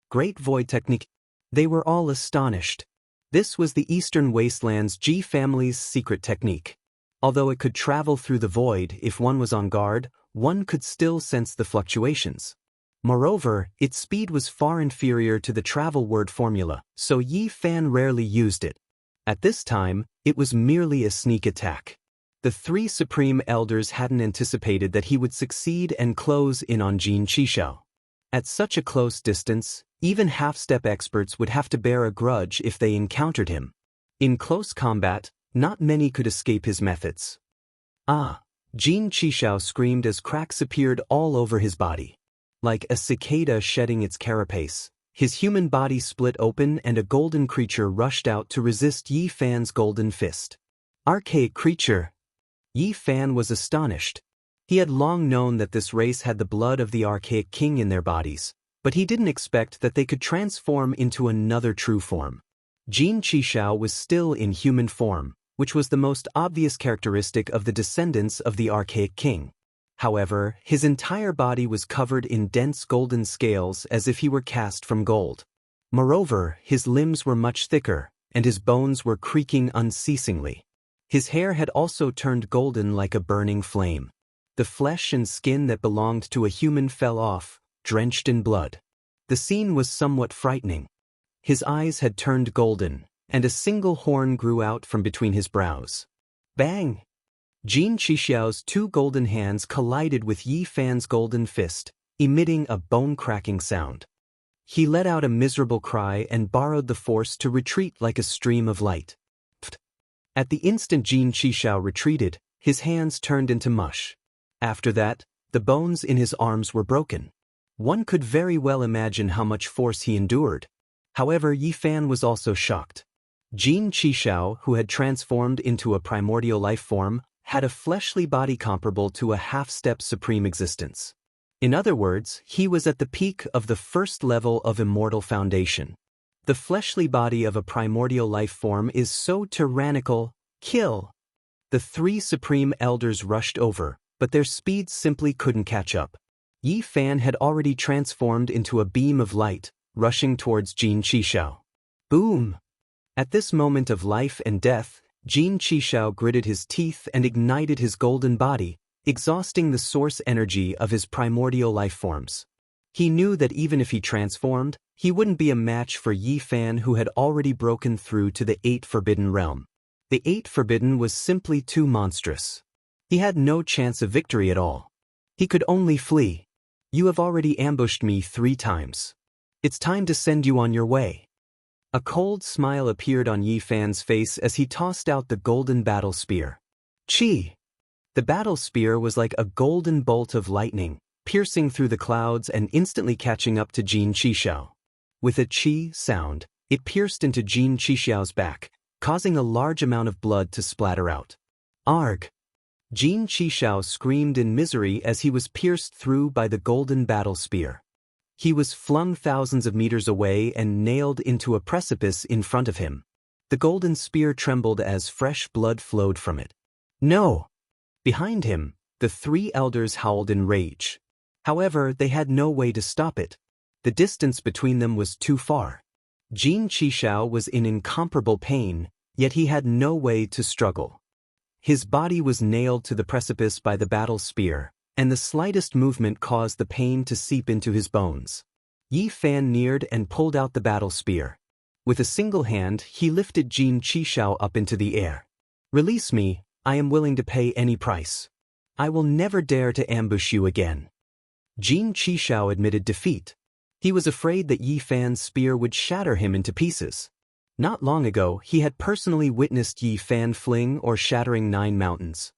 Great void technique. They were all astonished. This was the Eastern Wasteland's Ji family's secret technique. Although it could travel through the void if one was on guard, one could still sense the fluctuations. Moreover, its speed was far inferior to the travel word formula, so Yi Fan rarely used it. At this time, it was merely a sneak attack. The 3 supreme elders hadn't anticipated that he would succeed and close in on Jin Qishao. At such a close distance, even half-step experts would have to bear a grudge if they encountered him. In close combat, not many could escape his methods. Ah! Jin Qishao screamed as cracks appeared all over his body. Like a cicada shedding its carapace, his human body split open and a golden creature rushed out to resist Yi Fan's golden fist. Archaic creature! Yi Fan was astonished. He had long known that this race had the blood of the archaic king in their bodies, but he didn't expect that they could transform into another true form. Jin Qishao was still in human form, which was the most obvious characteristic of the descendants of the archaic king. However, his entire body was covered in dense golden scales as if he were cast from gold. Moreover, his limbs were much thicker, and his bones were creaking unceasingly. His hair had also turned golden like a burning flame. The flesh and skin that belonged to a human fell off, drenched in blood. The scene was somewhat frightening. His eyes had turned golden, and a single horn grew out from between his brows. Bang! Jin Qixiao's 2 golden hands collided with Yi Fan's golden fist, emitting a bone-cracking sound. He let out a miserable cry and borrowed the force to retreat like a stream of light. Pfft. At the instant Jin Qixiao retreated, his hands turned into mush. After that, the bones in his arms were broken. One could very well imagine how much force he endured. However, Yi Fan was also shocked. Jin Qixiao, who had transformed into a primordial life form, had a fleshly body comparable to a half-step supreme existence. In other words, he was at the peak of the first level of immortal foundation. The fleshly body of a primordial life form is so tyrannical. Kill! The 3 supreme elders rushed over, but their speed simply couldn't catch up. Yi Fan had already transformed into a beam of light, rushing towards Jin Qixiao. Boom! At this moment of life and death, Jin Qixiao gritted his teeth and ignited his golden body, exhausting the source energy of his primordial life forms. He knew that even if he transformed, he wouldn't be a match for Yi Fan, who had already broken through to the 8th Forbidden Realm. The 8th Forbidden was simply too monstrous. He had no chance of victory at all. He could only flee. You have already ambushed me 3 times. It's time to send you on your way. A cold smile appeared on Yi Fan's face as he tossed out the golden battle spear. Chi! The battle spear was like a golden bolt of lightning, piercing through the clouds and instantly catching up to Jin Qixiao. With a chi sound, it pierced into Jin Qixiao's back, causing a large amount of blood to splatter out. Arg! Jin Qixiao screamed in misery as he was pierced through by the golden battle spear. He was flung thousands of meters away and nailed into a precipice in front of him. The golden spear trembled as fresh blood flowed from it. No! Behind him, the three elders howled in rage. However, they had no way to stop it. The distance between them was too far. Jin Qishao was in incomparable pain, yet he had no way to struggle. His body was nailed to the precipice by the battle spear, and the slightest movement caused the pain to seep into his bones. Yi Fan neared and pulled out the battle spear. With a single hand, he lifted Jin Qishao up into the air. "Release me, I am willing to pay any price. I will never dare to ambush you again." Jin Qishao admitted defeat. He was afraid that Yi Fan's spear would shatter him into pieces. Not long ago, he had personally witnessed Yi Fan fling or shattering 9 mountains.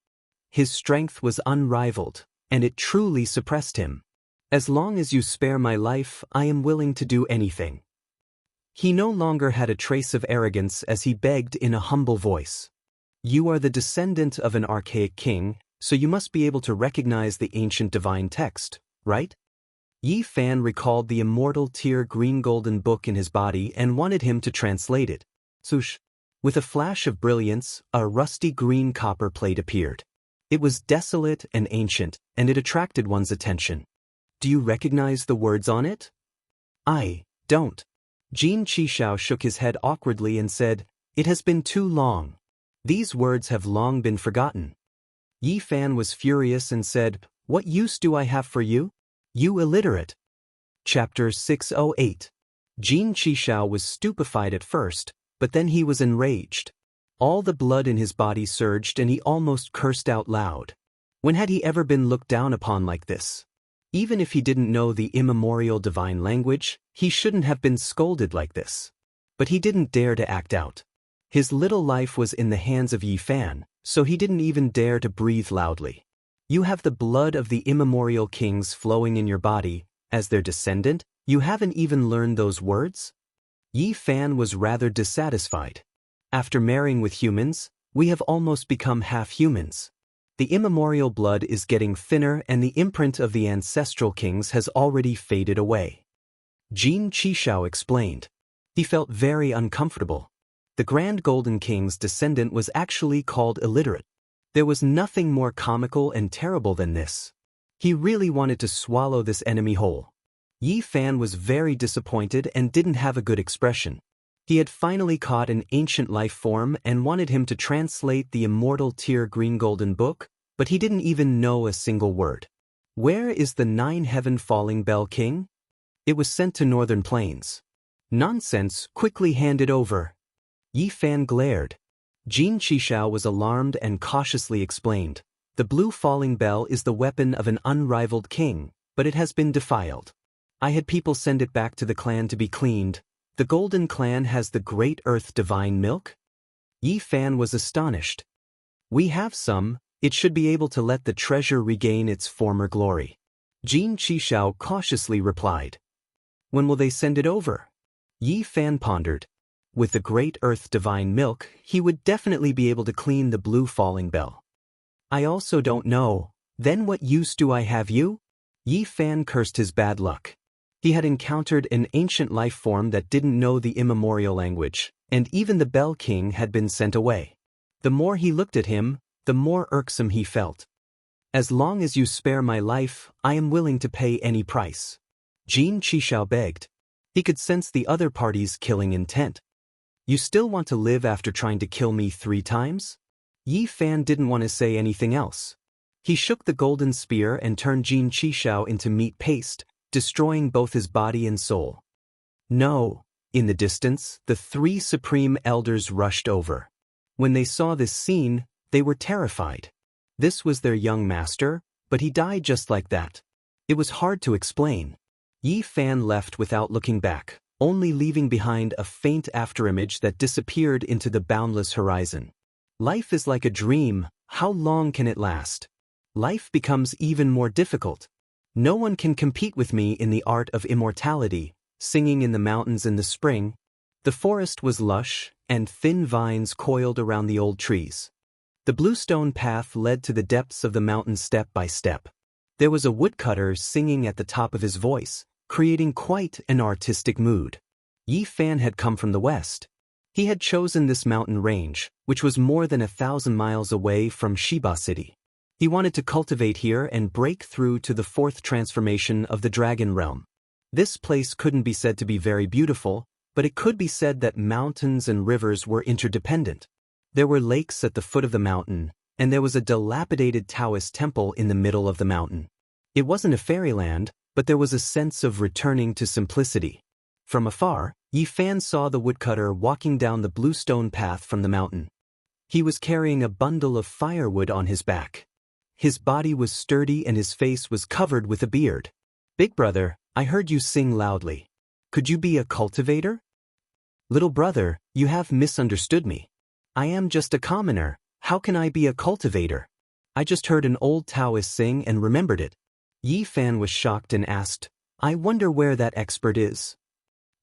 His strength was unrivaled, and it truly suppressed him. "As long as you spare my life, I am willing to do anything." He no longer had a trace of arrogance as he begged in a humble voice. "You are the descendant of an archaic king, so you must be able to recognize the ancient divine text, right?" Yi Fan recalled the Immortal green-golden book in his body and wanted him to translate it. Swoosh! With a flash of brilliance, a rusty green copper plate appeared. It was desolate and ancient, and it attracted one's attention. "Do you recognize the words on it?" "I don't." Jin Qishao shook his head awkwardly and said, "It has been too long. These words have long been forgotten." Yi Fan was furious and said, "What use do I have for you? You illiterate." Chapter 608. Jin Qishao was stupefied at first, but then he was enraged. All the blood in his body surged and he almost cursed out loud. When had he ever been looked down upon like this? Even if he didn't know the immemorial divine language, he shouldn't have been scolded like this. But he didn't dare to act out. His little life was in the hands of Yi Fan, so he didn't even dare to breathe loudly. "You have the blood of the immemorial kings flowing in your body. As their descendant, you haven't even learned those words?" Yi Fan was rather dissatisfied. "After marrying with humans, we have almost become half humans. The immemorial blood is getting thinner and the imprint of the ancestral kings has already faded away." Jin Qishao explained. He felt very uncomfortable. The Grand Golden King's descendant was actually called illiterate. There was nothing more comical and terrible than this. He really wanted to swallow this enemy whole. Yi Fan was very disappointed and didn't have a good expression. He had finally caught an ancient life form and wanted him to translate the Immortal green-golden book, but he didn't even know a single word. "Where is the 9-heaven-falling bell king?" "It was sent to Northern Plains." "Nonsense, quickly hand it over." Yi Fan glared. Jin Qishao was alarmed and cautiously explained, "The blue falling bell is the weapon of an unrivaled king, but it has been defiled. I had people send it back to the clan to be cleaned. The Golden Clan has the Great Earth divine milk?" Yi Fan was astonished. "We have some. It should be able to let the treasure regain its former glory." Jin Qishao cautiously replied. "When will they send it over?" Yi Fan pondered. With the Great Earth divine milk, he would definitely be able to clean the blue falling bell. "I also don't know. Then what use do I have you?" Yi Fan cursed his bad luck. He had encountered an ancient life form that didn't know the immemorial language, and even the Bell King had been sent away. The more he looked at him, the more irksome he felt. "As long as you spare my life, I am willing to pay any price." Jin Qishao begged. He could sense the other party's killing intent. "You still want to live after trying to kill me 3 times? Yi Fan didn't want to say anything else. He shook the golden spear and turned Jin Qishao into meat paste, destroying both his body and soul. "No." In the distance, the 3 supreme elders rushed over. When they saw this scene, they were terrified. This was their young master, but he died just like that. It was hard to explain. Yi Fan left without looking back, only leaving behind a faint afterimage that disappeared into the boundless horizon. Life is like a dream. How long can it last? Life becomes even more difficult. No one can compete with me in the art of immortality, singing in the mountains in the spring. The forest was lush, and thin vines coiled around the old trees. The bluestone path led to the depths of the mountain step by step. There was a woodcutter singing at the top of his voice, creating quite an artistic mood. Yi Fan had come from the west. He had chosen this mountain range, which was more than 1,000 miles away from Shiba City. He wanted to cultivate here and break through to the fourth transformation of the Dragon Realm. This place couldn't be said to be very beautiful, but it could be said that mountains and rivers were interdependent. There were lakes at the foot of the mountain, and there was a dilapidated Taoist temple in the middle of the mountain. It wasn't a fairyland, but there was a sense of returning to simplicity. From afar, Yi Fan saw the woodcutter walking down the blue stone path from the mountain. He was carrying a bundle of firewood on his back. His body was sturdy and his face was covered with a beard. "Big brother, I heard you sing loudly. Could you be a cultivator?" "Little brother, you have misunderstood me. I am just a commoner. How can I be a cultivator? I just heard an old Taoist sing and remembered it." Yi Fan was shocked and asked, "I wonder where that expert is."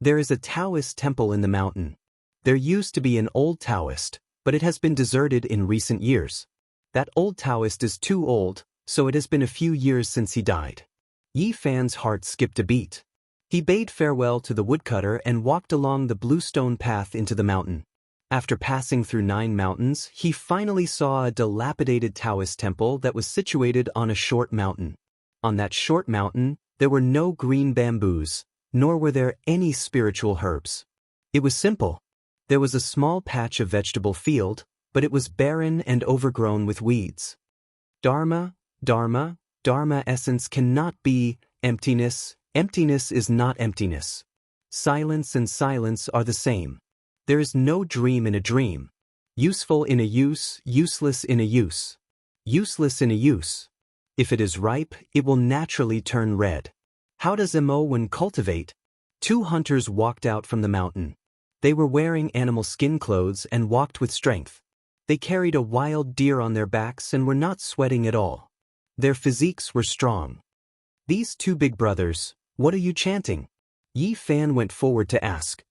"There is a Taoist temple in the mountain. There used to be an old Taoist, but it has been deserted in recent years. That old Taoist is too old, so it has been a few years since he died." Yi Fan's heart skipped a beat. He bade farewell to the woodcutter and walked along the blue stone path into the mountain. After passing through 9 mountains, he finally saw a dilapidated Taoist temple that was situated on a short mountain. On that short mountain, there were no green bamboos, nor were there any spiritual herbs. It was simple. There was a small patch of vegetable field, but it was barren and overgrown with weeds. Dharma, Dharma, Dharma essence cannot be emptiness. Emptiness is not emptiness. Silence and silence are the same. There is no dream in a dream. Useful in a use, useless in a use. Useless in a use. If it is ripe, it will naturally turn red. How does one cultivate? 2 hunters walked out from the mountain. They were wearing animal skin clothes and walked with strength. They carried a wild deer on their backs and were not sweating at all. Their physiques were strong. "These 2 big brothers, what are you chanting?" Yi Fan went forward to ask.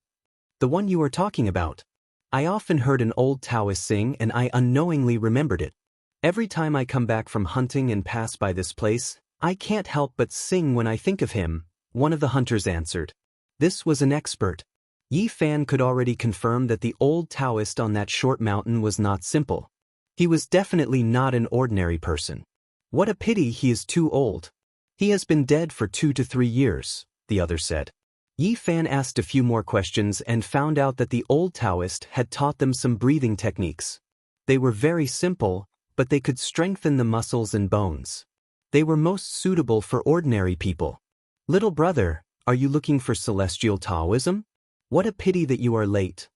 "The one you are talking about. I often heard an old Taoist sing and I unknowingly remembered it. Every time I come back from hunting and pass by this place, I can't help but sing when I think of him," one of the hunters answered. This was an expert. Yi Fan could already confirm that the old Taoist on that short mountain was not simple. He was definitely not an ordinary person. "What a pity he is too old. He has been dead for 2 to 3 years, the other said. Yi Fan asked a few more questions and found out that the old Taoist had taught them some breathing techniques. They were very simple, but they could strengthen the muscles and bones. They were most suitable for ordinary people. "Little brother, are you looking for celestial Taoism? What a pity that you are late."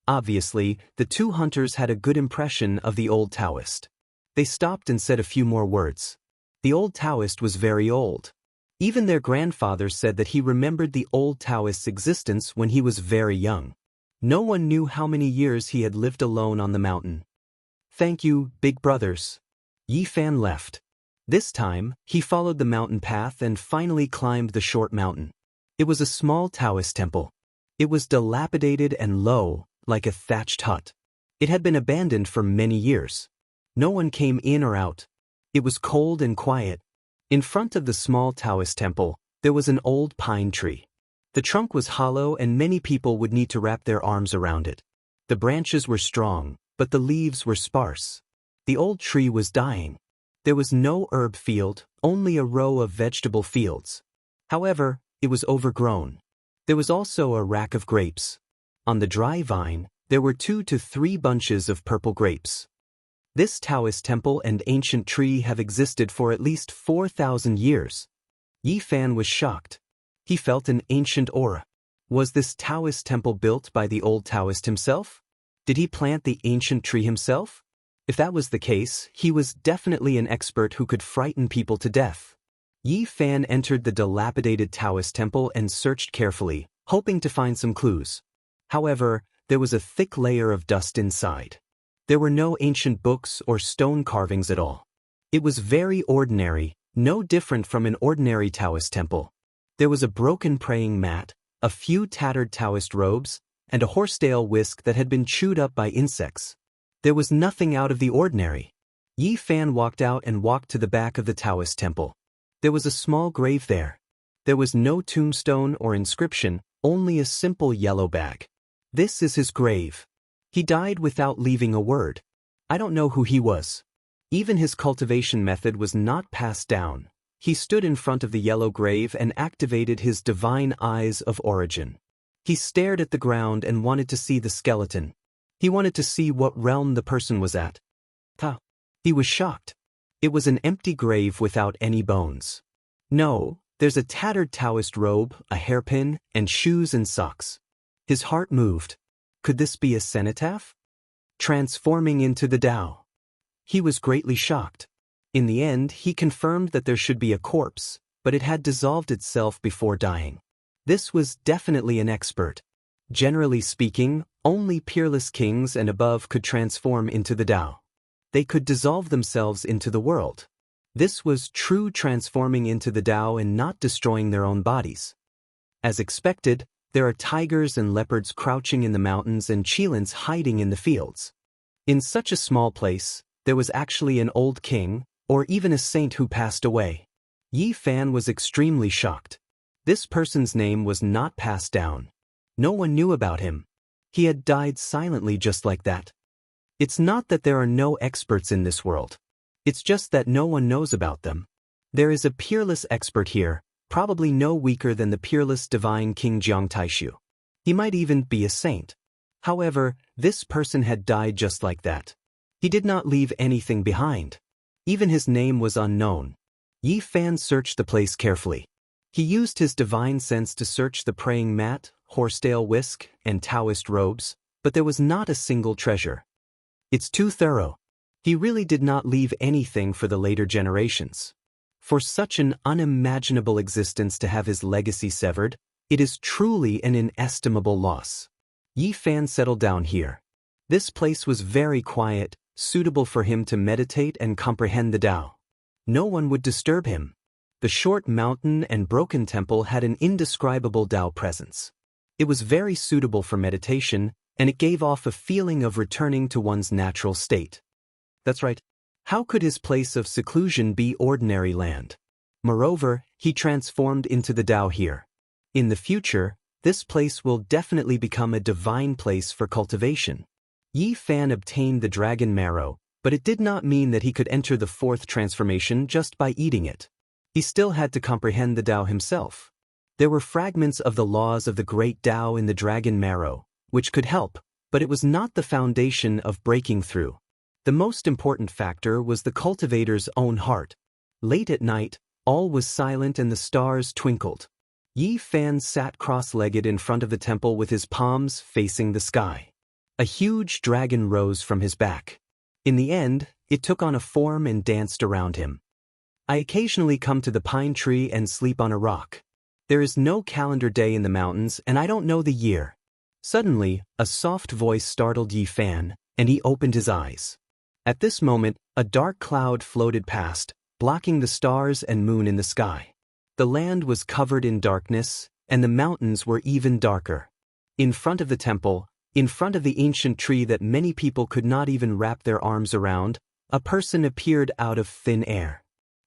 Obviously, the 2 hunters had a good impression of the old Taoist. They stopped and said a few more words. The old Taoist was very old. Even their grandfather said that he remembered the old Taoist's existence when he was very young. No one knew how many years he had lived alone on the mountain. "Thank you, big brothers." Yi Fan left. This time, he followed the mountain path and finally climbed the short mountain. It was a small Taoist temple. It was dilapidated and low, like a thatched hut. It had been abandoned for many years. No one came in or out. It was cold and quiet. In front of the small Taoist temple, there was an old pine tree. The trunk was hollow and many people would need to wrap their arms around it. The branches were strong, but the leaves were sparse. The old tree was dying. There was no herb field, only a row of vegetable fields. However, it was overgrown. There was also a rack of grapes. On the dry vine, there were 2 to 3 bunches of purple grapes. This Taoist temple and ancient tree have existed for at least 4,000 years. Yi Fan was shocked. He felt an ancient aura. Was this Taoist temple built by the old Taoist himself? Did he plant the ancient tree himself? If that was the case, he was definitely an expert who could frighten people to death. Yi Fan entered the dilapidated Taoist temple and searched carefully, hoping to find some clues. However, there was a thick layer of dust inside. There were no ancient books or stone carvings at all. It was very ordinary, no different from an ordinary Taoist temple. There was a broken praying mat, a few tattered Taoist robes, and a horsetail whisk that had been chewed up by insects. There was nothing out of the ordinary. Yi Fan walked out and walked to the back of the Taoist temple. There was a small grave there. There was no tombstone or inscription, only a simple yellow bag. "This is his grave," He died without leaving a word. I don't know who he was. Even his cultivation method was not passed down. He stood in front of the yellow grave and activated his divine eyes of origin. He stared at the ground and wanted to see the skeleton. He wanted to see what realm the person was at. He was shocked. It was an empty grave without any bones. No, there's a tattered Taoist robe, a hairpin, and shoes and socks. His heart moved. Could this be a cenotaph? Transforming into the Tao. He was greatly shocked. In the end, he confirmed that there should be a corpse, but it had dissolved itself before dying. This was definitely an expert. Generally speaking, only peerless kings and above could transform into the Tao. They could dissolve themselves into the world. This was true transforming into the Tao and not destroying their own bodies. As expected, there are tigers and leopards crouching in the mountains and cheetahs hiding in the fields. In such a small place, there was actually an old king, or even a saint who passed away. Yi Fan was extremely shocked. This person's name was not passed down. No one knew about him. He had died silently just like that. It's not that there are no experts in this world. It's just that no one knows about them. There is a peerless expert here, probably no weaker than the peerless divine King Jiang Taishu. He might even be a saint. However, this person had died just like that. He did not leave anything behind. Even his name was unknown. Yi Fan searched the place carefully. He used his divine sense to search the praying mat, horsetail whisk, and Taoist robes, but there was not a single treasure. It's too thorough. He really did not leave anything for the later generations. For such an unimaginable existence to have his legacy severed, it is truly an inestimable loss. Yi Fan settled down here. This place was very quiet, suitable for him to meditate and comprehend the Tao. No one would disturb him. The short mountain and broken temple had an indescribable Tao presence. It was very suitable for meditation, and it gave off a feeling of returning to one's natural state. That's right. How could his place of seclusion be ordinary land? Moreover, he transformed into the Tao here. In the future, this place will definitely become a divine place for cultivation. Yi Fan obtained the dragon marrow, but it did not mean that he could enter the fourth transformation just by eating it. He still had to comprehend the Tao himself. There were fragments of the laws of the great Tao in the dragon marrow, which could help, but it was not the foundation of breaking through. The most important factor was the cultivator's own heart. Late at night, all was silent and the stars twinkled. Yi Fan sat cross-legged in front of the temple with his palms facing the sky. A huge dragon rose from his back. In the end, it took on a form and danced around him. I occasionally come to the pine tree and sleep on a rock. There is no calendar day in the mountains and I don't know the year. Suddenly, a soft voice startled Yi Fan, and he opened his eyes. At this moment, a dark cloud floated past, blocking the stars and moon in the sky. The land was covered in darkness, and the mountains were even darker. In front of the temple, in front of the ancient tree that many people could not even wrap their arms around, a person appeared out of thin air.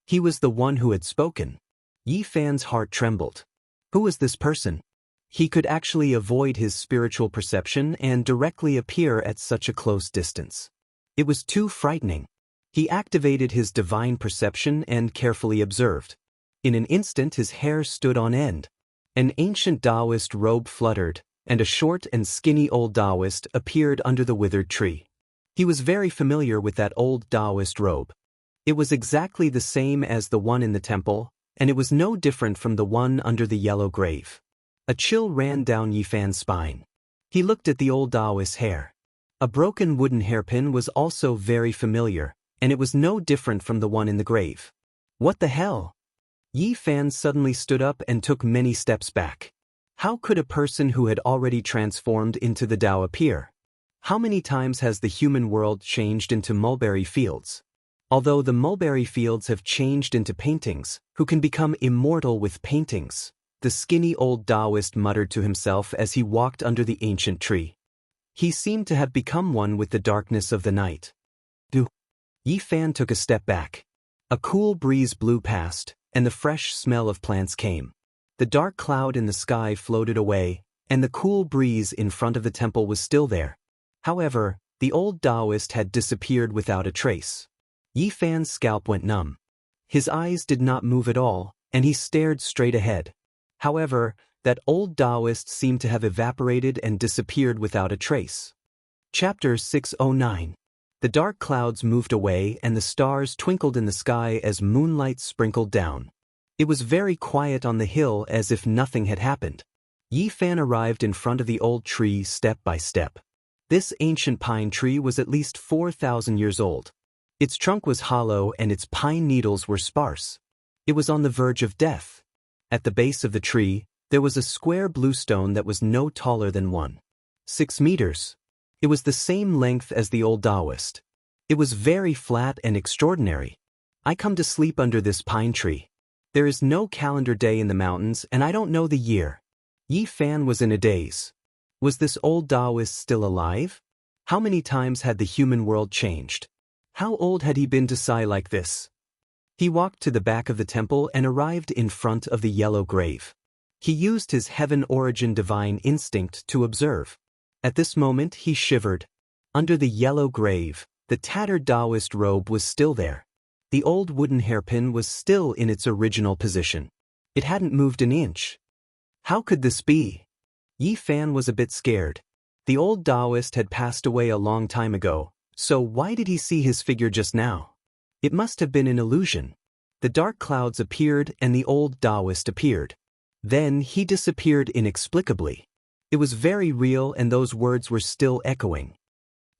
He was the one who had spoken. Yi Fan's heart trembled. Who was this person? He could actually avoid his spiritual perception and directly appear at such a close distance. It was too frightening. He activated his divine perception and carefully observed. In an instant his hair stood on end. An ancient Taoist robe fluttered, and a short and skinny old Taoist appeared under the withered tree. He was very familiar with that old Taoist robe. It was exactly the same as the one in the temple, and it was no different from the one under the yellow grave. A chill ran down Yi Fan's spine. He looked at the old Taoist's hair. A broken wooden hairpin was also very familiar, and it was no different from the one in the grave. What the hell? Yi Fan suddenly stood up and took many steps back. How could a person who had already transformed into the Tao appear? How many times has the human world changed into mulberry fields? Although the mulberry fields have changed into paintings, who can become immortal with paintings? The skinny old Taoist muttered to himself as he walked under the ancient tree. He seemed to have become one with the darkness of the night. Yi Fan took a step back. A cool breeze blew past, and the fresh smell of plants came. The dark cloud in the sky floated away, and the cool breeze in front of the temple was still there. However, the old Taoist had disappeared without a trace. Yi Fan's scalp went numb. His eyes did not move at all, and he stared straight ahead. However, that old Taoist seemed to have evaporated and disappeared without a trace. Chapter 609. The dark clouds moved away and the stars twinkled in the sky as moonlight sprinkled down. It was very quiet on the hill, as if nothing had happened. Yi Fan arrived in front of the old tree step by step. This ancient pine tree was at least 4,000 years old. Its trunk was hollow and its pine needles were sparse. It was on the verge of death. At the base of the tree, there was a square blue stone that was no taller than 1.6 meters. It was the same length as the old Taoist. It was very flat and extraordinary. I come to sleep under this pine tree. There is no calendar day in the mountains and I don't know the year. Yi Fan was in a daze. Was this old Taoist still alive? How many times had the human world changed? How old had he been to sigh like this? He walked to the back of the temple and arrived in front of the yellow grave. He used his heaven origin divine instinct to observe. At this moment he shivered. Under the yellow grave, the tattered Taoist robe was still there. The old wooden hairpin was still in its original position. It hadn't moved an inch. How could this be? Yi Fan was a bit scared. The old Taoist had passed away a long time ago, so why did he see his figure just now? It must have been an illusion. The dark clouds appeared and the old Taoist appeared. Then he disappeared inexplicably. It was very real and those words were still echoing.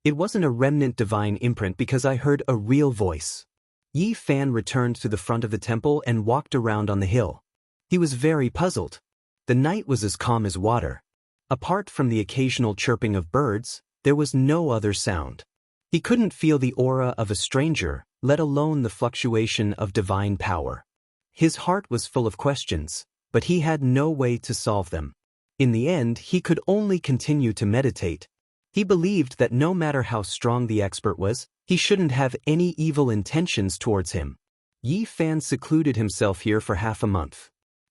It wasn't a remnant divine imprint because I heard a real voice. Yi Fan returned to the front of the temple and walked around on the hill. He was very puzzled. The night was as calm as water. Apart from the occasional chirping of birds, there was no other sound. He couldn't feel the aura of a stranger, let alone the fluctuation of divine power. His heart was full of questions, but he had no way to solve them. In the end, he could only continue to meditate. He believed that no matter how strong the expert was, he shouldn't have any evil intentions towards him. Yi Fan secluded himself here for half a month.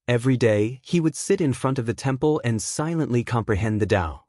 Every day, he would sit in front of the temple and silently comprehend the Tao.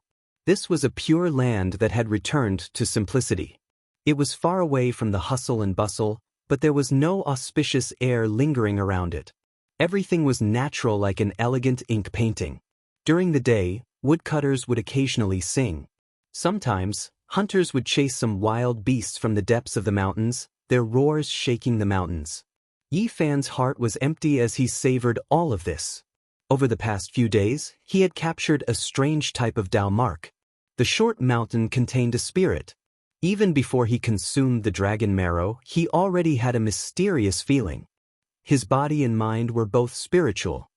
This was a pure land that had returned to simplicity. It was far away from the hustle and bustle, but there was no auspicious air lingering around it. Everything was natural like an elegant ink painting. During the day, woodcutters would occasionally sing. Sometimes, hunters would chase some wild beasts from the depths of the mountains, their roars shaking the mountains. Yi Fan's heart was empty as he savored all of this. Over the past few days, he had captured a strange type of Tao mark. The short mountain contained a spirit. Even before he consumed the dragon marrow, he already had a mysterious feeling. His body and mind were both spiritual.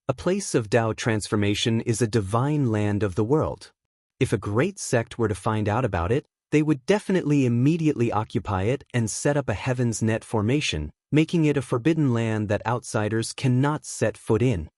A place of Tao transformation is a divine land of the world. If a great sect were to find out about it, they would definitely immediately occupy it and set up a heaven's net formation, making it a forbidden land that outsiders cannot set foot in.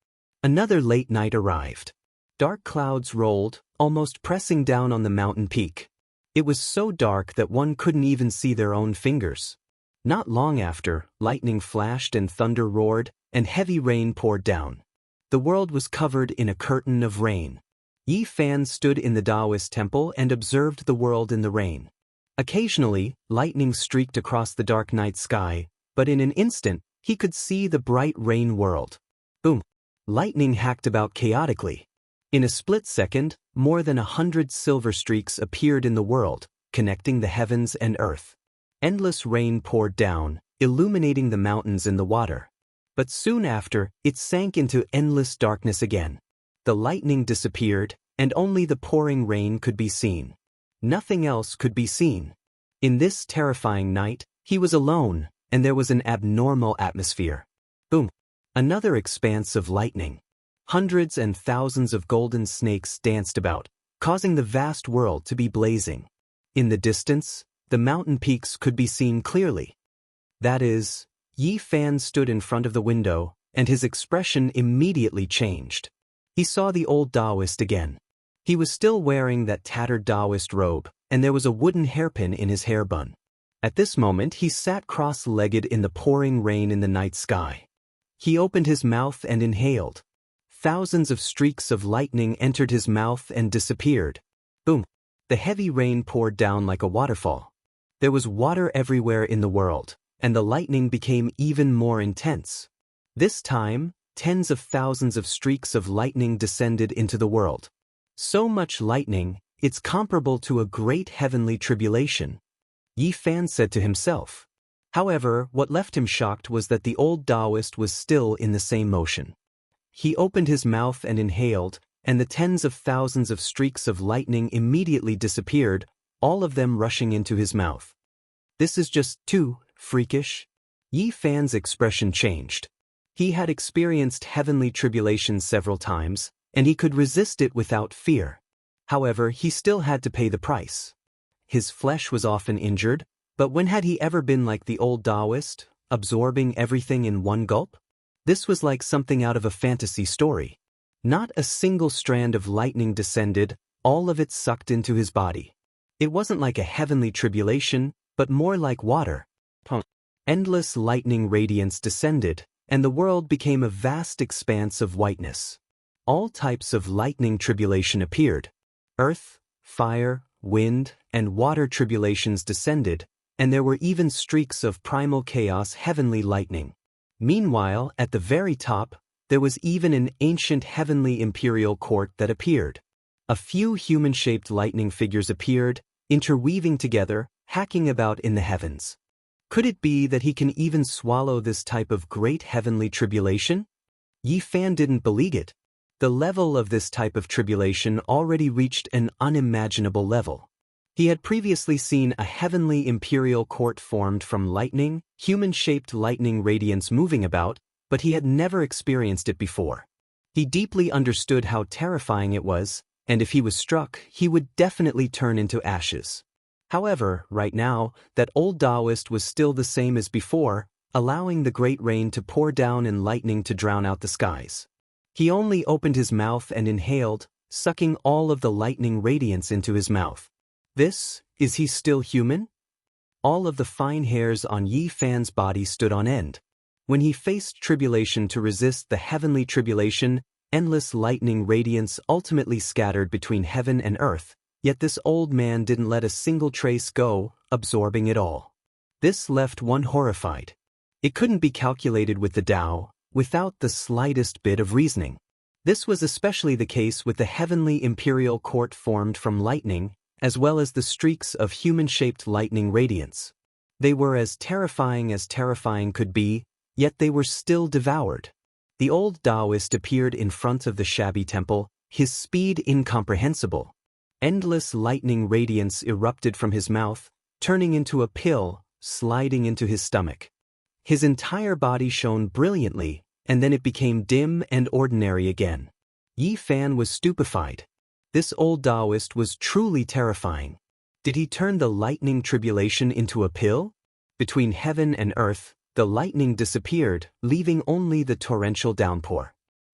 Another late night arrived. Dark clouds rolled, almost pressing down on the mountain peak. It was so dark that one couldn't even see their own fingers. Not long after, lightning flashed and thunder roared, and heavy rain poured down. The world was covered in a curtain of rain. Yi Fan stood in the Taoist temple and observed the world in the rain. Occasionally, lightning streaked across the dark night sky, but in an instant, he could see the bright rain world. Boom! Lightning hacked about chaotically. In a split second, more than 100 silver streaks appeared in the world, connecting the heavens and earth. Endless rain poured down, illuminating the mountains and the water. But soon after, it sank into endless darkness again. The lightning disappeared, and only the pouring rain could be seen. Nothing else could be seen. In this terrifying night, he was alone, and there was an abnormal atmosphere. Boom! Another expanse of lightning. Hundreds and thousands of golden snakes danced about, causing the vast world to be blazing. In the distance, the mountain peaks could be seen clearly. That is, Yi Fan stood in front of the window, and his expression immediately changed. He saw the old Taoist again. He was still wearing that tattered Taoist robe, and there was a wooden hairpin in his hair bun. At this moment he sat cross-legged in the pouring rain in the night sky. He opened his mouth and inhaled. Thousands of streaks of lightning entered his mouth and disappeared. Boom! The heavy rain poured down like a waterfall. There was water everywhere in the world, and the lightning became even more intense. This time, tens of thousands of streaks of lightning descended into the world. So much lightning, it's comparable to a great heavenly tribulation, Yi Fan said to himself. However, what left him shocked was that the old Taoist was still in the same motion. He opened his mouth and inhaled, and the tens of thousands of streaks of lightning immediately disappeared, all of them rushing into his mouth. This is just too freakish. Yi Fan's expression changed. He had experienced heavenly tribulation several times, and he could resist it without fear. However, he still had to pay the price. His flesh was often injured, but when had he ever been like the old Taoist, absorbing everything in one gulp? This was like something out of a fantasy story. Not a single strand of lightning descended, all of it sucked into his body. It wasn't like a heavenly tribulation, but more like water. Endless lightning radiance descended, and the world became a vast expanse of whiteness. All types of lightning tribulation appeared. Earth, fire, wind, and water tribulations descended, and there were even streaks of primal chaos heavenly lightning. Meanwhile, at the very top, there was even an ancient heavenly imperial court that appeared. A few human-shaped lightning figures appeared, interweaving together, hacking about in the heavens. Could it be that he can even swallow this type of great heavenly tribulation? Yi Fan didn't believe it. The level of this type of tribulation already reached an unimaginable level. He had previously seen a heavenly imperial court formed from lightning, human-shaped lightning radiance moving about, but he had never experienced it before. He deeply understood how terrifying it was, and if he was struck, he would definitely turn into ashes. However, right now, that old Taoist was still the same as before, allowing the great rain to pour down and lightning to drown out the skies. He only opened his mouth and inhaled, sucking all of the lightning radiance into his mouth. Is he still human? All of the fine hairs on Yi Fan's body stood on end. When he faced tribulation to resist the heavenly tribulation, endless lightning radiance ultimately scattered between heaven and earth, yet this old man didn't let a single trace go, absorbing it all. This left one horrified. It couldn't be calculated with the Tao, without the slightest bit of reasoning. This was especially the case with the heavenly imperial court formed from lightning, as well as the streaks of human-shaped lightning radiance. They were as terrifying could be, yet they were still devoured. The old Taoist appeared in front of the shabby temple, his speed incomprehensible. Endless lightning radiance erupted from his mouth, turning into a pill, sliding into his stomach. His entire body shone brilliantly, and then it became dim and ordinary again. Yi Fan was stupefied. This old Taoist was truly terrifying. Did he turn the lightning tribulation into a pill? Between heaven and earth, the lightning disappeared, leaving only the torrential downpour.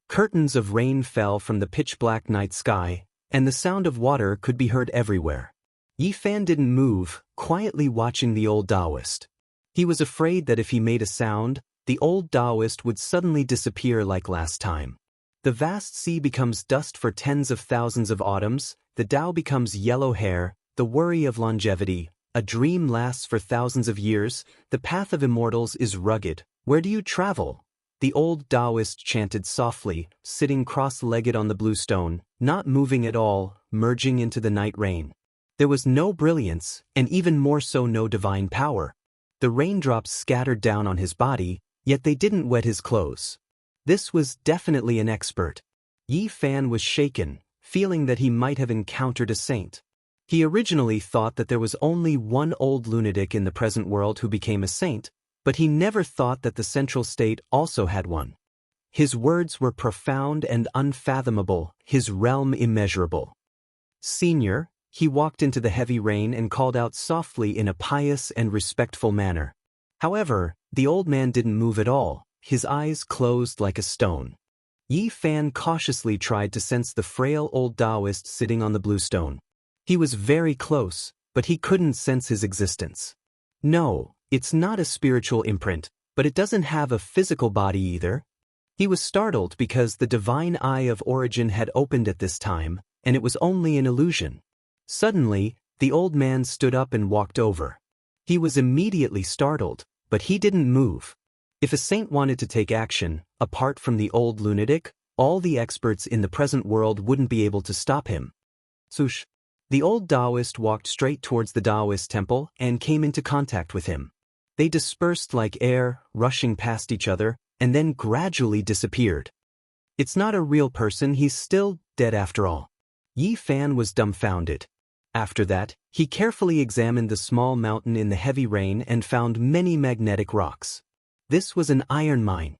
Curtains of rain fell from the pitch-black night sky, and the sound of water could be heard everywhere. Yi Fan didn't move, quietly watching the old Taoist. He was afraid that if he made a sound, the old Taoist would suddenly disappear like last time. The vast sea becomes dust for tens of thousands of autumns, the Tao becomes yellow hair, the worry of longevity, a dream lasts for thousands of years, the path of immortals is rugged. Where do you travel? The old Taoist chanted softly, sitting cross-legged on the blue stone, not moving at all, merging into the night rain. There was no brilliance, and even more so no divine power. The raindrops scattered down on his body, yet they didn't wet his clothes. This was definitely an expert. Yi Fan was shaken, feeling that he might have encountered a saint. He originally thought that there was only one old lunatic in the present world who became a saint, but he never thought that the central state also had one. His words were profound and unfathomable, his realm immeasurable. Senior, he walked into the heavy rain and called out softly in a pious and respectful manner. However, the old man didn't move at all, his eyes closed like a stone. Yi Fan cautiously tried to sense the frail old Taoist sitting on the blue stone. He was very close, but he couldn't sense his existence. No, it's not a spiritual imprint, but it doesn't have a physical body either. He was startled because the divine eye of origin had opened at this time, and it was only an illusion. Suddenly, the old man stood up and walked over. He was immediately startled, but he didn't move. If a saint wanted to take action, apart from the old lunatic, all the experts in the present world wouldn't be able to stop him. Sush. The old Taoist walked straight towards the Taoist temple and came into contact with him. They dispersed like air, rushing past each other, and then gradually disappeared. It's not a real person, he's still dead after all. Yi Fan was dumbfounded. After that, he carefully examined the small mountain in the heavy rain and found many magnetic rocks. This was an iron mine.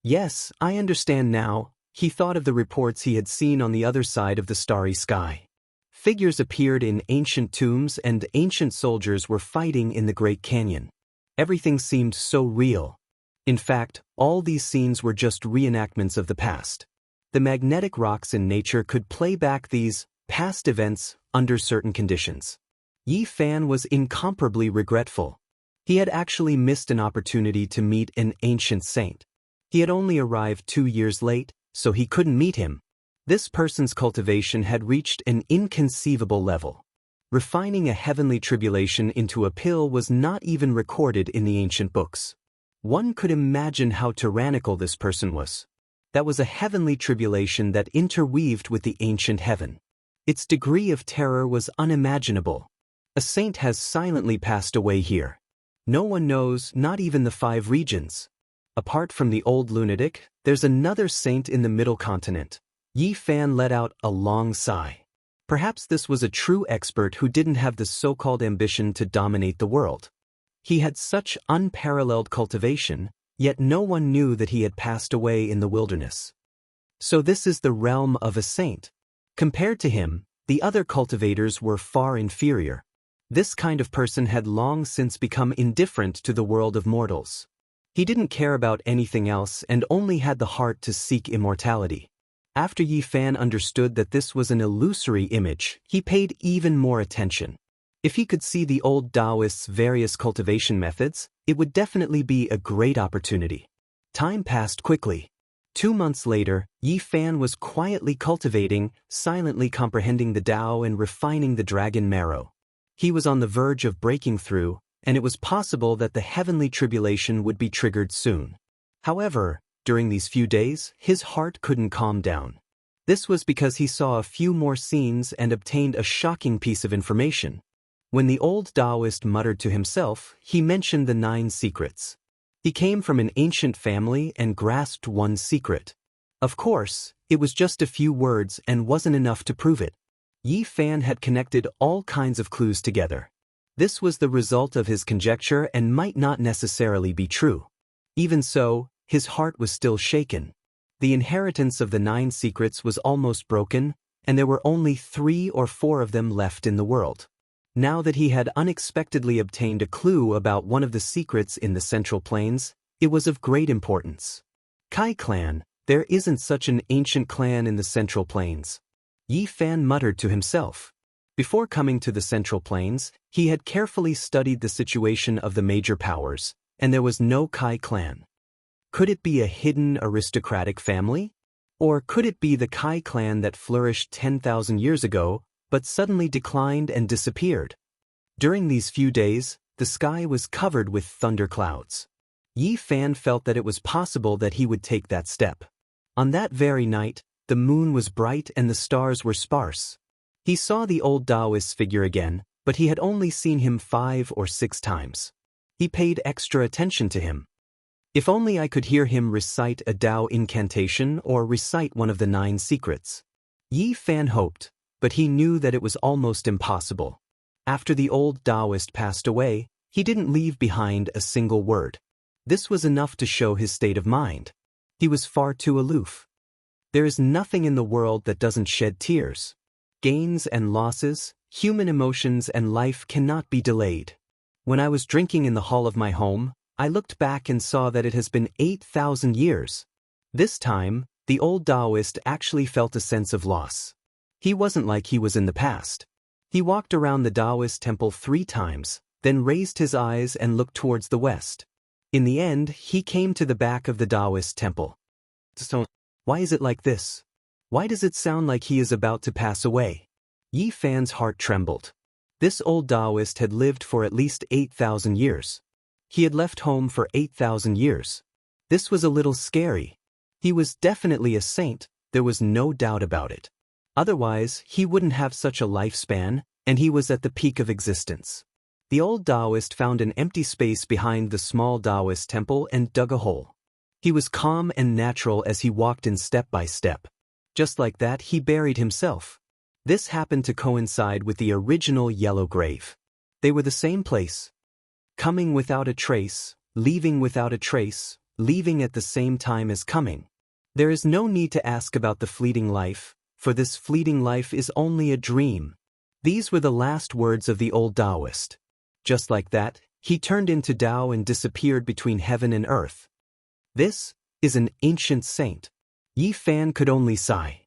Yes, I understand now, he thought of the reports he had seen on the other side of the starry sky. Figures appeared in ancient tombs and ancient soldiers were fighting in the Great Canyon. Everything seemed so real. In fact, all these scenes were just reenactments of the past. The magnetic rocks in nature could play back these past events under certain conditions. Yi Fan was incomparably regretful. He had actually missed an opportunity to meet an ancient saint. He had only arrived 2 years late, so he couldn't meet him. This person's cultivation had reached an inconceivable level. Refining a heavenly tribulation into a pill was not even recorded in the ancient books. One could imagine how tyrannical this person was. That was a heavenly tribulation that interweaved with the ancient heaven. Its degree of terror was unimaginable. A saint has silently passed away here. No one knows, not even the 5 regions. Apart from the old lunatic, there's another saint in the middle continent. Yi Fan let out a long sigh. Perhaps this was a true expert who didn't have the so-called ambition to dominate the world. He had such unparalleled cultivation, yet no one knew that he had passed away in the wilderness. So this is the realm of a saint. Compared to him, the other cultivators were far inferior. This kind of person had long since become indifferent to the world of mortals. He didn't care about anything else and only had the heart to seek immortality. After Yi Fan understood that this was an illusory image, he paid even more attention. If he could see the old Taoist's various cultivation methods, it would definitely be a great opportunity. Time passed quickly. 2 months later, Yi Fan was quietly cultivating, silently comprehending the Tao and refining the dragon marrow. He was on the verge of breaking through, and it was possible that the heavenly tribulation would be triggered soon. However, during these few days, his heart couldn't calm down. This was because he saw a few more scenes and obtained a shocking piece of information. When the old Taoist muttered to himself, he mentioned the 9 secrets. He came from an ancient family and grasped one secret. Of course, it was just a few words and wasn't enough to prove it. Yi Fan had connected all kinds of clues together. This was the result of his conjecture and might not necessarily be true. Even so, his heart was still shaken. The inheritance of the 9 secrets was almost broken, and there were only 3 or 4 of them left in the world. Now that he had unexpectedly obtained a clue about one of the secrets in the Central Plains, it was of great importance. Kai clan, there isn't such an ancient clan in the Central Plains. Yi Fan muttered to himself. Before coming to the Central Plains, he had carefully studied the situation of the major powers, and there was no Kai clan. Could it be a hidden aristocratic family? Or could it be the Kai clan that flourished 10,000 years ago, but suddenly declined and disappeared? During these few days, the sky was covered with thunderclouds. Yi Fan felt that it was possible that he would take that step. On that very night, the moon was bright and the stars were sparse. He saw the old Taoist's figure again, but he had only seen him 5 or 6 times. He paid extra attention to him. If only I could hear him recite a Tao incantation or recite one of the 9 secrets. Yi Fan hoped, but he knew that it was almost impossible. After the old Taoist passed away, he didn't leave behind a single word. This was enough to show his state of mind. He was far too aloof. There is nothing in the world that doesn't shed tears. Gains and losses, human emotions and life cannot be delayed. When I was drinking in the hall of my home, I looked back and saw that it has been 8,000 years. This time, the old Taoist actually felt a sense of loss. He wasn't like he was in the past. He walked around the Taoist temple 3 times, then raised his eyes and looked towards the west. In the end, he came to the back of the Taoist temple. So, why is it like this? Why does it sound like he is about to pass away? Yi Fan's heart trembled. This old Taoist had lived for at least 8,000 years. He had left home for 8,000 years. This was a little scary. He was definitely a saint, there was no doubt about it. Otherwise, he wouldn't have such a lifespan, and he was at the peak of existence. The old Taoist found an empty space behind the small Taoist temple and dug a hole. He was calm and natural as he walked in step by step. Just like that, he buried himself. This happened to coincide with the original yellow grave. They were the same place. Coming without a trace, leaving without a trace, leaving at the same time as coming. There is no need to ask about the fleeting life, for this fleeting life is only a dream. These were the last words of the old Taoist. Just like that, he turned into Tao and disappeared between heaven and earth. This is an ancient saint. Yi Fan could only sigh.